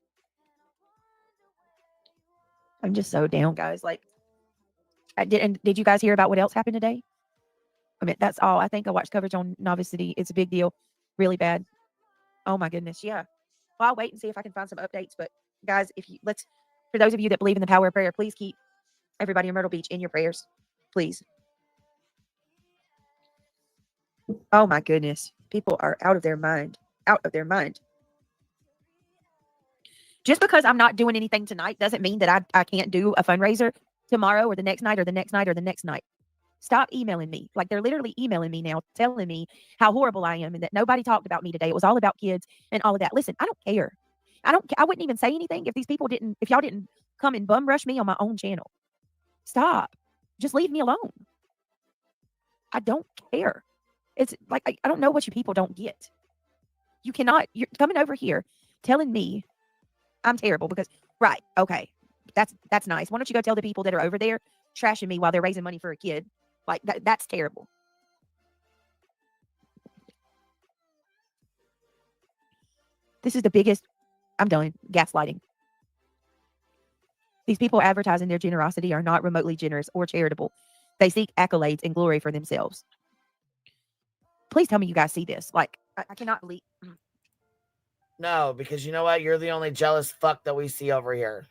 I'm just so down, guys. Like, did you guys hear about what else happened today? I mean, that's all. I think I watched coverage on Novice City. It's a big deal. Really bad. Oh my goodness. Yeah. Well, I'll wait and see if I can find some updates. But guys, for those of you that believe in the power of prayer, please keep everybody in Myrtle Beach in your prayers. Please. Oh my goodness. People are out of their mind. Out of their mind. Just because I'm not doing anything tonight doesn't mean that I can't do a fundraiser tomorrow or the next night or the next night or the next night. Stop emailing me. Like, they're literally emailing me now, telling me how horrible I am and that nobody talked about me today. It was all about kids and all of that. Listen, I don't care. I wouldn't even say anything if y'all didn't come and bum rush me on my own channel. Stop. Just leave me alone. I don't care. It's like, I don't know what you people don't get. You're coming over here telling me I'm terrible because, right, okay, that's nice. Why don't you go tell the people that are over there trashing me while they're raising money for a kid? Like, that's terrible. This is the biggest, I'm done, gaslighting. These people advertising their generosity are not remotely generous or charitable. They seek accolades and glory for themselves. Please tell me you guys see this. Like, I cannot believe. No, because you know what? You're the only jealous fuck that we see over here.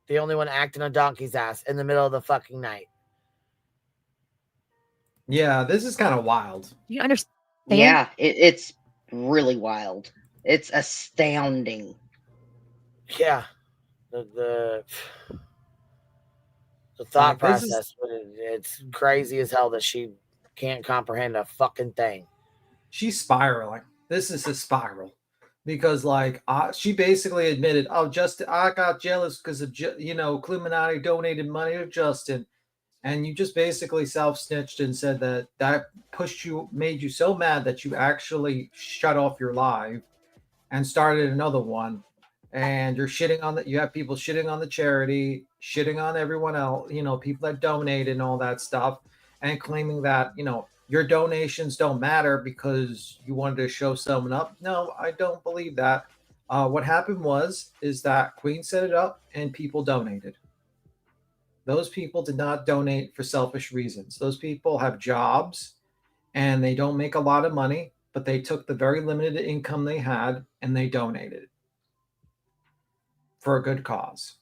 The only one acting a donkey's ass in the middle of the fucking night. Yeah, this is kind of wild. You understand? Yeah, it's really wild. It's astounding. Yeah. The thought process, it's crazy as hell that she can't comprehend a fucking thing. She's spiraling. This is a spiral. Because, like, she basically admitted, oh, Justin, I got jealous because of, Illuminati donated money to Justin. And you just basically self-snitched and said that made you so mad that you actually shut off your live and started another one. And you're you have people shitting on the charity, shitting on everyone else, people that donated and all that stuff, and claiming that, your donations don't matter because you wanted to show someone up. No, I don't believe that. What happened is that Queen set it up and people donated. Those people did not donate for selfish reasons. Those people have jobs and they don't make a lot of money, but they took the very limited income they had and they donated for a good cause.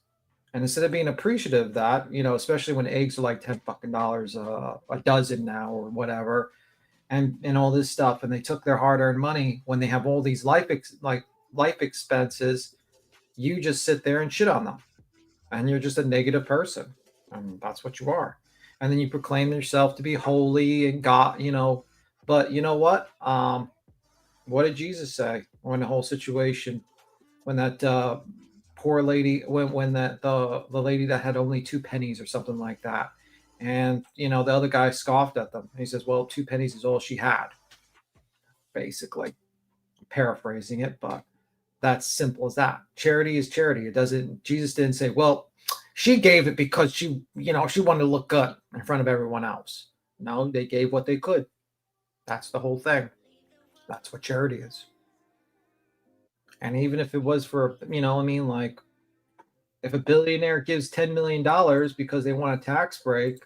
And instead of being appreciative of that, especially when eggs are like $10 a dozen now or whatever, and all this stuff, and they took their hard-earned money when they have all these life expenses, you just sit there and shit on them, and you're just a negative person. That's what you are. And then you proclaim yourself to be holy and God, but you know what? What did Jesus say when the whole situation, when that poor lady, when that the lady that had only 2 pennies or something like that, and the other guy scoffed at them. He says, well, 2 pennies is all she had, basically paraphrasing it, but that's simple as that. Charity is charity. Jesus didn't say, well, she gave it because she wanted to look good in front of everyone else. No, they gave what they could. That's the whole thing. That's what charity is. And even if it was for, like, if a billionaire gives $10 million because they want a tax break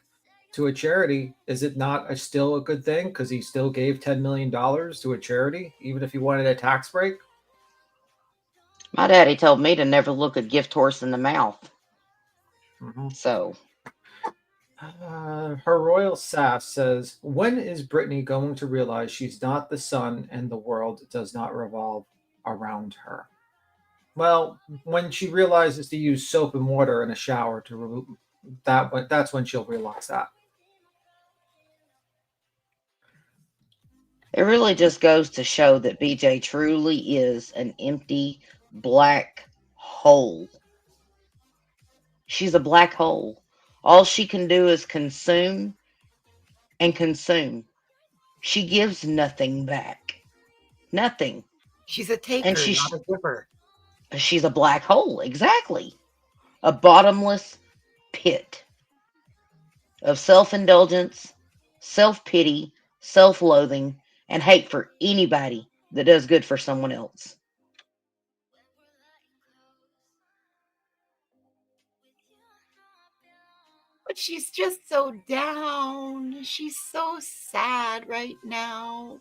to a charity, is it not still a good thing because he still gave $10 million to a charity, even if he wanted a tax break? My daddy told me to never look a gift horse in the mouth. Mm-hmm. So. Her Royal Sass says, when is Brittany going to realize she's not the sun and the world does not revolve around her? Well, when she realizes to use soap and water in a shower to remove that, that's when she'll realize that. It really just goes to show that BJ truly is an empty black hole. She's a black hole. All she can do is consume and consume. She gives nothing back. Nothing. She's a taker, And not a giver. she's a black hole, exactly. A bottomless pit of self-indulgence, self-pity, self-loathing, and hate for anybody that does good for someone else. But she's just so down. She's so sad right now.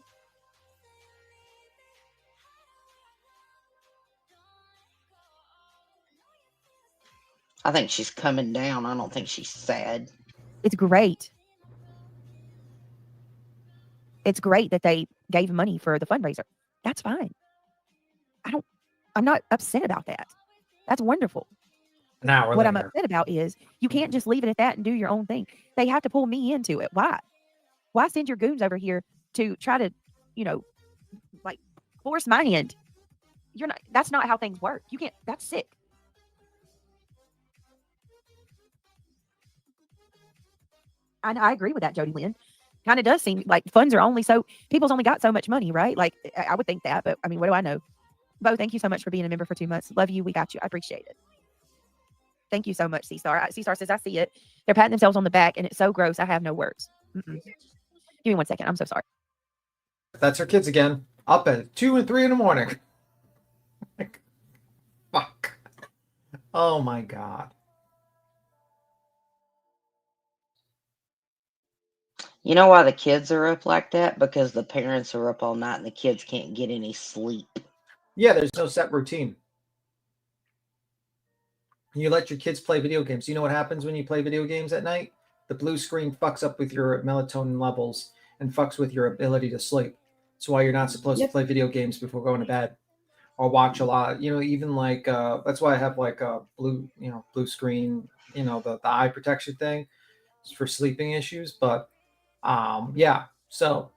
I think she's coming down. I don't think she's sad. It's great. It's great that they gave money for the fundraiser. That's fine. I'm not upset about that. That's wonderful. Now what I'm upset about is you can't just leave it at that and do your own thing. They have to pull me into it. Why? Why send your goons over here to try to, like force my hand? That's not how things work. You can't, that's sick. I agree with that, Jody Lynn. Kind of does seem like funds are only people's only got so much money, right? Like I would think that, but I mean, what do I know? Bo, thank you so much for being a member for 2 months. Love you. We got you. I appreciate it. Thank you so much, C-Star. C-Star says, I see it. They're patting themselves on the back, and it's so gross. I have no words. Give me 1 second. I'm so sorry. That's her kids again. Up at 2 and 3 in the morning. Fuck. Oh my God. You know why the kids are up like that? Because the parents are up all night and the kids can't get any sleep. Yeah, there's no set routine. You let your kids play video games. You know what happens when you play video games at night? The blue screen fucks up with your melatonin levels and fucks with your ability to sleep. That's why you're not supposed to play video games before going to bed or watch a lot. Even like that's why I have like a blue screen, the eye protection thing for sleeping issues. But yeah, so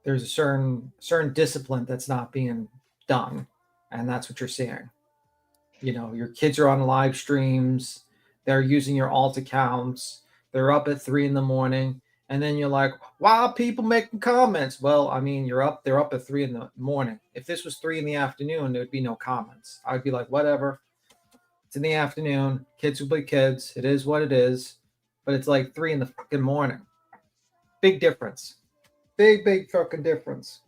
there's a certain discipline that's not being done, and that's what you're seeing. Your kids are on live streams, they're using your alt accounts, they're up at 3 in the morning, and then you're like, why are people making comments? Well, I mean, they're up at 3 in the morning. If this was 3 in the afternoon, there would be no comments. I'd be like, whatever, it's in the afternoon, kids will be kids, it is what it is. But it's like 3 in the fucking morning. Big difference. Big fucking difference.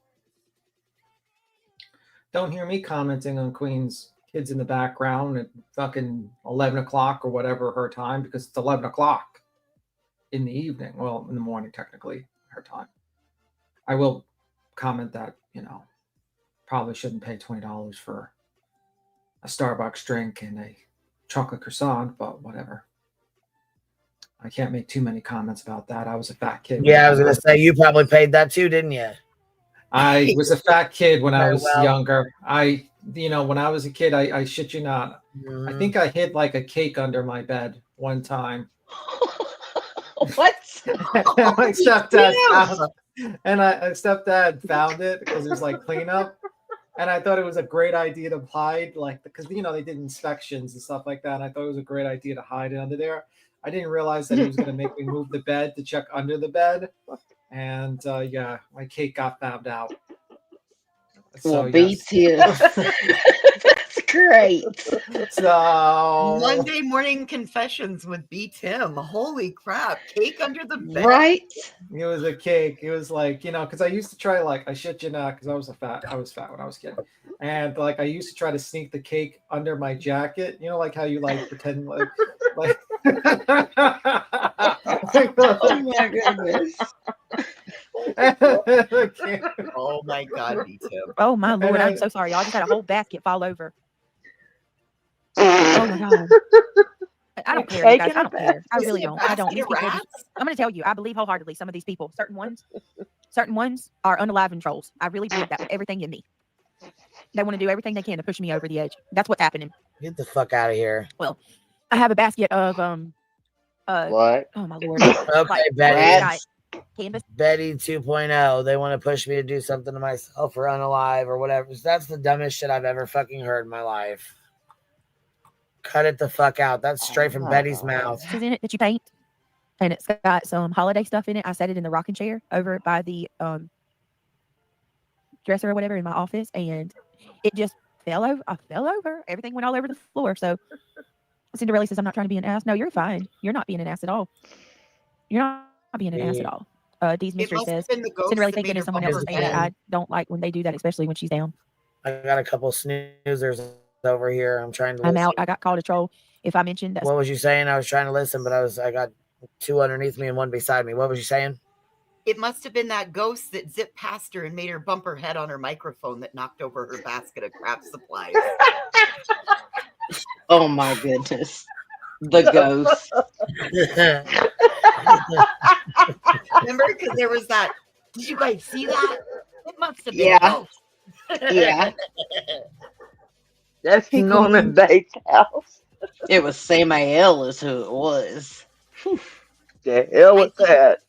Don't hear me commenting on Queen's kids in the background at fucking 11 o'clock or whatever her time, because it's 11 o'clock in the evening. Well, in the morning, technically, her time. I will comment that, probably shouldn't pay $20 for a Starbucks drink and a chocolate croissant, but whatever. I can't make too many comments about that. I was a fat kid. Yeah, I was going to say, you probably paid that too, didn't you? I was a fat kid when I was younger. When I was a kid, I shit you not. I think I hid like a cake under my bed one time. What? My stepdad found it because it was like cleanup. And I thought it was a great idea to hide, because they did inspections and stuff like that. And I thought it was a great idea to hide it under there. I didn't realize that he was going to make me move the bed to check under the bed. And yeah, my cake got found out. So, BT. That's great. So Monday morning confessions with B. Tim. Holy crap. Cake under the bed. Right? It was a cake. It was like, because I used to try, I shit you not, because I was fat when I was a kid. And I used to try to sneak the cake under my jacket. How you pretend like oh my goodness. Oh my God, B. Tim. Oh my Lord, I'm so sorry. Y'all just had a whole basket fall over. Oh my God. I don't care, you guys. I don't care. I really don't. I don't. These people I'm going to tell you, I believe wholeheartedly some of these people, certain ones are unaliving trolls. I really believe that with everything in me. They want to do everything they can to push me over the edge. That's what's happening. Get the fuck out of here. Well, I have a basket of what? Oh my Lord. Okay, Betty. canvas. Betty 2.0. They want to push me to do something to myself or unalive or whatever. That's the dumbest shit I've ever fucking heard in my life. Cut it the fuck out. That's straight from Betty's mouth. In it that you paint, and it's got some holiday stuff in it. I set it in the rocking chair over by the dresser or whatever in my office, and it just fell over. I fell over. Everything went all over the floor. So Cinderella says, "I'm not trying to be an ass." No, you're fine. You're not being an ass at all. You're not being an ass at all. Dee's mistress says, "Cinderella, thank goodness someone else is saying it. I don't like when they do that, especially when she's down." I got a couple snoozers over here. I'm trying to listen. I'm out. I got called a troll. If I mentioned that. What was you saying? I was trying to listen, but I got two underneath me and one beside me. What was you saying? It must have been that ghost that zipped past her and made her bump her head on her microphone that knocked over her basket of craft supplies. Oh my goodness. The ghost. Remember? Because there was that. Did you guys see that? It must have been Yeah. a ghost. Yeah. That's Norman Bates' house. It was Samael is who it was. The hell was that?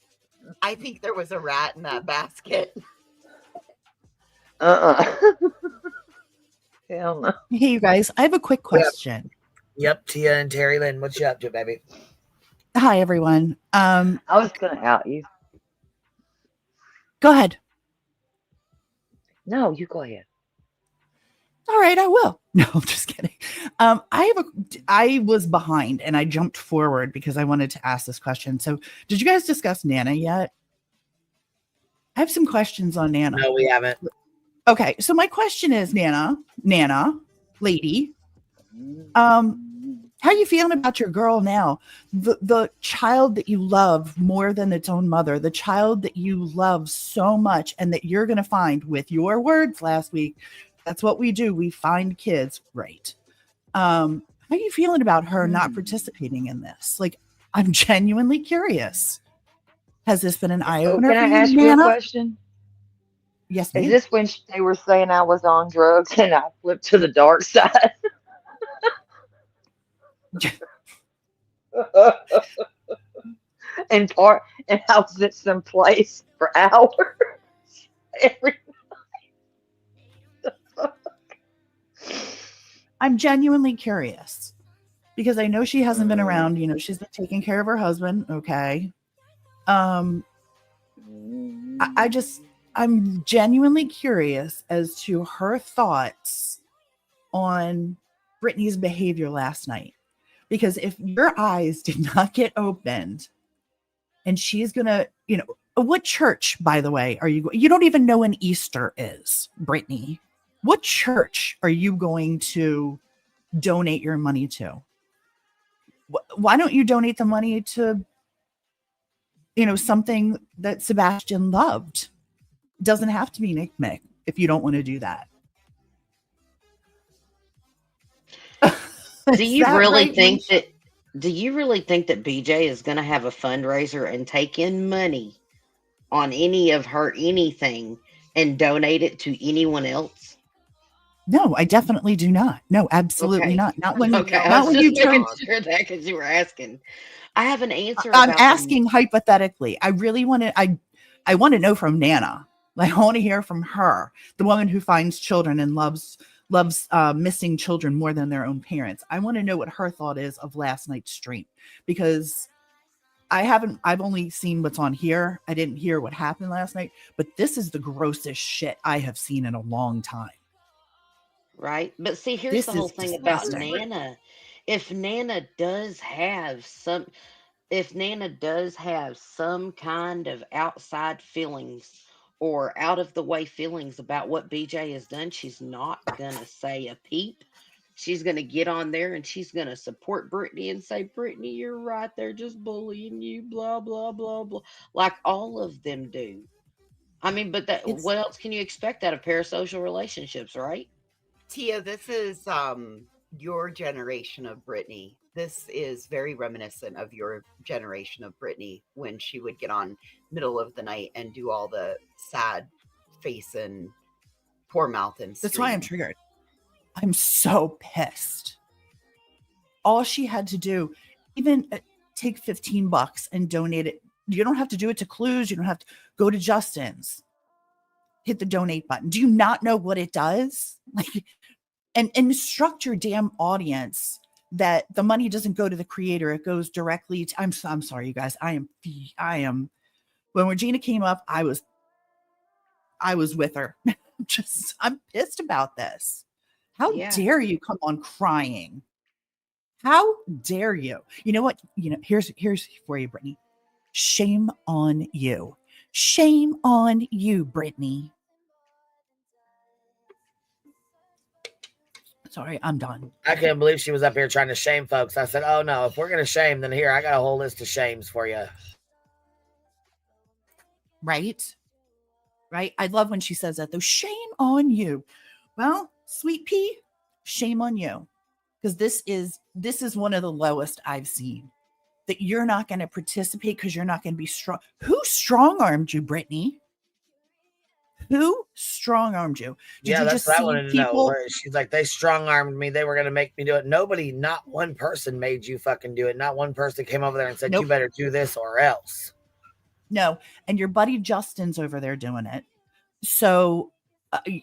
I think there was a rat in that basket. Hell no. Hey, you guys, I have a quick question. Yep, Tia and Terry Lynn, what you up to, baby? Hi, everyone. I was gonna out you. Go ahead. No, you go ahead. All right, I will. No, I'm just kidding. I was behind and I jumped forward because I wanted to ask this question. So, did you guys discuss Nana yet? I have some questions on Nana. No, we haven't. Okay, so my question is, Nana, lady, how you feeling about your girl now? The child that you love more than its own mother, the child that you love so much and that you're going to find, with your words last week, that's what we do. We find kids, right? How are you feeling about her not participating in this? Like, I'm genuinely curious. Has this been an eye-opener Can for I ask you a Nana? question? Yes, Is ma'am. this when they were saying I was on drugs and I flipped to the dark side? and I was at some place for hours every I'm genuinely curious because I know she hasn't been around. You know, she's been taking care of her husband. Okay. I'm genuinely curious as to her thoughts on Brittany's behavior last night. Because if your eyes did not get opened and she's going to, what church, by the way, are you going? You don't even know when Easter is, Brittany. What church are you going to donate your money to? Why don't you donate the money to, something that Sebastian loved? Doesn't have to be Nick Mick if you don't want to do that. Do you really think that BJ is going to have a fundraiser and take in money on any of her anything and donate it to anyone else? No, I definitely do not. No, absolutely not. Not when, Okay, not when you turn. Sure that because you were asking. I have an answer. I'm about asking hypothetically. I really want to. I want to know from Nana. Like, I want to hear from her, the woman who finds children and loves missing children more than their own parents. I want to know what her thought is of last night's stream, because I've only seen what's on here. I didn't hear what happened last night, but this is the grossest shit I have seen in a long time. Right. But see, here's the whole thing about Nana. If Nana does have some kind of outside feelings or out of the way feelings about what BJ has done, she's not gonna say a peep. She's gonna get on there and she's gonna support Brittany and say, Brittany, you're right, they're just bullying you, blah blah blah blah, like all of them do. I mean, but what else can you expect out of parasocial relationships, right? Tia, this is your generation of Brittany. This is very reminiscent of your generation of Brittany when she would get on middle of the night and do all the sad face and poor mouth and That's why I'm triggered. I'm so pissed. All she had to do, even take $15 and donate it You don't have to do it to Clues. You don't have to go to Justin's. Hit the donate button. Do you not know what it does? Like, and instruct your damn audience that the money doesn't go to the creator. It goes directly to, I'm sorry, you guys. I am, when Regina came up, I was with her. I'm pissed about this. How dare you come on crying? How dare you? You know what? Here's for you, Brittany. Shame on you. Shame on you, Brittany. Sorry, I'm done. I can't believe she was up here trying to shame folks. I said, oh no, if we're going to shame, then here, I got a whole list of shames for you. Right? I love when she says that though. Shame on you. Well, Sweet Pea, shame on you. Because this is one of the lowest I've seen. That you're not going to participate because you're not going to be strong. Who strong-armed you, Brittany? Who strong-armed you? Yeah, that's what I wanted to know. She's like, they strong-armed me. They were going to make me do it. Nobody, not one person made you fucking do it. Not one person came over there and said, you better do this or else. No, and your buddy Justin's over there doing it. So,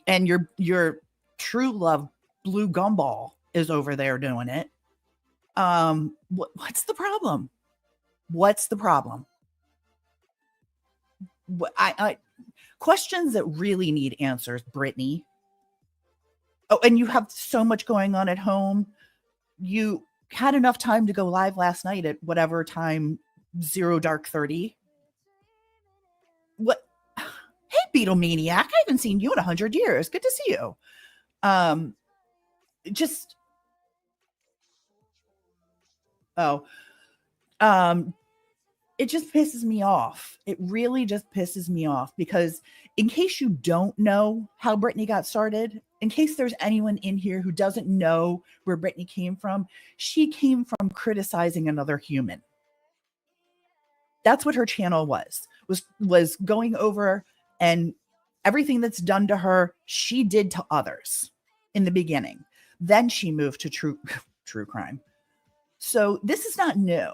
and your true love, Blue Gumball, is over there doing it. What's the problem? What's the problem? I questions that really need answers, Brittany. Oh, and you have so much going on at home. You had enough time to go live last night at whatever time, 0:30. What? Hey, Beetle Maniac. I haven't seen you in 100 years. Good to see you. It just pisses me off. It really just pisses me off because in case you don't know how Brittany got started, in case there's anyone in here who doesn't know where Brittany came from, she came from criticizing another human. That's what her channel was going over, and everything that's done to her, she did to others in the beginning. Then she moved to true crime. So this is not new.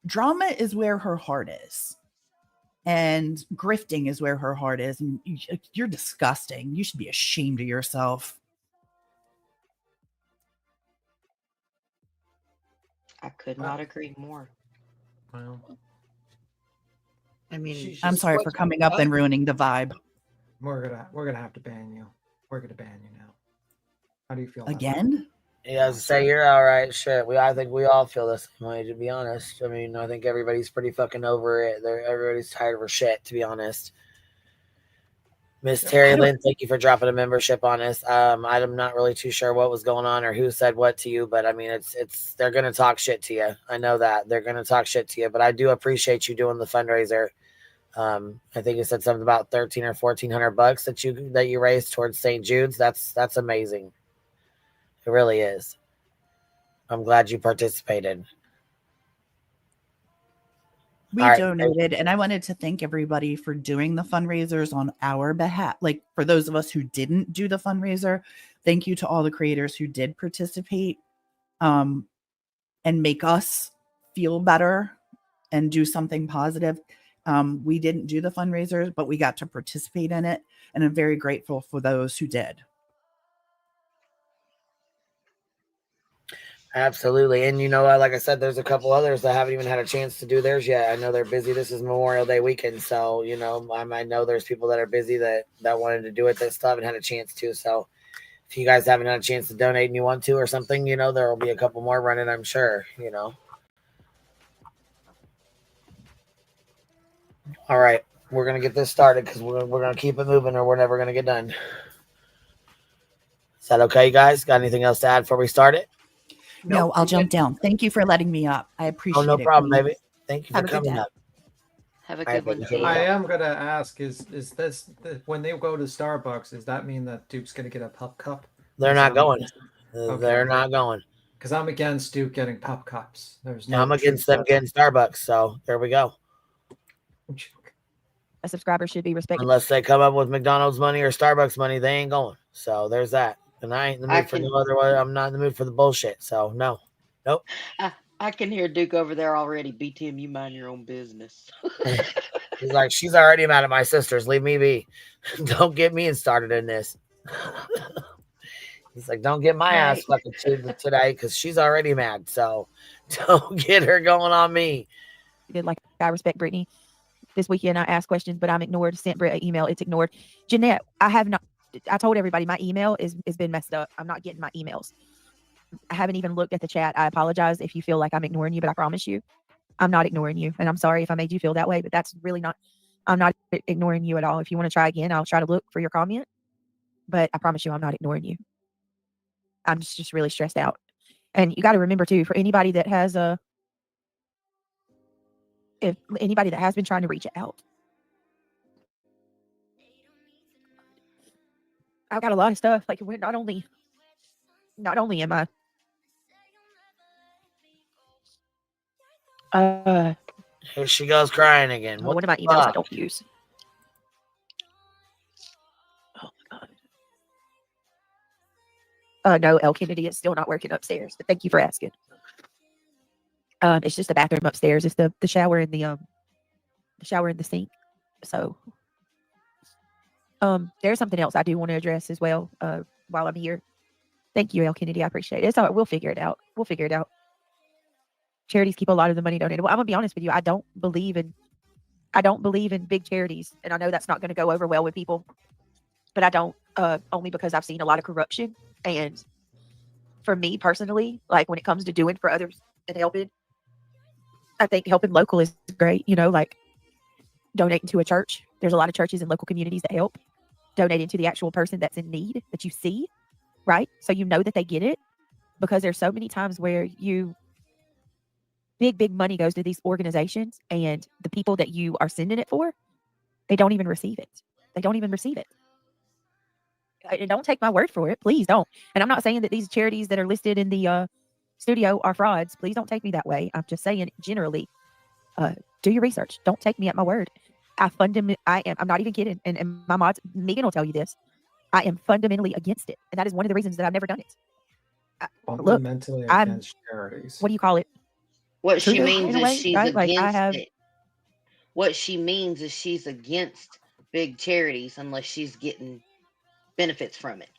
Drama is where her heart is. And grifting is where her heart is. And you're disgusting. You should be ashamed of yourself. I could not agree more. Well, I mean, I'm sorry for coming up and ruining the vibe. We're gonna have to ban you. We're gonna ban you now. How do you feel again? Yeah, say you're all right. Shit, I think we all feel the same way. To be honest, I mean, I think everybody's pretty fucking over it. Everybody's tired of her shit. To be honest, Miss Terry Lynn, thank you for dropping a membership on us. I'm not really too sure what was going on or who said what to you, but I mean, it's they're gonna talk shit to you. I know that they're gonna talk shit to you, but I do appreciate you doing the fundraiser. I think you said something about $1,300 or $1,400 that you raised towards St. Jude's. That's amazing. It really is. I'm glad you participated. We donated, and I wanted to thank everybody for doing the fundraisers on our behalf. Like for those of us who didn't do the fundraiser, thank you to all the creators who did participate, and make us feel better and do something positive. We didn't do the fundraisers, but we got to participate in it, and I'm very grateful for those who did. Absolutely. And you know, like I said, there's a couple others that haven't even had a chance to do theirs yet. I know they're busy. This is Memorial Day weekend. So, you know, I know there's people that are busy that wanted to do it that still haven't had a chance to. So if you guys haven't had a chance to donate and you want to or something, you know, there will be a couple more running, I'm sure, you know. All right. We're going to get this started because we're going to keep it moving or we're never going to get done. Is that okay, guys? Got anything else to add before we start it? No, I'll jump down. Thank you for letting me up. I appreciate it. Oh, no problem, baby. Thank you for coming up. Have a good one. I am gonna ask: is this when they go to Starbucks? Does that mean that Duke's gonna get a pup cup? They're not going. Okay. They're not going. Because I'm against Duke getting pup cups. There's no. I'm against them getting Starbucks. So there we go. A subscriber should be respected. Unless they come up with McDonald's money or Starbucks money, they ain't going. So there's that. And I ain't in the mood for no other way. I'm not in the mood for the bullshit. So no. Nope. I can hear Duke over there already. BTM, you mind your own business. He's like, she's already mad at my sisters. Leave me be. Don't get me started in this. He's like, don't get my ass fucking today because she's already mad. So don't get her going on me. Did like I respect Brittany. This weekend I asked questions, but I'm ignored. Sent Britt an email. It's ignored. Jeanette, I have not. I told everybody my email has been messed up. I'm not getting my emails. I haven't even looked at the chat. I apologize if you feel like I'm ignoring you, but I promise you, I'm not ignoring you. And I'm sorry if I made you feel that way, but that's really not. I'm not ignoring you at all. If you want to try again, I'll try to look for your comment. But I promise you, I'm not ignoring you. I'm just really stressed out. And you got to remember too, for anybody that has if anybody that has been trying to reach out, I've got a lot of stuff. Like we're not only am I here she goes crying again. One of my emails I don't use. Oh my god. No, L Kennedy is still not working upstairs, but thank you for asking. It's just the bathroom upstairs. It's the shower in the shower in the sink. So there's something else I do want to address as well while I'm here. Thank you, L Kennedy. I appreciate it. It's all right. We'll figure it out. Charities keep a lot of the money donated. Well, I'm gonna be honest with you. I don't believe in big charities, and I know that's not going to go over well with people. But I don't only because I've seen a lot of corruption, and for me personally, like when it comes to doing for others and helping, I think helping local is great. You know, like donating to a church. There's a lot of churches in local communities that help. Donating to the actual person that's in need that you see, right? So you know that they get it, because there's so many times where big money goes to these organizations, and the people that you are sending it for, they don't even receive it. And don't take my word for it. Please don't. And I'm not saying that these charities that are listed in the studio are frauds. Please don't take me that way. I'm just saying generally, do your research. Don't take me at my word. I'm not even kidding. And my mods, Megan will tell you this. I am fundamentally against it. And that is one of the reasons that I've never done it. Fundamentally against charities. What do you call it? What she means is she's right? against it. What she means is she's against big charities unless she's getting benefits from it.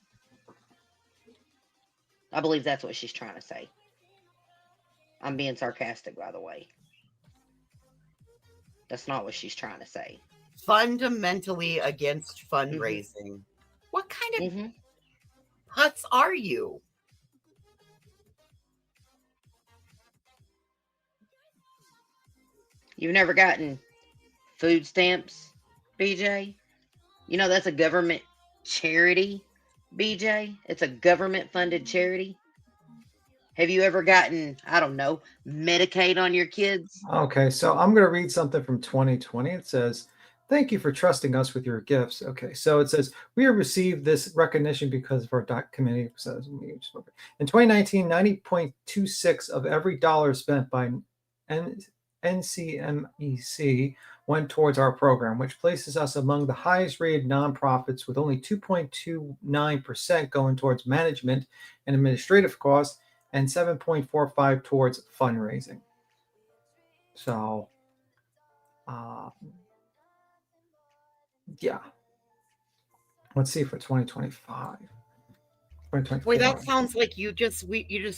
I believe that's what she's trying to say. I'm being sarcastic, by the way. That's not what she's trying to say. Fundamentally against fundraising. Mm-hmm. What kind of putz are you? You've never gotten food stamps, BJ? You know that's a government charity, BJ? It's a government-funded charity. Have you ever gotten, I don't know, Medicaid on your kids? Okay, so I'm going to read something from 2020. It says, thank you for trusting us with your gifts. Okay, so it says, we have received this recognition because of our committee. In 2019, 90.26 of every dollar spent by NCMEC went towards our program, which places us among the highest rated nonprofits, with only 2.29% going towards management and administrative costs and 7.45 towards fundraising. So, yeah. Let's see for 2025. Boy, that sounds like you just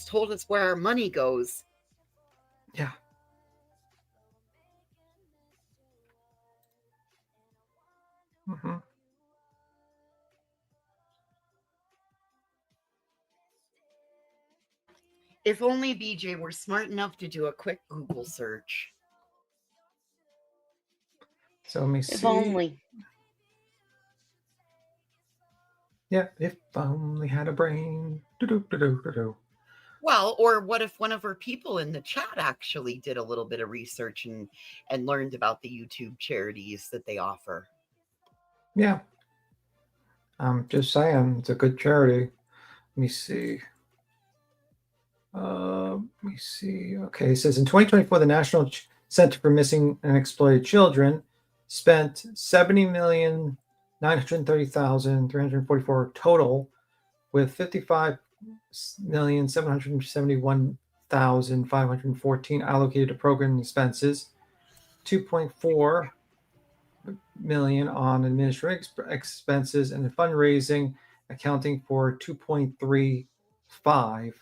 told us where our money goes. Yeah. Mm-hmm. If only BJ were smart enough to do a quick Google search. So let me see. If only. Yeah, if I only had a brain. Do-do-do-do-do-do. Well, or what if one of our people in the chat actually did a little bit of research and learned about the YouTube charities that they offer? Yeah. I'm just saying, it's a good charity. Let me see. Okay, it says in 2024, the National Center for Missing and Exploited Children spent $70,930,344 total, with $55,771,000 $1,514 allocated to program expenses, $2.4 million on administrative expenses, and fundraising accounting for $2.35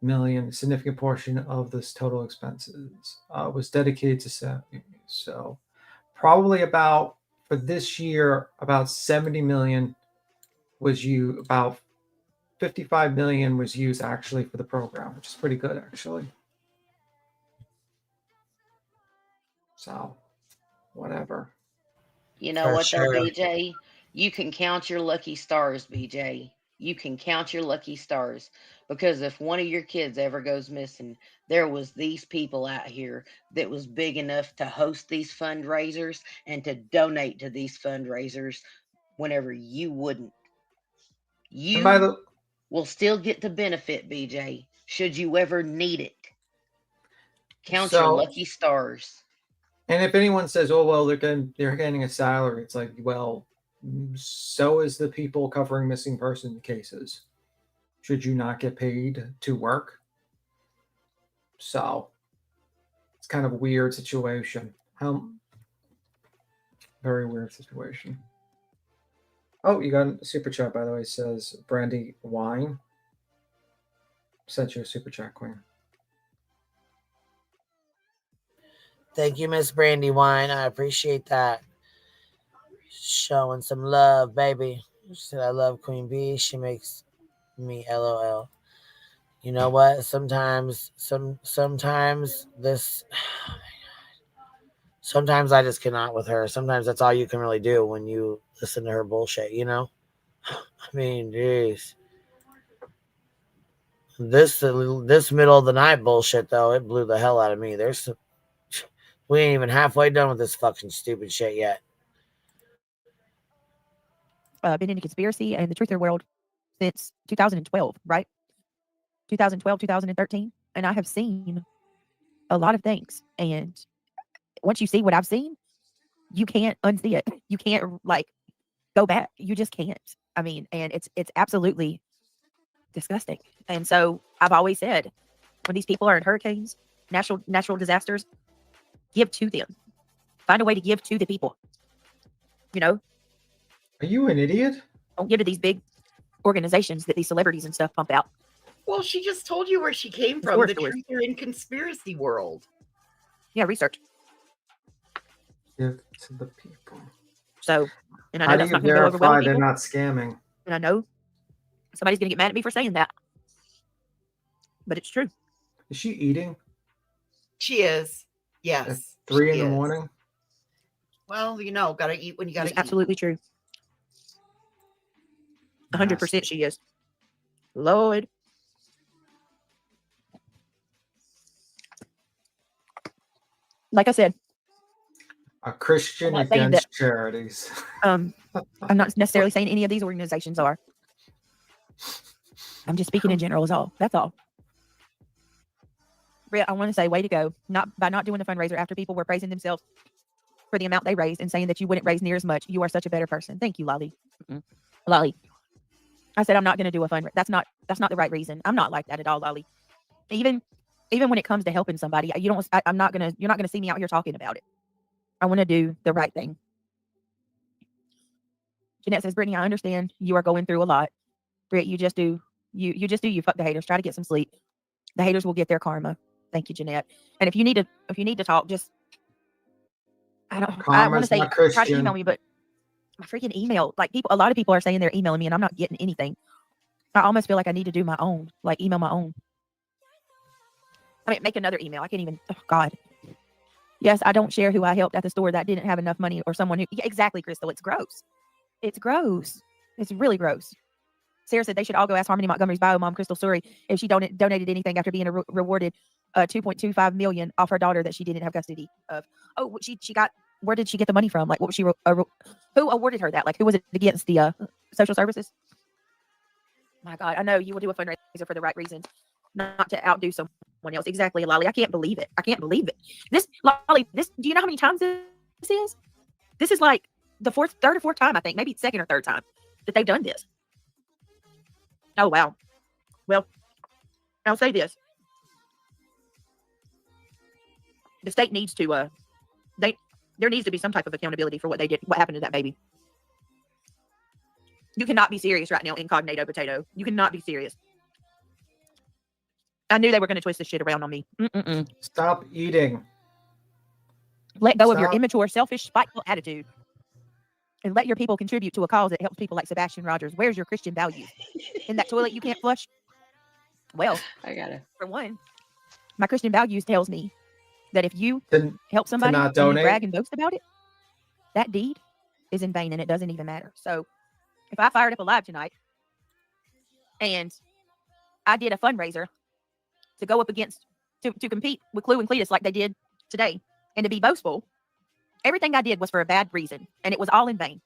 million. A significant portion of this total expenses was dedicated to so probably about for this year about 70 million was about 55 million was used actually for the program, which is pretty good actually. So whatever. You know For what though, sure. BJ? You can count your lucky stars, BJ. You can count your lucky stars, because if one of your kids ever goes missing, there was these people out here that was big enough to host these fundraisers and to donate to these fundraisers whenever you wouldn't. And by You the will still get the benefit, BJ, should you ever need it. Count your So- lucky stars. And if anyone says, "Oh well, they're getting a salary," it's like, well, so is the people covering missing person cases. Should you not get paid to work? So it's kind of a weird situation. Very weird situation. Oh, you got a super chat, by the way. It says Brandy Wine sent you a super chat, Queen. Thank you, Miss Brandy Wine. I appreciate that. Showing some love, baby. She said, I love Queen Bee. She makes me LOL. You know what? Sometimes I just cannot with her. Sometimes that's all you can really do when you listen to her bullshit, you know? I mean, jeez. This middle of the night bullshit, though, it blew the hell out of me. We ain't even halfway done with this fucking stupid shit yet. Been in the conspiracy and the truther world since 2012, right? 2012, 2013. And I have seen a lot of things. And once you see what I've seen, you can't unsee it. You can't go back. You just can't. I mean, and it's absolutely disgusting. And so I've always said, when these people are in hurricanes, natural disasters, give to them. Find a way to give to the people. You know? Are you an idiot? Don't give to these big organizations that these celebrities and stuff pump out. Well, she just told you where she came from. The truther in conspiracy world. Yeah, research. Give to the people. So, and I know How do that's you not going to go over well verify with they're people. not scamming? And I know somebody's going to get mad at me for saying that. But it's true. Is she eating? She is. Yes. At 3 in she the is. morning? Well, gotta eat when you gotta It's eat. absolutely true. 100% she is. Lord. Like I said, A Christian I'm not saying against that- charities. I'm not necessarily saying any of these organizations are. I'm just speaking in general is all. That's all. Britt, I want to say, way to go. By not doing the fundraiser after people were praising themselves for the amount they raised and saying that you wouldn't raise near as much. You are such a better person. Thank you, Lolly. Lolly. I said I'm not going to do a fundraiser. That's not the right reason. I'm not like that at all, Lolly. Even when it comes to helping somebody, you're not gonna see me out here talking about it. I want to do the right thing. Jeanette says, Brittany, I understand you are going through a lot. Britt, you just do you. Fuck the haters. Try to get some sleep. The haters will get their karma. Thank you, Jeanette. And if you need to talk, just I want to say try to email me, but my freaking email, a lot of people are saying they're emailing me and I'm not getting anything. I almost feel like I need to do my own, email my own. I mean, make another email. I can't even, oh God. Yes, I don't share who I helped at the store that didn't have enough money or someone who, yeah, exactly, Crystal. It's gross. It's gross. It's really gross. Sarah said they should all go ask Harmony Montgomery's bio mom, Crystal Surrey, if she donated anything after being rewarded $2.25 million off her daughter that she didn't have custody of. Oh, she got, where did she get the money from? What was she, who awarded her that? Who was it against the social services? My God, I know you will do a fundraiser for the right reasons, not to outdo someone else. Exactly, Lolly. I can't believe it. This, Lolly, do you know how many times this is? This is like the third or fourth time, I think, maybe second or third time that they've done this. Oh, wow. Well, I'll say this. the state needs to there needs to be some type of accountability for what they did, what happened to that baby. You cannot be serious right now, incognito potato. You cannot be serious. I knew they were going to twist this shit around on me. Stop eating. Let go of your immature, selfish, spiteful attitude. And let your people contribute to a cause that helps people like Sebastian Rogers. Where's your Christian values? In that toilet you can't flush? Well, I got it. For one, my Christian values tells me that if you help to somebody not and you donate. brag and boast about it, that deed is in vain and it doesn't even matter. So if I fired up a live tonight and I did a fundraiser to go up against, to compete with Clue and Cletus like they did today, and to be boastful, everything I did was for a bad reason, and it was all in vain.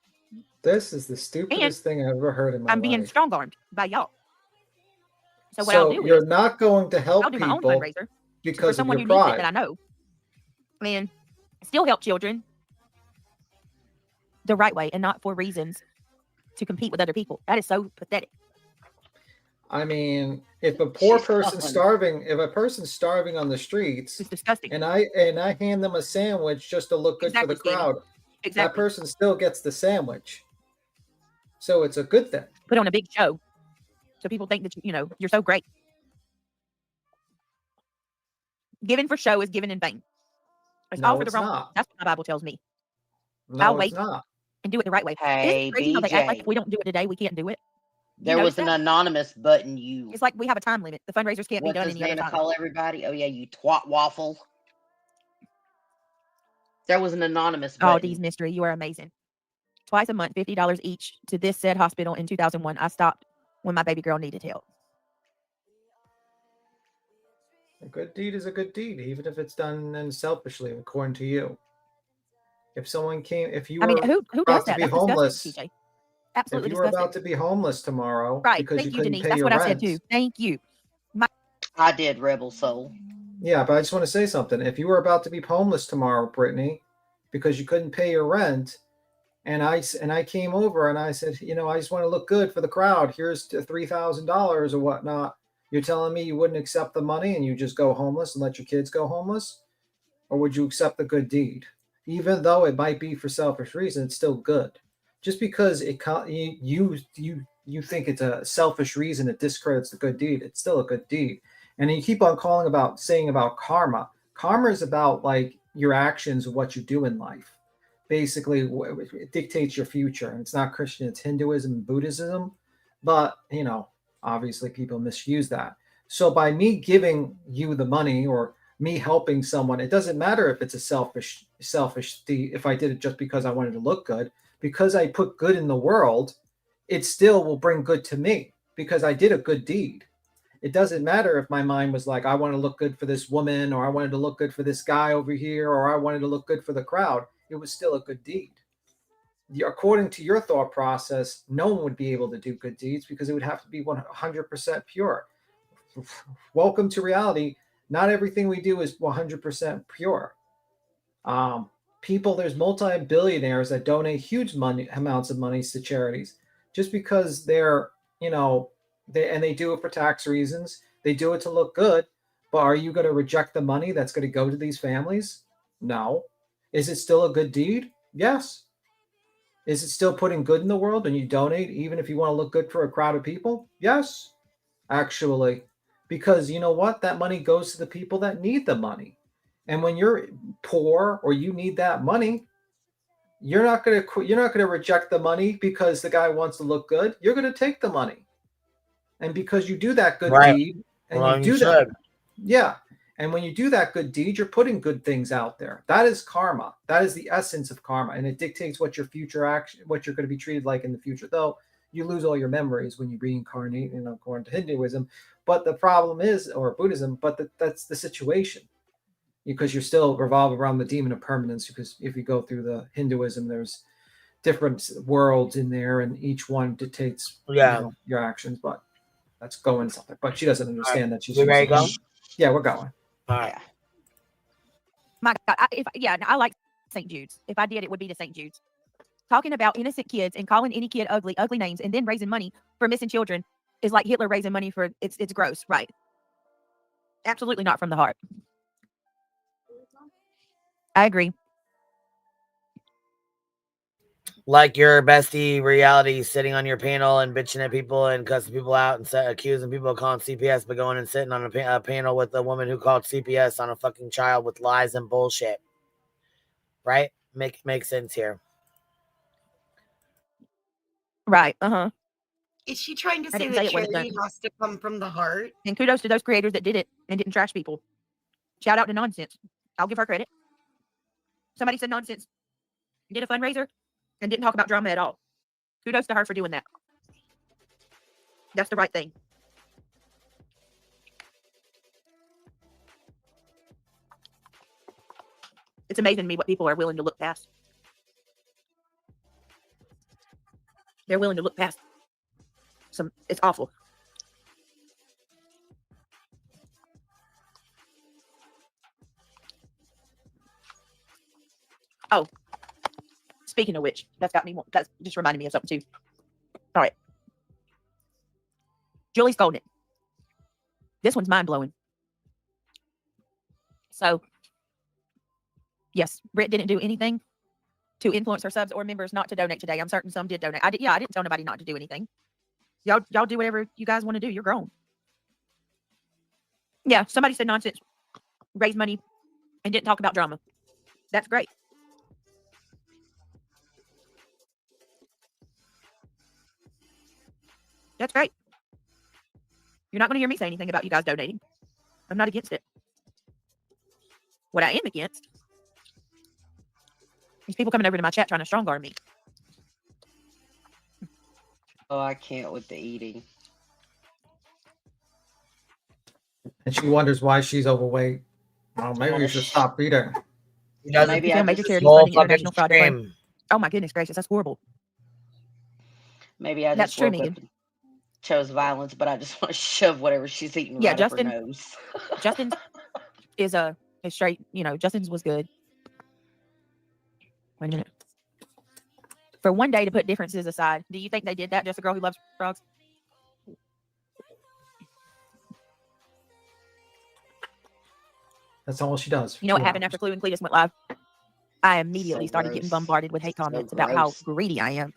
This is the stupidest thing I've ever heard in my I'm life. being strong-armed by y'all. So what I'll do you're is not going to help I'll do my own people fundraiser for because of someone your who needs it pride. that I know, and still help children the right way and not for reasons to compete with other people. That is so pathetic. I mean, if a poor person's starving, if a person's starving on the streets, it's disgusting. And I hand them a sandwich just to look good for the crowd, that person still gets the sandwich. So it's a good thing. Put on a big show, so people think that you're so great. Giving for show is given in vain. It's all for the wrong. That's what my Bible tells me. I'll wait and do it the right way. Hey, Isn't it crazy how they act like BJ. if we don't do it today, we can't do it? There was an anonymous button. It's like we have a time limit. The fundraisers can't be done any other time. Call everybody. Oh yeah, you twat waffle. There was an anonymous button. Oh, Dee's Mystery, you are amazing. Twice a month, $50 each to this said hospital in 2001. I stopped when my baby girl needed help. A good deed is a good deed, even if it's done unselfishly, according to you. If someone came, if you were who about does to that? be That's homeless, disgusting, PJ. Absolutely if you were disgusting. about to be homeless tomorrow, Right. because Thank you you, couldn't Denise. pay That's your what rent. I said too. Thank you. I did, Rebel Soul. Yeah, but I just want to say something. If you were about to be homeless tomorrow, Brittany, because you couldn't pay your rent, and I came over and I said, I just want to look good for the crowd. Here's $3,000 or whatnot. You're telling me you wouldn't accept the money and you just go homeless and let your kids go homeless? Or would you accept the good deed? Even though it might be for selfish reasons, it's still good. Just because you think it's a selfish reason, it discredits the good deed, it's still a good deed. And you keep on saying about karma. Karma is about like your actions, what you do in life. Basically, it dictates your future. And it's not Christian, it's Hinduism and Buddhism. But, obviously people misuse that. So by me giving you the money or me helping someone, it doesn't matter if it's a selfish deed, if I did it just because I wanted to look good. Because I put good in the world, it still will bring good to me because I did a good deed. It doesn't matter if my mind was like, I want to look good for this woman, or I wanted to look good for this guy over here, or I wanted to look good for the crowd. It was still a good deed. According to your thought process, no one would be able to do good deeds because it would have to be 100% pure. Welcome to reality. Not everything we do is 100% pure. There's multi-billionaires that donate huge amounts of money to charities just because they're, they do it for tax reasons. They do it to look good. But are you going to reject the money that's going to go to these families? No. Is it still a good deed? Yes. Is it still putting good in the world and you donate even if you want to look good for a crowd of people? Yes, actually. Because you know what? That money goes to the people that need the money. And when you're poor or you need that money, you're not going to reject the money because the guy wants to look good. You're going to take the money. And because you do that good deed, and you do that. Yeah. And when you do that good deed, you're putting good things out there. That is karma. That is the essence of karma. And it dictates what your future action, what you're going to be treated like in the future. Though you lose all your memories when you reincarnate, according to Hinduism. But the problem is, or Buddhism, but that's the situation. Because you're still revolving around the demon of permanence. Because if you go through the Hinduism, there's different worlds in there, and each one dictates your actions. But that's going something. But she doesn't understand that she's. We ready to go? Yeah, we're going. All right. My God, I like St. Jude's. If I did, it would be to St. Jude's. Talking about innocent kids and calling any kid ugly names, and then raising money for missing children is like Hitler raising money for it's gross, right? Absolutely not from the heart. I agree. Like your bestie reality sitting on your panel and bitching at people and cussing people out and accusing people of calling CPS, but going and sitting on a panel with a woman who called CPS on a fucking child with lies and bullshit. Right? Makes sense here. Right. Uh-huh. Is she trying to I say didn't that say it wasn't charity done. has to come from the heart? And kudos to those creators that did it and didn't trash people. Shout out to Nonsense. I'll give her credit. Somebody said Nonsense did a fundraiser and didn't talk about drama at all. Kudos to her for doing that. That's the right thing. It's amazing to me what people are willing to look past. They're willing to look past some. It's awful. Oh, speaking of which, that's just reminded me of something too. All right. Julie's golden. This one's mind-blowing. So, yes, Britt didn't do anything to influence her subs or members not to donate today. I'm certain some did donate. I didn't tell nobody not to do anything. Y'all do whatever you guys want to do. You're grown. Yeah, somebody said Nonsense raised money and didn't talk about drama. That's great. That's great. You're not going to hear me say anything about you guys donating. I'm not against it. What I am against is people coming over to my chat trying to strong arm me. Oh, I can't with the eating. And she wonders why she's overweight. Well, maybe you should stop eating. Maybe I major just charities funding international fraud. Oh my goodness gracious, that's horrible. Maybe I That's just true, woke Megan. up and chose violence, but I just want to shove whatever she's eating Yeah, right Justin. up her nose. Justin is a straight. Justin's was good. Wait a minute. For one day to put differences aside, do you think they did that? Just a girl who loves frogs. That's all she does. You know what happened after Clue and Cletus went live? I immediately started getting bombarded with hate comments about how greedy I am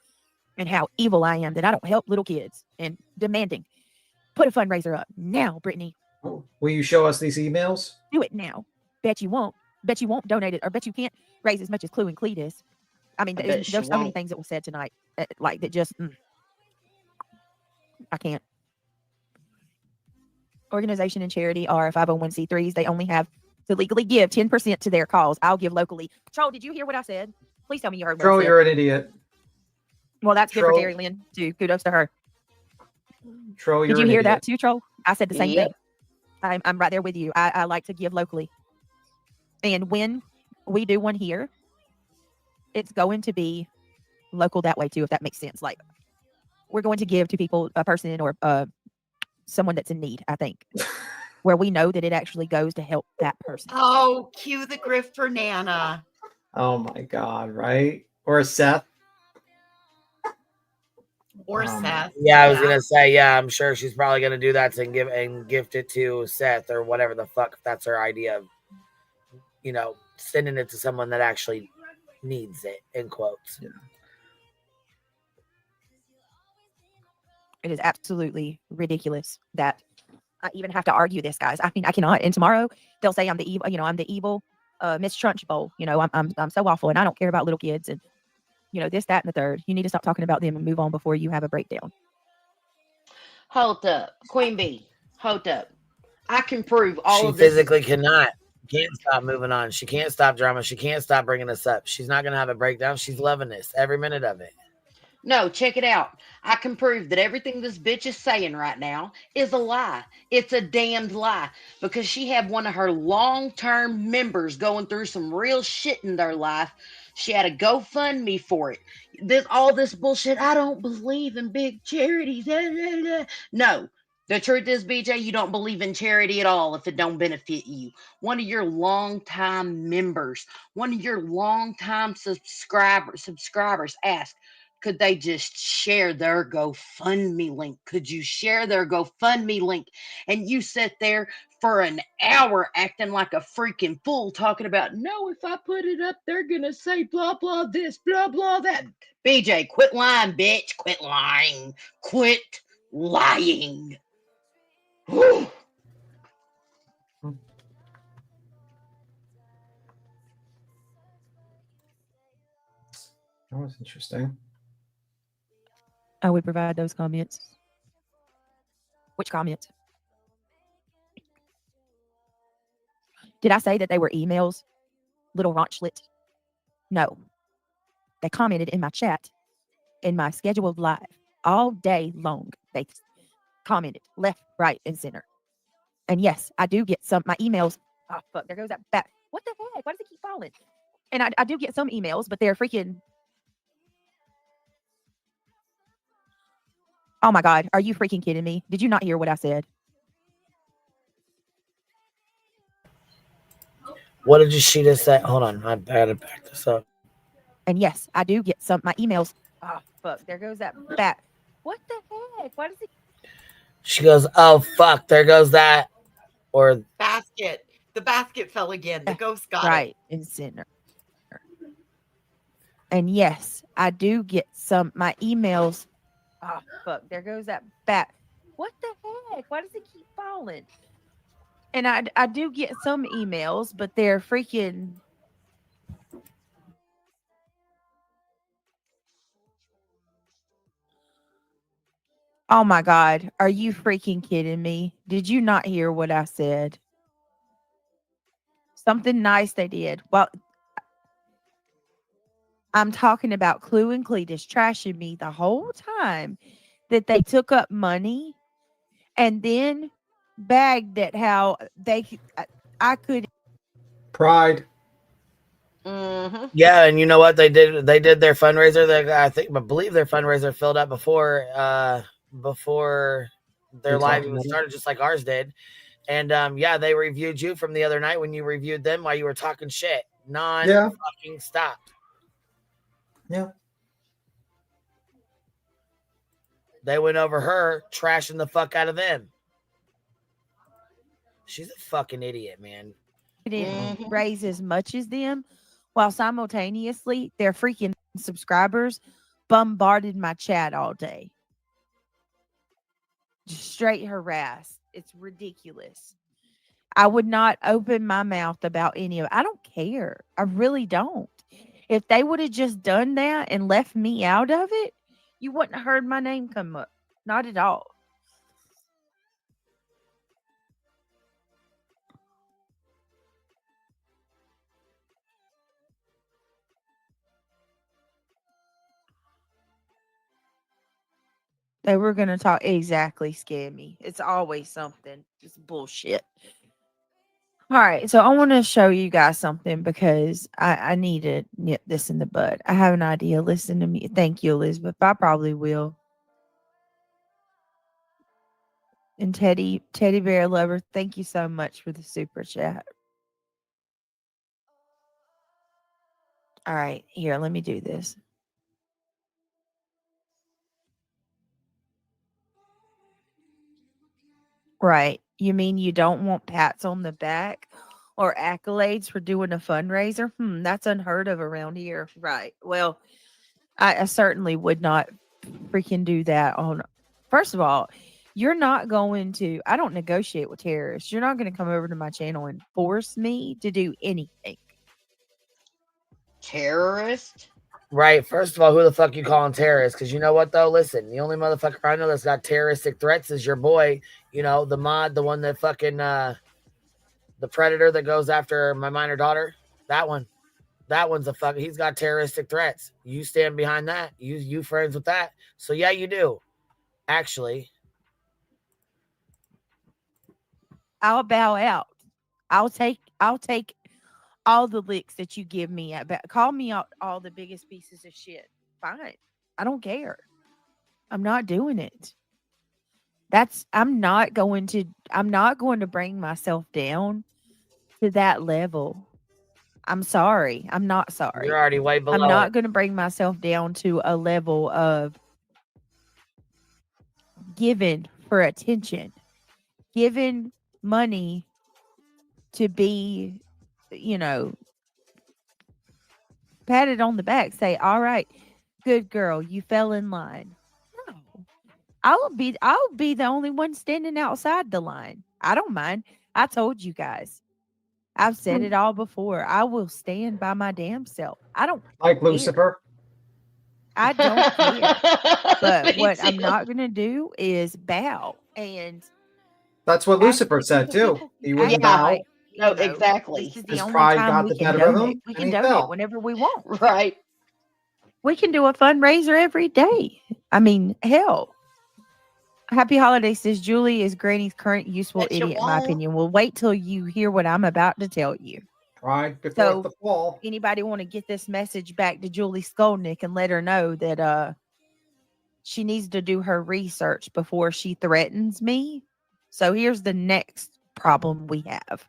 and how evil I am, that I don't help little kids, and demanding, put a fundraiser up now, Brittany. Will you show us these emails? Do it now. Bet you won't. Bet you won't donate it, or bet you can't raise as much as Clue and Cletus. I mean, there's so many things that were said tonight, like that just, I can't. Organization and charity are 501c3s. They only have to legally give 10% to their cause. I'll give locally. Troll, did you hear what I said? Please tell me you heard what I Troll, said. you're an idiot. Well, that's good for Troll. Terry Lynn, too. Kudos to her. Troll, you're Did you an hear idiot. that too, Troll? I said the same thing. I'm right there with you. I like to give locally. And when we do one here, it's going to be local that way too, if that makes sense. Like, we're going to give to people, a person or someone that's in need, I think, where we know that it actually goes to help that person. Oh, cue the grift for Nana. Oh my God, right? Or Seth. Or Seth. Yeah, I was gonna say, yeah, I'm sure she's probably gonna do that and gift it to Seth or whatever the fuck, if that's her idea of, sending it to someone that actually needs it, in quotes. Yeah. It is absolutely ridiculous that I even have to argue this, guys. I mean, I cannot. And tomorrow they'll say I'm the evil, I'm the evil Miss Trunchbull. I'm so awful and I don't care about little kids and this, that, and the third. You need to stop talking about them and move on before you have a breakdown. Hold up, Queen Bee. Hold up. I can prove all She of this. physically cannot. Can't stop moving on. She can't stop drama. She can't stop bringing this up. She's not gonna have a breakdown. She's loving this every minute of it. No, check it out. I can prove that everything this bitch is saying right now is a lie. It's a damned lie because she had one of her long-term members going through some real shit in their life. She had a GoFundMe for it. All this bullshit. I don't believe in big charities. No. The truth is, BJ, you don't believe in charity at all if it don't benefit you. One of your longtime members, one of your longtime subscribers asked, could they just share their GoFundMe link? Could you share their GoFundMe link? And you sit there for an hour acting like a freaking fool, talking about, no, if I put it up, they're going to say blah, blah, this, blah, blah, that. BJ, quit lying, bitch. Quit lying. Quit lying. Whew. That was interesting. I would provide those comments. Which comments? Did I say that they were emails? Little raunchlet? No. They commented in my chat, in my scheduled live, all day long. They commented left, right, and center. And yes, I do get some, my emails. Oh, fuck, there goes that back. What the heck? Why does it keep falling? And I do get some emails, but they're freaking. Oh my God. Are you freaking kidding me? Did you not hear what I said? What did she just say? Hold on. I gotta back this up. And yes, I do get some, my emails. Oh, fuck. There goes that back. What the heck? Why does it? She goes, oh, fuck. There goes that. Or basket. The basket fell again. The ghost got right in center. And yes, I do get some, my emails. Oh, fuck. There goes that back. What the heck? Why does it keep falling? And I do get some emails, but they're freaking. Oh my God. Are you freaking kidding me? Did you not hear what I said? Something nice they did. Well, I'm talking about Clue and Cletus trashing me the whole time that they took up money and then bagged at how I could. Pride. Mm-hmm. yeah, and you know what they did? They did their fundraiser. I believe their fundraiser filled up before their live even started, just like ours did. And yeah, they reviewed you from the other night when you reviewed them while you were talking shit, fucking stop. Yeah. They went over her, trashing the fuck out of them. She's a fucking idiot, man. Didn't raise as much as them, while simultaneously their freaking subscribers bombarded my chat all day. Just straight harass. It's ridiculous. I would not open my mouth about any of it. I don't care. I really don't. If they would have just done that and left me out of it, you wouldn't have heard my name come up. Not at all. They were going to talk exactly, scare me. It's always something. It's bullshit. All right. So I want to show you guys something because I need to nip this in the bud. I have an idea. Listen to me. Thank you, Elizabeth. I probably will. And Teddy Bear Lover, thank you so much for the super chat. All right. Here, let me do this. Right. You mean you don't want pats on the back or accolades for doing a fundraiser? That's unheard of around here. Right. Well, I certainly would not freaking do that on. First of all, you're not going to, I don't negotiate with terrorists. You're not going to come over to my channel and force me to do anything. Terrorist? Right. First of all, who the fuck you calling terrorist? Because you know what, though? Listen, the only motherfucker I know that's got terroristic threats is your boy, you know, the mod, the one that fucking, the predator that goes after my minor daughter. That one. That one's a fuck. He's got terroristic threats. You stand behind that. You friends with that. So, yeah, you do. Actually. I'll bow out. I'll take all the licks that you give me call me out all the biggest pieces of shit. Fine. I don't care. I'm not doing it. I'm not going to bring myself down to that level. I'm sorry. I'm not sorry. You're already way below. I'm not going to bring myself down to a level of giving for attention, giving money to be, you know, patted on the back, say, all right, good girl, you fell in line. No. I'll be the only one standing outside the line. I don't mind. I told you guys. I've said it all before. I will stand by my damn self. I don't Like care. Lucifer. I don't care. But Me what I'm too. not gonna do is bow and That's what Lucifer said too. people He wouldn't Yeah. bow. No, this exactly. is the His only pride time got we the can better of donate. him, We and can he donate fell. whenever we want. Right. We can do a fundraiser every day. I mean, hell. Happy Holidays says Julie is Granny's current useful Bet you idiot, in my won't. opinion. Well, wait till you hear what I'm about to tell you. Pride before So, the fall. anybody want to get this message back to Julie Skolnick and let her know that she needs to do her research before she threatens me? So here's the next problem we have.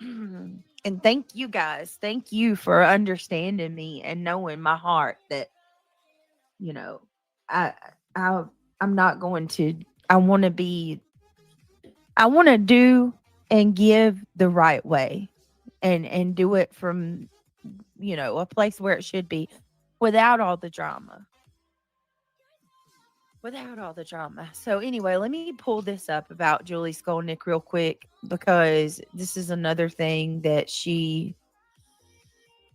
And thank you guys. Thank you for understanding me and knowing my heart that, you know, I'm not going to, I want to do and give the right way and do it from, you know, a place where it should be without all the drama. So anyway, let me pull this up about Julie Skolnick real quick, because this is another thing that she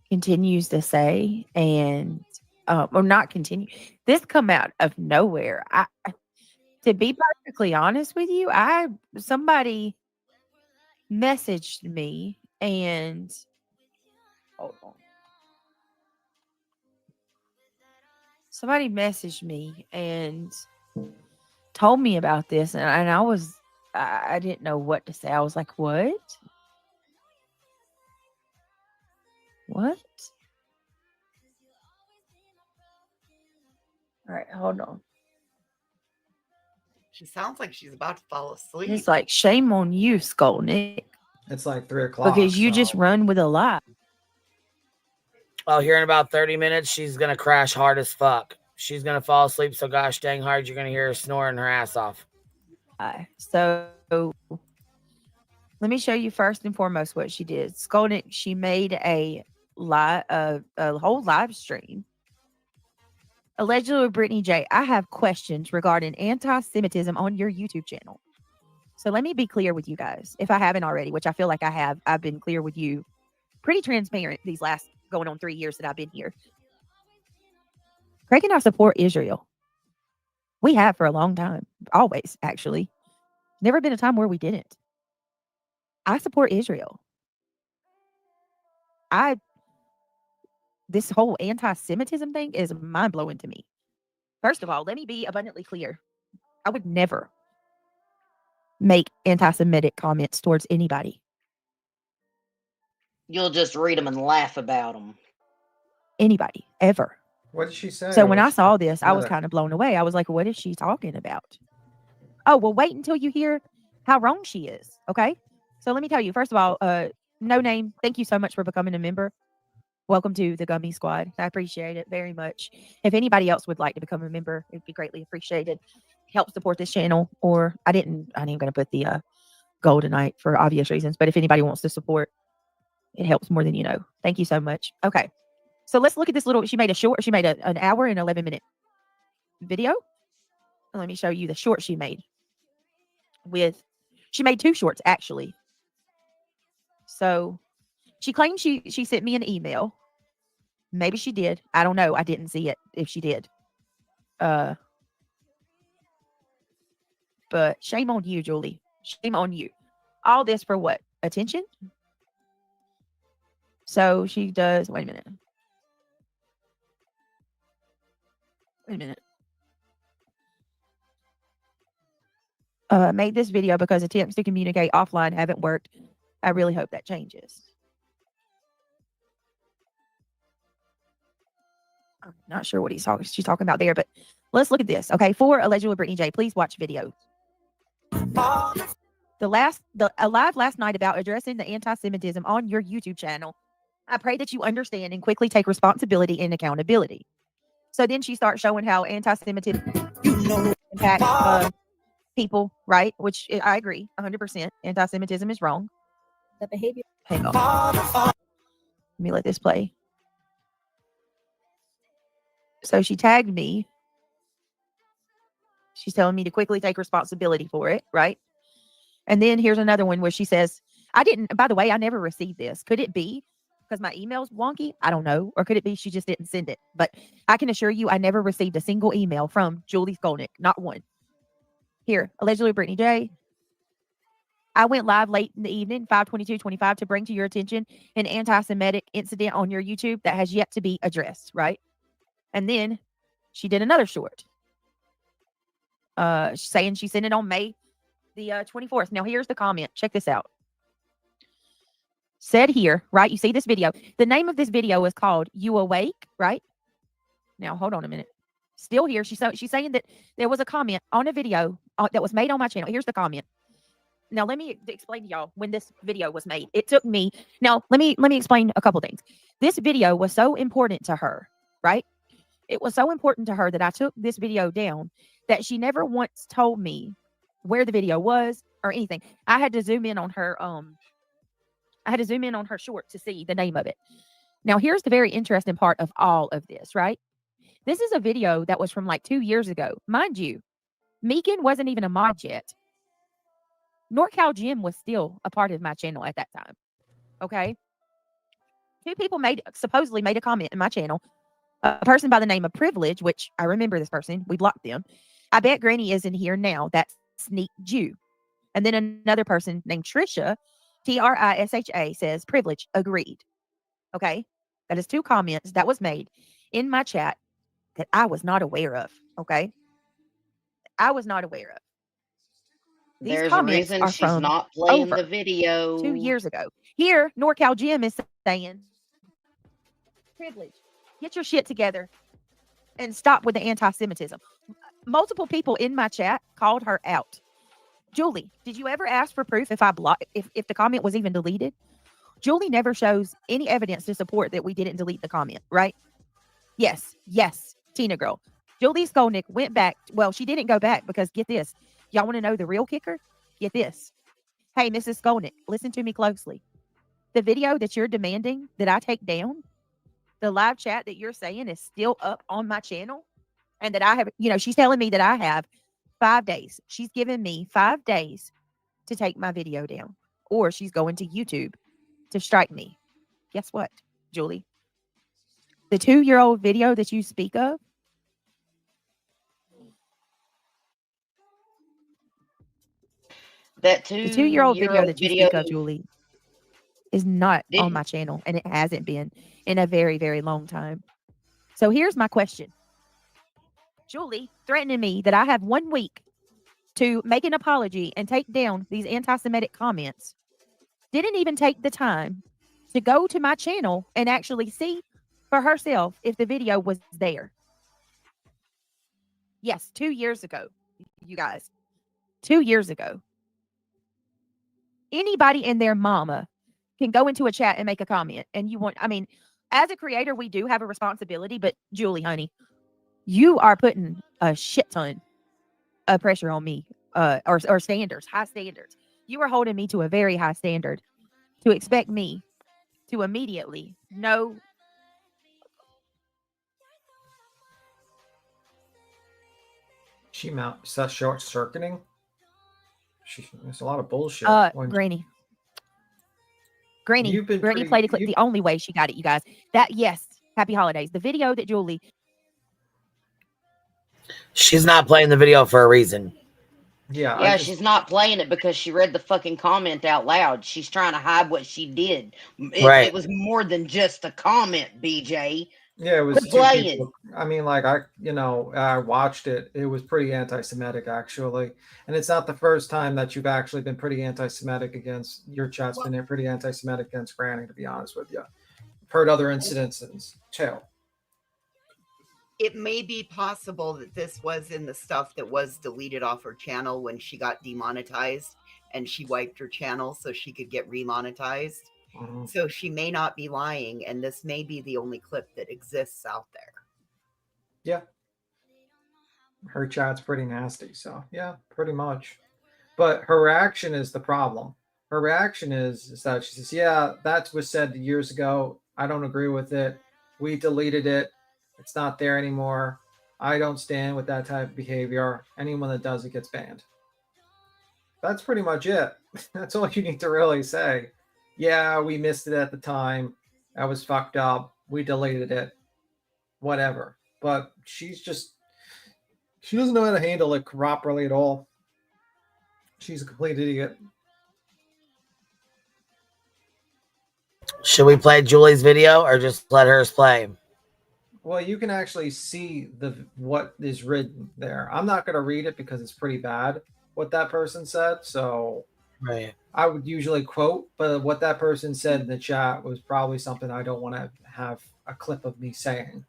continues to say, and or not continue. This come out of nowhere. To be perfectly honest with you, somebody messaged me and hold on. Somebody messaged me and told me about this, and I didn't know what to say. I was like, what? What? All right, hold on. She sounds like she's about to fall asleep. It's like, shame on you, Skolnick. It's like 3 o'clock. Because you just run with a lie. Oh, here in about 30 minutes, she's going to crash hard as fuck. She's going to fall asleep so gosh dang hard, you're going to hear her snoring her ass off. So let me show you first and foremost what she did. Skolnick, she made a whole live stream. Allegedly with Brittany J. I have questions regarding anti-Semitism on your YouTube channel. So let me be clear with you guys, if I haven't already, which I feel like I have. I've been clear with you, pretty transparent these last going on 3 years that I've been here. Craig and I support Israel. We have for a long time. Always, actually. Never been a time where we didn't. I support Israel. This whole anti-Semitism thing is mind-blowing to me. First of all, let me be abundantly clear. I would never make anti-Semitic comments towards anybody. You'll just read them and laugh about them. Anybody, ever. What did she say? So when I saw this, I was kind of blown away. I was like, what is she talking about? Oh, well, wait until you hear how wrong she is. Okay. So let me tell you, first of all, No Name, thank you so much for becoming a member. Welcome to the Gummy Squad. I appreciate it very much. If anybody else would like to become a member, it'd be greatly appreciated. Help support this channel. Or I ain't going to put the goal tonight for obvious reasons. But if anybody wants to support, it helps more than you know. Thank you so much. Okay. So let's look at this she made an hour and 11-minute video. Let me show you the short she made. She made 2 shorts, actually. So she claimed she sent me an email. Maybe she did. I don't know. I didn't see it if she did. But shame on you, Julie. Shame on you. All this for what? Attention? So she does, wait a minute. Made this video because attempts to communicate offline haven't worked. I really hope that changes. I'm not sure what she's talking about there, but let's look at this. Okay, for allegedly Brittany J, please watch video. A live last night about addressing the anti-Semitism on your YouTube channel. I pray that you understand and quickly take responsibility and accountability. So then she starts showing how anti-Semitism impacts people, right? Which I agree 100%. Anti-Semitism is wrong. The behavior. Hang on. Let me let this play. So she tagged me. She's telling me to quickly take responsibility for it, right? And then here's another one where she says, I didn't, by the way, I never received this. Could it be because my email's wonky? I don't know. Or could it be she just didn't send it? But I can assure you I never received a single email from Julie Skolnick. Not one. Here, allegedly Brittany J. I went live late in the evening, 5/22/25, to bring to your attention an anti-Semitic incident on your YouTube that has yet to be addressed, right? And then she did another short saying she sent it on May the 24th. Now, here's the comment. Check this out. Said here, right? You see this video. The name of this video is called You Awake, right? Now, hold on a minute. Still here. She's saying that there was a comment on a video that was made on my channel. Here's the comment. Now, let me explain to y'all when this video was made. It took me. Now, let me explain a couple things. This video was so important to her, right? It was so important to her that I took this video down that she never once told me where the video was or anything. I had to zoom in on her short to see the name of it. Now, here's the very interesting part of all of this, right? This is a video that was from like 2 years ago. Mind you, Megan wasn't even a mod yet. NorCal Jim was still a part of my channel at that time. Okay? Two people supposedly made a comment in my channel. A person by the name of Privilege, which I remember this person. We blocked them. I bet Granny is in here now. That sneak Jew. And then another person named Trisha, Trisha, says, Privilege, agreed. Okay? That is 2 comments that was made in my chat that I was not aware of. Okay? I was not aware of. These There's a comments reason are she's from not playing over the video. 2 years ago. Here, NorCal Jim is saying, Privilege, get your shit together and stop with the anti-Semitism. Multiple people in my chat called her out. Julie, did you ever ask for proof if the comment was even deleted? Julie never shows any evidence to support that we didn't delete the comment, right? Yes, Tina girl. Julie Skolnick went back. Well, she didn't go back because get this. Y'all want to know the real kicker? Get this. Hey, Mrs. Skolnick, listen to me closely. The video that you're demanding that I take down, the live chat that you're saying is still up on my channel, and that I have, she's telling me that I have 5 days. She's given me 5 days to take my video down, or she's going to YouTube to strike me. Guess what, Julie? The 2-year-old video that you speak of, That the 2-year-old video that you video speak of, Julie, is not on my channel, and it hasn't been in a very, very long time. So here's my question. Julie threatening me that I have 1 week to make an apology and take down these anti-Semitic comments, didn't even take the time to go to my channel and actually see for herself if the video was there. Yes, 2 years ago, you guys. 2 years ago. Anybody and their mama can go into a chat and make a comment. And as a creator, we do have a responsibility, but Julie, honey, you are putting a shit ton of pressure on me, or standards, high standards. You are holding me to a very high standard to expect me to immediately know. Is that short circuiting? There's a lot of bullshit. Granny played a clip the only way she got it, you guys. Happy holidays. The video that Julie. She's not playing the video for a reason. Yeah, she's not playing it because she read the fucking comment out loud. She's trying to hide what she did. It was more than just a comment, BJ. Yeah, it was playing. People. I mean, like I watched it. It was pretty anti-Semitic, actually, and it's not the first time that you've actually been pretty anti-Semitic against your chat's been pretty anti-Semitic against Granny. To be honest with you, I've heard other incidents too. It may be possible that this was in the stuff that was deleted off her channel when she got demonetized, and she wiped her channel so she could get remonetized. Mm-hmm. So she may not be lying, and this may be the only clip that exists out there. Yeah. Her chat's pretty nasty. So yeah, pretty much. But her reaction is the problem. Her reaction is that she says, "Yeah, that was said years ago. I don't agree with it. We deleted it. It's not there anymore. I don't stand with that type of behavior. Anyone that does it gets banned." That's pretty much it. That's all you need to really say. Yeah, we missed it at the time. That was fucked up. We deleted it. Whatever. But she doesn't know how to handle it properly at all. She's a complete idiot. Should we play Julie's video or just let hers play? Well, you can actually see what is written there. I'm not going to read it because it's pretty bad what that person said. So right. I would usually quote, but what that person said in the chat was probably something I don't want to have a clip of me saying.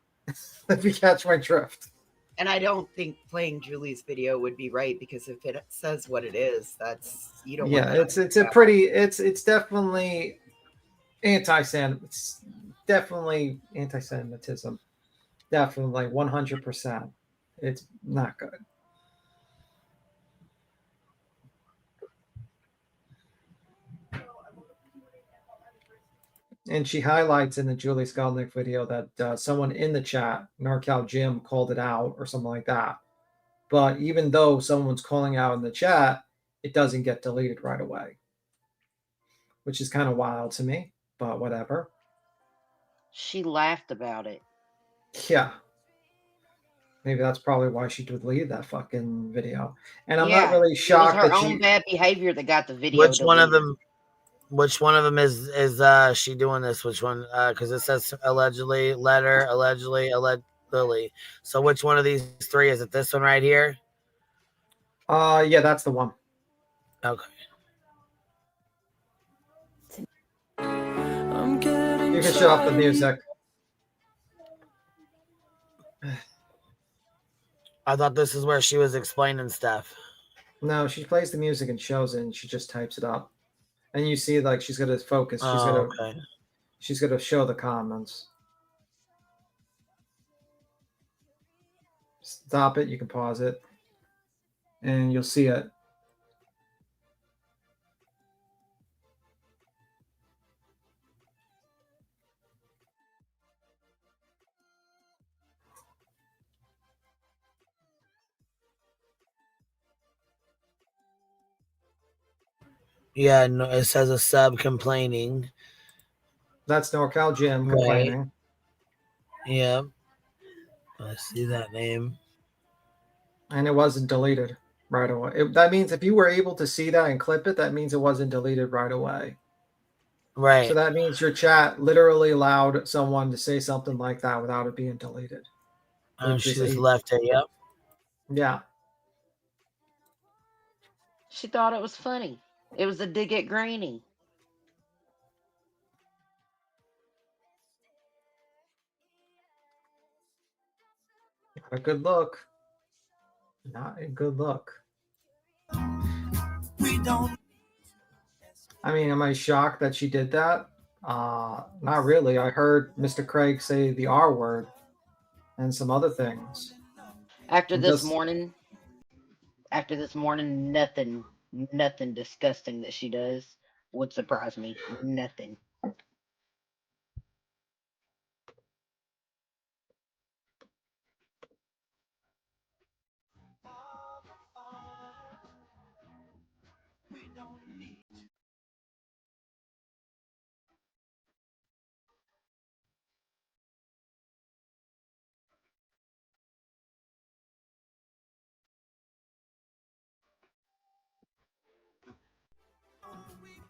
If you catch my drift. And I don't think playing Julie's video would be right, because if it says what it is, that's you don't. Yeah, want it's definitely it's definitely anti-Semitism. Definitely 100%. It's not good. And she highlights in the Julie Skolnick video that someone in the chat, NorCal Jim, called it out or something like that. But even though someone's calling out in the chat, it doesn't get deleted right away, which is kind of wild to me, but whatever. She laughed about it. Yeah. Maybe that's probably why she deleted that fucking video. And I'm not really shocked it was her that own bad behavior that got the video. Which one of them is she doing this? Which one? Because it says allegedly, letter, allegedly, Lily. So which one of these three is it? This one right here? Yeah, that's the one. Okay. You can shut off the music. I thought this is where she was explaining stuff. No, she plays the music and shows it, and she just types it up. And you see, like, she's gonna focus. She's gonna show the comments. Stop it. You can pause it, and you'll see it. Yeah, no, it says a sub complaining. That's NorCal Jim complaining. Right. Yeah. I see that name. And it wasn't deleted right away. That means if you were able to see that and clip it, that means it wasn't deleted right away. Right. So that means your chat literally allowed someone to say something like that without it being deleted. She just left it, yep. Yeah. She thought it was funny. It was a dig at Granny. Not a good look. Not a good look. I mean, am I shocked that she did that? Not really. I heard Mr. Craig say the R word and some other things. After this morning, nothing disgusting that she does would surprise me. Nothing.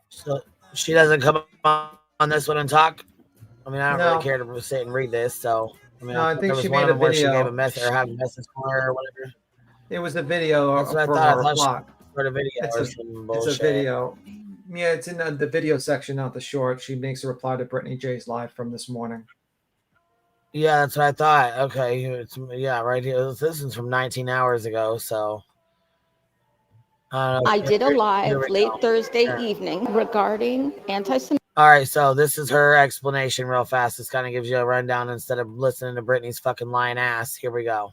So she doesn't come on this one and talk? I mean, I don't No. really care to sit and read this, so I mean, No, I think there was she one made of a them where she video. gave a message or had a message for her or whatever. It was a video That's what I from thought. her I thought reply. she heard a video or some It's bullshit. a video. Yeah, it's in the video section, not the short. She makes a reply to Brittany J's live from this morning. Yeah, that's what I thought. Okay, yeah, right here. This is from 19 hours ago, so. I did a live late Thursday evening regarding anti-Semitic. All right, so this is her explanation real fast. This kind of gives you a rundown instead of listening to Brittany's fucking lying ass. Here we go.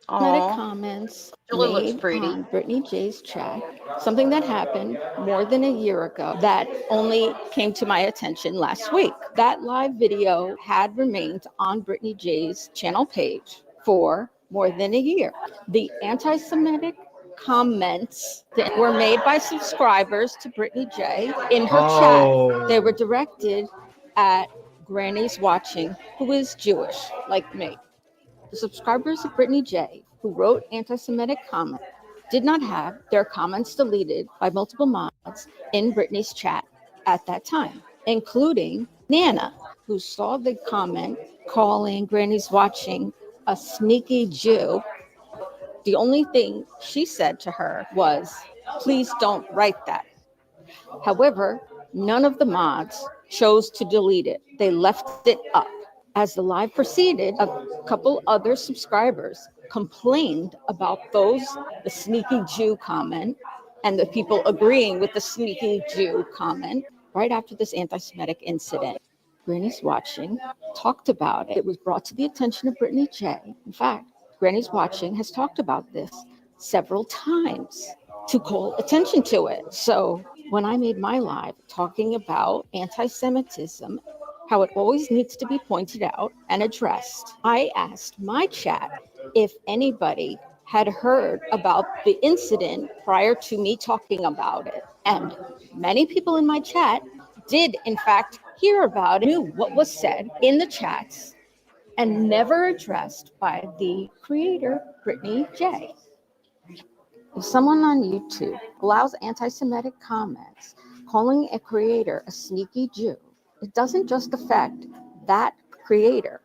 comments Julie looks made pretty. on Brittany J's chat, something that happened more than a year ago that only came to my attention last week. That live video had remained on Brittany J's channel page for more than a year. The anti-Semitic comments that were made by subscribers to Brittany J in her chat, they were directed at Granny's Watching, who is Jewish, like me. The subscribers of Brittany J, who wrote anti-Semitic comments, did not have their comments deleted by multiple mods in Brittany's chat at that time, including Nana, who saw the comment calling Granny's Watching a sneaky Jew. The only thing she said to her was, "Please don't write that." However, none of the mods chose to delete it. They left it up. As the live proceeded, a couple other subscribers complained about the sneaky Jew comment, and the people agreeing with the sneaky Jew comment. Right after this anti-Semitic incident, Granny's Watching talked about it. It was brought to the attention of Brittany J. In fact, Granny's Watching has talked about this several times to call attention to it. So when I made my live talking about anti-Semitism, how it always needs to be pointed out and addressed, I asked my chat if anybody had heard about the incident prior to me talking about it. And many people in my chat did, in fact, hear about it, knew what was said in the chats, and never addressed by the creator, Brittany J. If someone on YouTube allows anti-Semitic comments calling a creator a sneaky Jew, it doesn't just affect that creator.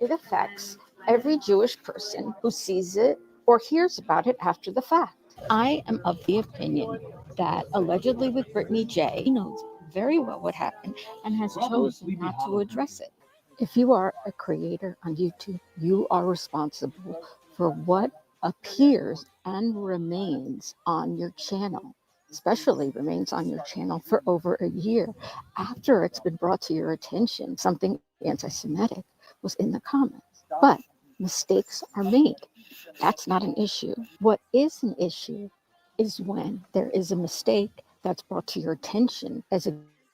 It affects every Jewish person who sees it or hears about it after the fact. I am of the opinion that allegedly with Brittany J, he knows very well what happened and has chosen not to address it. If you are a creator on YouTube, you are responsible for what appears and remains on your channel, especially remains on your channel for over a year after it's been brought to your attention something anti-Semitic was in the comments. But mistakes are made. That's not an issue. What is an issue is when there is a mistake that's brought to your attention as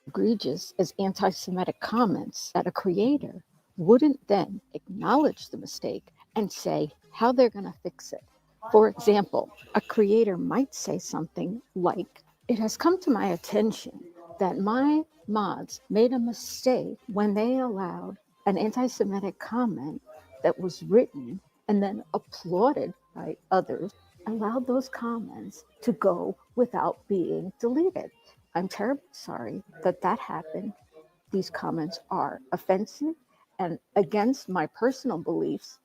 egregious as anti-Semitic comments that a creator wouldn't then acknowledge the mistake and say how they're going to fix it. For example, a creator might say something like, "It has come to my attention that my mods made a mistake when they allowed an anti-Semitic comment that was written and then applauded by others, allowed those comments to go without being deleted. I'm terribly sorry that that happened. These comments are offensive and against my personal beliefs,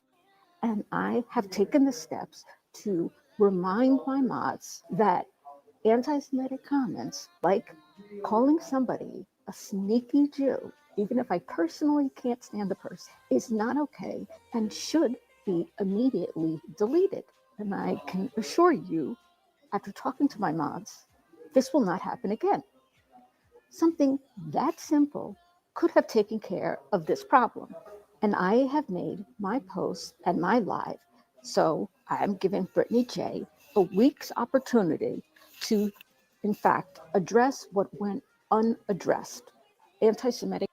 and I have taken the steps to remind my mods that anti-Semitic comments, like calling somebody a sneaky Jew, even if I personally can't stand the person, is not okay and should be immediately deleted. And I can assure you, after talking to my mods, this will not happen again." Something that simple could have taken care of this problem. And I have made my post and my live, so I'm giving Brittany J a week's opportunity to, in fact, address what went unaddressed. Anti-Semitic.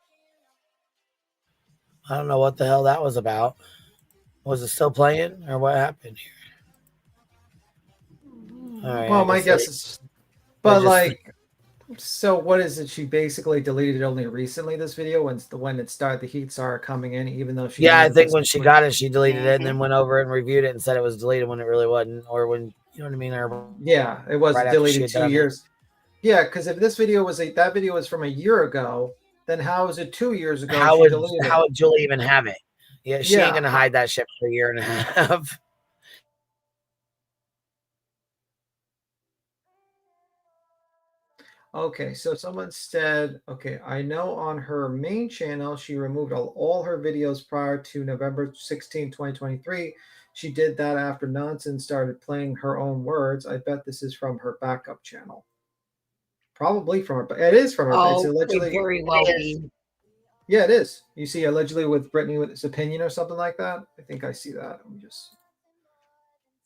I don't know what the hell that was about. Was it still playing or what happened here? All right, Well, my guess is, but like, so what is it? She basically deleted it only recently. This video when it started, the heat started coming in, even though she. Yeah, I think when she got it, she deleted it and then went over and reviewed it and said it was deleted when it really wasn't, or when you know what I mean. Or yeah, it was right deleted 2 years. Yeah, because if this video was that video was from a year ago, then how is it 2 years ago? How would Julie even have it? Yeah, she ain't gonna hide that shit for a year and a half. Okay, so someone said, okay, I know on her main channel, she removed all her videos prior to November 16, 2023. She did that after Nonsense started playing her own words. I bet this is from her backup channel. Probably from her, but it is from her. It's allegedly very well be. Yeah, it is. You see, allegedly with Brittany with his opinion or something like that. I think I see that. Let me just.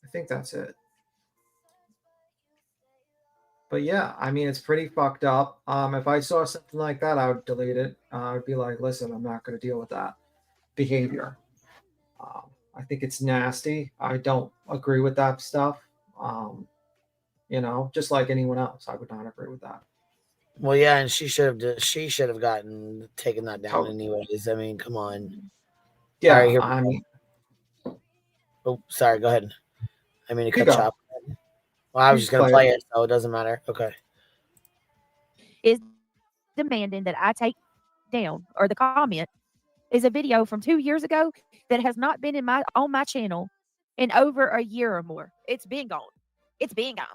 I think that's it. But yeah, I mean, it's pretty fucked up. If I saw something like that, I would delete it. I would be like, listen, I'm not going to deal with that behavior. I think it's nasty. I don't agree with that stuff. You know, just like anyone else, I would not agree with that. Well, yeah, and she should have gotten taken that down anyways. I mean, come on. Yeah, All right, here. I mean, oh, sorry. Go ahead. I mean, to You cut go. you off. Well, I was You just gonna play play it. it, so it doesn't matter. Okay. Is demanding that I take down, or the comment is a video from 2 years ago that has not been on my channel in over a year or more. It's been gone. It's been gone.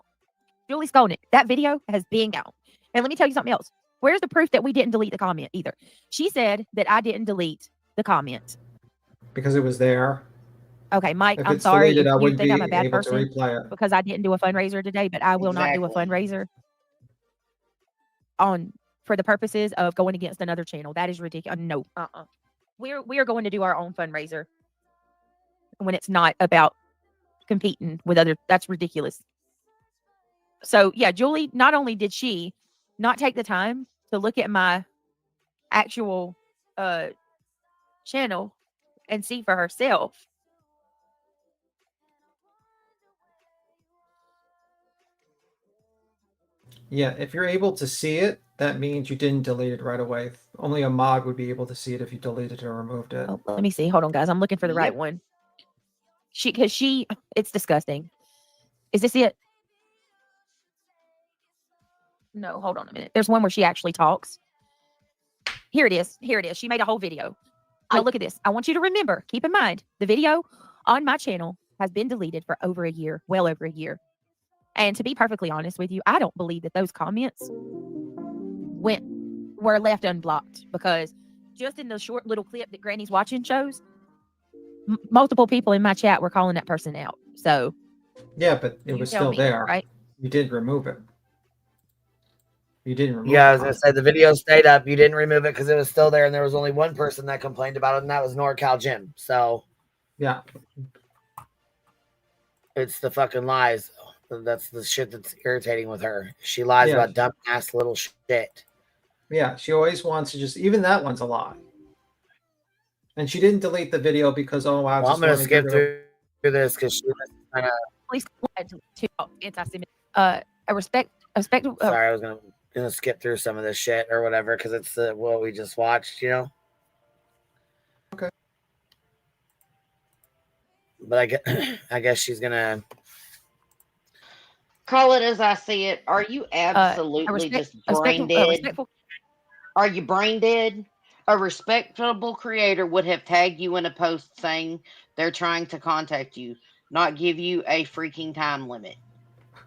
Julie Skolnick, that video has been gone. And let me tell you something else. Where's the proof that we didn't delete the comment either? She said that I didn't delete the comment. Because it was there. Okay, Mike, If I'm it's sorry deleted, if I you wouldn't think be I'm a bad able to person replay it. because I didn't do a fundraiser today, but I will not do a fundraiser for the purposes of going against another channel. That is ridiculous. No, we are going to do our own fundraiser when it's not about competing with other. That's ridiculous. So yeah, Julie, not only did she not take the time to look at my actual channel and see for herself. Yeah, if you're able to see it, that means you didn't delete it right away. Only a mod would be able to see it if you deleted it or removed it. Oh, let me see. Hold on, guys. I'm looking for the right one. It's disgusting. Is this it? No, hold on a minute. There's one where she actually talks. Here it is. Here it is. She made a whole video. Now look at this. I want you to remember, keep in mind, the video on my channel has been deleted for over a year, well over a year. And to be perfectly honest with you, I don't believe that those comments were left unblocked, because just in the short little clip that Granny's watching shows, multiple people in my chat were calling that person out. So yeah, but it was still there. Right? You did remove it. You didn't remove Yeah, it. I was gonna say the video stayed up. You didn't remove it because it was still there, and there was only one person that complained about it, and that was NorCal Jim. So yeah, it's the fucking lies. That's the shit that's irritating with her. She lies about dumb ass little shit. Yeah, she always wants to just, even that one's a lie. And she didn't delete the video because, oh, wow. Well, I'm going to skip through this because she was kind of. Please to anti-Semitic. A respect. Sorry, I was going to skip through some of this shit or whatever because it's what we just watched, you know? Okay. But I guess she's going to. Call it as I see it. Are you absolutely just brain dead? Are you brain dead? A respectable creator would have tagged you in a post saying they're trying to contact you, not give you a freaking time limit.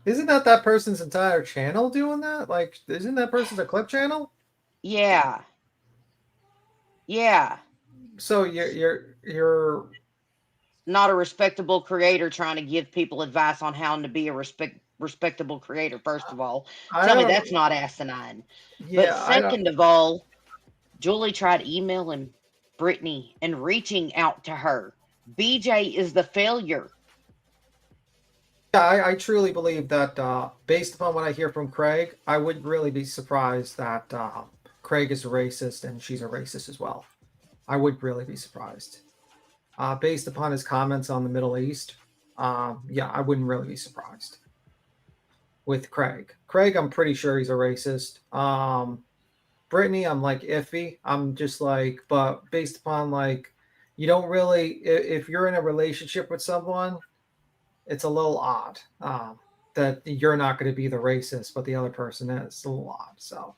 Isn't that person's entire channel doing that? Like, isn't that person's a clip channel? Yeah. Yeah. So you're not a respectable creator trying to give people advice on how to be a respectable creator. First of all, tell me that's not asinine. Yeah, but second of all, Julie tried emailing Brittany and reaching out to her. BJ is the failure. Yeah, I truly believe that based upon what I hear from Craig, I wouldn't really be surprised that Craig is a racist and she's a racist as well. I would really be surprised. Based upon his comments on the Middle East, yeah, I wouldn't really be surprised with Craig. Craig, I'm pretty sure he's a racist. Brittany, I'm like iffy. I'm just like, but based upon like, you don't really, if you're in a relationship with someone, it's a little odd that you're not going to be the racist, but the other person is. It's a little odd. So,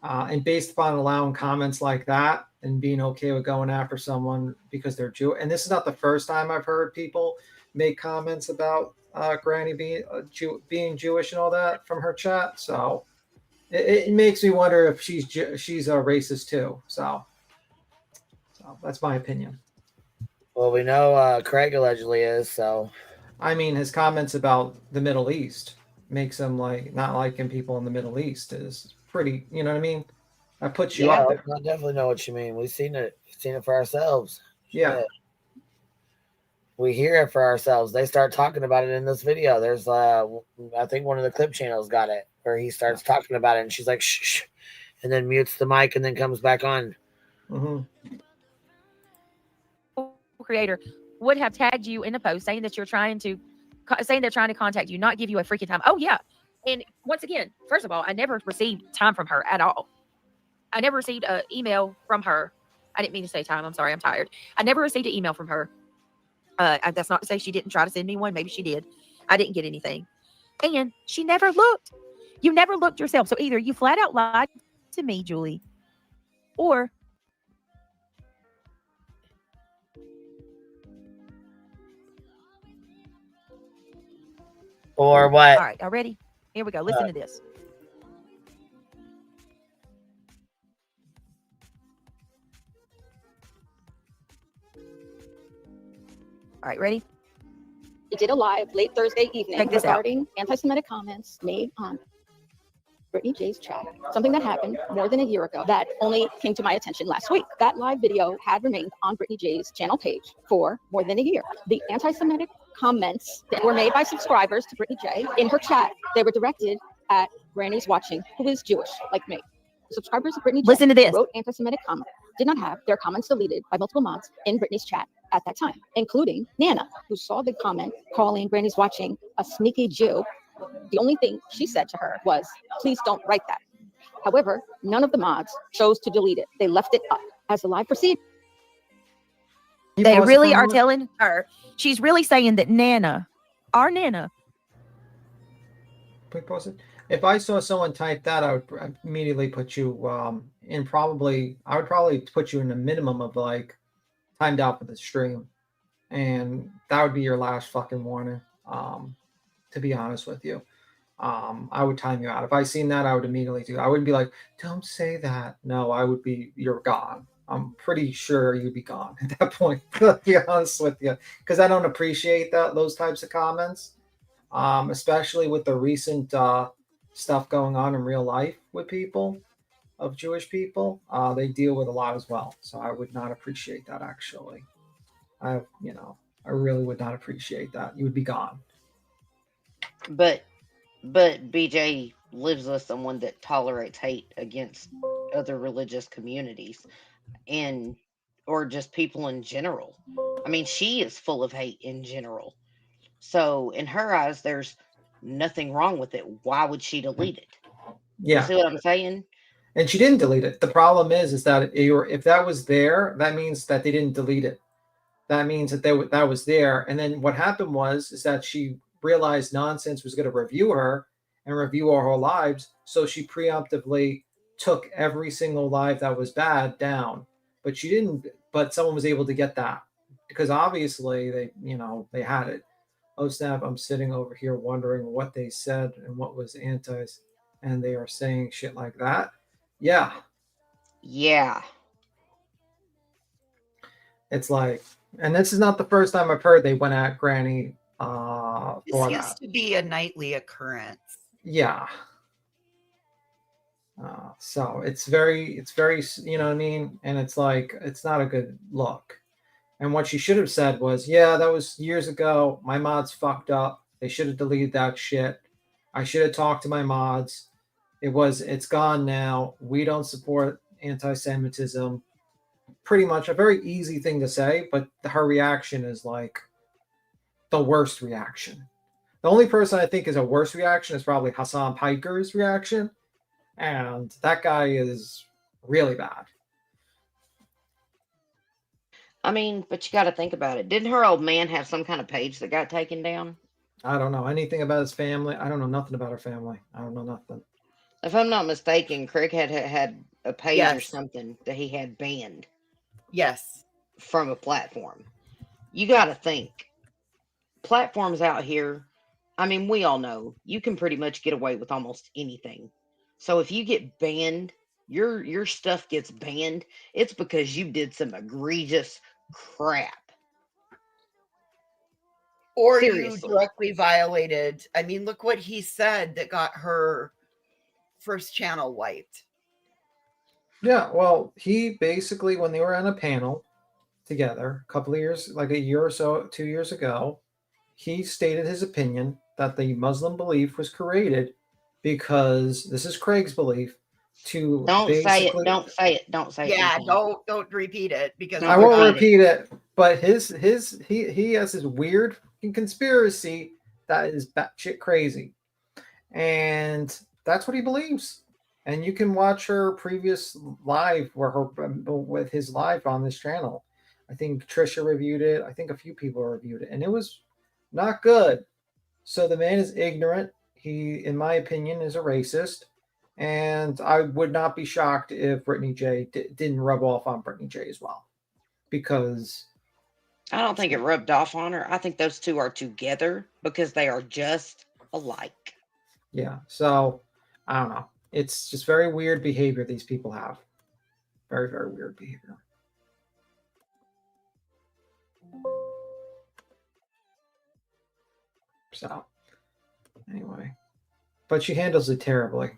and based upon allowing comments like that and being okay with going after someone because they're Jewish, and this is not the first time I've heard people make comments about Granny being Jewish and all that from her chat. So it makes me wonder if she's a racist too. So that's my opinion. Well, we know Craig allegedly is. So I mean, his comments about the Middle East makes him like not liking people in the Middle East is pretty. You know what I mean? That puts you up there. I definitely know what you mean. We've seen it. We've seen it for ourselves. Yeah. Shit. We hear it for ourselves. They start talking about it in this video. There's I think one of the clip channels got it where he starts talking about it and she's like shh, shh, and then mutes the mic and then comes back on. Creator would have tagged you in a post saying that they're trying to contact you, not give you a freaking time. Oh yeah. And once again, first of all, I never received time from her at all. I never received an email from her. I didn't mean to say time. I'm sorry. I'm tired. I never received an email from her. That's not to say she didn't try to send me one. Maybe she did. I didn't get anything. And she never looked. You never looked yourself. So either you flat out lied to me, Julie, or what? All right, y'all ready? Here we go. Listen to this. All right, ready? We did a live late Thursday evening Check this out. regarding anti-Semitic comments made on Brittany J's chat. Something that happened more than a year ago that only came to my attention last week. That live video had remained on Brittany J's channel page for more than a year. The anti-Semitic comments that were made by subscribers to Brittany J in her chat, they were directed at Granny's Watching, who is Jewish, like me. Subscribers of Brittany J Listen to this. wrote anti-Semitic comments, did not have their comments deleted by multiple mods in Brittany's chat at that time, including Nana, who saw the comment calling Granny's Watching a sneaky Jew. The only thing she said to her was, please don't write that. However, none of the mods chose to delete it. They left it up as the live proceeded. They really are telling her. She's really saying that Nana, our Nana. Quick pause it. If I saw someone type that, I would immediately put you I would probably put you in a minimum of like timed out for the stream. And that would be your last fucking warning. To be honest with you. I would time you out. If I seen that, I would immediately do. I wouldn't be like, don't say that. No, I would be, you're gone. I'm pretty sure you'd be gone at that point, to be honest with you. Because I don't appreciate those types of comments. Especially with the recent stuff going on in real life with people, of Jewish people. They deal with a lot as well. So I would not appreciate that, actually. I really would not appreciate that. You would be gone. But BJ lives with someone that tolerates hate against other religious communities or just people in general. I mean, she is full of hate in general. So in her eyes, there's nothing wrong with it. Why would she delete it? Yeah. You see what I'm saying? And she didn't delete it. The problem is that if that was there, that means that they didn't delete it. That means that that was there. And then what happened is that she realized nonsense was going to review her and review all her lives. So she preemptively took every single live that was bad down. But she didn't, but someone was able to get that because obviously they had it. Oh snap, I'm sitting over here wondering what they said and what was antis, and they are saying shit like that. Yeah. Yeah. It's like, and this is not the first time I've heard they went at Granny This for used that. to be a nightly occurrence. Yeah. So it's very, you know what I mean? And it's like, it's not a good look. And what she should have said was, yeah, that was years ago. My mods fucked up. They should have deleted that shit. I should have talked to my mods. It's gone now. We don't support anti-Semitism. Pretty much a very easy thing to say, but her reaction is like the worst reaction. The only person I think is a worse reaction is probably Hassan Piker's reaction. And that guy is really bad. I mean, but you got to think about it. Didn't her old man have some kind of page that got taken down? I don't know anything about his family. I don't know nothing about her family. I don't know nothing. If I'm not mistaken, Craig had a page or Yes. something that he had banned. Yes. From a platform. You got to think. Platforms out here, I mean, we all know you can pretty much get away with almost anything. So if you get banned, your stuff gets banned, it's because you did some egregious crap. Or Seriously. you directly violated. I mean, look what he said that got her first channel wiped. Yeah, well, he basically, when they were on a panel, together a couple of years, like a year or so, 2 years ago. He stated his opinion that the Muslim belief was created because this is Craig's belief to Don't say it. basically. Don't say it. Don't say it. Yeah, Ethan. don't repeat it because I won't repeat it, but he has this weird conspiracy that is batshit crazy, and that's what he believes. And you can watch her previous live with his live on this channel. I think Trisha reviewed it. I think a few people reviewed it, and it was not good. So the man is ignorant. He, in my opinion, is a racist. And I would not be shocked if Brittany J didn't rub off on Brittany J as well. Because I don't think it rubbed off on her. I think those two are together because they are just alike. Yeah. So I don't know. It's just very weird behavior these people have. Very, very weird behavior. So anyway. But she handles it terribly.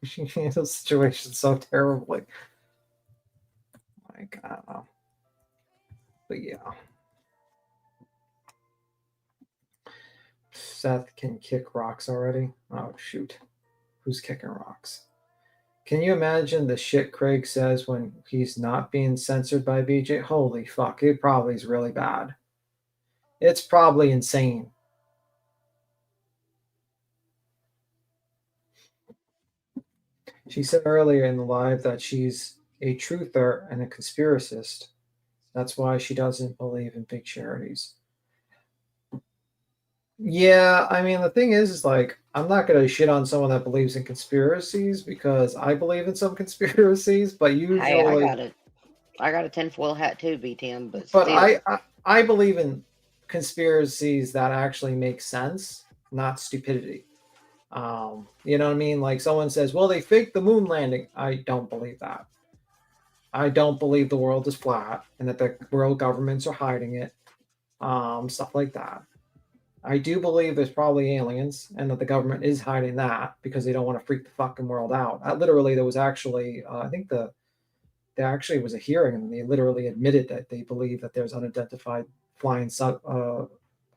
She handles situations so terribly. Like, I don't know. But yeah. Seth can kick rocks already. Oh, shoot. Who's kicking rocks? Can you imagine the shit Craig says when he's not being censored by BJ? Holy fuck. It probably is really bad. It's probably insane. She said earlier in the live that she's a truther and a conspiracist. That's why she doesn't believe in big charities. Yeah, I mean, the thing is like, I'm not going to shit on someone that believes in conspiracies because I believe in some conspiracies, but usually... Hey, I got a tinfoil hat too, B10, but still. I believe in conspiracies that actually make sense, not stupidity. You know what I mean? Like someone says, well, they faked the moon landing. I don't believe that. I don't believe the world is flat and that the world governments are hiding it. Stuff like that. I do believe there's probably aliens and that the government is hiding that because they don't want to freak the fucking world out. Literally, there was actually, I think there actually was a hearing and they literally admitted that they believe that there's unidentified flying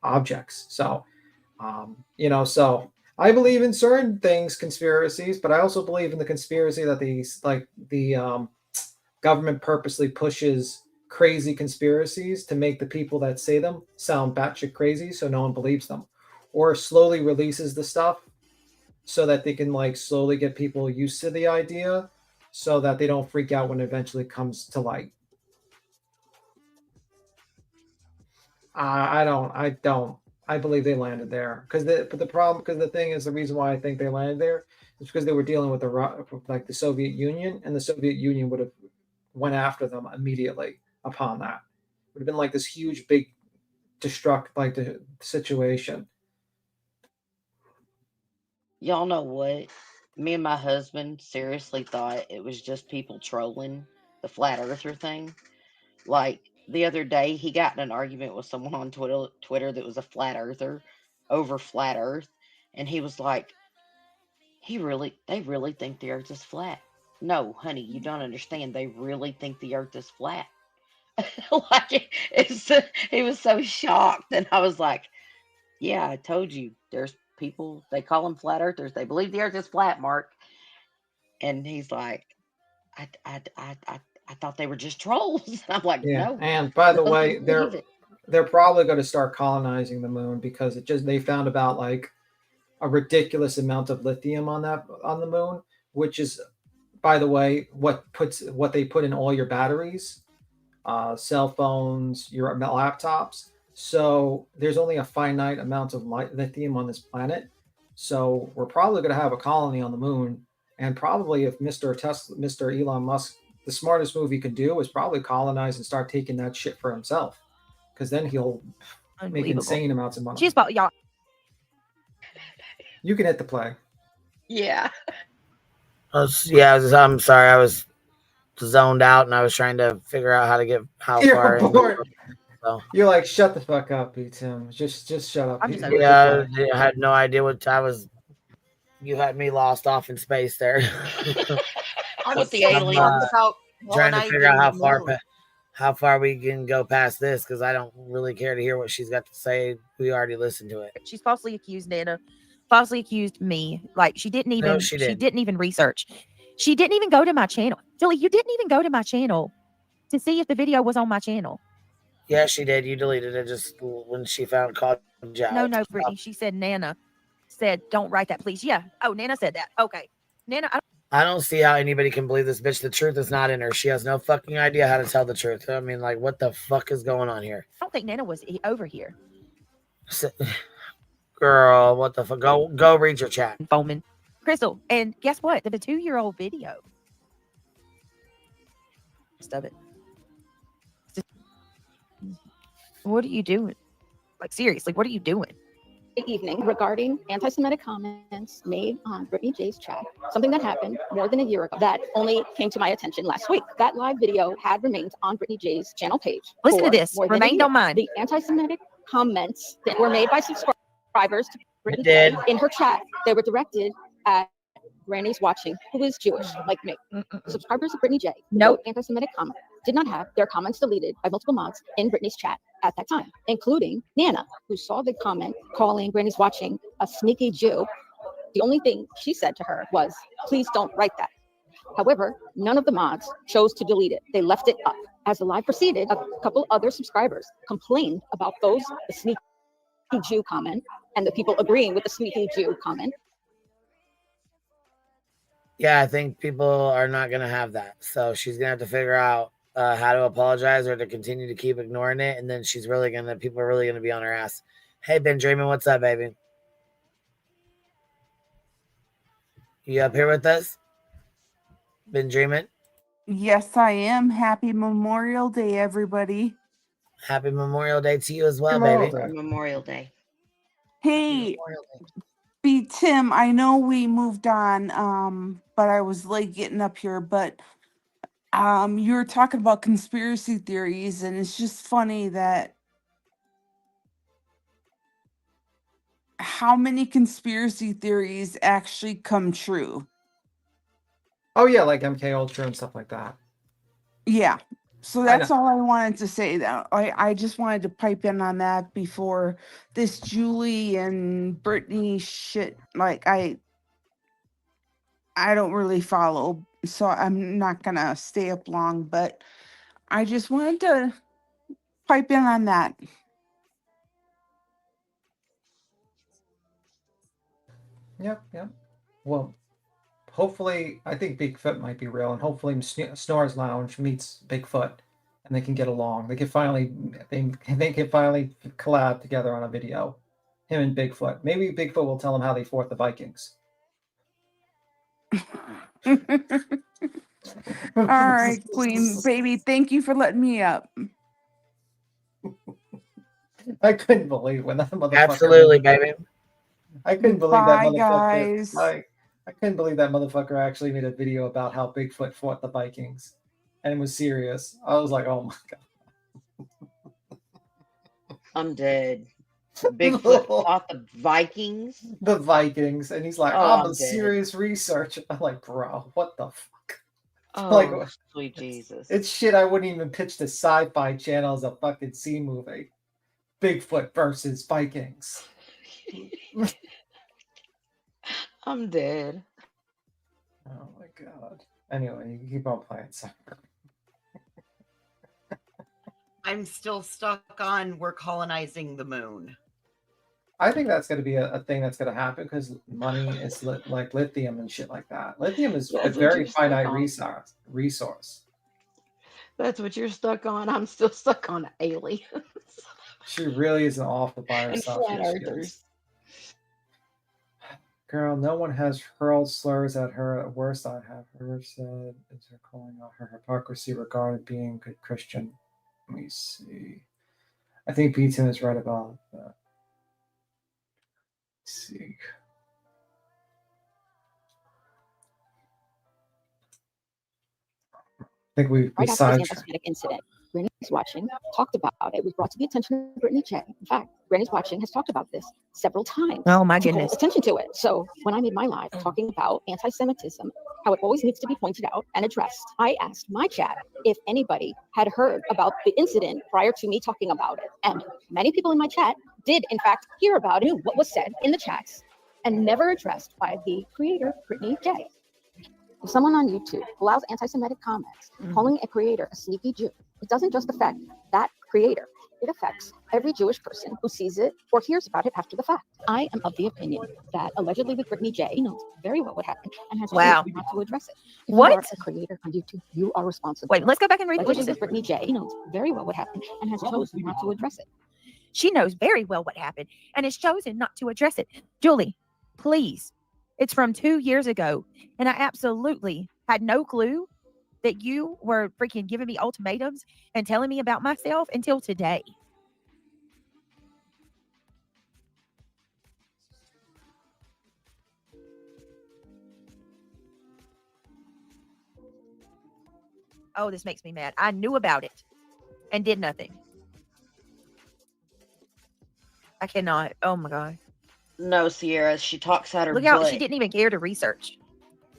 objects. So, so I believe in certain things, conspiracies, but I also believe in the conspiracy that the government purposely pushes crazy conspiracies to make the people that say them sound batshit crazy so no one believes them, or slowly releases the stuff so that they can like slowly get people used to the idea so that they don't freak out when it eventually comes to light. I believe they landed there because the thing is, the reason why I think they landed there is because they were dealing with the Soviet Union, and the Soviet Union would have went after them immediately upon that. It would have been like this huge, big the situation. Y'all know what? Me and my husband seriously thought it was just people trolling the flat earther thing. Like the other day, he got in an argument with someone on Twitter that was a flat earther over flat earth. And he was like, they really think the earth is flat. No, honey, you don't understand. They really think the earth is flat. He was so shocked. And I was like, yeah, I told you, there's people, they call them flat earthers. They believe the earth is flat, Mark. And he's like, I thought they were just trolls. I'm like, yeah. No. And by the way, they're probably going to start colonizing the moon because they found about like a ridiculous amount of lithium on the moon, which is, by the way, what they put in all your batteries, cell phones, your laptops. So there's only a finite amount of lithium on this planet. So we're probably going to have a colony on the moon. And probably if Mr. Elon Musk, the smartest move he could do is probably colonize and start taking that shit for himself. Because then he'll make insane amounts of money. She's about y'all. You can hit the play. Yeah. I'm sorry. I was zoned out and I was trying to figure out how to get far. So. You're like, shut the fuck up, Tim. Just shut up. Yeah, I had no idea what I was. You had me lost off in space there. With the aliens. Trying to figure out how far we can go past this because I don't really care to hear what she's got to say. We already listened to it. She's falsely accused Nana, falsely accused me. Like she didn't even. No, she didn't. Didn't even research. She didn't even go to my channel. Julie, you didn't even go to my channel to see if the video was on my channel. Yeah, she did. You deleted it just when she found called you out. No, Brittany. She said Nana said, "Don't write that, please." Yeah. Oh, Nana said that. Okay, Nana. I don't see how anybody can believe this bitch. The truth is not in her. She has no fucking idea how to tell the truth. I mean, like, what the fuck is going on here? I don't think Nana was over here. Girl, what the fuck? Go read your chat. Foreman. Crystal, and guess what? The 2-year-old video. Stop it. What are you doing? Like, seriously, what are you doing? Evening regarding anti-Semitic comments made on Brittany J's chat, something that happened more than a year ago that only came to my attention last week. That live video had remained on Brittany J's channel page. Listen to this. Remained on mine. The anti-Semitic comments that were made by subscribers to Brittany J in her chat, they were directed at Granny's Watching, who is Jewish, like me. Subscribers of Brittany J. No anti-Semitic comment did not have their comments deleted by multiple mods in Brittany's chat at that time, including Nana, who saw the comment calling Granny's Watching a sneaky Jew. The only thing she said to her was, "Please don't write that." However, none of the mods chose to delete it. They left it up. As the live proceeded, a couple other subscribers complained about the sneaky Jew comment and the people agreeing with the sneaky Jew comment. Yeah, I think people are not going to have that. So she's going to have to figure out how to apologize or to continue to keep ignoring it. And then people are really going to be on her ass. Hey, Benjamin, what's up, baby? You up here with us? Benjamin? Yes, I am. Happy Memorial Day, everybody. Happy Memorial Day to you as well, Memorial baby. Day. Memorial Day. Hey, B. Tim, I know we moved on, but I was late getting up here, but you were talking about conspiracy theories, and it's just funny that how many conspiracy theories actually come true. Oh yeah, like MK Ultra and stuff like that. Yeah. So that's all I wanted to say. That I just wanted to pipe in on that before this Julie and Brittany shit. Like I don't really follow, so I'm not gonna stay up long. But I just wanted to pipe in on that. Yep. Well, hopefully, I think Bigfoot might be real, and hopefully Snore's Lounge meets Bigfoot, and they can get along. They can finally collab together on a video. Him and Bigfoot. Maybe Bigfoot will tell him how they fought the Vikings. All right, Queen Baby, thank you for letting me up. I couldn't believe when that motherfucker. Absolutely, baby. I couldn't believe that motherfucker. Guys. I couldn't believe that motherfucker actually made a video about how Bigfoot fought the Vikings, and it was serious. I was like, oh my god. I'm dead. Bigfoot fought the Vikings. The Vikings, and he's like, Oh, I'm I'm a dead. serious researcher. I'm like, bro, what the fuck? Oh, Like, sweet Jesus. it's shit I wouldn't even pitch to Sci-Fi Channel as a fucking C movie. Bigfoot versus Vikings. I'm dead. Oh my god. Anyway, you can keep on playing. So. I'm still stuck on we're colonizing the moon. I think that's going to be a thing that's going to happen because money is like lithium and shit like that. Lithium is a That's what very you're stuck finite on. resource. That's what you're stuck on. I'm still stuck on aliens She really isn't awful by and herself. flat Yes, she is. earthers. Girl, no one has hurled slurs at her. At worst, I have heard said is her calling out her hypocrisy regarding being a good Christian. Let me see. I think Beaton is right about that. Let's see. I think we Right after besides. this anti-Semitic incident, Granny's Watching talked about it. It was brought to the attention of Brittany J. In fact, Granny's Watching has talked about this several times. Oh my to call goodness. attention to it. So when I made my live talking about anti-Semitism how it always needs to be pointed out and addressed. I asked my chat if anybody had heard about the incident prior to me talking about it. And many people in my chat did, in fact, hear about it, what was said in the chats, and never addressed by the creator, Brittany J. If someone on YouTube allows anti-Semitic comments, calling a creator a sneaky Jew, it doesn't just affect that creator. It affects every Jewish person who sees it or hears about it after the fact. I am of the opinion that allegedly with Brittany J knows very well what happened and has chosen not to address it. If you are a creator on YouTube, you are responsible. Wait, let's go back and read what she Allegedly said. with Brittany J knows very well what happened and has chosen not to address it. She knows very well what happened and has chosen not to address it. Julie, please. It's from 2 years ago. And I absolutely had no clue that you were freaking giving me ultimatums and telling me about myself until today. Oh, this makes me mad. I knew about it and did nothing. I cannot. Oh my God. No, Sierra, she talks out her Look out. butt. She didn't even care to research.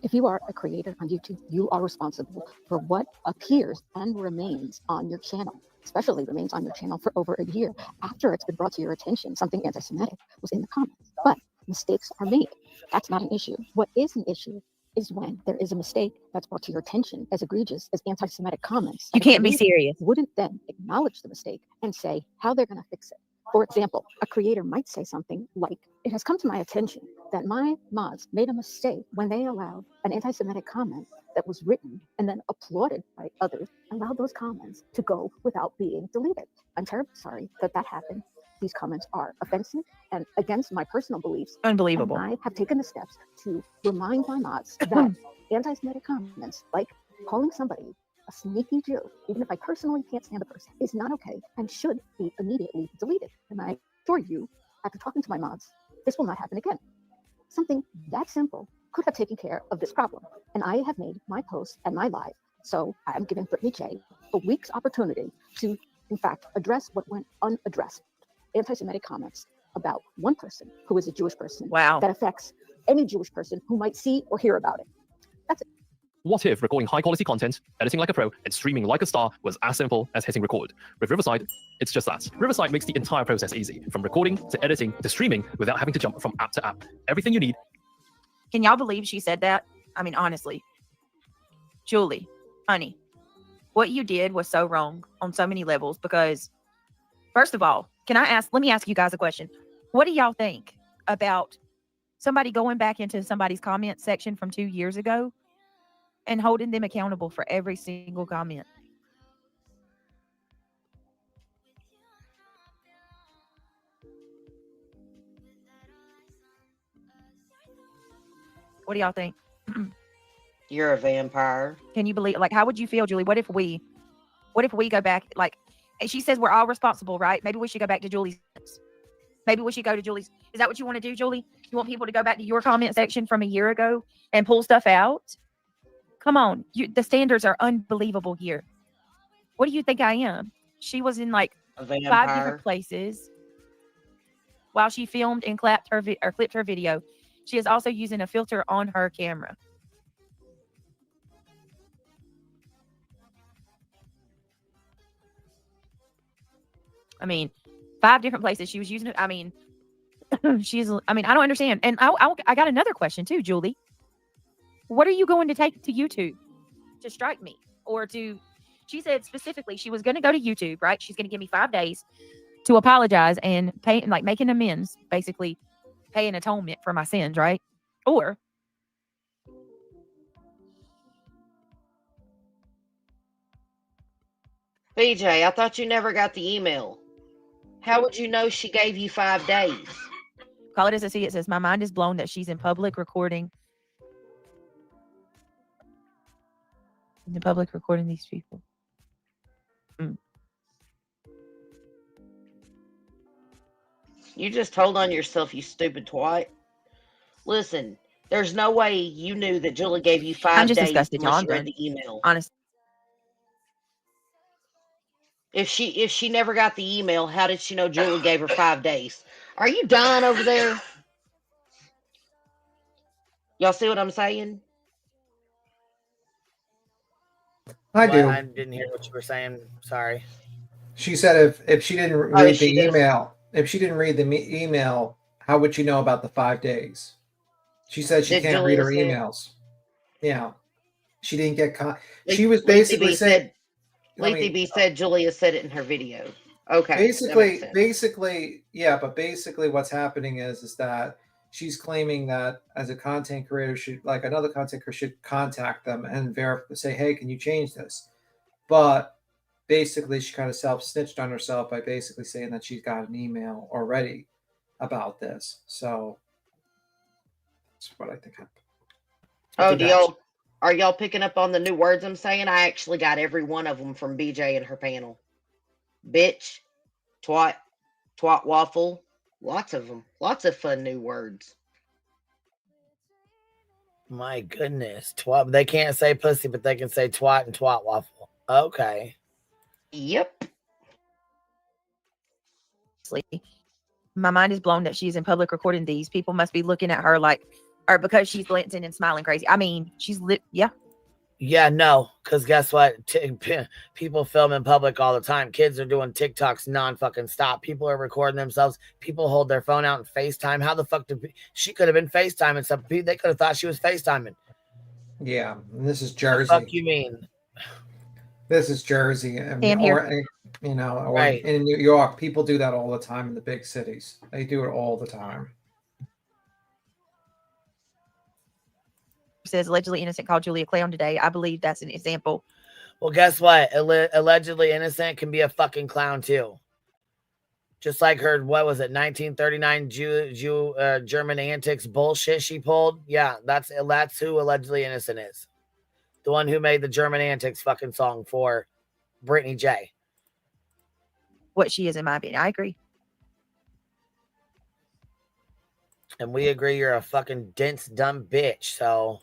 If you are a creator on YouTube, you are responsible for what appears and remains on your channel, especially remains on your channel for over a year after it's been brought to your attention. Something anti-Semitic was in the comments, but mistakes are made. That's not an issue. What is an issue is when there is a mistake that's brought to your attention as egregious as anti-Semitic comments. You can't be serious. Wouldn't then acknowledge the mistake and say how they're going to fix it. For example, a creator might say something like, it has come to my attention that my mods made a mistake when they allowed an anti-Semitic comment that was written and then applauded by others, allowed those comments to go without being deleted. I'm terribly sorry that that happened. These comments are offensive and against my personal beliefs. Unbelievable. And I have taken the steps to remind my mods that anti-Semitic comments, like calling somebody a sneaky Jew, even if I personally can't stand the person, is not okay and should be immediately deleted. And I assure you, after talking to my mods, this will not happen again. Something that simple could have taken care of this problem. And I have made my post and my live. So I'm giving Brittany J a week's opportunity to, in fact, address what went unaddressed. Anti-Semitic comments about one person who is a Jewish person. Wow. That affects any Jewish person who might see or hear about it. That's it. What if recording high-quality content, editing like a pro, and streaming like a star was as simple as hitting record? With Riverside, it's just that. Riverside makes the entire process easy, from recording to editing to streaming without having to jump from app to app. Everything you need. Can y'all believe she said that? I mean, honestly. Julie, honey, what you did was so wrong on so many levels because, first of all, let me ask you guys a question. What do y'all think about somebody going back into somebody's comment section from 2 years ago and holding them accountable for every single comment? What do y'all think? You're a vampire. Can you believe, like, how would you feel, Julie? What if we go back, like, she says we're all responsible, right? Maybe we should go back to Julie's. Maybe we should go to Julie's. Is that what you want to do, Julie? You want people to go back to your comment section from a year ago and pull stuff out? Come on. The standards are unbelievable here. What do you think I am? She was in like 5 different places while she filmed and clipped her video. She is also using a filter on her camera. I mean, 5 different places she was using it. I mean, I don't understand. And I got another question too, Julie. What are you going to take to YouTube to strike me? Or she said specifically she was going to go to YouTube, right? She's going to give me 5 days to apologize and pay, like making amends, basically pay an atonement for my sins, right? Or BJ, I thought you never got the email. How would you know she gave you 5 days? Call it as I see it. Says, my mind is blown that she's in public recording. In the public recording these people. You just told on yourself, you stupid twat. Listen, there's no way you knew that Julie gave you 5 days. I'm just disgusted, y'all. Unless I'm you read done. the email. Honestly. If she never got the email, how did she know Julie gave her 5 days? Are you dying over there? Y'all see what I'm saying? I What? do. I didn't hear what you were saying. Sorry. She said if she didn't Oh, read the she does. email, email, how would she know about the 5 days? She said she Did can't read Julia her say it? emails. Yeah, she didn't get caught. She Le- was Lethy basically B saying, said. let Lethy me B said Julia said it in her video. Okay, that makes sense. basically, yeah, but basically what's happening is that she's claiming that as a content creator should, like another content creator should contact them and verify, say, hey, can you change this? But basically she kind of self-snitched on herself by basically saying that she's got an email already about this. So that's what I think happened. Oh, are y'all picking up on the new words I'm saying? I actually got every one of them from BJ and her panel. Bitch, twat, twat waffle, lots of them. Lots of fun new words. My goodness. Twat. They can't say pussy, but they can say twat and twat waffle. Okay. Yep. My mind is blown that she's in public recording these. People must be looking at her like, or because she's glancing and smiling crazy. I mean, she's lit. Yeah. Yeah, no, because guess what? People film in public all the time. Kids are doing TikToks non-fucking stop. People are recording themselves. People hold their phone out and FaceTime. How the fuck did she could have been FaceTiming some people? They could have thought she was FaceTiming. Yeah, and this is The Jersey. fuck you mean? This is Jersey, and Hey, I'm here. or Right. in New York, people do that all the time in the big cities. They do it all the time. Says allegedly innocent called Julia clown today. I believe that's an example. Well, guess what? Allegedly innocent can be a fucking clown too. Just like her, what was it, 1939 German antics bullshit she pulled? Yeah, that's who allegedly innocent is. The one who made the German antics fucking song for Brittany J. What she is, in my opinion. I agree. And we agree you're a fucking dense, dumb bitch, so.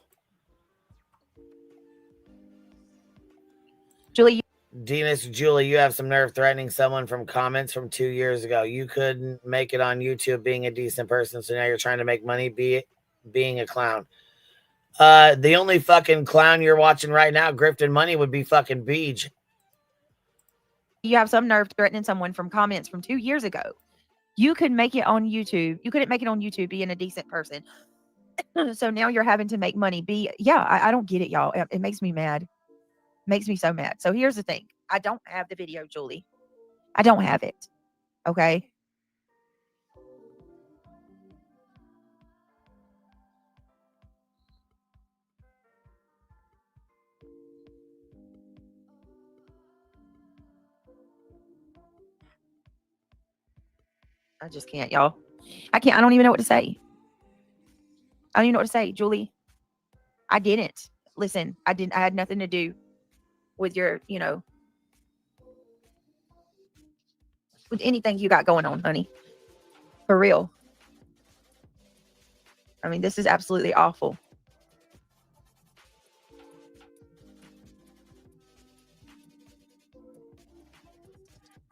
Julie. Julie, you have some nerve threatening someone from comments from 2 years ago. You couldn't make it on YouTube being a decent person, so now you're trying to make money being a clown. The only fucking clown you're watching right now, grifting money, would be fucking BJ. You have some nerve threatening someone from comments from 2 years ago. You could make it on YouTube. You couldn't make it on YouTube being a decent person. So now you're having to make money. I don't get it, y'all. It makes me mad. Makes me so mad. So here's the thing. I don't have the video, Julie. I don't have it. Okay. I just can't, y'all. I can't. I don't even know what to say. I don't even know what to say, Julie. I didn't. Listen, I had nothing to do with your, with anything you got going on, honey. For real. I mean, this is absolutely awful.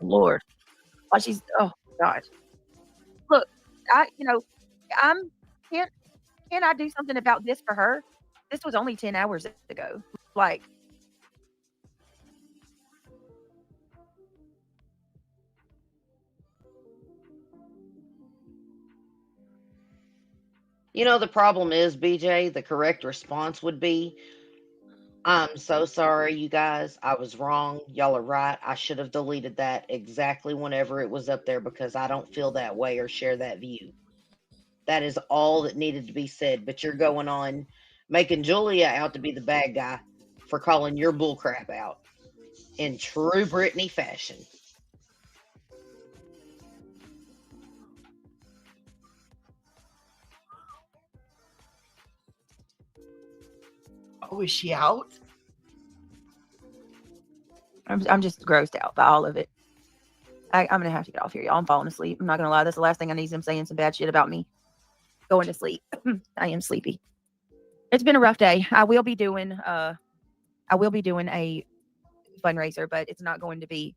Lord. Why she's, oh God. Look, can I do something about this for her? This was only 10 hours ago. Like, The problem is, BJ, the correct response would be, I'm so sorry, you guys. I was wrong. Y'all are right. I should have deleted that exactly whenever it was up there because I don't feel that way or share that view. That is all that needed to be said. But you're going on making Julia out to be the bad guy for calling your bullcrap out in true Brittany fashion. Oh, is she out? I'm just grossed out by all of it. I'm gonna have to get off here, y'all. I'm falling asleep. I'm not gonna lie. That's the last thing I need is him saying some bad shit about me. Going to sleep. I am sleepy. It's been a rough day. I will be doing a fundraiser, but it's not going to be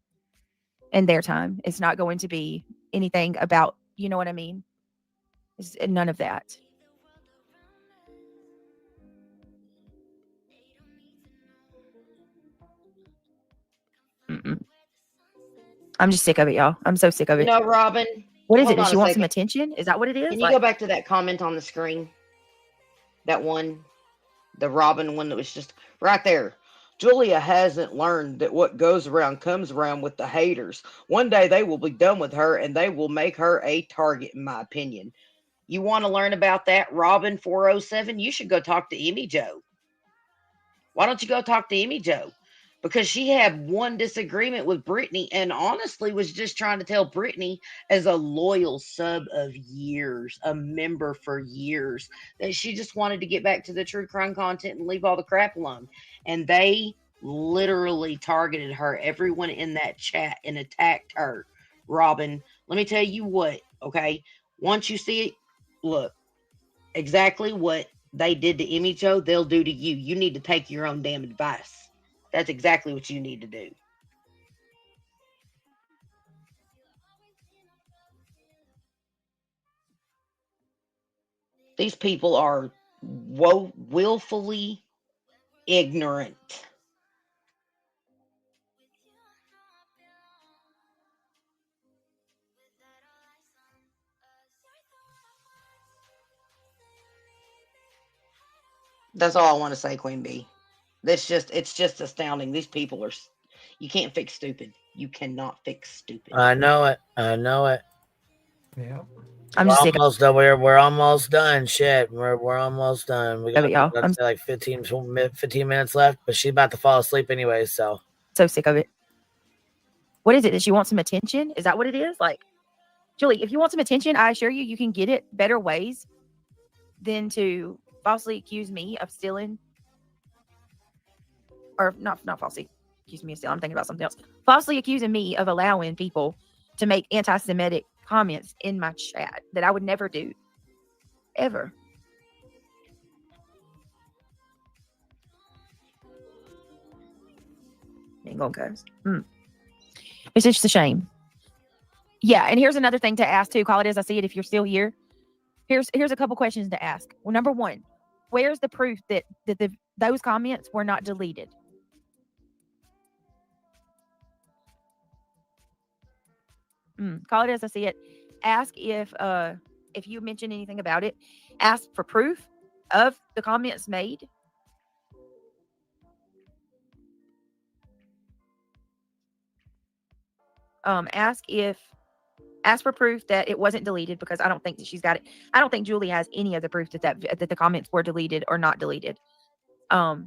in their time. It's not going to be anything about, you know what I mean? It's none of that. I'm just sick of it, y'all. I'm so sick of You it. know, Robin. What is hold it? Does on she a want some second. attention? Is that what it is? Can you go back to that comment on the screen? That one, the Robin one that was just right there. Julia hasn't learned that what goes around comes around with the haters. One day they will be done with her and they will make her a target, in my opinion. You want to learn about that, Robin 407? You should go talk to Emmy Joe. Why don't you go talk to Emmy Joe? Because she had one disagreement with Brittany and honestly was just trying to tell Brittany, as a loyal sub of years, a member for years, that she just wanted to get back to the true crime content and leave all the crap alone. And they literally targeted her, everyone in that chat, and attacked her. Robin, let me tell you what, okay? Once you see it, look, exactly what they did to Emmy Joe, they'll do to you. You need to take your own damn advice. That's exactly what you need to do. These people are willfully ignorant. That's all I want to say, Queen Bee. It's just astounding. These people are, you can't fix stupid. You cannot fix stupid. I know it. I know it. Yeah. I'm we're just sick almost done. We're almost done. Shit, we're almost done. We of got, it, y'all. I'm like 15 minutes left, but she's about to fall asleep anyway. So sick of it. What is it? Does she want some attention? Is that what it is? Like, Julie, if you want some attention, I assure you, you can get it better ways than to falsely accuse me of stealing, or not falsely accuse me of stealing. I'm thinking about something else. Falsely accusing me of allowing people to make anti-Semitic comments in my chat that I would never do, ever. Ain't gonna guys. It's just a shame. Yeah, and here's another thing to ask too. Call it as I see it. If you're still here, here's a couple questions to ask. Well, number one, where's the proof that those comments were not deleted? Call it as I see it. Ask if you mention anything about it. Ask for proof of the comments made. Ask for proof that it wasn't deleted, because I don't think that she's got it. I don't think Julie has any of the proof that the comments were deleted or not deleted. Yep.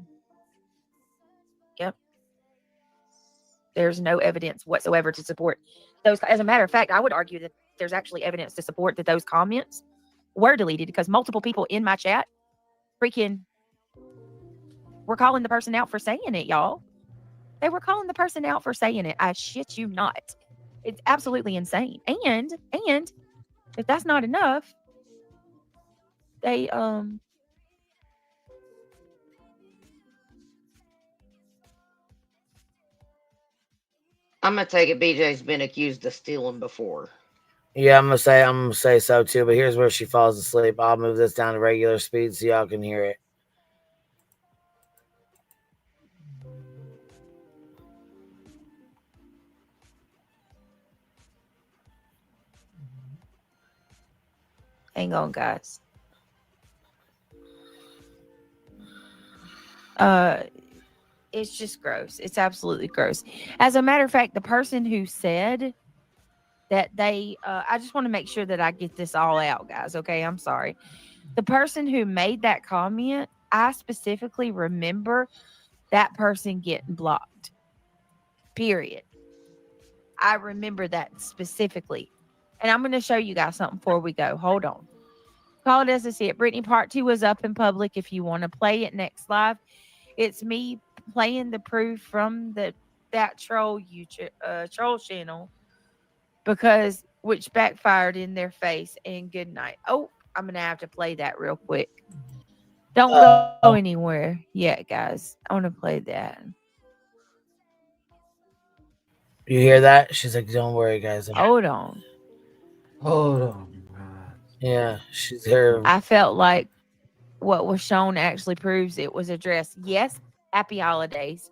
There's no evidence whatsoever to support those. As a matter of fact, I would argue that there's actually evidence to support that those comments were deleted, because multiple people in my chat freaking were calling the person out for saying it, y'all. They were calling the person out for saying it. I shit you not. It's absolutely insane. And if that's not enough, they I'm gonna take it BJ's been accused of stealing before. yeah, I'm gonna say so too. But here's where she falls asleep. I'll move this down to regular speed so y'all can hear it. Hang on, guys. It's just gross. It's absolutely gross. As a matter of fact, the person who said that they, I just want to make sure that I get this all out, guys. Okay, I'm sorry. The person who made that comment, I specifically remember that person getting blocked. Period. I remember that specifically. And I'm going to show you guys something before we go. Hold on. Call it as I see it. Brittany Part 2 is up in public if you want to play it next live. It's me playing the proof from that troll YouTube troll channel, because which backfired in their face. And good night. Oh, I'm gonna have to play that real quick. Don't go anywhere yet, guys. I want to play that. You hear that? She's like, "Don't worry, guys." Hold on. Hold on. Yeah, she's here. I felt like what was shown actually proves it was addressed. Yes, happy holidays.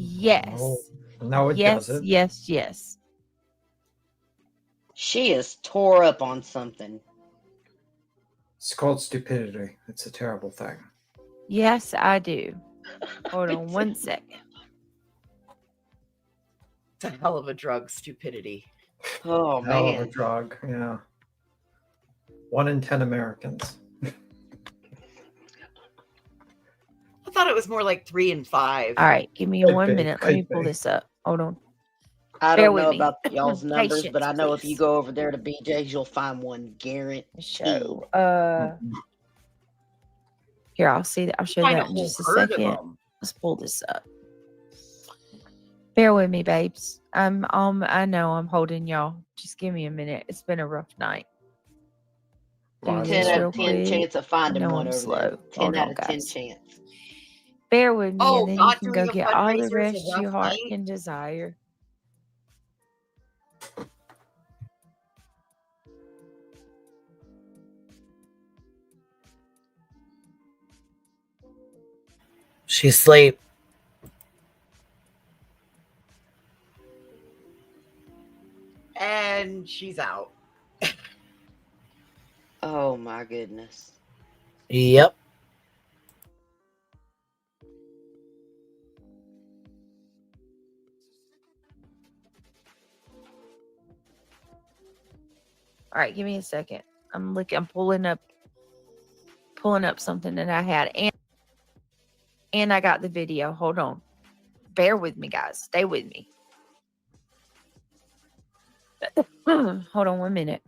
Yes. No, it yes, doesn't. yes, yes. She is tore up on something. It's called stupidity. It's a terrible thing. Yes, I do. Hold on one second. It's a hell of a drug, stupidity. Oh, Hell of a man. drug. Yeah. 1 in 10 Americans. I thought it was more like 3 in 5. All right, give me Could 1 be, minute. Let me could pull be. this up. Hold on. I Bear don't with know me. about y'all's numbers, but Patience, I know if you please. go over there to BJ's, you'll find one guaranteed. Show. Here, I'll see that. I'll show Find a that in whole just a herd of second. them. Let's pull this up. Bear with me, babes. I know I'm holding y'all. Just give me a minute. It's been a rough night. Do Wow, 10 this out real of 10 quick. chance of I finding know one I'm over slow. there. 10 Hold out on, of 10 guys. chance. Bear with me, Oh, and then you not can go doing a get all the fundraiser is a rest your rough heart night? can desire. She's asleep. And she's out. Oh, my goodness. Yep. All right, give me a second. I'm pulling up something that I had, and I got the video. Hold on. Bear with me, guys. Stay with me. Hold on 1 minute.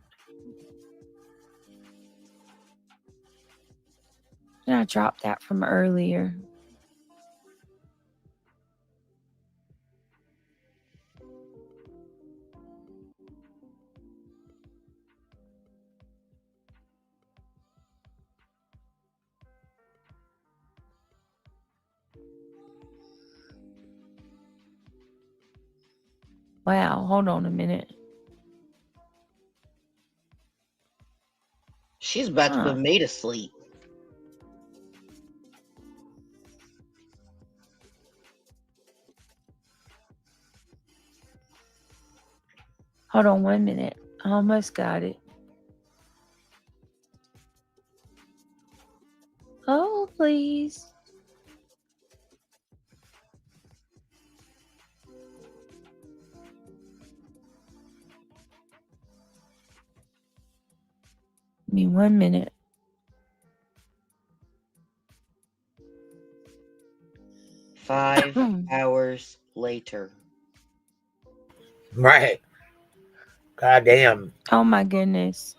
And I dropped that from earlier. Wow, hold on a minute. She's about to put me to sleep. Hold on 1 minute. I almost got it. Oh, please. Give me 1 minute. Five hours later. Right. God damn. Oh my goodness.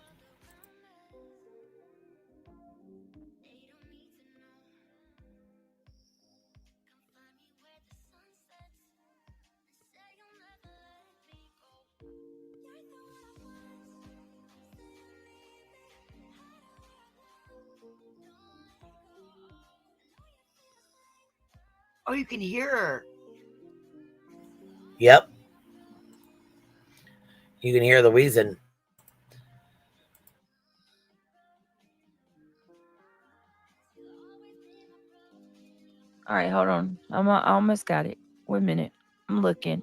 Oh, you can hear her. Yep. You can hear the wheezing. All right, hold on. I almost got it. 1 minute. I'm looking.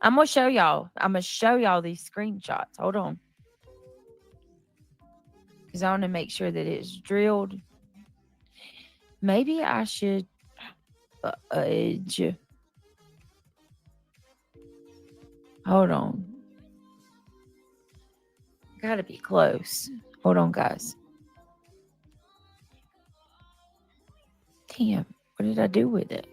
I'm gonna show y'all. I'm gonna show y'all these screenshots. Hold on. Because I want to make sure that it's drilled. Maybe I should hold on. Gotta be close. Hold on, guys. Damn, what did I do with it?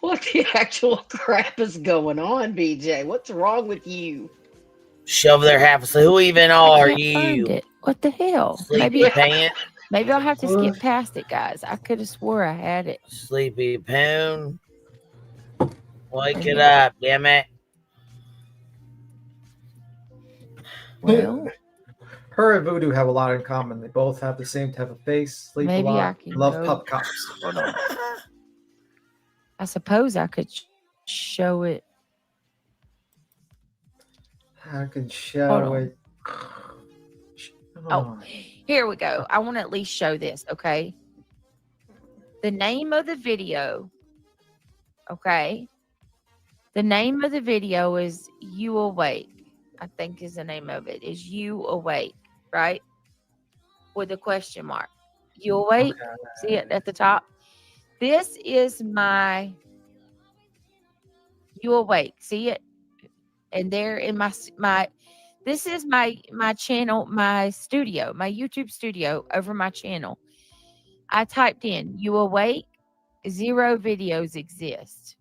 What the actual crap is going on, BJ? What's wrong with you? Shove their half. So who even are Find you? it. What the hell? Sleepy pant? Maybe I'll have to skip past it, guys. I could have swore I had it. Sleepy poon. Wake it up, damn it. Well, her and Voodoo have a lot in common. They both have the same type of face, sleep maybe a lot, I can love go. pup cops. Hold on. I suppose I could show it. I can Hold show on. it. Oh, here we go. I want to at least show this, okay? The name of the video, okay? The name of the video is You Awake. I think is the name of it. Is You Awake, right? With a question mark. You Awake? See it at the top? This is my You Awake. See it? And there in my this is my channel, my studio, my YouTube studio over my channel. I typed in You Awake, 0 videos exist.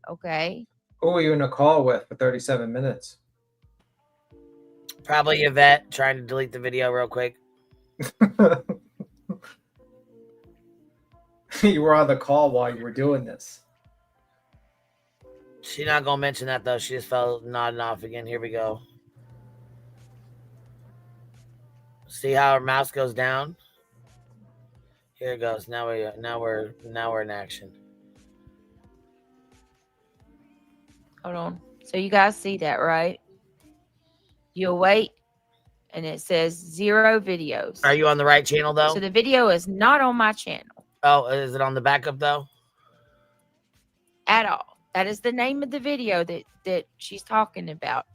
Okay. Who were you in a call with for 37 minutes? Probably Yvette trying to delete the video real quick. You were on the call while you were doing this. She's not gonna mention that though. She just fell nodding off again. Here we go. See how her mouse goes down? Here it goes. Now we're in action. Hold on. So you guys see that, right? You Awake, and it says 0 videos. Are you on the right channel though? So the video is not on my channel. Oh, is it on the backup though? At all. That is the name of the video that she's talking about.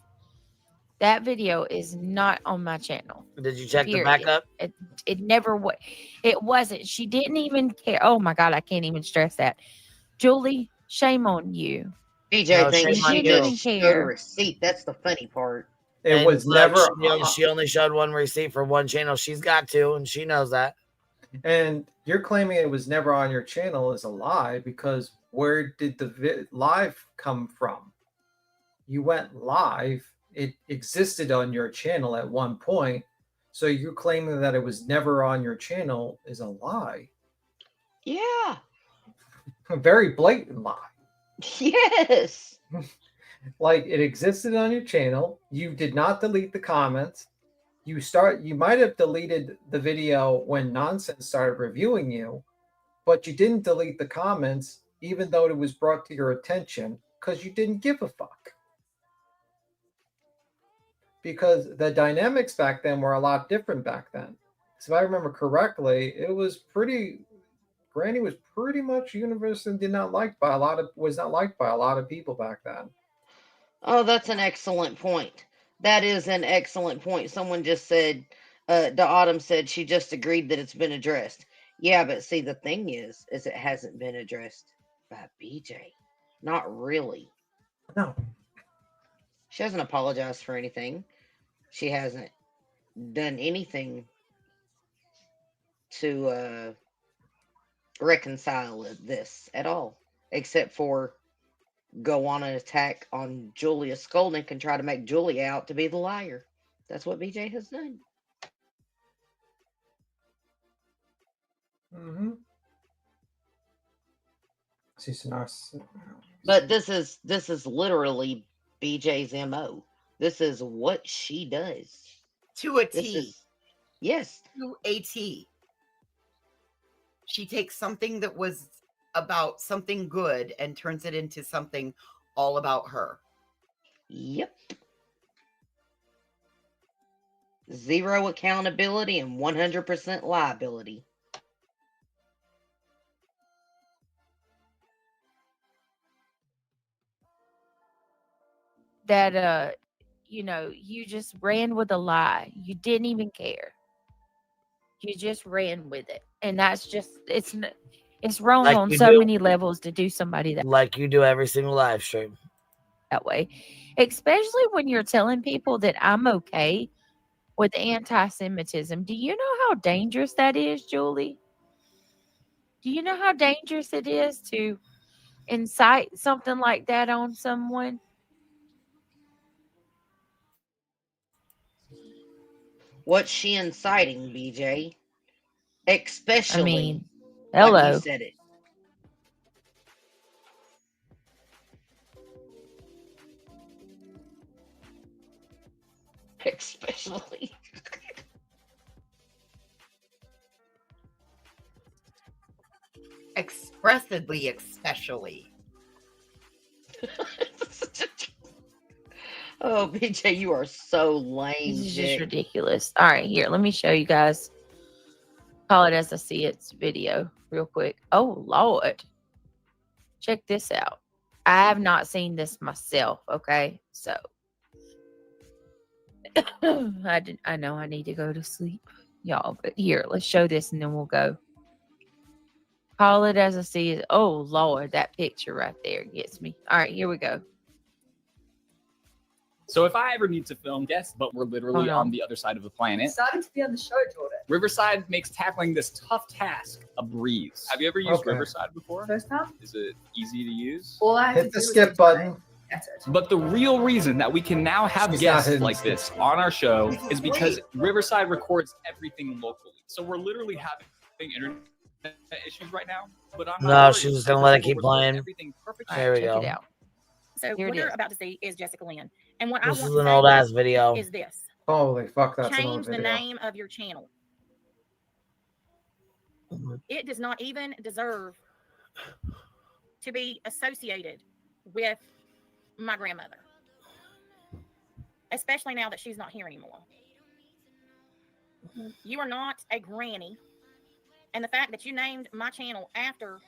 That video is not on my channel. Did you check Period. the backup? It never was. It wasn't. She didn't even care. Oh my God, I can't even stress that. Julie, shame on you. BJ thinks She she didn't just even showed a care. receipt. That's the funny part. It was never. She only showed one receipt for one channel. She's got two, and she knows that. And you're claiming it was never on your channel is a lie, because where did the live come from? You went live. It existed on your channel at one point. So you claiming that it was never on your channel is a lie. Yeah. A very blatant lie. Yes. Like, it existed on your channel. You did not delete the comments. You might have deleted the video when Nonsense started reviewing you, but you didn't delete the comments even though it was brought to your attention, because you didn't give a fuck. Because the dynamics back then were a lot different back then. So if I remember correctly, it was Granny was pretty much universal and was not liked by a lot of people back then. Oh, that's an excellent point. That is an excellent point. Someone just said, the Autumn said she just agreed that it's been addressed. Yeah, but see, the thing is it hasn't been addressed by BJ. Not really. No. She hasn't apologized for anything. She hasn't done anything to reconcile this at all, except for go on an attack on Julia Skolnick and try to make Julia out to be the liar. That's what BJ has done. Mm-hmm. But this is literally BJ's MO. This is what she does. To a T. Yes. To a T. She takes something that was about something good and turns it into something all about her. Yep. 0 accountability and 100% liability. That you just ran with a lie. You didn't even care. You just ran with it. And that's just it's wrong Like on you so do. many levels to do somebody that Like you do every single live stream. That way. Especially when you're telling people that I'm okay with anti-Semitism. Do you know how dangerous that is, Julie? Do you know how dangerous it is to incite something like that on someone? What's she inciting, BJ? Especially, hello. like you said it. Especially. Expressively, especially. Oh, BJ, you are so lame. This is just Vic. ridiculous. All right, here, let me show you guys. Call it as I see it's video real quick. Oh, Lord. Check this out. I have not seen this myself, okay? So, I know I need to go to sleep, y'all, but here, let's show this and then we'll go. Call it as I see it. Oh, Lord, that picture right there gets me. All right, here we go. So if I ever need to film guests, but we're literally Hold on. on the other side of the planet, Excited to be on the show, Jordan. Riverside makes tackling this tough task a breeze. Have you ever used Okay. Riverside before? First time? Is it easy to use? All I have to Hit the do is skip button. That's it. But the real reason that we can now have She's not guests hitting like skip. this on our show is because Riverside records everything locally. So we're literally having internet issues right now. But I'm not No, worried she's just because gonna let it we'll keep record playing. everything perfectly. There we Check go. it out. So Here what it you're is. about to see is Jessica Lynn. And what This I is want an to old say ass video. is this. Holy fuck, that's an Change old the video. name of your channel. It does not even deserve to be associated with my grandmother. Especially now that she's not here anymore. You are not a granny. And the fact that you named my channel after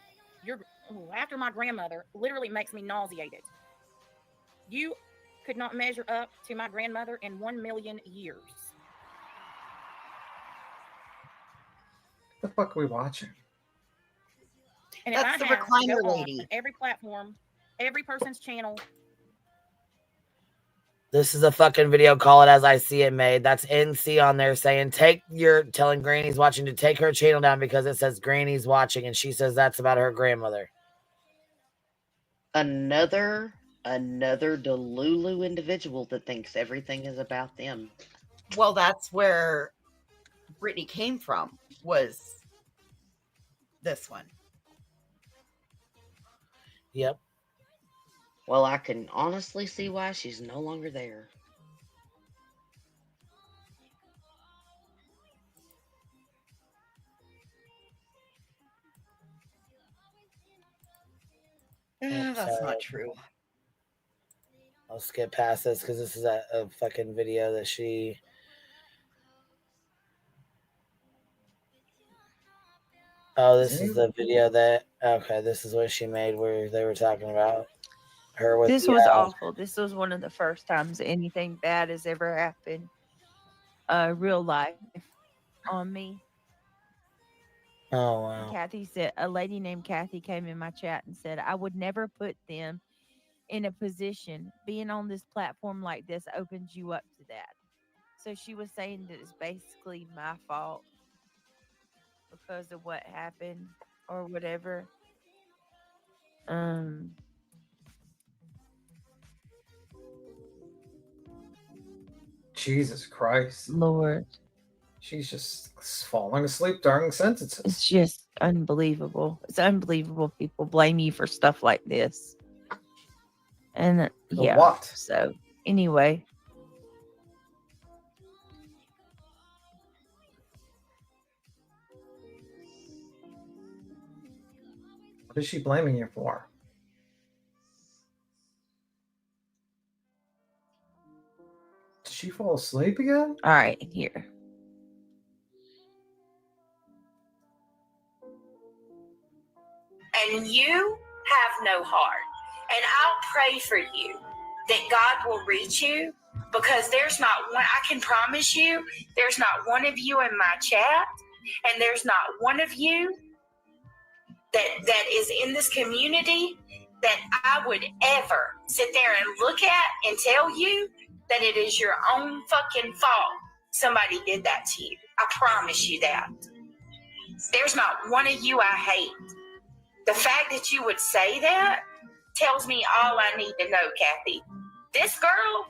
my grandmother literally makes me nauseated. You could not measure up to my grandmother in 1,000,000 years. What the fuck are we watching? And That's if the I have to recliner go on lady. every platform, every person's channel, This is a fucking video. Call it as I see it made. That's NC on there saying, telling Granny's watching to take her channel down because it says Granny's watching, and she says that's about her grandmother. Another Delulu individual that thinks everything is about them. Well, that's where Brittany came from, was this one. Yep. Well, I can honestly see why she's no longer there. That's not true. I'll skip past this because this is a fucking video that she... Oh, this is the video that... Okay, this is what she made where they were talking about her with This the, was awful. This was one of the first times anything bad has ever happened. Real life on me. Oh, wow. Kathy said, a lady named Kathy came in my chat and said, I would never put them in a position. Being on this platform like this opens you up to that. So she was saying that it's basically my fault because of what happened or whatever. Jesus Christ. Lord. She's just falling asleep during sentences. It's just unbelievable. It's unbelievable people blame you for stuff like this. And yeah. What? So anyway. What is she blaming you for? Did she fall asleep again? All right, here. And you have no heart. And I'll pray for you that God will reach you, because there's not one, I can promise you, there's not one of you in my chat, and there's not one of you that is in this community that I would ever sit there and look at and tell you that it is your own fucking fault somebody did that to you. I promise you that. There's not one of you I hate. The fact that you would say that tells me all I need to know, Kathy. This girl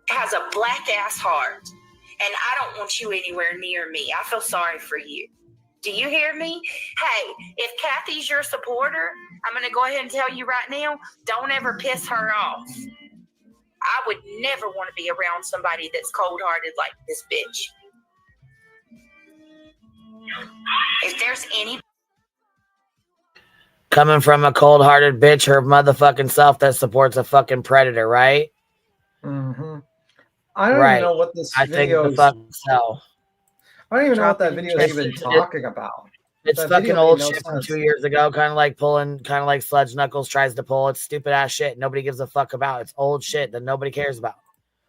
has a black ass heart, and I don't want you anywhere near me. I feel sorry for you. Do you hear me? Hey, if Kathy's your supporter, I'm going to go ahead and tell you right now, don't ever piss her off. I would never want to be around somebody that's cold-hearted like this bitch. If there's any... Coming from a cold-hearted bitch, her motherfucking self that supports a fucking predator, right? Mm-hmm. I don't even Right. know what this I think video the is. fuck so. I don't even know what Drop that it in video is chat. even talking about. It's That fucking video made old no shit from sense. 2 years ago, kind of like Sludge Knuckles tries to pull. It's stupid ass shit nobody gives a fuck about. It's old shit that nobody cares about.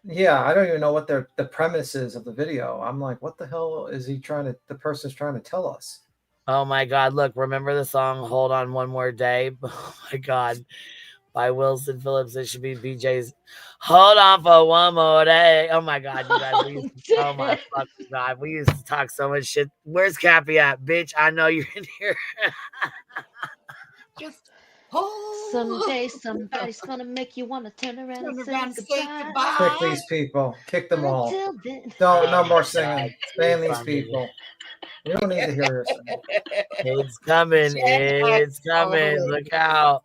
Yeah, I don't even know what the premise is of the video. I'm like, what the hell is the person's trying to tell us? Oh my god, look, remember the song Hold On One More Day? Oh my god. By Wilson Phillips. It should be BJ's Hold On for One More Day. Oh my god, you guys. Oh my fucking god. We used to talk so much shit. Where's Cappy at? Bitch, I know you're in here. Just Someday somebody's gonna make you want to turn around and say goodbye. Kick these people. Kick them all. Until then. No more singing. Ban these people. We don't need to hear your singing. It's coming. It's coming. Look out.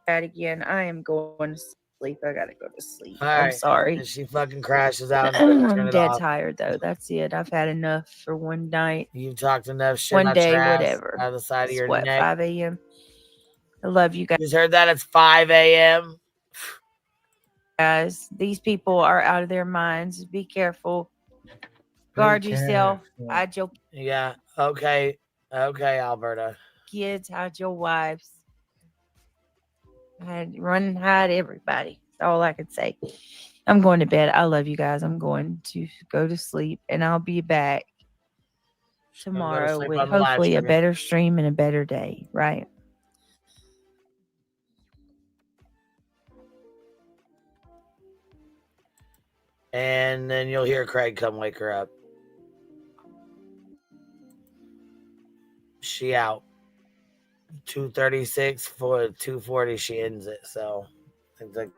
That again. I am going to sleep. I gotta go to sleep. All I'm right. sorry. And she fucking crashes out and turn I'm it dead off. tired though. That's it. I've had enough for one night. You've talked enough shit One about day, your ass whatever. out of the side of It's your what, neck. 5 a.m. I love you guys. You just heard that? It's 5 a.m. Guys, these people are out of their minds. Be careful. Guard yourself. Hide your Yeah. Okay. Okay, Alberta. kids. Hide your wives. Run and hide everybody. That's all I can say. I'm going to bed. I love you guys. I'm going to go to sleep, and I'll be back tomorrow sleep with on the live hopefully a stream. better stream and a better day. Right? And then you'll hear Craig come wake her up. She out. 2:36 for 2:40. She ends it. So I think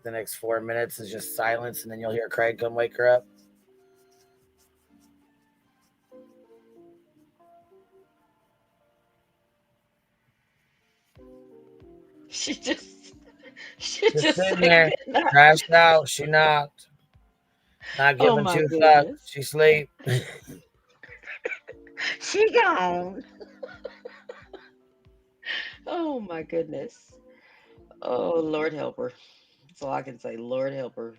the next 4 minutes is just silence, and then you'll hear Craig come wake her up. She just Just sitting there, crashed out. She knocked. Not Oh giving my two goodness. fucks. She sleep. She gone. Oh my goodness. Oh Lord help her. That's all I can say. Lord help her.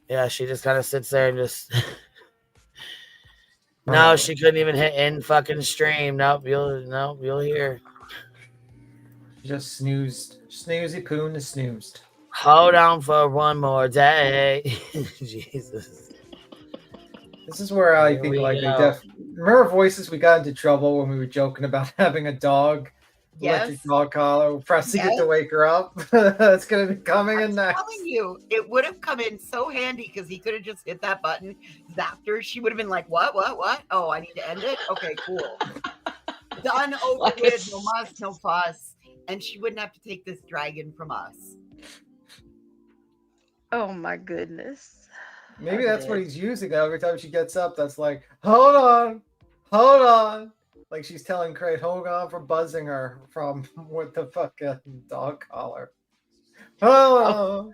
Yeah, she just kind of sits there and just. No, she couldn't even hit end fucking stream. Nope, you'll hear. Just snoozed. Snoozy poon is snoozed. Hold on for one more day. Jesus. This is where I Here think we like we go. remember Voices, we got into trouble when we were joking about having a dog. Electric Yes. dog collar. We're pressing it Yes. to wake her up. It's gonna be coming in next. I'm telling you, it would have come in so handy because he could have just hit that button, zapped her. She would have been like, what? Oh, I need to end it? Okay, cool. Done, over with, no muss, no fuss. And she wouldn't have to take this dragon from us. Oh my goodness. Maybe that's what he's using every time she gets up. That's like, hold on. Like she's telling Craig, hold on for buzzing her from with the fucking dog collar. Oh,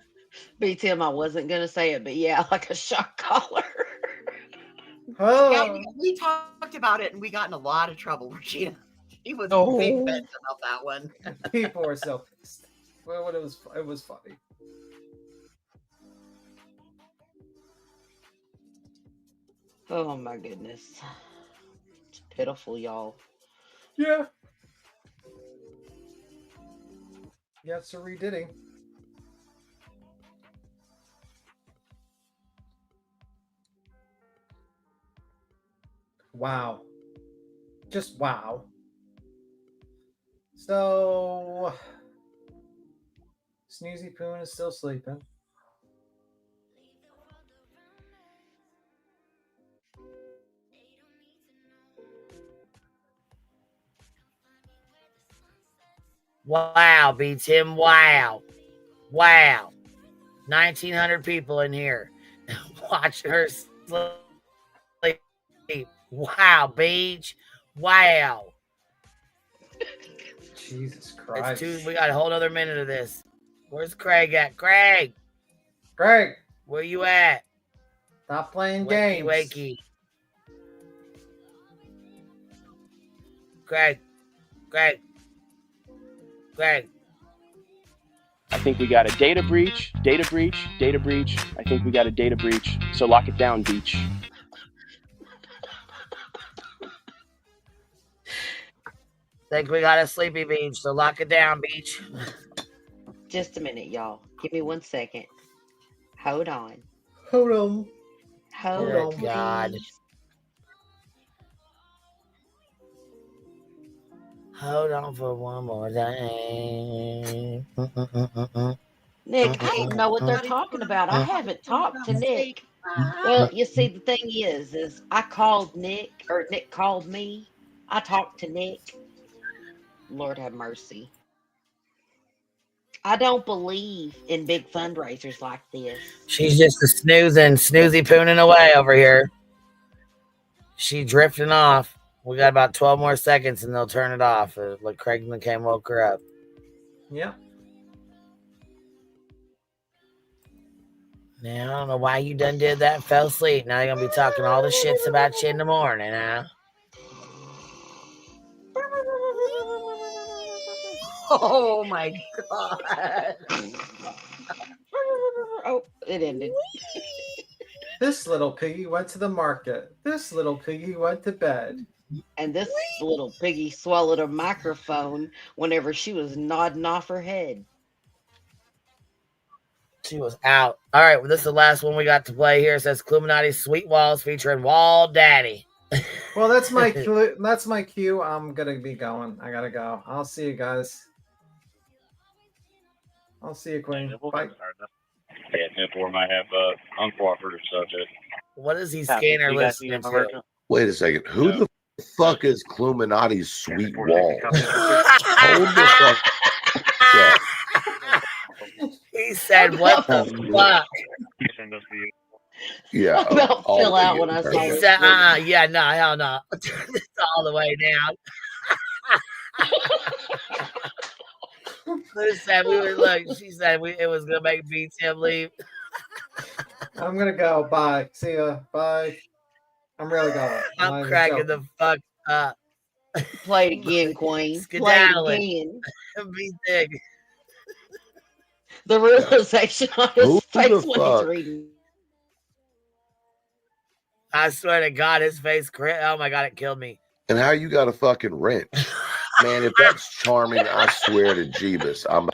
B Tim, I wasn't gonna say it, but yeah, like a shock collar. Yeah, we talked about it and we got in a lot of trouble. Regina. She was big bent about that one. People are so pissed. Well, it was funny. Oh my goodness. It's pitiful, y'all. Yeah. Yes, sir, Diddy. Wow. Just wow. So Snoozy Poon is still sleeping. Wow, beats him. Wow. 1,900 people in here watching her sleep. Wow, Beach. Wow. Jesus Christ. We got a whole other minute of this. Where's Craig at? Craig. Where you at? Stop playing Wakey, games. wakey. Greg. I think we got a data breach. I think we got a data breach. So lock it down, Beach. Think we got a sleepy beach, so lock it down, Beach. Just a minute, y'all. Give me 1 second. Hold on. Hold on. Hold Oh, on, God. please. Hold on for one more day. Nick, I don't know what they're talking about. I haven't talked to Nick. Well, you see, the thing is I called Nick, or Nick called me. I talked to Nick. Lord have mercy. I don't believe in big fundraisers like this. She's just a snoozy pooning away over here. She drifting off. We got about 12 more seconds and they'll turn it off. Like Craig McCain woke her up. Yeah. Now, I don't know why you done did that and fell asleep. Now you're going to be talking all the shits about you in the morning, huh? Oh my God. Oh, it ended. This little piggy went to the market. This little piggy went to bed. And this little piggy swallowed a microphone whenever she was nodding off her head. She was out. All right, well, this is the last one we got to play here. It says Cluminati Sweet Walls featuring Wall Daddy. Well, that's my cue. That's my cue. I'm gonna be going. I gotta go. I'll see you guys. I'll see you, Queen. Bye. Yeah, 10-4 might have uncooperative subject. What is he scanner listening to? Wait a second. Who the fuck is Cluminati's Sweet Walls? Hold the fuck up. He said, what the fuck? Yeah. I about fell out when I saw He this. said, yeah, no, hell no. Turn this all the way down. She said it was gonna make BTM leave. I'm gonna go. Bye. See ya. Bye. I'm really going. I'm cracking the fuck up. Play it again, Queen. Skedaddling. Play it again. Be big. The realization on his Who face the when he's fuck? reading. I swear to God, his face crit. Oh my God, it killed me. And how you got a fucking wrench? Man, if that's charming, I swear to Jeebus, I'm.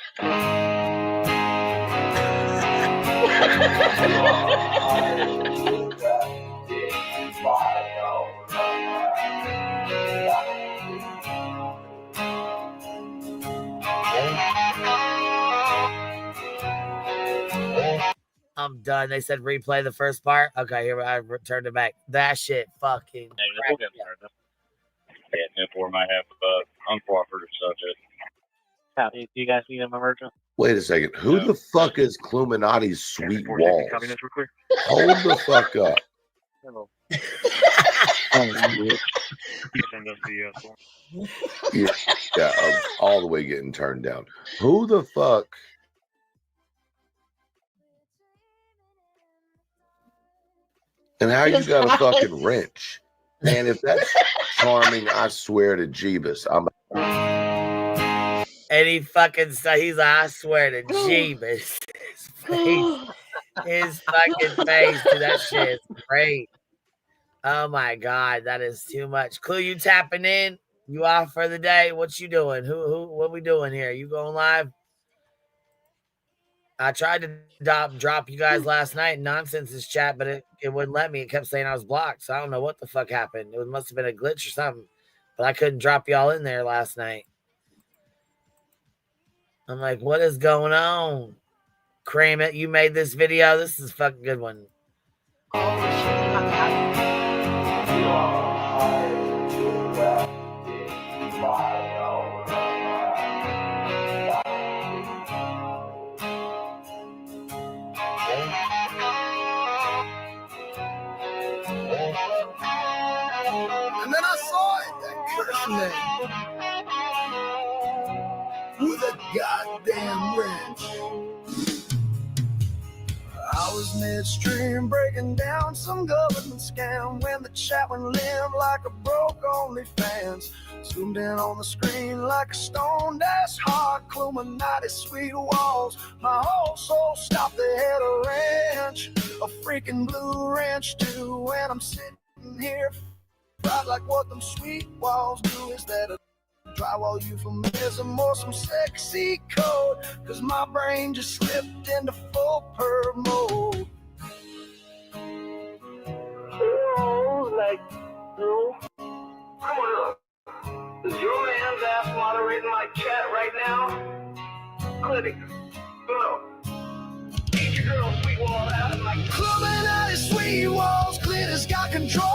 I'm done. They said replay the first part. Okay, here I returned it back. That shit fucking. Yeah, 10-4 might have uncooperative subject. Copy. Do you guys need an emergency? Wait a second. Who the fuck is Cluminati's Sweet Walls? Hold the fuck up. Yeah, I'm all the way getting turned down. Who the fuck? And how you got a fucking wrench? Man, if that's charming, I swear to Jeebus, I'm. And he fucking said, he's like, I swear to Jeebus. His fucking face to that shit is great. Oh my God, that is too much. Clue, you tapping in? You off for the day? What you doing? What we doing here? You going live? I tried to drop you guys last night in Nonsense's chat, but it wouldn't let me. It kept saying I was blocked, so I don't know what the fuck happened. It must have been a glitch or something, but I couldn't drop y'all in there last night. I'm like, what is going on? Cream it. You made this video. This is a fucking good one. And then I saw it, that curse name, with a goddamn wrench. I was midstream breaking down some government scam when the chat went limp like a broke OnlyFans. Zoomed in on the screen like a stoned ass hard Illuminati sweet walls. My whole soul stopped the head of ranch, a freaking blue ranch too. When I'm sitting here, fried like what them sweet walls do. Is that a drywall euphemism or some sexy code? Cause my brain just slipped into full perv mode. Like, you? Come on up. Is your man's ass moderating my chat right now? Click. Go. Get your girl sweet wall out like Illuminati sweet walls, Glitter's got control.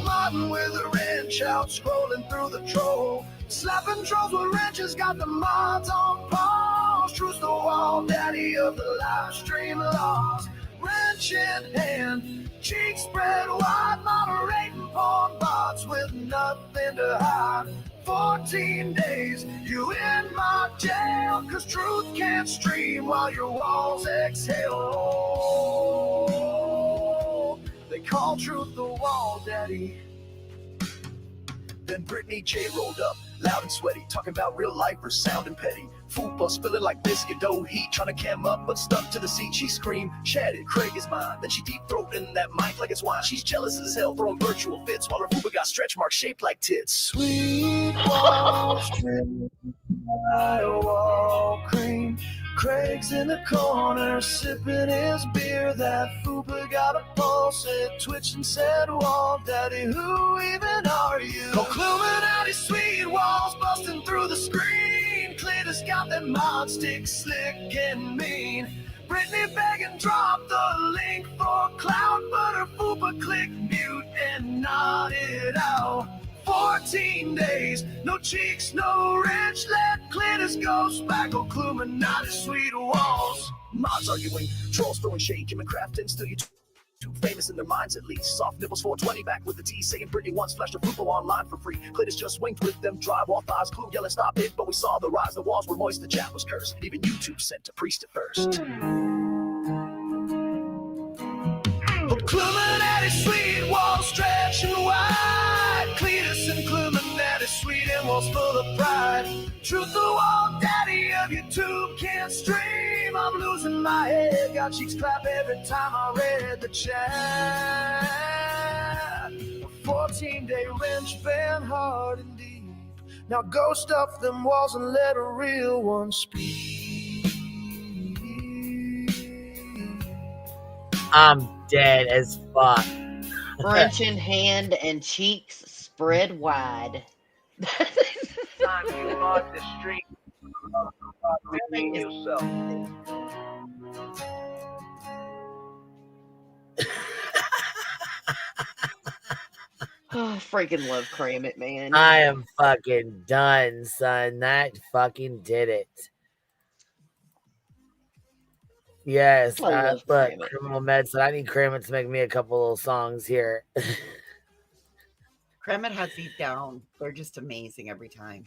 Martin with a wrench out, scrolling through the troll. Slapping trolls with wrenches, got the mods on pause. Truce the wall, daddy of the live stream laws. Wrench in hand, cheeks spread wide, moderating porn bots with nothing to hide. 14 days, you in my jail, cause truth can't stream while your walls exhale. They call truth the wall, daddy. Then Brittany J rolled up, loud and sweaty, talking about real life or sounding petty. Fupa spilling like biscuit dough heat, trying to cam up but stuck to the seat. She screamed, chatted, Craig is mine. Then she deep throating that mic like it's wine. She's jealous as hell, throwing virtual fits while her fupa got stretch marks shaped like tits. Sweet walls, wall cream. Craig's in the corner, sipping his beer. That fupa got a pulse, it twitched and said, Wall Daddy, who even are you? Illuminati sweet walls busting through the screen. Clitter's got them mod sticks slick and mean. Brittany begging drop the link for clout, but her fupa clicked mute and nodded out. 14 days, no cheeks, no wrench, let Clitter's go spackle, Illuminati sweet walls. Mods arguing, trolls throwing shade, Jim and Crafton, still you too famous in their minds at least. Soft nipples 420 back with the T, saying Brittany once flashed a fupa online for free. Clitter's just winked with them drywall thighs, Clue yelling stop it, but we saw the rise. The walls were moist, the chat was cursed. Even YouTube sent a priest at first. Illuminati sweet walls stretching wide. Cletus and Illuminati sweet and walls full of pride. Truth the wall, daddy of YouTube can't stream. I'm losing my head, got cheeks clap every time I read the chat. A 14-day wrench been hard and deep. Now go stuff them walls and let a real one speak. I'm dead as fuck. Wrench in hand and cheeks spread wide. time you mark the street. Revealing yourself. Oh, freaking love Cram It, man. I am fucking done, son. That fucking did it. Yes, love look, Cram It. Criminal Med said I need Cram It to make me a couple little songs here. Cram It has these down. They're just amazing every time.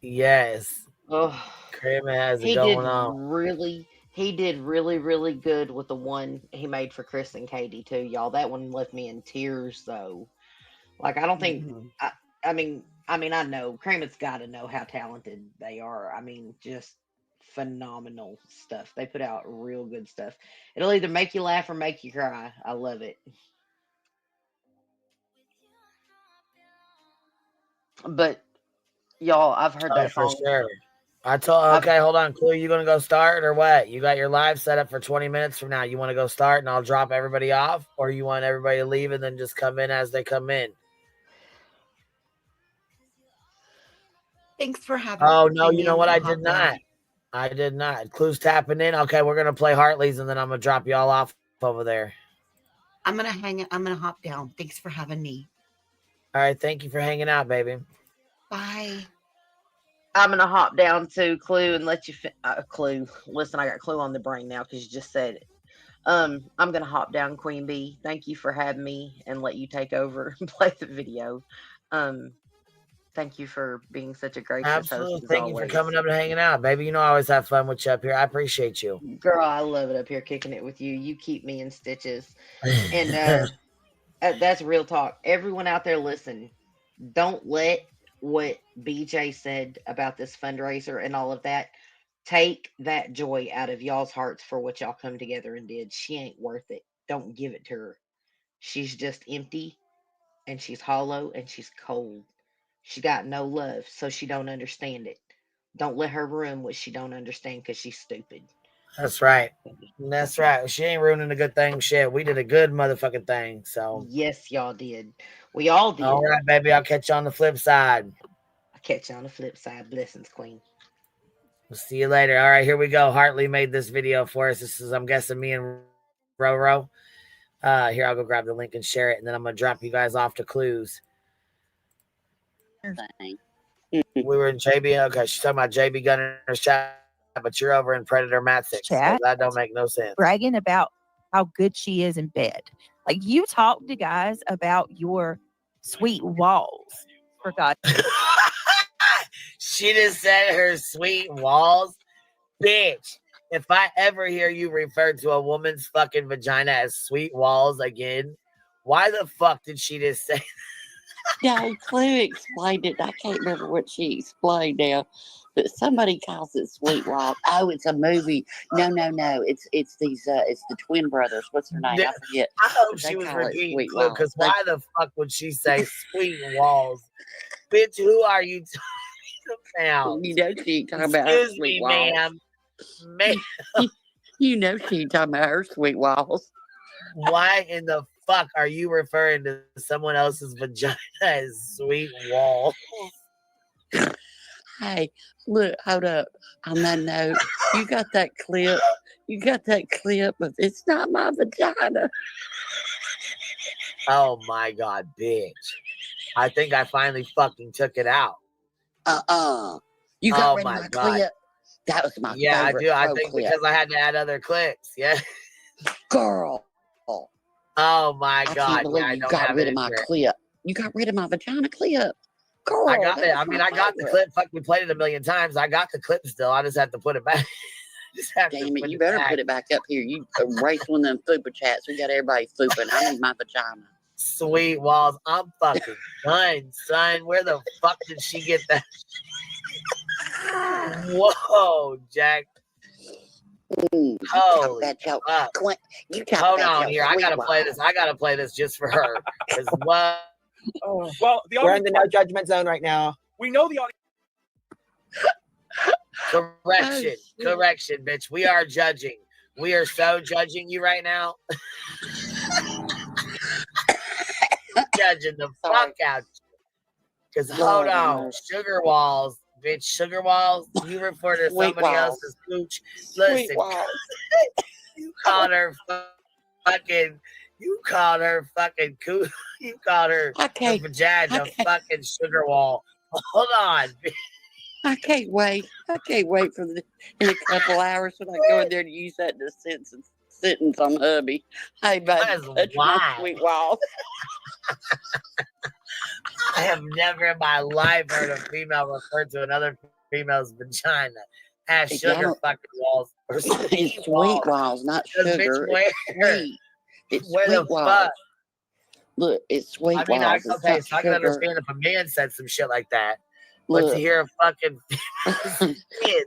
Yes. Oh, Cram It has it going on. He did really good with the one he made for Chris and Katie too, y'all. That one left me in tears though. Like I don't think I mean I know Cram It's got to know how talented they are. I mean, just phenomenal stuff. They put out real good stuff. It'll either make you laugh or make you cry. I love it. But y'all, I've heard that for song. sure. Okay, hold on, Clue. You gonna go start or what? You got your live set up for 20 minutes from now. You want to go start and I'll drop everybody off, or you want everybody to leave and then just come in as they come in? Thanks for having me. Oh no, you know what? I did not. Clue's tapping in. Okay, we're gonna play Hartley's and then I'm gonna drop y'all off over there. I'm gonna hop down. Thanks for having me. All right, thank you for hanging out, baby. Bye. I'm gonna hop down to Clue and let you Clue. Listen, I got Clue on the brain now because you just said it. I'm gonna hop down, Queen Bee. Thank you for having me and let you take over and play the video. Thank you for being such a gracious Absolutely. host as Thank you for always. coming up and hanging out, baby. You know I always have fun with you up here. I appreciate you. Girl, I love it up here kicking it with you. You keep me in stitches. And that's real talk. Everyone out there, listen. Don't let what BJ said about this fundraiser and all of that take that joy out of y'all's hearts for what y'all come together and did. She ain't worth it. Don't give it to her. She's just empty and she's hollow and she's cold. She got no love, so she don't understand it. Don't let her ruin what she don't understand because she's stupid. That's right. That's right. She ain't ruining a good thing. Shit, we did a good motherfucking thing. So yes, y'all did. We all did. All right, baby. I'll catch you on the flip side. I'll catch you on the flip side. Blessings, Queen. We'll see you later. All right, here we go. Hartley made this video for us. This is, I'm guessing, me and Roro. Here, I'll go grab the link and share it, and then I'm gonna drop you guys off to clues. We were in JB. Okay, she's talking about JB Gunner's chat, but you're over in Predator Matt 6. Chat? That don't make no sense. Bragging about how good she is in bed. Like, you talk to guys about your sweet walls, for God's sake. She just said her sweet walls. Bitch, if I ever hear you refer to a woman's fucking vagina as sweet walls again, why the fuck did she just say that? No, Clue explained it. I can't remember what she explained now, but somebody calls it Sweet Walls. Oh, it's a movie. No. It's these it's the twin brothers. What's her name? I forget. I hope But she they was call it repeating Sweet Clue, because why the fuck would she say sweet walls? Bitch, who are you talking about? You know she ain't talking about her Excuse sweet me, walls. ma'am. You know she ain't talking about her sweet walls. Why in the fuck are you referring to someone else's vagina as sweet walls? Hey, look, hold up. On that note, you got that clip. You got that clip of It's Not My Vagina. Oh my god, bitch. I think I finally fucking took it out. You got Oh rid of my my god. clip. That was my Yeah, I favorite do. I pro think clip. because I had to add other clips. Yeah. Girl. Oh my I god. can't believe Yeah, I you don't got have rid it of in my here. clip. You got rid of my vagina clip. Girl, I got that it. was I mean, my I got the favorite. clip. Fuck, we played it a million times. I got the clip still. I just have to put it back. Just have to Damn it, put you it better back. put it back up here. You erase one of them fupa chats. We got everybody fooping. I need my vagina. Sweet walls. I'm fucking done, son. Where the fuck did she get that? Whoa, Jack. Holy fuck. You talk Hold about on your here. I sweet gotta play walls. this. I gotta play this just for her. Because what? Well, we're in the no judgment zone right now. We know the audience. Correction. Correction, bitch. We are judging. We are so judging you right now. Judging the fuck out you. Because hold on. Sugar walls. Bitch, sugar walls. You refer to Sweet somebody walls. else's cooch. Sweet Listen. walls. You called her fucking. You called her fucking cooch. You called her Okay. vagina Okay. fucking sugar wall. Hold on. I can't wait. I can't wait for in a couple hours when I go in there to use that in a sentence on hubby. Hey, baby, touch my sweet walls. I have never in my life heard a female refer to another female's vagina as If y'all sugar don't- fucking walls or It's sweet sweet walls. walls, not 'Cause, bitch, sugar. where? It's sweet. It's Where the sweet walls. fuck? Look, it's sweet I mean, walls. It's okay, not so I can sugar. understand if a man said some shit like that. But Look. to hear a fucking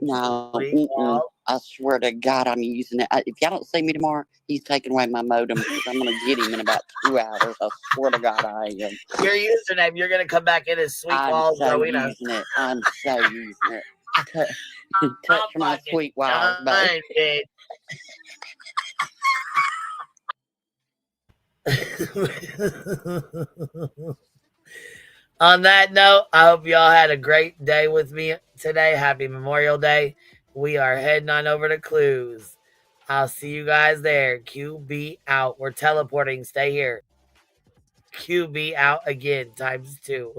No, sweet wall. I swear to God, I'm using it. If y'all don't see me tomorrow, he's taking away my modem because I'm going to get him in about 2 hours. I swear to God, I am. Your username, you're gonna come back in as sweet I'm walls, so Rowena. using it. I'm so using it. Touch my sweet walls, baby. Bitch. On that note, I hope y'all had a great day with me today. Happy Memorial Day. We are heading on over to Clues. I'll see you guys there. QB out. We're teleporting. Stay here. QB out again, ×2.